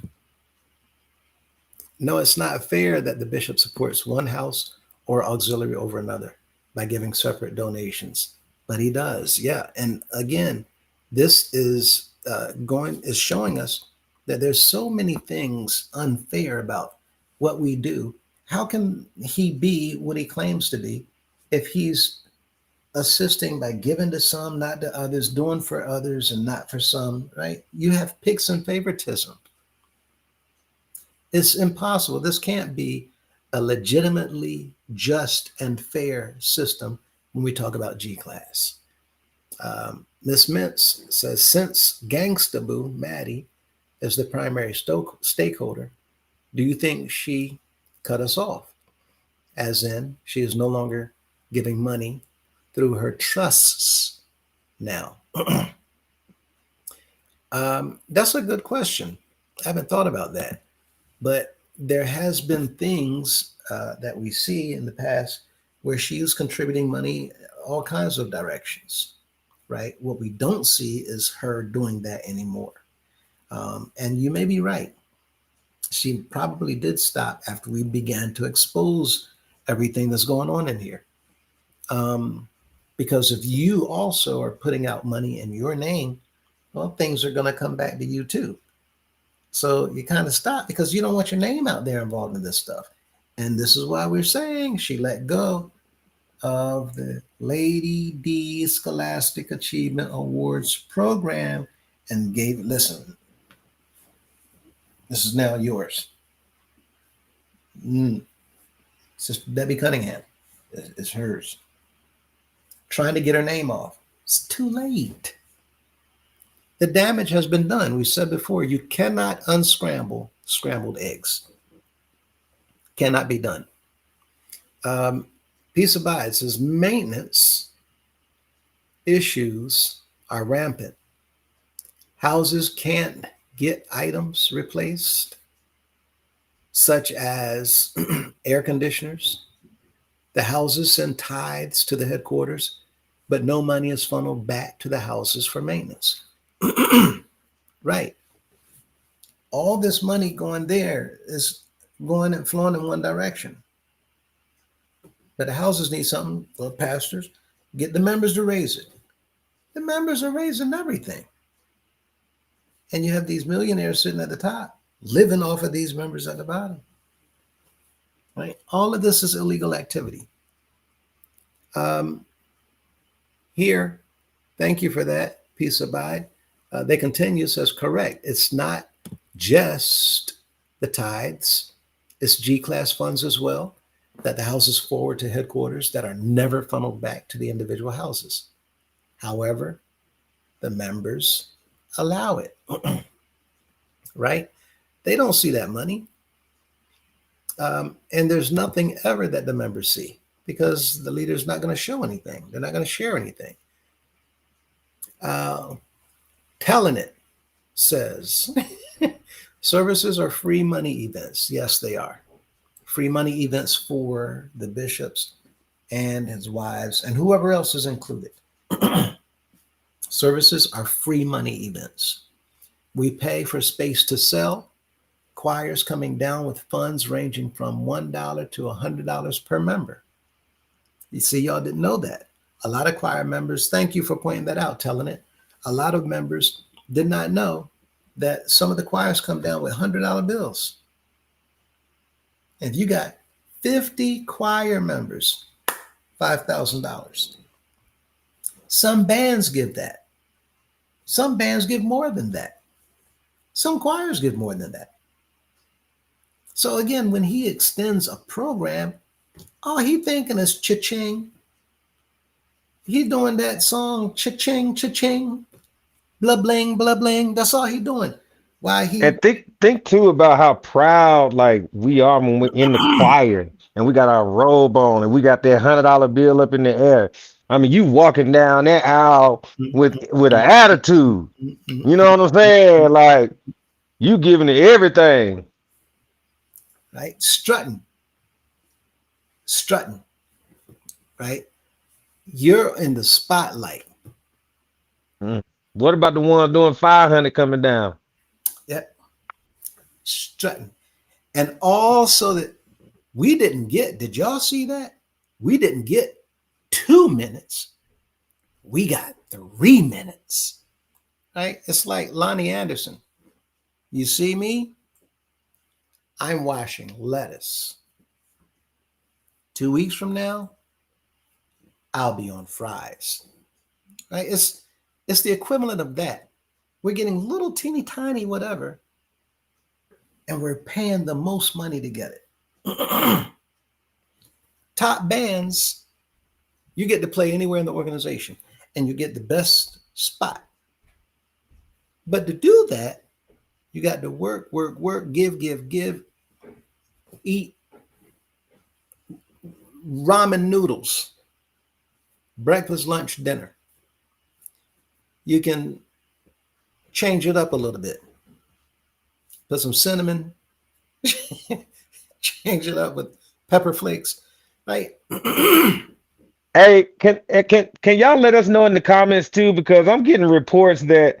no, it's not fair that the bishop supports one house or auxiliary over another by giving separate donations, but he does, yeah. And again, this is is showing us that there's so many things unfair about what we do. How can he be what he claims to be if he's assisting by giving to some, not to others, doing for others and not for some, right? You have picks and favoritism. It's impossible. This can't be a legitimately just and fair system when we talk about G class. Ms. Mintz says, since Gangsta Boo Maddie is the primary stakeholder, do you think she cut us off? As in, she is no longer giving money through her trusts now? That's a good question. I haven't thought about that. But there has been things that we see in the past where she was contributing money all kinds of directions, right? What we don't see is her doing that anymore. And you may be right. She probably did stop after we began to expose everything that's going on in here. Because if you also are putting out money in your name, well, things are going to come back to you too. So you kind of stop because you don't want your name out there involved in this stuff. And this is why we're saying she let go of the Lady D Scholastic Achievement Awards program and listen, this is now yours. Sister Debbie Cunningham. It's hers. Trying to get her name off. It's too late. The damage has been done. We said before, you cannot unscramble scrambled eggs. Cannot be done. Peace abides. Says maintenance issues are rampant. Houses can't get items replaced, such as air conditioners. The houses send tithes to the headquarters, but no money is funneled back to the houses for maintenance. Right. All this money going there is going and flowing in one direction. But the houses need something. Well, pastors, get the members to raise it. The members are raising everything. And you have these millionaires sitting at the top, living off of these members at the bottom. Right? All of this is illegal activity. Here, thank you for that. Peace abide. They continue, says, correct. It's not just the tithes, it's G-class funds as well, that the houses forward to headquarters that are never funneled back to the individual houses. However, the members allow it, right? They don't see that money. And there's nothing ever that the members see because the leader's not going to show anything. They're not going to share anything. Telling it says services are free money events. Yes, they are. Free money events for the bishops and his wives and whoever else is included. Services are free money events. We pay for space to sell. Choirs coming down with funds ranging from $1 to $100 per member. You see, y'all didn't know that. A lot of choir members, thank you for pointing that out, telling it. A lot of members did not know that some of the choirs come down with $100 bills. If you got 50 choir members, $5,000. Some bands give that. Some bands give more than that. Some choirs give more than that. So again, when he extends a program, all he thinking is cha-ching. He doing that song, cha-ching, cha-ching, blah bling, blah bling. That's all he doing. Why he And think too about how proud like we are when we're in the choir and we got our robe on and we got that $100 bill up in the air. I mean, you walking down that aisle with an attitude. You know what I'm saying? Like you giving it everything. right? Strutting, right? You're in the spotlight. Mm. What about the ones doing 500 coming down? Yep, strutting. And also that we didn't get, did y'all see that? We didn't get 2 minutes. We got 3 minutes, right? It's like Lonnie Anderson. You see me? I'm washing lettuce. 2 weeks from now, I'll be on fries, right? It's the equivalent of that. We're getting little teeny tiny whatever, and we're paying the most money to get it. Top bands, you get to play anywhere in the organization, and you get the best spot. But to do that, you got to work, give, eat ramen noodles, breakfast, lunch, dinner. You can change it up a little bit. Put some cinnamon, change it up with pepper flakes, right? Hey, can y'all let us know in the comments too? Because I'm getting reports that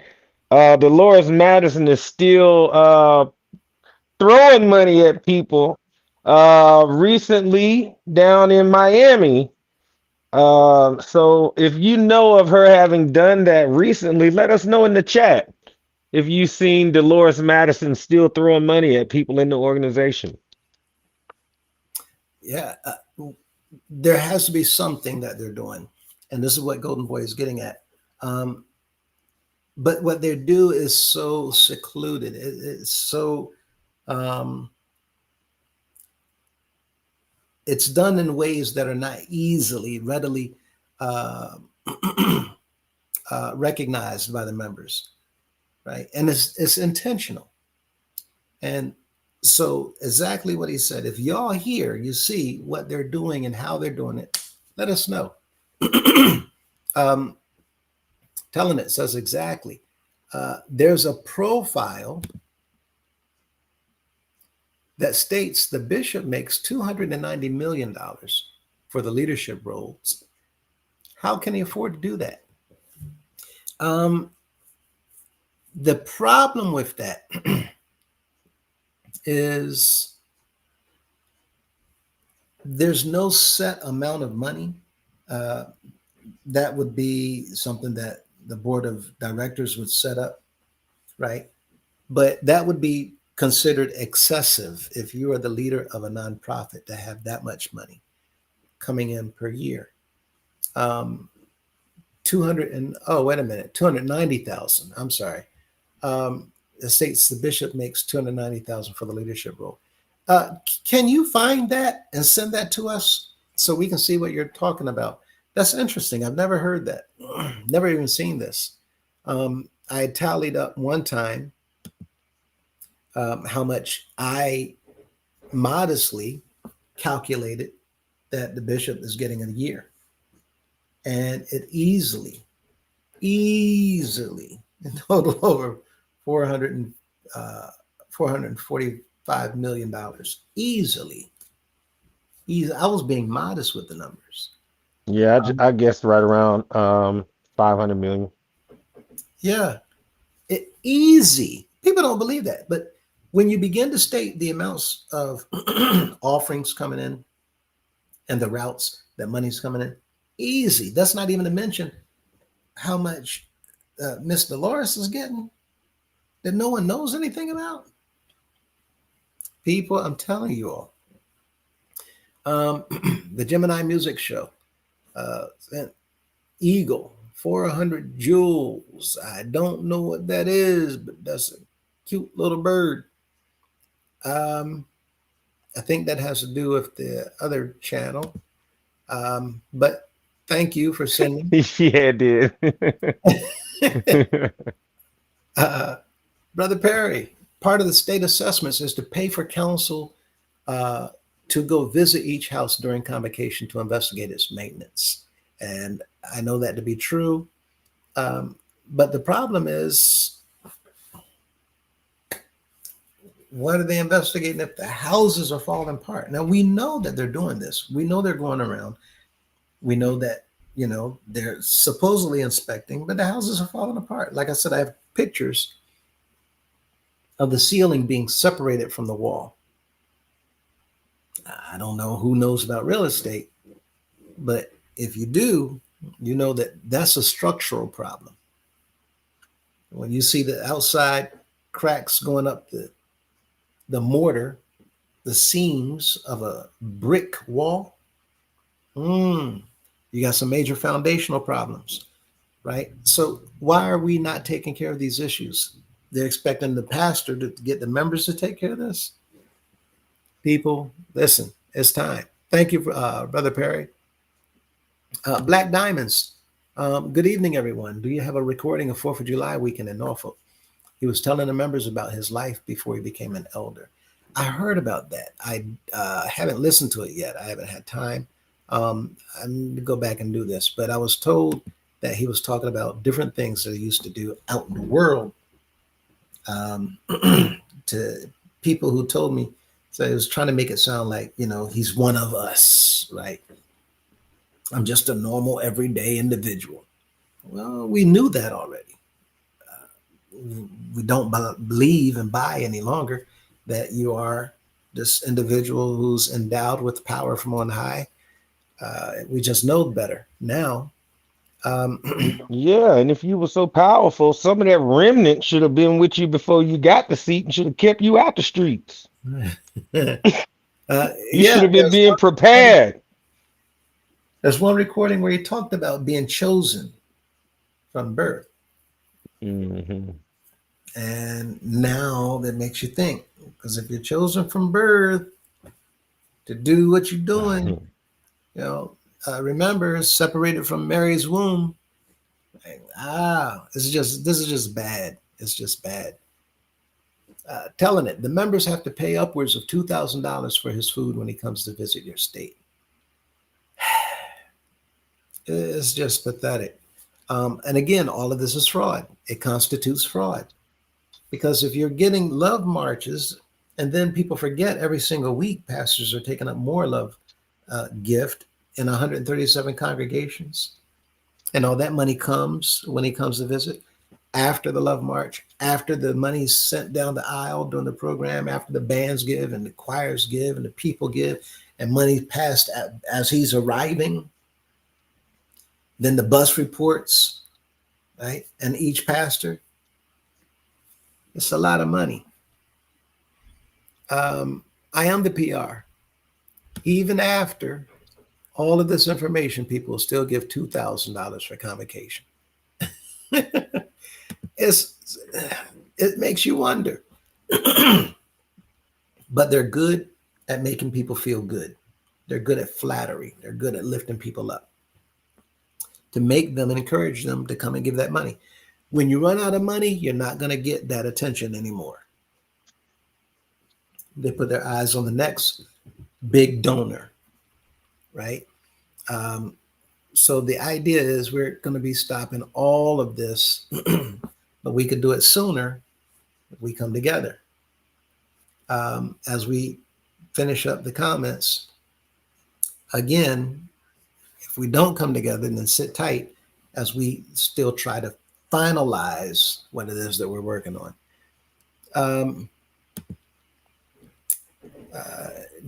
Dolores Madison is still throwing money at people. Recently down in Miami. So if you know of her having done that recently, let us know in the chat if you've seen Dolores Madison still throwing money at people in the organization. Yeah, there has to be something that they're doing, and this is what Golden Boy is getting at. But what they do is so secluded. It's so it's done in ways that are not readily uh, recognized by the members, right? And it's intentional. And so exactly what he said. If y'all hear, you see what they're doing and how they're doing it, let us know. Telling it says exactly. There's a profile that states the bishop makes $290 million for the leadership roles. How can he afford to do that? The problem with that is there's no set amount of money. That would be something that the board of directors would set up, right? But that would be considered excessive if you are the leader of a nonprofit to have that much money coming in per year. 290,000. I'm sorry. It states the bishop makes 290,000 for the leadership role. Can you find that and send that to us so we can see what you're talking about? That's interesting. I've never heard that. Never even seen this. I tallied up one time how much I modestly calculated that the bishop is getting a year. And it easily, in total over $445 million. Easily. I was being modest with the numbers. Yeah, I guessed right around 500 million. Yeah. Easy. People don't believe that. But when you begin to state the amounts of offerings coming in and the routes that money's coming in, easy. That's not even to mention how much Miss Dolores is getting that no one knows anything about. People, I'm telling you all. Um, the Gemini Music Show, and Eagle, 400 jewels. I don't know what that is, but that's a cute little bird. Um, I think that has to do with the other channel. But thank you for sending. Yeah, it did. uh, Brother Perry, part of the state assessments is to pay for counsel uh, to go visit each house during convocation to investigate its maintenance. And I know that to be true. But the problem is, what are they investigating if the houses are falling apart? Now, we know that they're doing this. We know they're going around. We know that, they're supposedly inspecting, but the houses are falling apart. Like I said, I have pictures of the ceiling being separated from the wall. I don't know who knows about real estate, but if you do, you know that that's a structural problem. When you see the outside cracks going up the mortar, the seams of a brick wall, you got some major foundational problems, right? So why are we not taking care of these issues? They're expecting the pastor to get the members to take care of this. People, listen, it's time. Thank you, Brother Perry. Black Diamonds. Good evening, everyone. Do you have a recording of 4th of July weekend in Norfolk? He was telling the members about his life before he became an elder. I heard about that. I haven't listened to it yet. I haven't had time. I need to go back and do this. But I was told that he was talking about different things that he used to do out in the world. To people who told me, so he was trying to make it sound like, he's one of us, right? I'm just a normal, everyday individual. Well, we knew that already. We don't believe and buy any longer that you are this individual who's endowed with power from on high. We just know better now. Yeah, and if you were so powerful, some of that remnant should have been with you before you got the seat and should have kept you out the streets. You should Yeah, have been being prepared. there's one recording where he talked about being chosen from birth. Mm-hmm. And now that makes you think, because if you're chosen from birth to do what you're doing, remember, separated from Mary's womb. This is just bad. It's just bad. Telling it, the members have to pay upwards of $2,000 for his food when he comes to visit your state. It's just pathetic. And again, all of this is fraud. It constitutes fraud. Because if you're getting love marches, and then people forget every single week, pastors are taking up more love gift in 137 congregations. And all that money comes when he comes to visit after the love march, after the money's sent down the aisle during the program, after the bands give and the choirs give and the people give, and money passed as he's arriving. Then the bus reports, right? And each pastor, it's a lot of money. I am the PR. Even after all of this information, people will still give $2,000 for convocation. It makes you wonder. But they're good at making people feel good. They're good at flattery. They're good at lifting people up to make them and encourage them to come and give that money. When you run out of money, you're not going to get that attention anymore. They put their eyes on the next big donor, right? So the idea is we're going to be stopping all of this, but we could do it sooner if we come together. As we finish up the comments, again, if we don't come together, then sit tight as we still try to finalize what it is that we're working on. Um,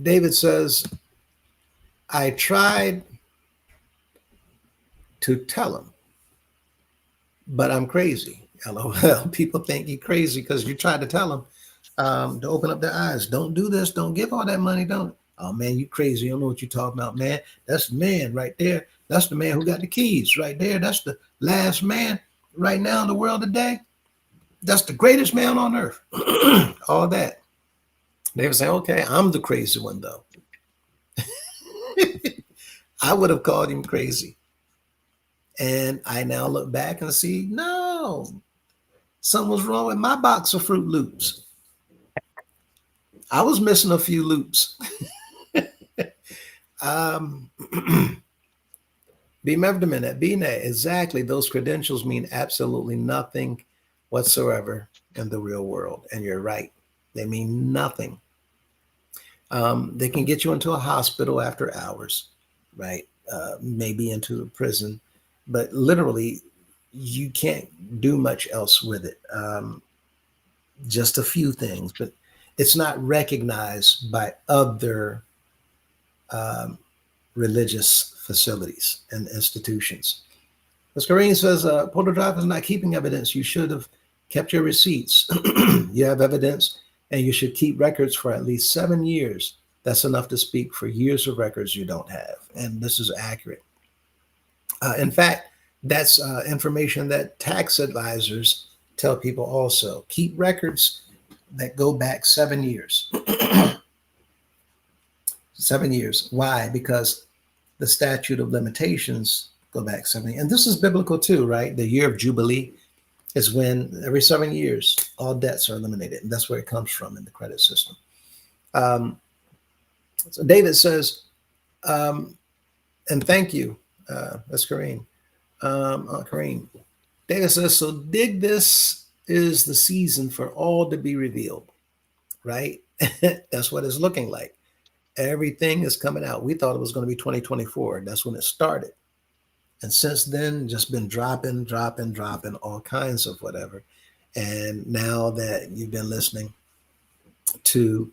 David says, I tried to tell him, but I'm crazy. LOL. People think you're crazy because you tried to tell them to open up their eyes. Don't do this. Don't give all that money. Don't. Oh man, you crazy. You don't know what you're talking about, man. That's the man right there. That's the man who got the keys right there. That's the last man right now in the world today. That's the greatest man on earth. All that. They would say, okay, I'm the crazy one though. I would have called him crazy. And I now look back and see, no, something was wrong with my box of Fruit Loops. I was missing a few loops. Be Mevdamin at BNet, exactly. Those credentials mean absolutely nothing whatsoever in the real world. And you're right. They mean nothing. They can get you into a hospital after hours, right? Maybe into a prison, but literally you can't do much else with it. Just a few things, but it's not recognized by other religious facilities and institutions. As Kareem says, Portal Drive is not keeping evidence. You should have kept your receipts. You have evidence, and you should keep records for at least 7 years. That's enough to speak for years of records you don't have. And this is accurate. In fact, that's information that tax advisors tell people also. Keep records that go back 7 years. 7 years. Why? Because the statute of limitations go back 7 years. And this is biblical too, right? The year of Jubilee is when every 7 years, all debts are eliminated. And that's where it comes from in the credit system. So David says, and thank you. That's Kareem. Kareem. David says, so dig this is the season for all to be revealed, right? That's what it's looking like. Everything is coming out. We thought it was going to be 2024. That's when it started. And since then, just been dropping all kinds of whatever. And now that you've been listening to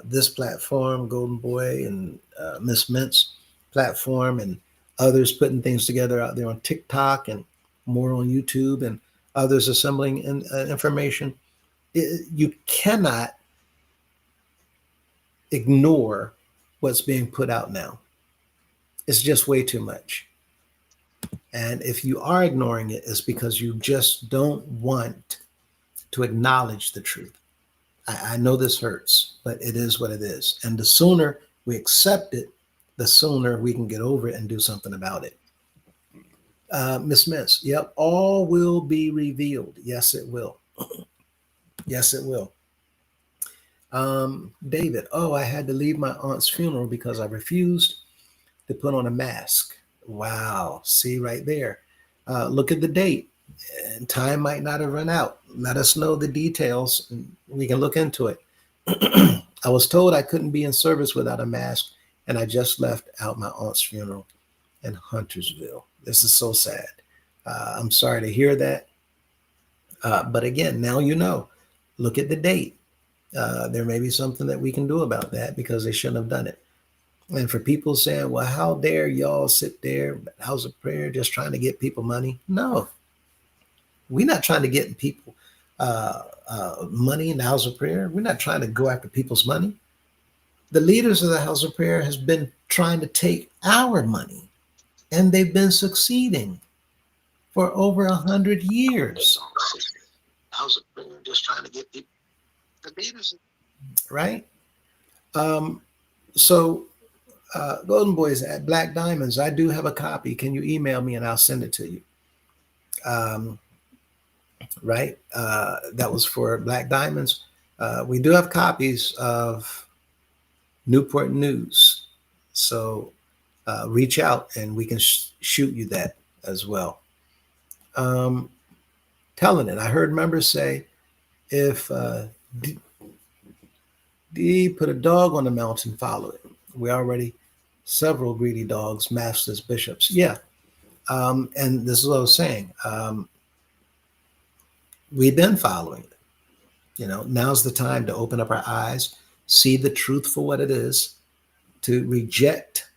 this platform, Golden Boy and Miss Mint's platform, and others putting things together out there on TikTok and more on YouTube, and others assembling information, you cannot ignore what's being put out now. It's just way too much. And if you are ignoring it, it's because you just don't want to acknowledge the truth. I know this hurts, but it is what it is. And the sooner we accept it, the sooner we can get over it and do something about it. Miss Miss, yep, all will be revealed. Yes, it will. Yes, it will. David, oh, I had to leave my aunt's funeral because I refused to put on a mask. Wow. See right there. Look at the date. And time might not have run out. Let us know the details and we can look into it. I was told I couldn't be in service without a mask, and I just left out my aunt's funeral in Huntersville. This is so sad. I'm sorry to hear that. But again, now you know. Look at the date. There may be something that we can do about that because they shouldn't have done it. And for people saying, well, how dare y'all sit there, house of prayer, just trying to get people money? No, we're not trying to get people money in the house of prayer. We're not trying to go after people's money. The leaders of the house of prayer has been trying to take our money, and they've been succeeding for over 100 years. House of prayer, just trying to get people. The leaders, right? So Golden Boys at Black Diamonds, I do have a copy. Can you email me and I'll send it to you? Right? That was for Black Diamonds. We do have copies of Newport News. So reach out and we can shoot you that as well. Telling it. I heard members say, if D put a dog on the mountain, follow it. We already several greedy dogs masked as bishops. Yeah. And this is what I was saying. We've been following it. Now's the time to open up our eyes, see the truth for what it is, to reject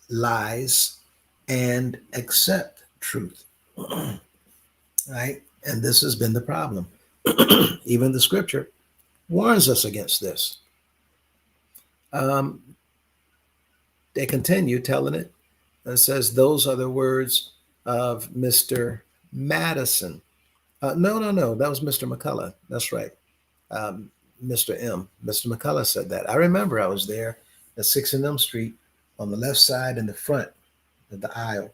lies and accept truth. Right? And this has been the problem. Even the scripture warns us against this. Um, they continue telling it. It says, those are the words of Mr. Madison. No, no, no. That was Mr. McCullough. That's right. Um, Mr. M. Mr. McCullough said that. I remember I was there at 6 and M Street on the left side in the front of the aisle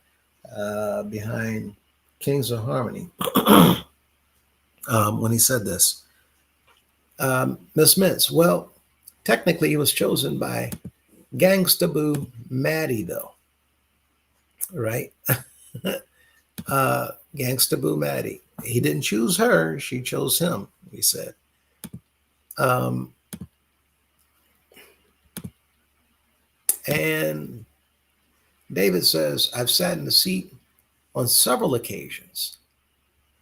behind Kings of Harmony when he said this. Miss Mintz, well, technically he was chosen by Gangsta Boo Maddie, though, right? Gangsta Boo Maddie. He didn't choose her, she chose him, he said. And David says, I've sat in the seat on several occasions,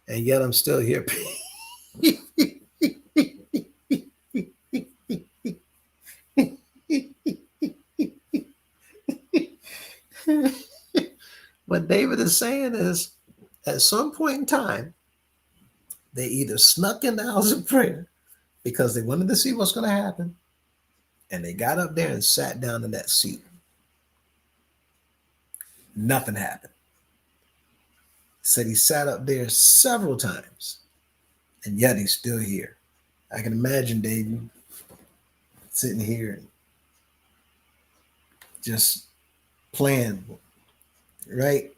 and yet I'm still here. What David is saying is, at some point in time, they either snuck in the house of prayer because they wanted to see what's going to happen, and they got up there and sat down in that seat. Nothing happened. Said he sat up there several times, and yet he's still here. I can imagine David sitting here and just playing, right?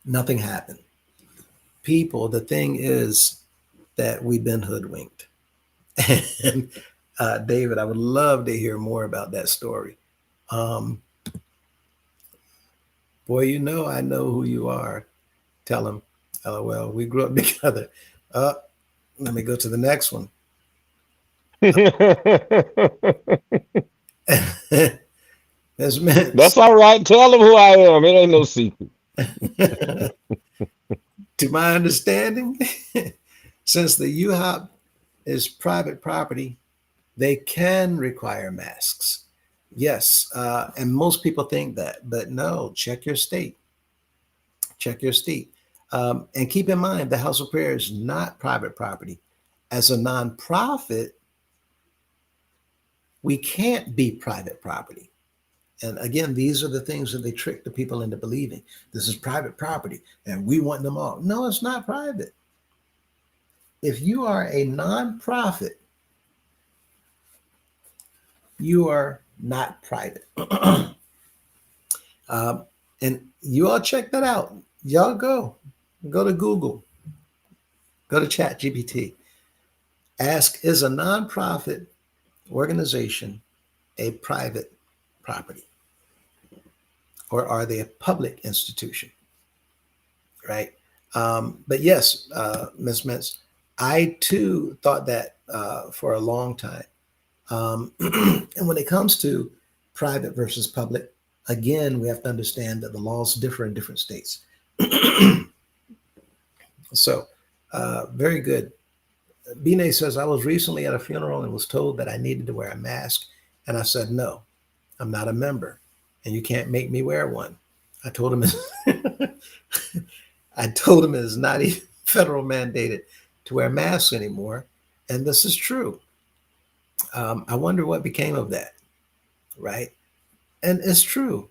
Nothing happened. People, the thing is that we've been hoodwinked. And David, I would love to hear more about that story. Boy, I know who you are. Tell him, LOL, we grew up together. Let me go to the next one. That's all right. Tell him who I am. It ain't no secret. To my understanding, since the UHOP is private property, they can require masks. Yes, and most people think that, but no, check your state. Check your state. And keep in mind, the House of Prayer is not private property. As a nonprofit, we can't be private property. And again, these are the things that they trick the people into believing. This is private property and we want them all. No, it's not private. If you are a nonprofit, you are not private. And you all check that out. Y'all go to Google, go to ChatGPT. Ask, is a nonprofit organization a private property? Or are they a public institution? Right? But yes, Ms. Mintz, I too thought that for a long time. And when it comes to private versus public, again, we have to understand that the laws differ in different states. So, very good. Bine says, I was recently at a funeral and was told that I needed to wear a mask. And I said, no, I'm not a member and you can't make me wear one. I told him, I told him it is not even federal mandated to wear masks anymore. And this is true. I wonder what became of that, right? And it's true.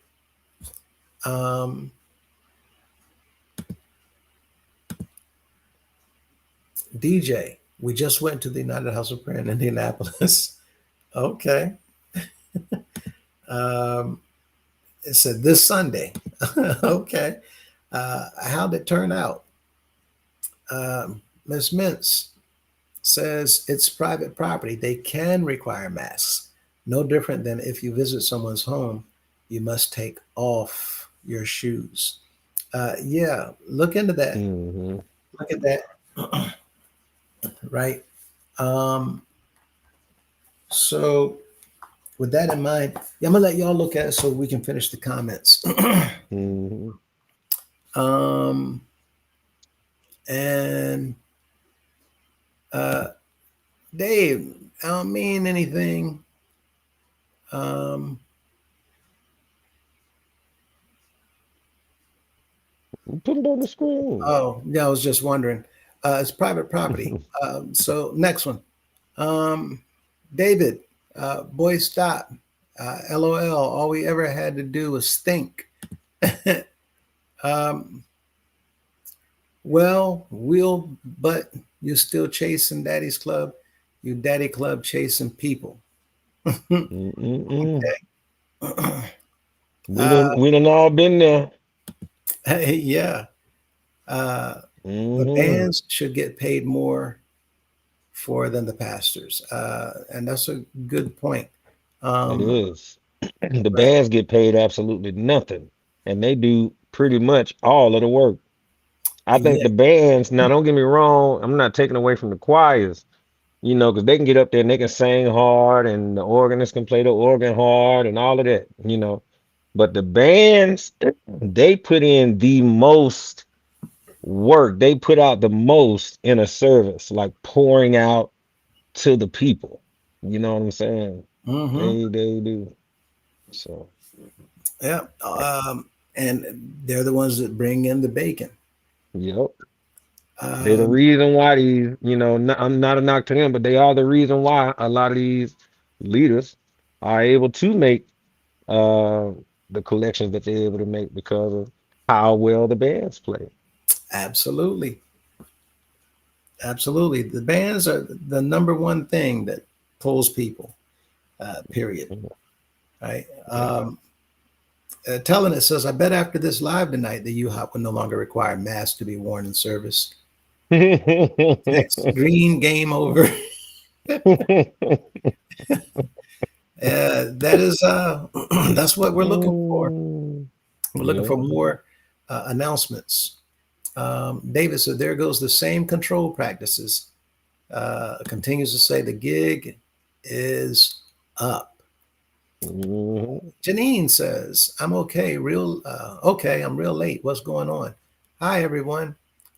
DJ, we just went to the United House of Prayer in Indianapolis. Okay. It said this Sunday. Okay. How'd it turn out? Ms. Mintz says it's private property. They can require masks. No different than if you visit someone's home, you must take off your shoes. Yeah, look into that. Mm-hmm. Look at that. Right. So with that in mind, I'm gonna let y'all look at it so we can finish the comments. Mm-hmm. And Uh, Dave, I don't mean anything. Um, Put it on the screen. oh, yeah, I was just wondering. It's private property. So next one. Um, David, boy, stop. LOL. All we ever had to do was think. um, well, but you're still chasing daddy's club. You daddy club chasing people. Mm-mm-mm. Okay. We Uh, don't. We done all been there. yeah. The Hmm. bands should get paid more for than the pastors. And that's a good point. It Um, is. The right. bands get paid absolutely nothing, and they do pretty much all of the work. I think Yeah, the bands. Now, don't get me wrong. I'm not taking away from the choirs, because they can get up there and they can sing hard, and the organist can play the organ hard, and all of that. But the bands, they put in the most work. They put out the most in a service, like pouring out to the people. You know what I'm saying? hmm They do. So, yeah. And they're the ones that bring in the bacon. yep. They're the Um, reason why I'm not a knock to them, but they are the reason why a lot of these leaders are able to make uh the collections that they're able to make because of how well the bands play. Absolutely, absolutely. The bands are the number one thing that pulls people. Period. Right. Telling it says, I bet after this live tonight, the UHOP will no longer require masks to be worn in service. Text green game over. That is that's what we're looking for. Mm, We're looking yeah. for more announcements. David said, there goes the same control practices. Continues to say the gig is up. Mhm. Janine says, I'm okay, okay, I'm real late. What's going on? Hi, everyone.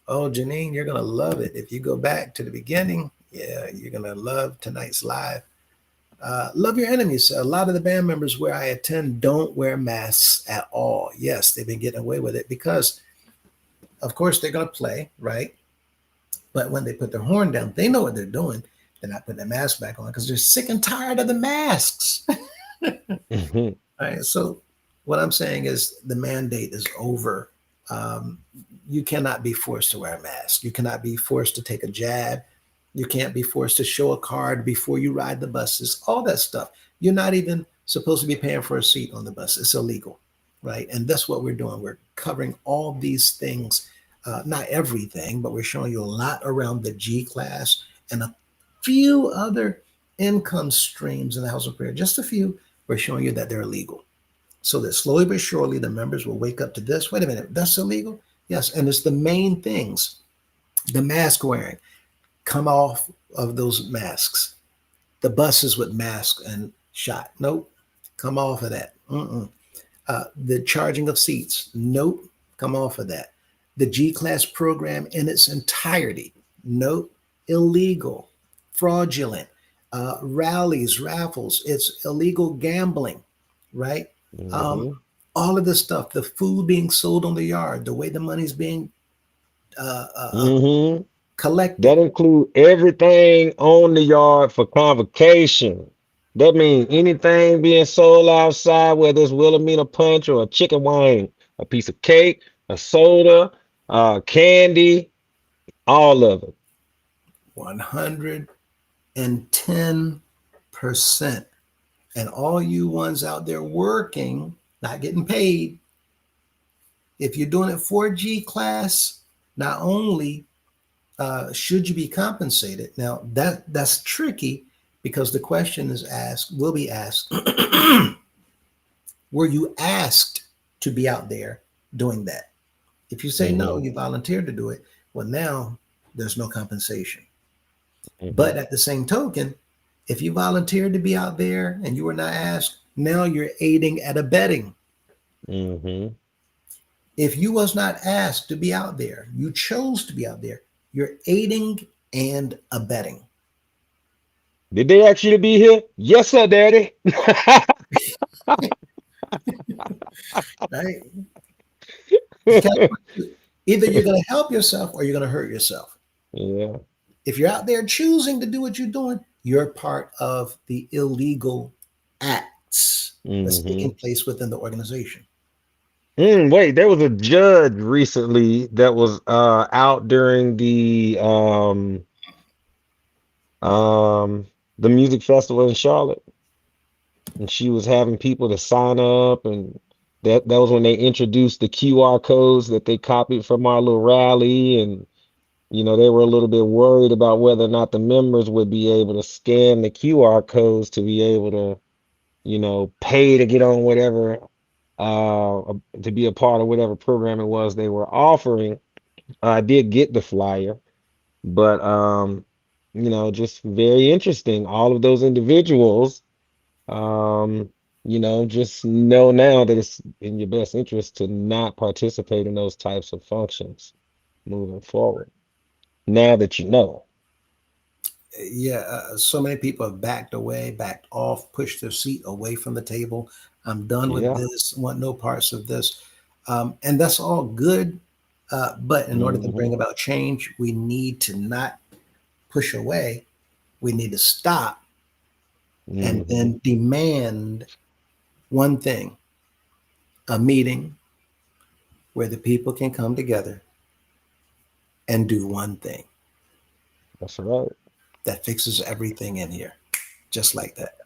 Oh, Janine, you're going to love it. If you go back to the beginning, yeah, you're going to love tonight's live. Love your enemies. A lot of the band members where I attend don't wear masks at all. Yes, they've been getting away with it because, of course, they're going to play, right? But when they put their horn down, they know what they're doing. They're not putting their mask back on because they're sick and tired of the masks. Mhm. All right. So what I'm saying is the mandate is over. Um, you cannot be forced to wear a mask. You cannot be forced to take a jab. You can't be forced to show a card before you ride the buses. All that stuff. You're not even supposed to be paying for a seat on the bus. It's illegal, right? And that's what we're doing. We're covering all these things, not everything, but we're showing you a lot around the G class and a few other income streams in the House of Prayer. Just a few. We're showing you that they're illegal. So that slowly but surely the members will wake up to this. Wait a minute, that's illegal? Yes. And it's the main things. The mask wearing, come off of those masks. The buses with masks and shot. Nope. Come off of that. Mm-mm. The charging of seats. Nope. Come off of that. The G class program in its entirety. Nope. Illegal. Fraudulent. Rallies, raffles. It's illegal gambling, right? Um, Mhm. all of this stuff, the food being sold on the yard, the way the money's being uh, uh, uh, Mhm. collected. That include everything on the yard for convocation. That means anything being sold outside, whether it's Wilhelmina punch or a chicken wing, a piece of cake, a soda, candy, all of it. 110%. And all you ones out there working, not getting paid, if you're doing it for G class, not only should you be compensated. Now that's tricky because the question is asked, will be asked, were you asked to be out there doing that? If you say no, Hmm. you volunteered to do it. Well, now there's no compensation. Hmm. But at the same token, if you volunteered to be out there and you were not asked, now you're aiding and abetting. Hmm. If you was not asked to be out there, you chose to be out there, you're aiding and abetting. Did they ask you to be here? Yes, sir, Daddy. Right? You gotta- Either you're going to help yourself or you're going to hurt yourself. Yeah. If you're out there choosing to do what you're doing, you're part of the illegal acts that's taking Hmm. place within the organization. Wait, there was a judge recently that was out during um the music festival in Charlotte, and she was having people to sign up, and that was when they introduced the QR codes that they copied from our little rally, and they were a little bit worried about whether or not the members would be able to scan the QR codes to be able to, pay to get on whatever, to be a part of whatever program it was they were offering. I did get the flyer, but just very interesting. All of those individuals, um, just know now that it's in your best interest to not participate in those types of functions moving forward. Now that you know. Yeah, so many people have backed away, backed off, pushed their seat away from the table. I'm done with Yeah. this, want no parts of this. And that's all good. But in order to Hmm. bring about change, we need to not push away. We need to stop and Hmm. then demand one thing, a meeting where the people can come together and do one thing That's right. that fixes everything in here, just like that.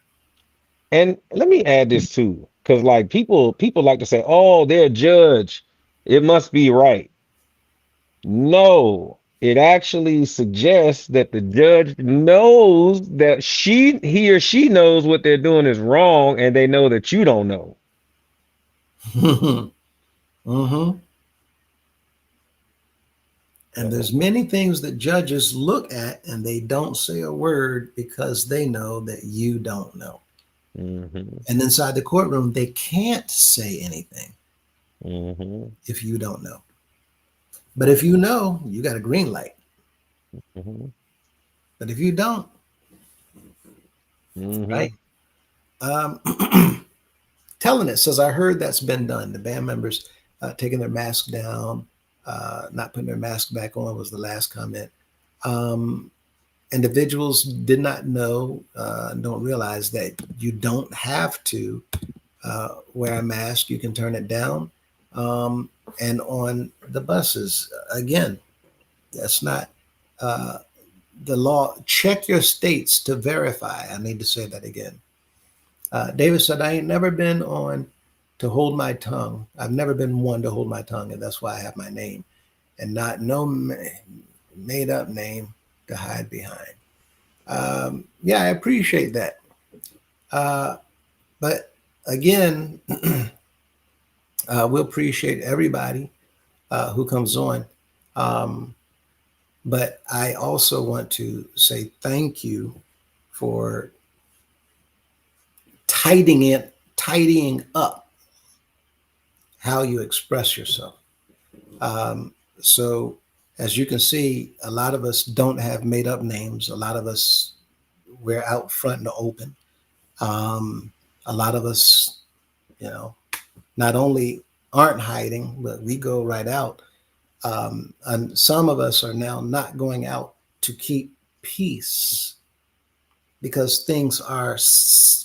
And let me add this too, because like people like to say, "Oh, they're a judge. It must be right." No, it actually suggests that the judge knows that he or she knows what they're doing is wrong, and they know that you don't know. Hmm. And So, there's many things that judges look at and they don't say a word because they know that you don't know. hmm. And inside the courtroom, they can't say anything Hmm. if you don't know. But if you know, you got a green light. Hmm. But if you don't, right? Hmm. Um, Telling it says, I heard that's been done. The band members taking their mask down, not putting their mask back on was the last comment. Um, Individuals did not know, don't realize that you don't have to wear a mask. You can turn it down. Um, and on the buses, again, that's not uh, the law. Check your states to verify. I need to say that again. David said, I ain't never been on to hold my tongue. I've never been one to hold my tongue, and that's why I have my name and not no made up name to hide behind. Yeah, I appreciate that. Uh, but again, we'll appreciate everybody who comes on. Um, but I also want to say thank you for tidying up how you express yourself. So, as you can see, a lot of us don't have made up names. A lot of us, we're out front in the open. A lot of us, you know, not only aren't hiding, but we go right out. And some of us are now not going out to keep peace because things are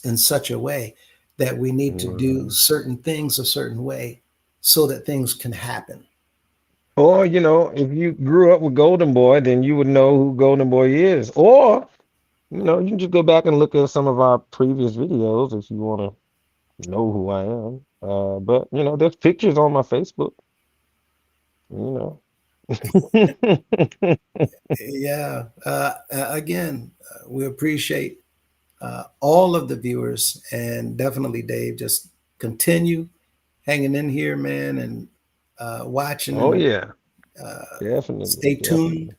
in such a way that we need to do Hmm. certain things a certain way so that things can happen. Or, if you grew up with Golden Boy, then you would know who Golden Boy is. Or, you can just go back and look at some of our previous videos if you want to know who I am. But there's pictures on my Facebook, you know. Yeah. Again, we appreciate all of the viewers and definitely Dave. Just continue hanging in here, man, and watching Oh and yeah, uh, definitely, stay tuned definitely.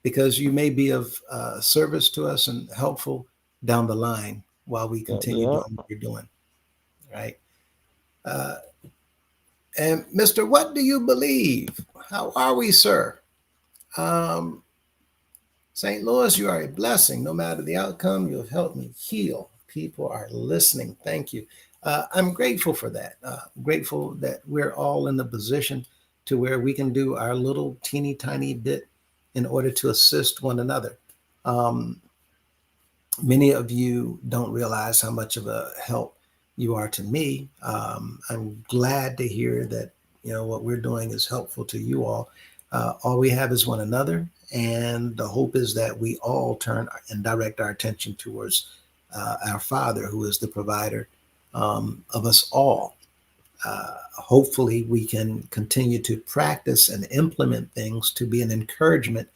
because you may be of service to us and helpful down the line while we Yeah, continue yeah. doing what we're doing. Right. Uh, and Mr. What do you believe? How are we, sir? Um, St. Louis, you are a blessing. No matter the outcome, you've helped me heal. People are listening. Thank you. I'm grateful for that. Grateful that we're all in the position to where we can do our little teeny tiny bit in order to assist one another. Um, Many of you don't realize how much of a help you are to me. I'm glad to hear that what we're doing is helpful to you all. All we have is one another, and the hope is that we all turn and direct our attention towards our Father, who is the provider of us all. Hopefully, we can continue to practice and implement things to be an encouragement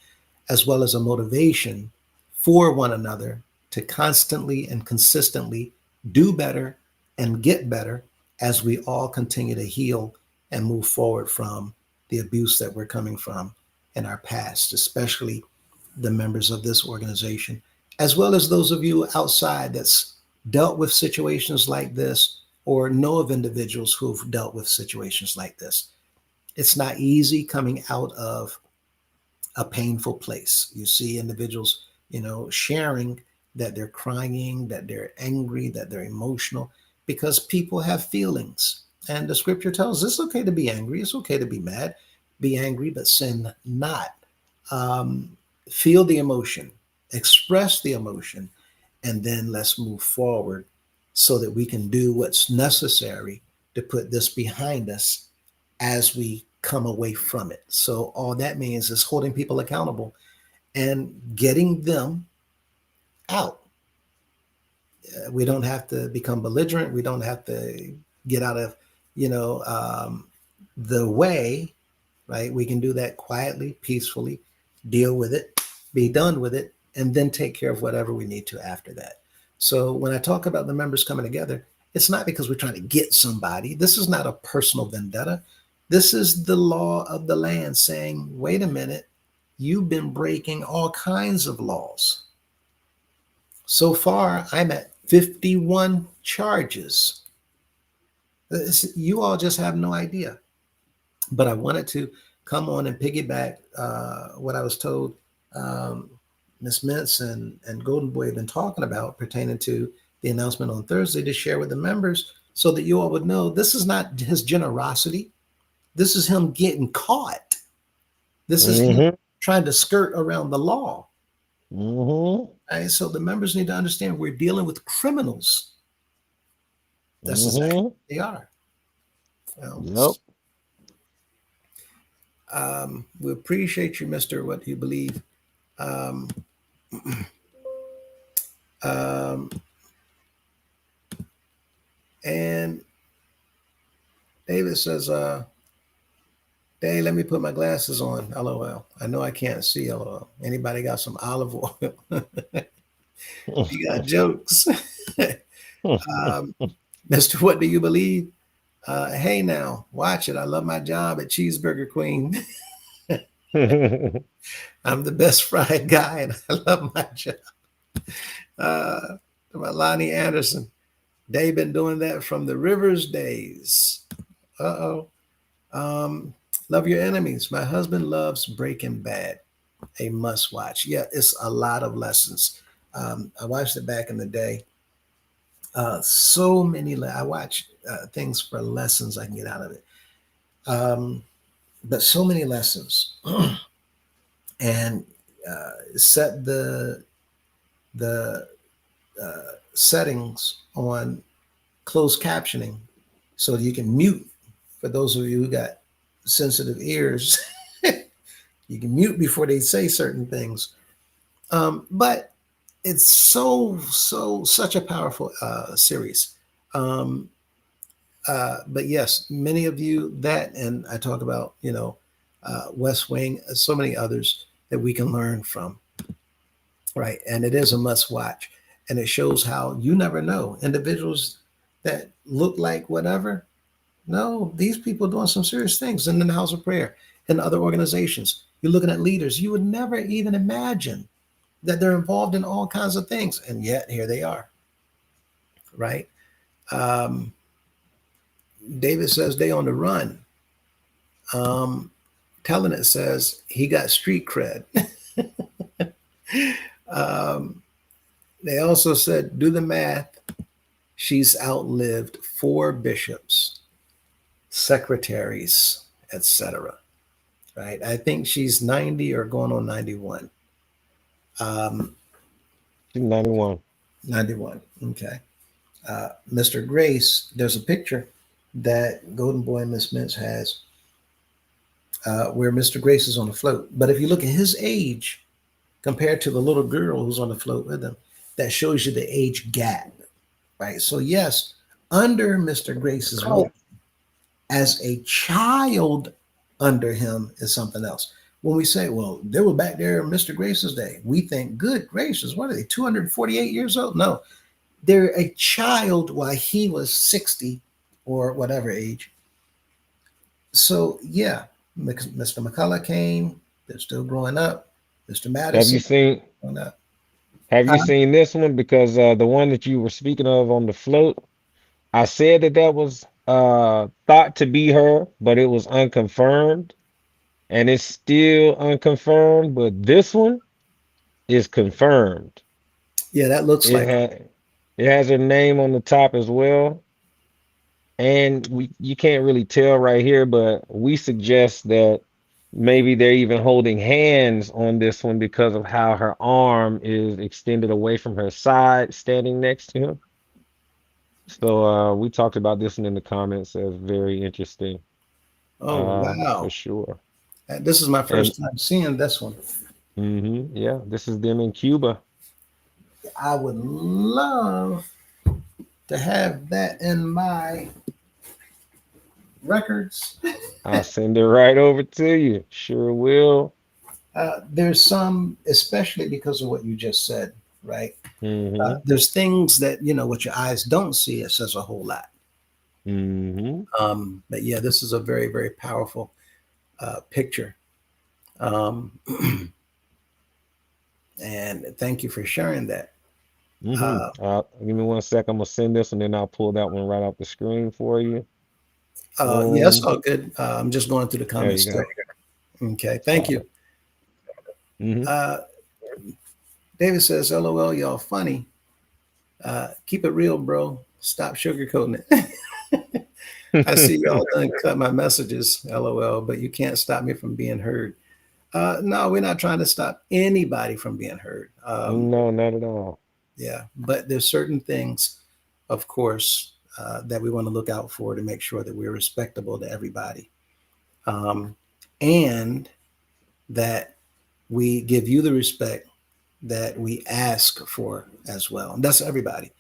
as well as a motivation for one another to constantly and consistently do better and get better as we all continue to heal and move forward from the abuse that we're coming from in our past, especially the members of this organization, as well as those of you outside that's dealt with situations like this or know of individuals who've dealt with situations like this. It's not easy coming out of a painful place. You see individuals, sharing that they're crying, that they're angry, that they're emotional, because people have feelings. And the scripture tells us it's okay to be angry, it's okay to be mad, be angry, but sin not. Um, Feel the emotion, express the emotion, and then let's move forward so that we can do what's necessary to put this behind us as we come away from it. So all that means is holding people accountable and getting them out. We don't have to become belligerent. We don't have to get out of, you know, um, the way, right? We can do that quietly, peacefully, deal with it, be done with it, and then take care of whatever we need to after that. So when I talk about the members coming together, it's not because we're trying to get somebody. This is not a personal vendetta. This is the law of the land saying, wait a minute, you've been breaking all kinds of laws. So far, I'm at 51 charges. You all just have no idea. But I wanted to come on and piggyback what I was told Miss Mintz and Golden Boy have been talking about pertaining to the announcement on Thursday to share with the members so that you all would know this is not his generosity. This is him getting caught. This is him Mm-hmm. trying to skirt around the law. Mm-hmm. Right? So the members need to understand we're dealing with criminals. That's exactly Mm-hmm. what they are. Well, Yep. we appreciate you, Mr. What you believe. Um, um, and David says, Dave, let me put my glasses on. LOL. I know I can't see. LOL. Anybody got some olive oil? You got jokes. um, Mr. What do you believe? Hey now, watch it. I love my job at Cheeseburger Queen. I'm the best fried guy, and I love my job. Uh, Lonnie Anderson. They been doing that from the Rivers days. Uh-oh. Um, Love your enemies. My husband loves Breaking Bad. A must watch. Yeah, it's a lot of lessons. I watched it back in the day. So many. I watch things for lessons I can get out of it. But so many lessons, and set the settings on closed captioning so you can mute. For those of you who got sensitive ears, you can mute before they say certain things. But it's such a powerful series. Um, but yes, many of you that, and I talk about, West Wing, so many others that we can learn from, right? And it is a must watch. And it shows how you never know individuals that look like whatever. No, these people are doing some serious things in the house of prayer and other organizations. You're looking at leaders you would never even imagine that they're involved in all kinds of things. And yet here they are, right? Um, David says they on the run. Telling it says he got street cred. Um, they also said, do the math. She's outlived four bishops, secretaries, etc. Right? I think she's 90 or going on 91. Um, She's 91. 91. Okay. Mr. Grace, there's a picture that Golden Boy and Miss Mintz has where Mr. Grace is on the float. But if you look at his age compared to the little girl who's on the float with him, that shows you the age gap, right? So, yes, under Mr. Grace's wing, as a child under him is something else. When we say, well, they were back there Mr. Grace's day, we think, good gracious, what are they, 248 years old? No, they're a child while he was 60 or whatever age. So, yeah, Mr. McCullough came, they're still growing up. Mr. Have you Madison, seen growing up. have you Uh, seen this one? Because the one that you were speaking of on the float, I said that that was thought to be her, but it was unconfirmed, and it's still unconfirmed. But this one is confirmed. yeah, that looks It like had it has her name on the top as well, and we you can't really tell right here, but we suggest that maybe they're even holding hands on this one because of how her arm is extended away from her side, standing next to him. So we talked about this one in the comments as very interesting, oh, for wow. sure. This is my And first time seeing this one. yeah, this is them in Cuba. I would love to have that in my records. I'll send it right over to you. Sure will. There's some, especially because of what you just said, right? Hmm. There's things that, what your eyes don't see, it says a whole lot. Hmm. But yeah, this is a very, very powerful picture. Um, and thank you for sharing that. Hmm. Uh, Give me one sec. I'm gonna send this and then I'll pull that one right off the screen for you. yeah, it's Boom. all good. I'm just going through the There you comments still. go. Okay, thank All you. right. Hmm. Uh, David says, LOL, y'all funny. Keep it real, bro. Stop sugarcoating it. I see y'all done cut my messages, LOL, but you can't stop me from being heard. No, we're not trying to stop anybody from being heard. No, not at all. Yeah, but there's certain things, of course, that we want to look out for to make sure that we're respectable to everybody, um, and that we give you the respect that we ask for as well. And that's everybody.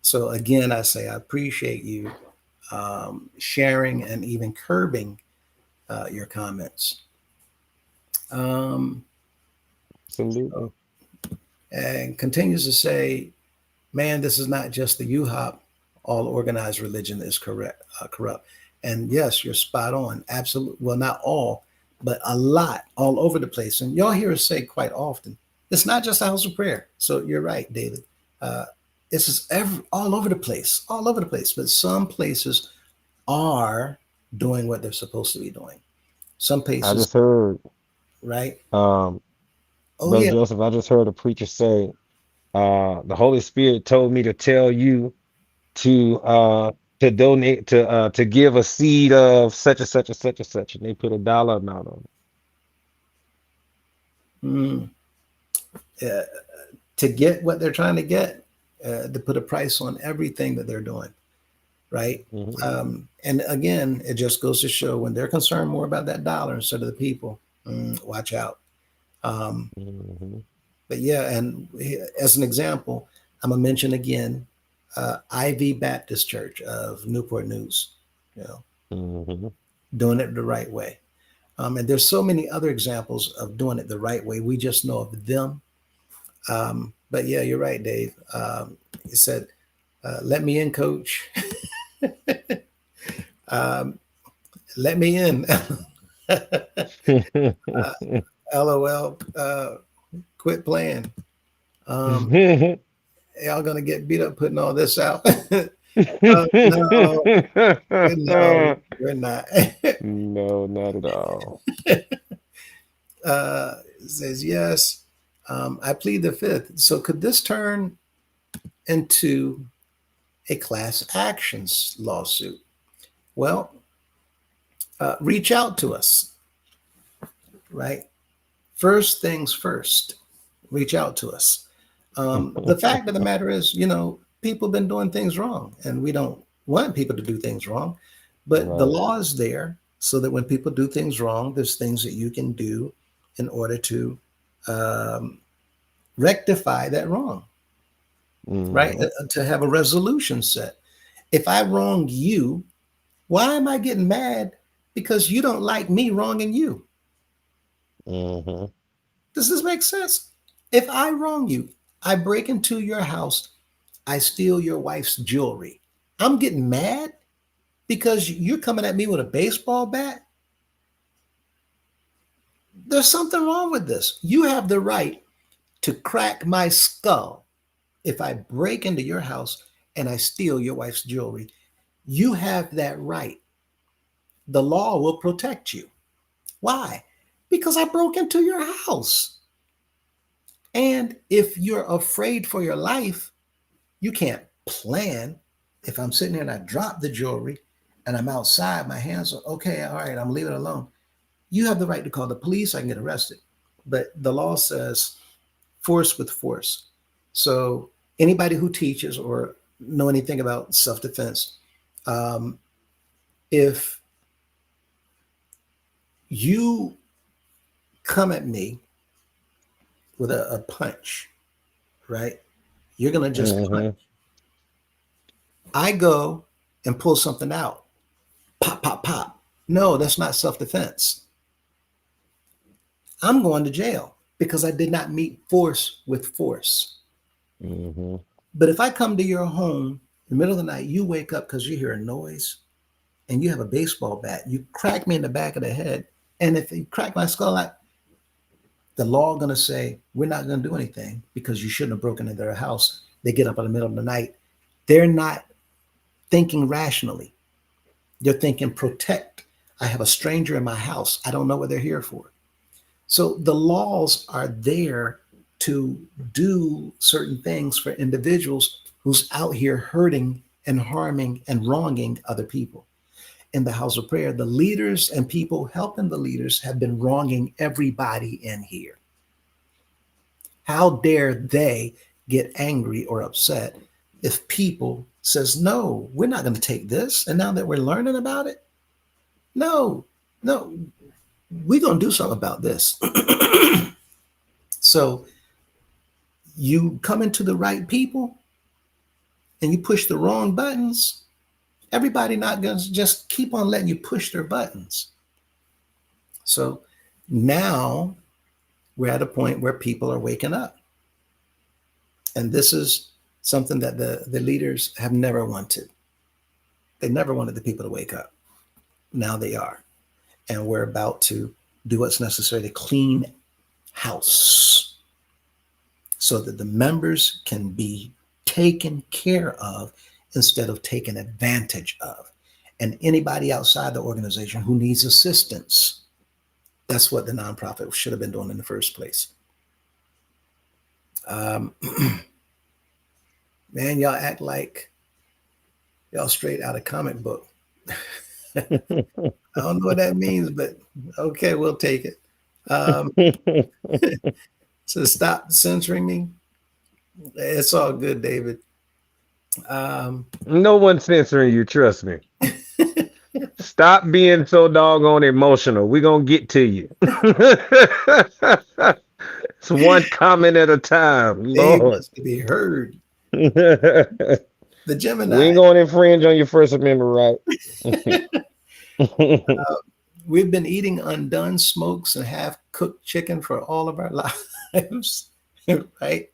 So again, I say I appreciate you sharing and even curbing your comments. Um, Absolutely. and continues to say, man, this is not just the UHOP. All organized religion is corrupt. And yes, you're spot on. Absolutely. Well, not all, but a lot all over the place. And y'all hear us say quite often, it's not just a house of prayer. So you're right, David. Uh, this is all over the place, all over the place. But some places are doing what they're supposed to be doing. Some I places, just heard, right? um, Oh Brother yeah. Joseph, I just heard a preacher say, the Holy Spirit told me to tell you to donate to give a seed of such and such and such and such, and they put a dollar amount on Mm. Uh, to get what they're trying to get, to put a price on everything that they're doing, right? it. Hmm. And again, it just goes to show when they're concerned more about that dollar instead of the people, watch out. Um, Hmm. but yeah, and as an example, I'm gonna mention again IV Baptist Church of Newport News, you know, Hmm. doing it the right way. And there's so many other examples of doing it the right way. We just know of them. But yeah, you're right, Dave. He said, "Let me in, Coach. um, let me in." LOL. Quit playing. Um, y'all gonna get beat up putting all this out? No, no, we're not. No, not at all. Says yes. I plead the fifth. So could this turn into a class actions lawsuit? Well, reach out to us, right? First things first, reach out to us. The fact of the matter is, people have been doing things wrong, and we don't want people to do things wrong. But the Right. law is there so that when people do things wrong, there's things that you can do in order to um, rectify that wrong, right? Hmm. To have a resolution set. If I wrong you, why am I getting mad because you don't like me wronging you? Hmm. Does this make sense? If I wrong you, I break into your house, I steal your wife's jewelry. I'm getting mad because you're coming at me with a baseball bat. There's something wrong with this. You have the right to crack my skull if I break into your house and I steal your wife's jewelry. You have that right. The law will protect you. Why? Because I broke into your house. And if you're afraid for your life, you can't plan. If I'm sitting here and I drop the jewelry and I'm outside, my hands are okay, all right, I'm leaving it alone. You have the right to call the police, I can get arrested. But the law says force with force. So anybody who teaches or know anything about self-defense, um, if you come at me with a punch, right? You're gonna just punch. Hmm. I go and pull something out. Pop, pop, pop. No, that's not self-defense. I'm going to jail because I did not meet force with force. Hmm. But if I come to your home in the middle of the night, you wake up because you hear a noise and you have a baseball bat, you crack me in the back of the head. And if you crack my skull out, the law going to say, we're not going to do anything because you shouldn't have broken into their house. They get up in the middle of the night. They're not thinking rationally. They're thinking protect. I have a stranger in my house. I don't know what they're here for. So the laws are there to do certain things for individuals who's out here hurting and harming and wronging other people. In the house of prayer, the leaders and people helping the leaders have been wronging everybody in here. How dare they get angry or upset if people says, no, we're not going to take this. And now that we're learning about it, no, no, we're going to do something about this. So you come into the right people and you push the wrong buttons, everybody not going to just keep on letting you push their buttons. So now we're at a point where people are waking up. And this is something that the leaders have never wanted. They never wanted the people to wake up. Now they are. And we're about to do what's necessary to clean house so that the members can be taken care of instead of taken advantage of. And anybody outside the organization who needs assistance, that's what the nonprofit should have been doing in the first place. Um, man, y'all act like y'all straight out of comic book. I don't know what that means, but okay, we'll take it. Um, so stop censoring me. It's all good, David. Um, No one's censoring you, trust me. Stop being so doggone emotional. We're gonna get to you. It's one comment at a time, Dave Lord. wants to be heard. We The Gemini. ain't gonna infringe on your First Amendment right. We've been eating undone smokes and half cooked chicken for all of our lives, right?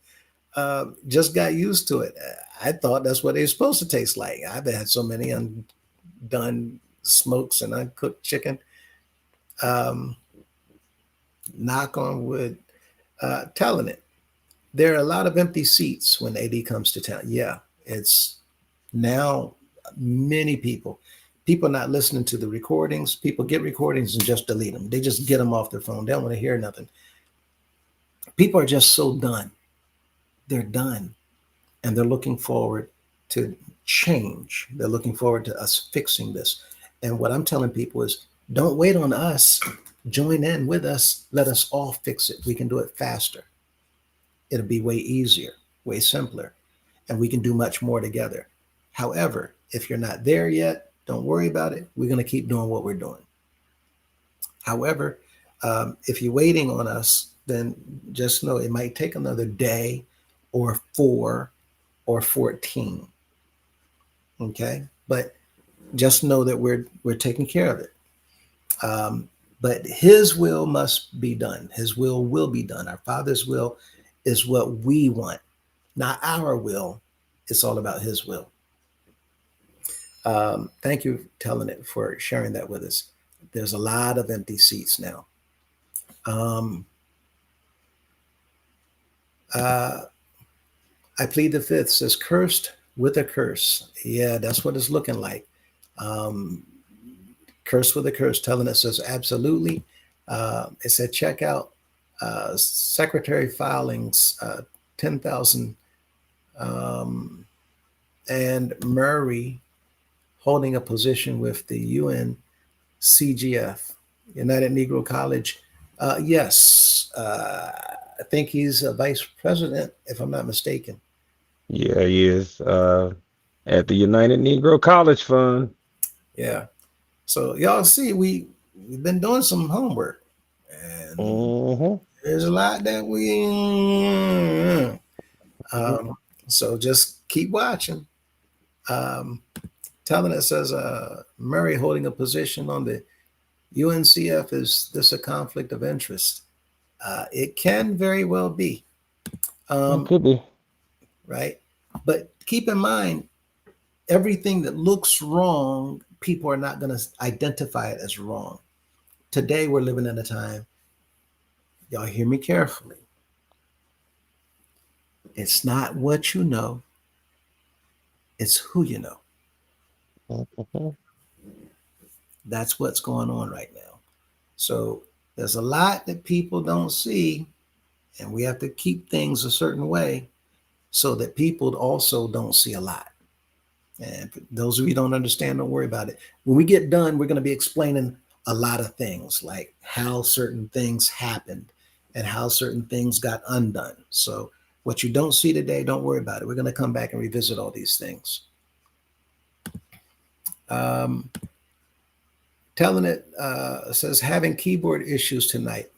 Just got used to it. I thought that's what they're supposed to taste like. I've had so many undone smokes and uncooked chicken. Um, Knock on wood, telling it. There are a lot of empty seats when AD comes to town. Yeah, it's now many people not listening to the recordings. People get recordings and just delete them. They just get them off their phone. They don't want to hear nothing. People are just so done. They're done. And they're looking forward to change. They're looking forward to us fixing this. And what I'm telling people is don't wait on us. Join in with us. Let us all fix it. We can do it faster. It'll be way easier, way simpler, and we can do much more together. However, if you're not there yet, don't worry about it. We're going to keep doing what we're doing. However, if you're waiting on us, then just know it might take another day or 4 or 14. Okay, but just know that we're taking care of it. But His will must be done. His will be done. Our Father's will is what we want, not our will. It's all about His will. Thank you, telling it, for sharing that with us. There's a lot of empty seats now. Um, uh, I plead the fifth says, cursed with a curse. Yeah, that's what it's looking like. Um, Cursed with a curse. Telling it says, absolutely. It said, check out secretary filings, 10,000, and Murray holding a position with the UNCGF, United Negro College. Yes, I think he's a vice president, if I'm not mistaken. Yeah, he is at the United Negro College Fund. Yeah. So y'all see, we've been doing some homework, and Mm-hmm. there's a lot that we. Um, so just keep watching. Um, Telling it says Murray holding a position on the UNCF, is this a conflict of interest? It can very well be, It um, could be. right? But keep in mind, everything that looks wrong, people are not going to identify it as wrong. Today, we're living in a time, y'all hear me carefully. It's not what you know, it's who you know. Mm-hmm. That's what's going on right now. So there's a lot that people don't see, and we have to keep things a certain way so that people also don't see a lot. And for those of you who don't understand, don't worry about it. When we get done, we're going to be explaining a lot of things, like how certain things happened and how certain things got undone. So what you don't see today, don't worry about it. We're going to come back and revisit all these things. Um, Telling it says having keyboard issues tonight.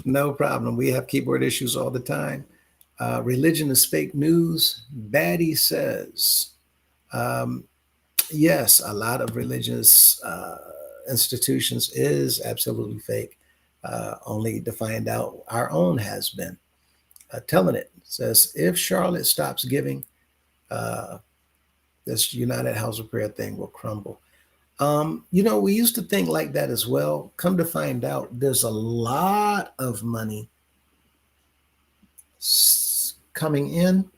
No problem. We have keyboard issues all the time. Religion is fake news. Baddie says, um, yes, a lot of religious institutions is absolutely fake. Only to find out our own has been. Telling it says, if Charlotte stops giving, uh, this United House of Prayer thing will crumble. We used to think like that as well. Come to find out, there's a lot of money coming in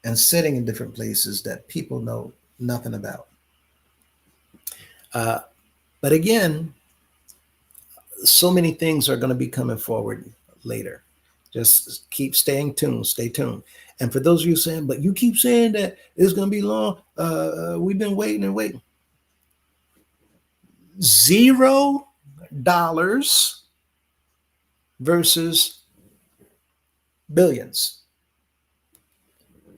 and sitting in different places that people know nothing about. Uh, but again, so many things are going to be coming forward later. Just keep staying tuned, stay tuned. And for those of you saying, but you keep saying that it's going to be long, we've been waiting and waiting. $0 versus billions.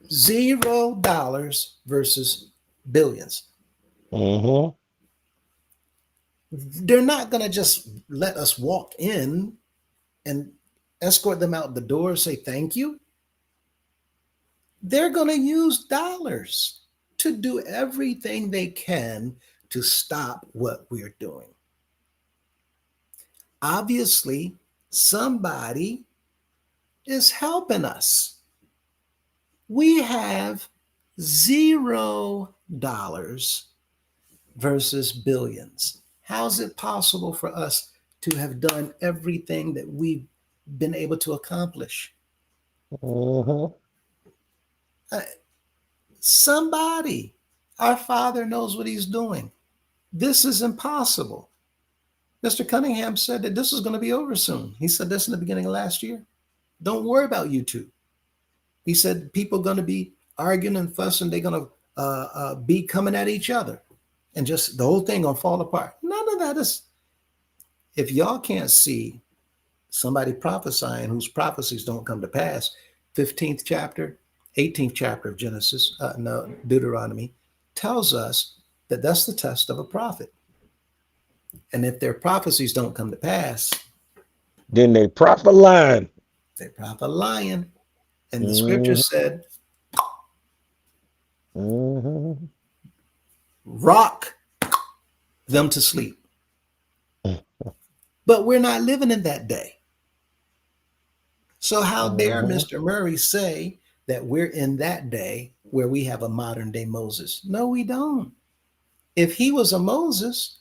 $0 versus billions. Mm-hmm. They're not going to just let us walk in and escort them out the door, say thank you. They're going to use dollars to do everything they can to stop what we're doing. Obviously, somebody is helping us. We have $0 versus billions. How's it possible for us to have done everything that we've been able to accomplish? Mm-hmm. Uh, Somebody, our Father knows what He's doing. This is impossible. Mr. Cunningham said that this was going to be over soon. He said this in the beginning of last year. Don't worry about YouTube. He said people are going to be arguing and fussing. They're going to be coming at each other, and just the whole thing gonna fall apart. None of that is. If y'all can't see somebody prophesying whose prophecies don't come to pass, 15th chapter, 18th chapter of Genesis, no, Deuteronomy, tells us that that's the test of a prophet. And if their prophecies don't come to pass, Then they prophet lying. they prophet lying. And the scripture Mhm, said, mhm. rock them to sleep. But we're not living in that day. So how dare Mhm. Mr. Murray say that we're in that day where we have a modern day Moses? No, we don't. If he was a Moses,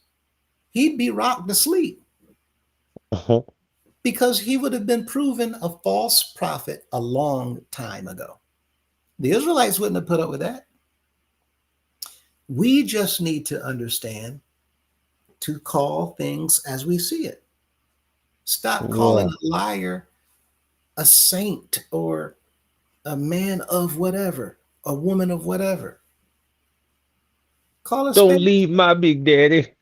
he'd be rocked to sleep because he would have been proven a false prophet a long time ago. The Israelites wouldn't have put up with that. We just need to understand to call things as we see it. Stop calling Yeah. a liar a saint or a man of whatever, a woman of whatever. Call a Don't spade, leave my big daddy.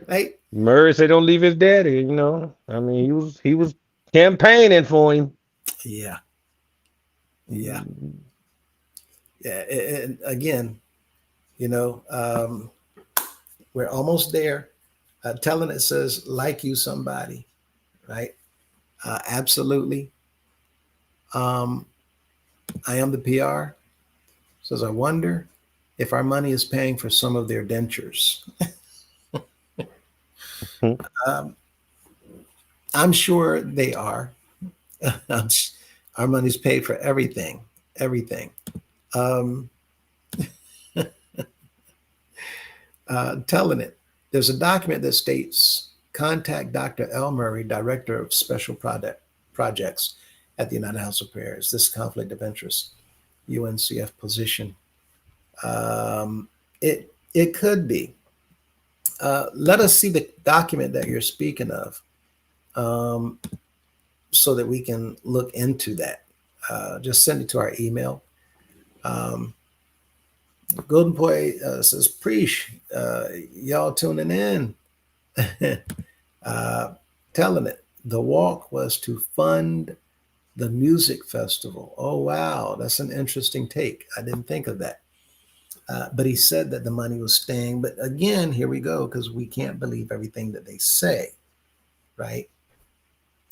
right? Murray said don't leave his daddy, you know. I mean, he was campaigning for him. Yeah, yeah, yeah. And again, you know, we're almost there. Telling it says, like you somebody, right? Absolutely. Um, I am the PR. Says, I wonder if our money is paying for some of their dentures. Um, I'm sure they are. Our money's paid for everything, everything. Um, Telling it. There's a document that states contact Dr. L. Murray, Director of Special Projects at the United House of Prayer. Is this conflict of interest? UNCF position. It could be. Let us see the document that you're speaking of, um, so that we can look into that. Just send it to our email. Um, Golden Boy says, Preach, y'all tuning in. uh, Telling it. The walk was to fund the music festival. Oh, wow. That's an interesting take. I didn't think of that. But he said that the money was staying. But again, here we go, because we can't believe everything that they say, right?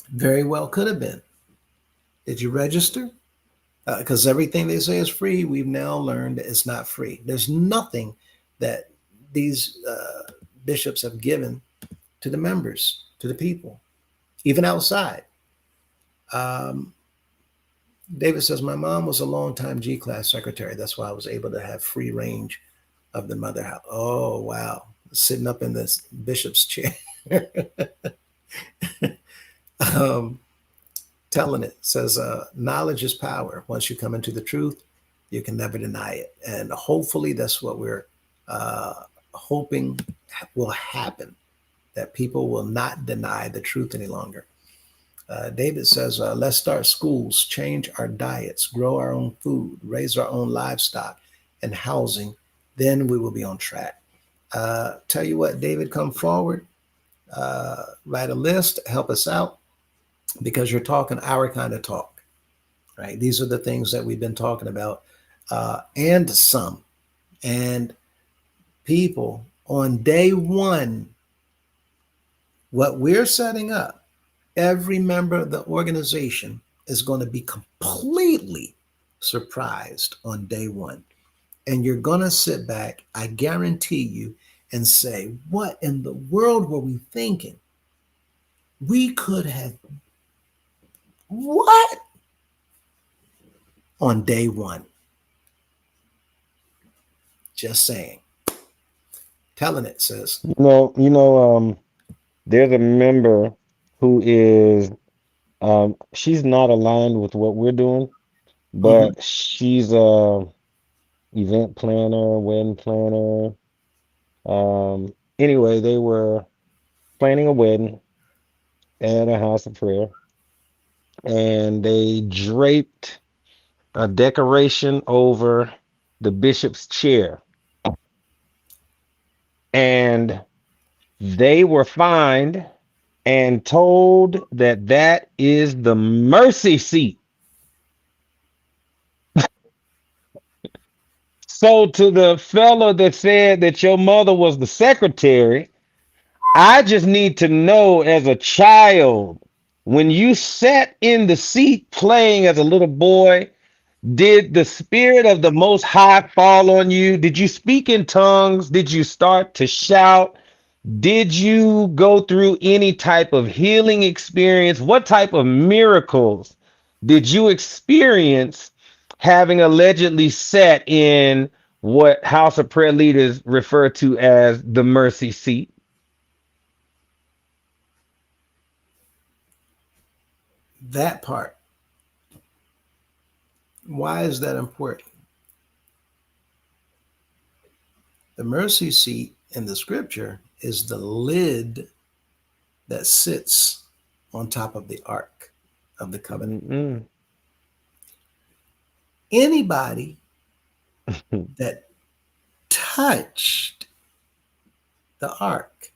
Very well could have been. Did you register? Because everything they say is free, we've now learned that it's not free. There's nothing that these bishops have given to the members, to the people, even outside. Um, David says, my mom was a longtime G class secretary. That's why I was able to have free range of the mother house. Oh, wow. Sitting up in this bishop's chair. um, Telling it says, knowledge is power. Once you come into the truth, you can never deny it. And hopefully that's what we're hoping will happen, that people will not deny the truth any longer. David says, let's start schools, change our diets, grow our own food, raise our own livestock and housing. Then we will be on track. Tell you what, David, come forward, write a list, help us out, because you're talking our kind of talk, right? These are the things that we've been talking about, and some. And people, on day one, what we're setting up, every member of the organization is going to be completely surprised on day one. And you're going to sit back, I guarantee you, and say, what in the world were we thinking? We could have, what? On day one. Just saying. Telling it, says. There's a member who is she's not aligned with what we're doing, Mm-hmm. but she's a event planner, wedding planner. Anyway, they were planning a wedding at a house of prayer, and they draped a decoration over the bishop's chair, and they were fined and told that that is the mercy seat. So to the fellow that said that your mother was the secretary, I just need to know as a child, when you sat in the seat playing as a little boy, did the spirit of the Most High fall on you? Did you speak in tongues? Did you start to shout? Did you go through any type of healing experience? What type of miracles did you experience having allegedly sat in what House of Prayer leaders refer to as the mercy seat? That part. Why is that important? The mercy seat in the scripture is the lid that sits on top of the ark of the covenant. Mm-mm. Anybody that touched the ark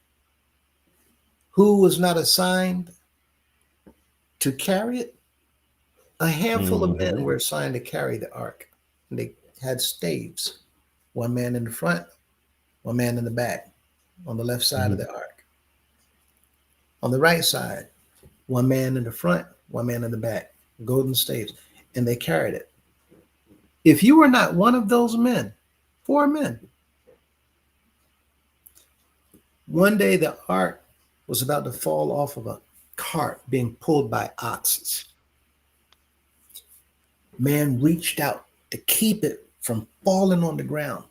who was not assigned to carry it, a handful of men Mhm. were assigned to carry the ark. And they had staves, one man in the front, one man in the back, on the left side of Mhm. the ark. On the right side, one man in the front, one man in the back, golden staves, and they carried it. If you were not one of those men, four men, one day the ark was about to fall off of a cart being pulled by oxes. Man reached out to keep it from falling on the ground,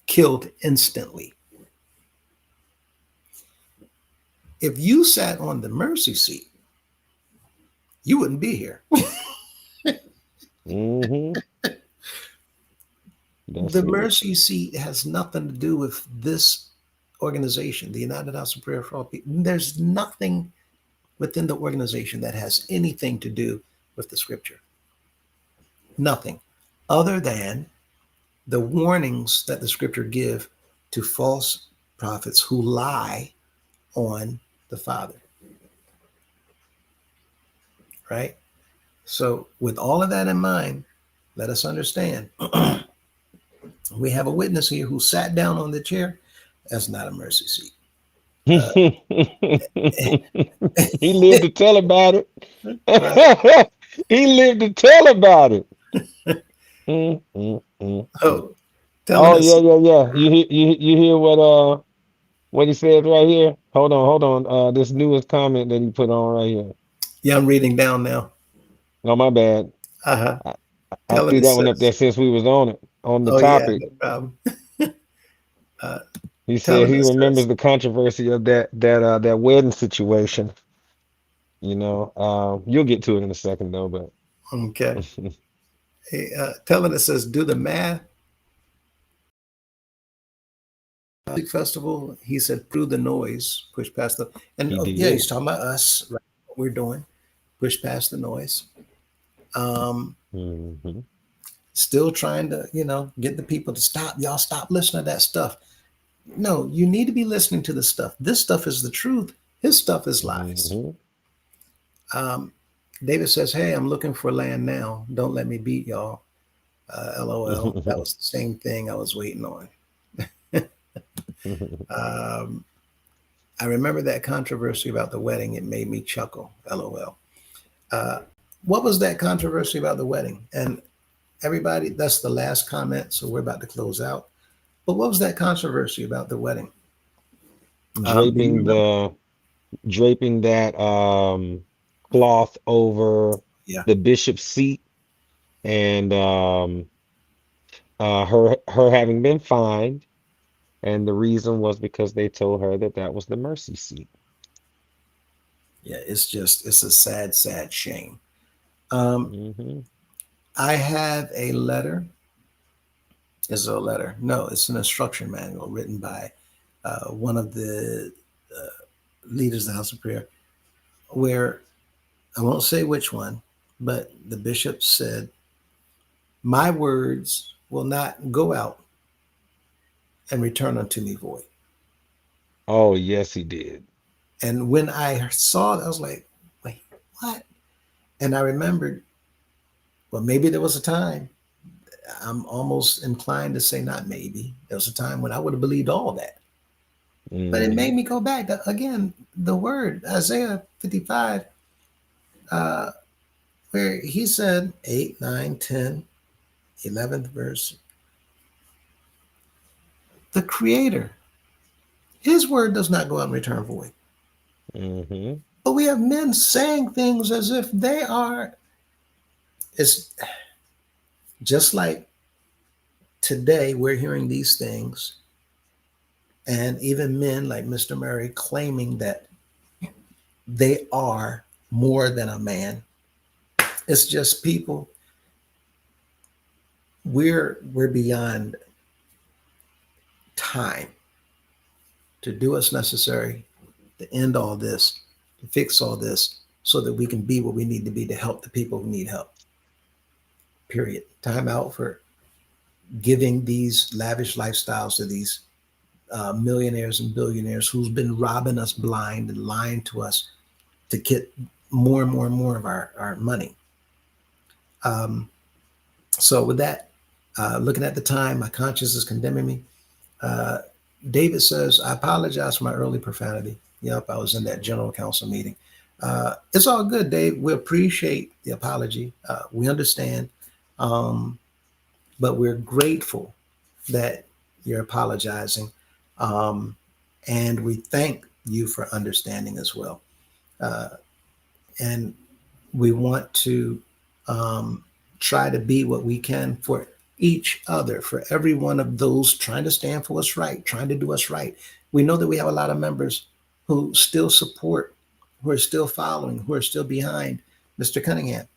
killed instantly. If you sat on the mercy seat, you wouldn't be here. Mhm. That's The it. mercy seat has nothing to do with this organization, the United House of Prayer for All People. There's nothing within the organization that has anything to do with the scripture. Nothing other than the warnings that the scripture give to false prophets who lie on the Father, right? So, with all of that in mind, let us understand we have a witness here who sat down on the chair. That's not a mercy seat. Uh, He lived to tell about it. right. He lived to tell about it. Mm, mm, mm, mm. Oh, telling Oh us, yeah, yeah, yeah. You hear what he said right here? Hold on. This newest comment that he put on right here. yeah, I'm reading down now. Oh my bad. Uh-huh. I, I Telling threw us that one up says, there since we was on it on the oh, yeah, topic. no problem. Uh, He said telling he us remembers says, the controversy of that wedding situation. You'll get to it in a second though, but okay. Hey, telling us says, do the math. Music festival, he said, through the noise, push past the, and he oh, yeah, did. he's talking about us, right? What we're doing, push past the noise. Um, Hmm. Still trying to, get the people to stop. Y'all stop listening to that stuff. No, you need to be listening to the stuff. This stuff is the truth. His stuff is lies. Hmm. Um, David says, hey, I'm looking for land now. Don't let me beat y'all. LOL. That was the same thing I was waiting on. Um, I remember that controversy about the wedding. It made me chuckle. LOL. Uh, what was that controversy about the wedding? And everybody, that's the last comment. So we're about to close out. But what was that controversy about the wedding? Do you draping remember? the draping that cloth over Yeah. the bishop's seat, and her having been fined, and the reason was because they told her that that was the mercy seat. Yeah. It's a sad, sad shame. Um, Hmm. I have a letter Is it a letter? No, it's an instruction manual written by one of the leaders of the House of Prayer, where I won't say which one, but the bishop said, "My words will not go out and return unto me void." Oh, yes, he did. And when I saw it, I was like, wait, what? And I remembered, well, maybe there was a time, I'm almost inclined to say not maybe, there was a time when I would have believed all that. But it Hmm. made me go back to, again, the word, Isaiah 55, uh, where he said, 8, 9, 10, 11th verse, the creator, his word does not go out and return void. Hmm. But we have men saying things as if they are, it's just like today we're hearing these things, and even men like Mr. Murray claiming that they are more than a man. It's just people, we're beyond time to do what's necessary to end all this, to fix all this, so that we can be what we need to be to help the people who need help. Period. Time out for giving these lavish lifestyles to these millionaires and billionaires who's been robbing us blind and lying to us to get more and more and more of our money. Um, so with that, looking at the time, my conscience is condemning me. Uh, David says, I apologize for my early profanity. Yep, I was in that general council meeting. It's all good, Dave. We appreciate the apology. We understand, um, but we're grateful that you're apologizing. Um, and we thank you for understanding as well. Uh, and we want to um, try to be what we can for each other, for every one of those trying to stand for what's right, trying to do what's right. We know that we have a lot of members who still support, who are still following, who are still behind Mr. Cunningham,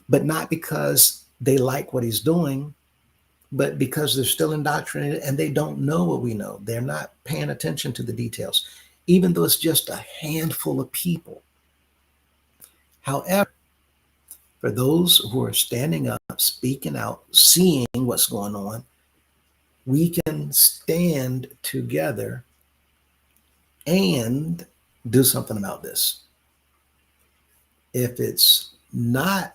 but not because they like what he's doing, but because they're still indoctrinated and they don't know what we know. They're not paying attention to the details, even though it's just a handful of people. However, for those who are standing up, speaking out, seeing what's going on, we can stand together and do something about this. If it's not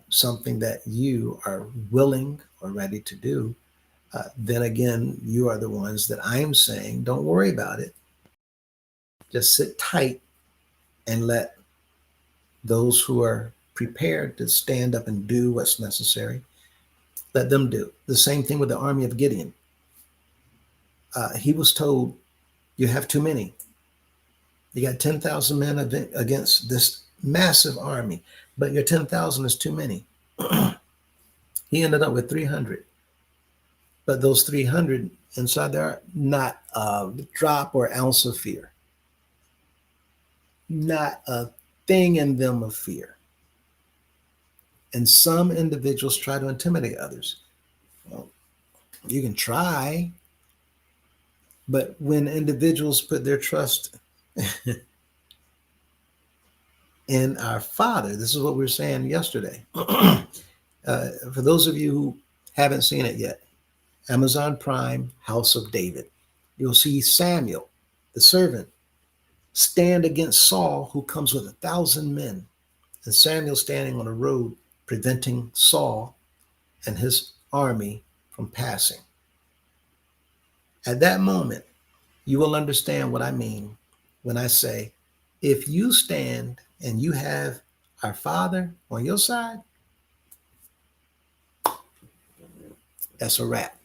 something that you are willing or ready to do, then again, you are the ones that I'm saying, don't worry about it. Just sit tight and let those who are prepared to stand up and do what's necessary, let them do. The same thing with the army of Gideon. He was told, you have too many. You got 10,000 men against this massive army, but your 10,000 is too many. He ended up with 300. But those 300 inside there, not a drop or ounce of fear, not a thing in them of fear. And some individuals try to intimidate others. Well, you can try, but when individuals put their trust in our Father, this is what we were saying yesterday. For those of you who haven't seen it yet, Amazon Prime, House of David, you'll see Samuel, the servant, stand against Saul, who comes with 1,000 men, and Samuel standing on a road preventing Saul and his army from passing. At that moment, you will understand what I mean when I say, if you stand and you have our Father on your side, that's a wrap.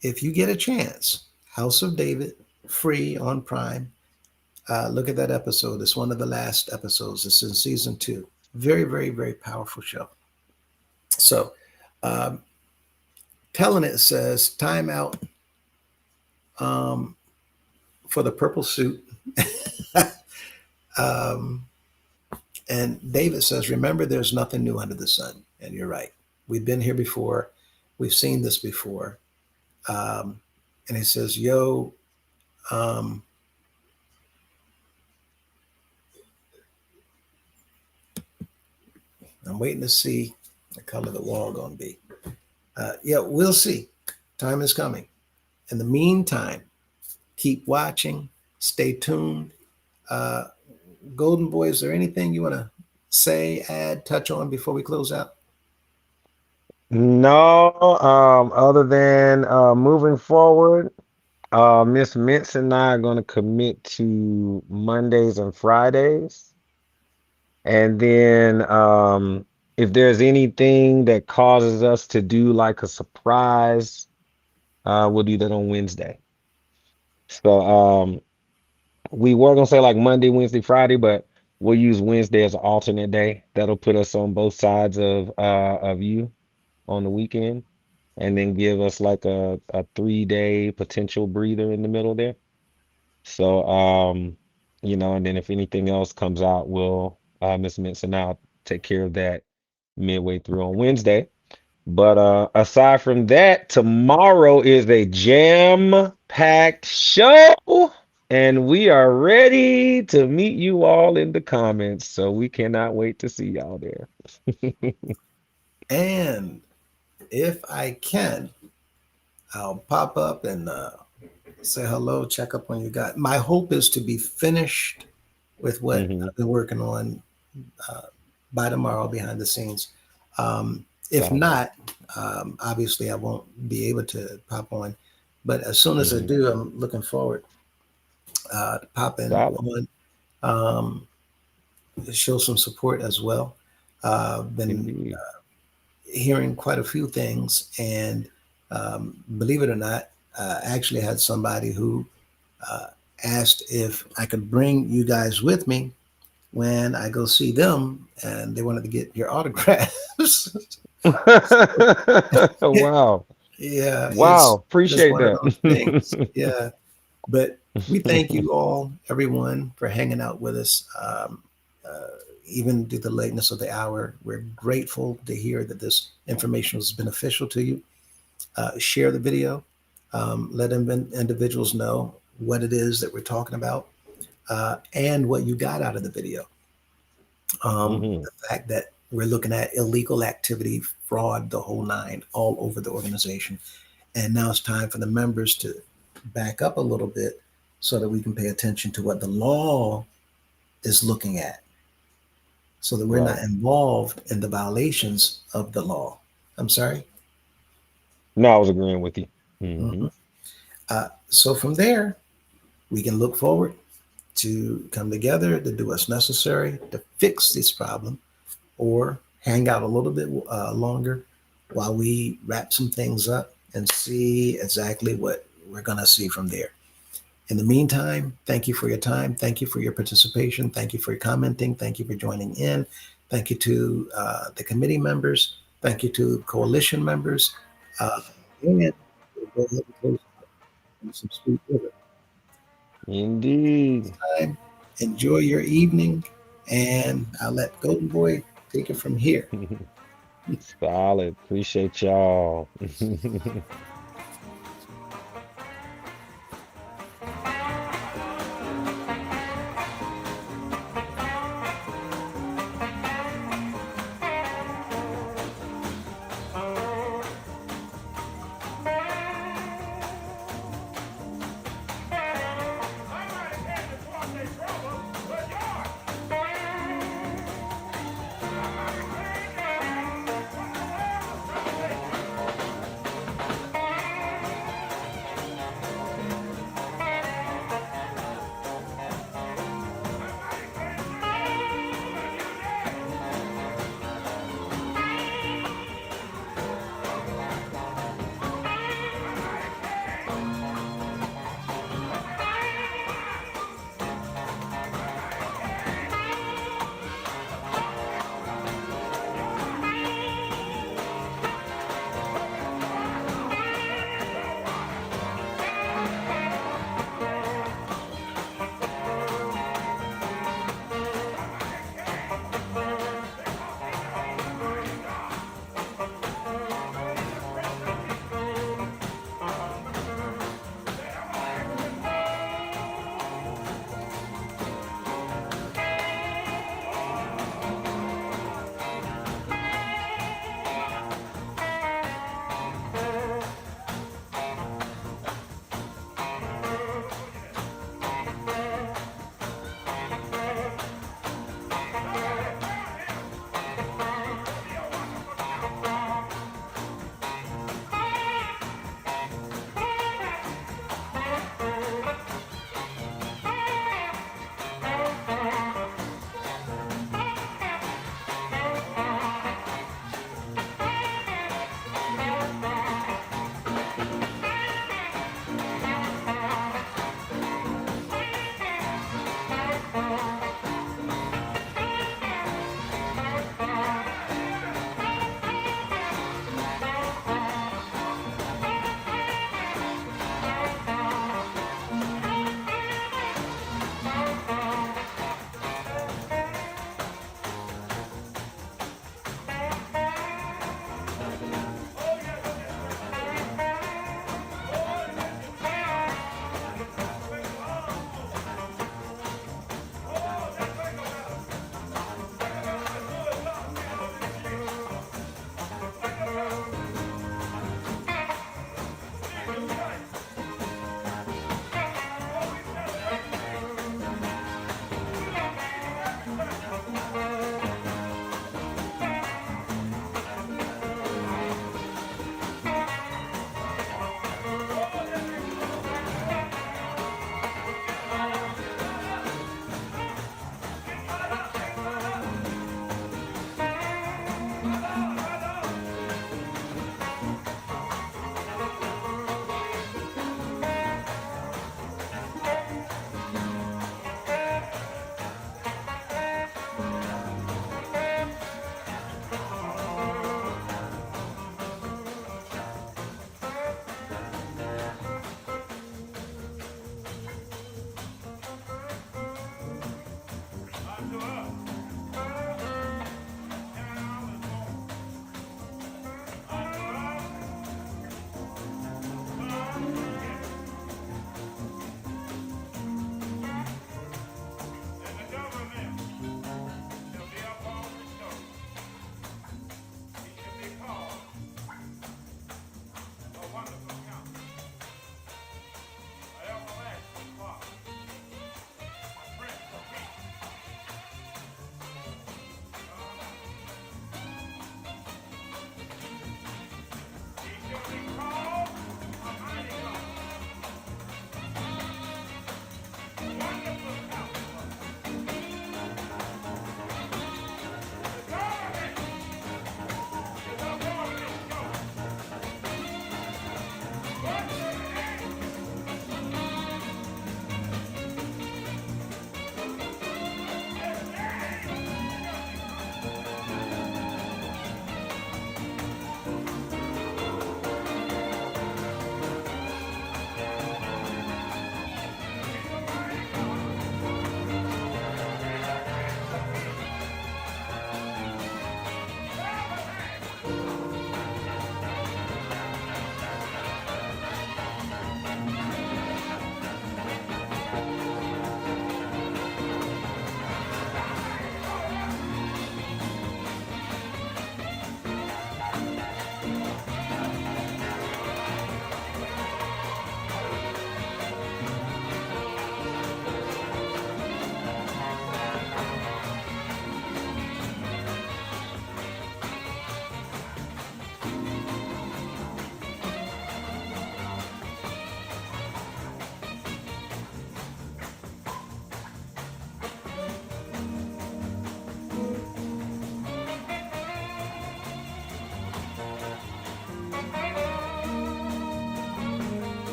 If you get a chance, House of David, free on Prime, look at that episode. It's one of the last episodes. It's in season 2. Very, very, very powerful show. So, um, telling it says, time out for the purple suit. um, and David says, remember, there's nothing new under the sun. And you're right. We've been here before. we've seen this before. Um, and he says, "Yo, um, I'm waiting to see the color the wall gonna be." Yeah, we'll see. Time is coming. In the meantime, keep watching. Stay tuned. Uh, Golden Boy, is there anything you want to say, add, touch on before we close out? No, other than moving forward, Miss Mintz and I are going to commit to Mondays and Fridays. And then if there's anything that causes us to do like a surprise, we'll do that on Wednesday. So we were gonna say like Monday, Wednesday, Friday, but we'll use Wednesday as an alternate day. That'll put us on both sides of you on the weekend, and then give us like a 3 day potential breather in the middle there. So and then if anything else comes out, we'll Miss Mintz and I'll take care of that midway through on Wednesday. But aside from that, tomorrow is a jam-packed show, and we are ready to meet you all in the comments. So we cannot wait to see y'all there. And if I can, I'll pop up and say hello, check up on you guys. My hope is to be finished with what Hmm. I've been working on uh, by tomorrow behind the scenes. If Solid. not, obviously I won't be able to pop on. But as soon as I Hmm. do, I'm looking forward to popping Solid. on, um, to show some support as well. Been Indeed. hearing quite a few things, and believe it or not, I actually had somebody who uh, asked if I could bring you guys with me when I go see them, and they wanted to get your autographs. Wow. Yeah, Wow. it's just Appreciate one of that. those things. Yeah, but we thank you all, everyone, for hanging out with us. Even through the lateness of the hour, we're grateful to hear that this information was beneficial to you. Share the video. Let individuals know what it is that we're talking about and what you got out of the video. Hmm. The fact that we're looking at illegal activity, fraud, the whole nine, all over the organization. And now it's time for the members to back up a little bit so that we can pay attention to what the law is looking at so that we're not Right. involved in the violations of the law. I'm sorry. No, I was agreeing with you. Hmm. Mhm. So from there, we can look forward to come together to do what's necessary to fix this problem or hang out a little bit longer while we wrap some things up and see exactly what we're going to see from there. In the meantime, thank you for your time. Thank you for your participation. Thank you for your commenting. Thank you for joining in. Thank you to the committee members. Thank you to coalition members. And we'll go ahead and close out some sweet river. Indeed. Time. Enjoy your evening, and I'll let Golden Boy take it from here. Solid. Appreciate y'all.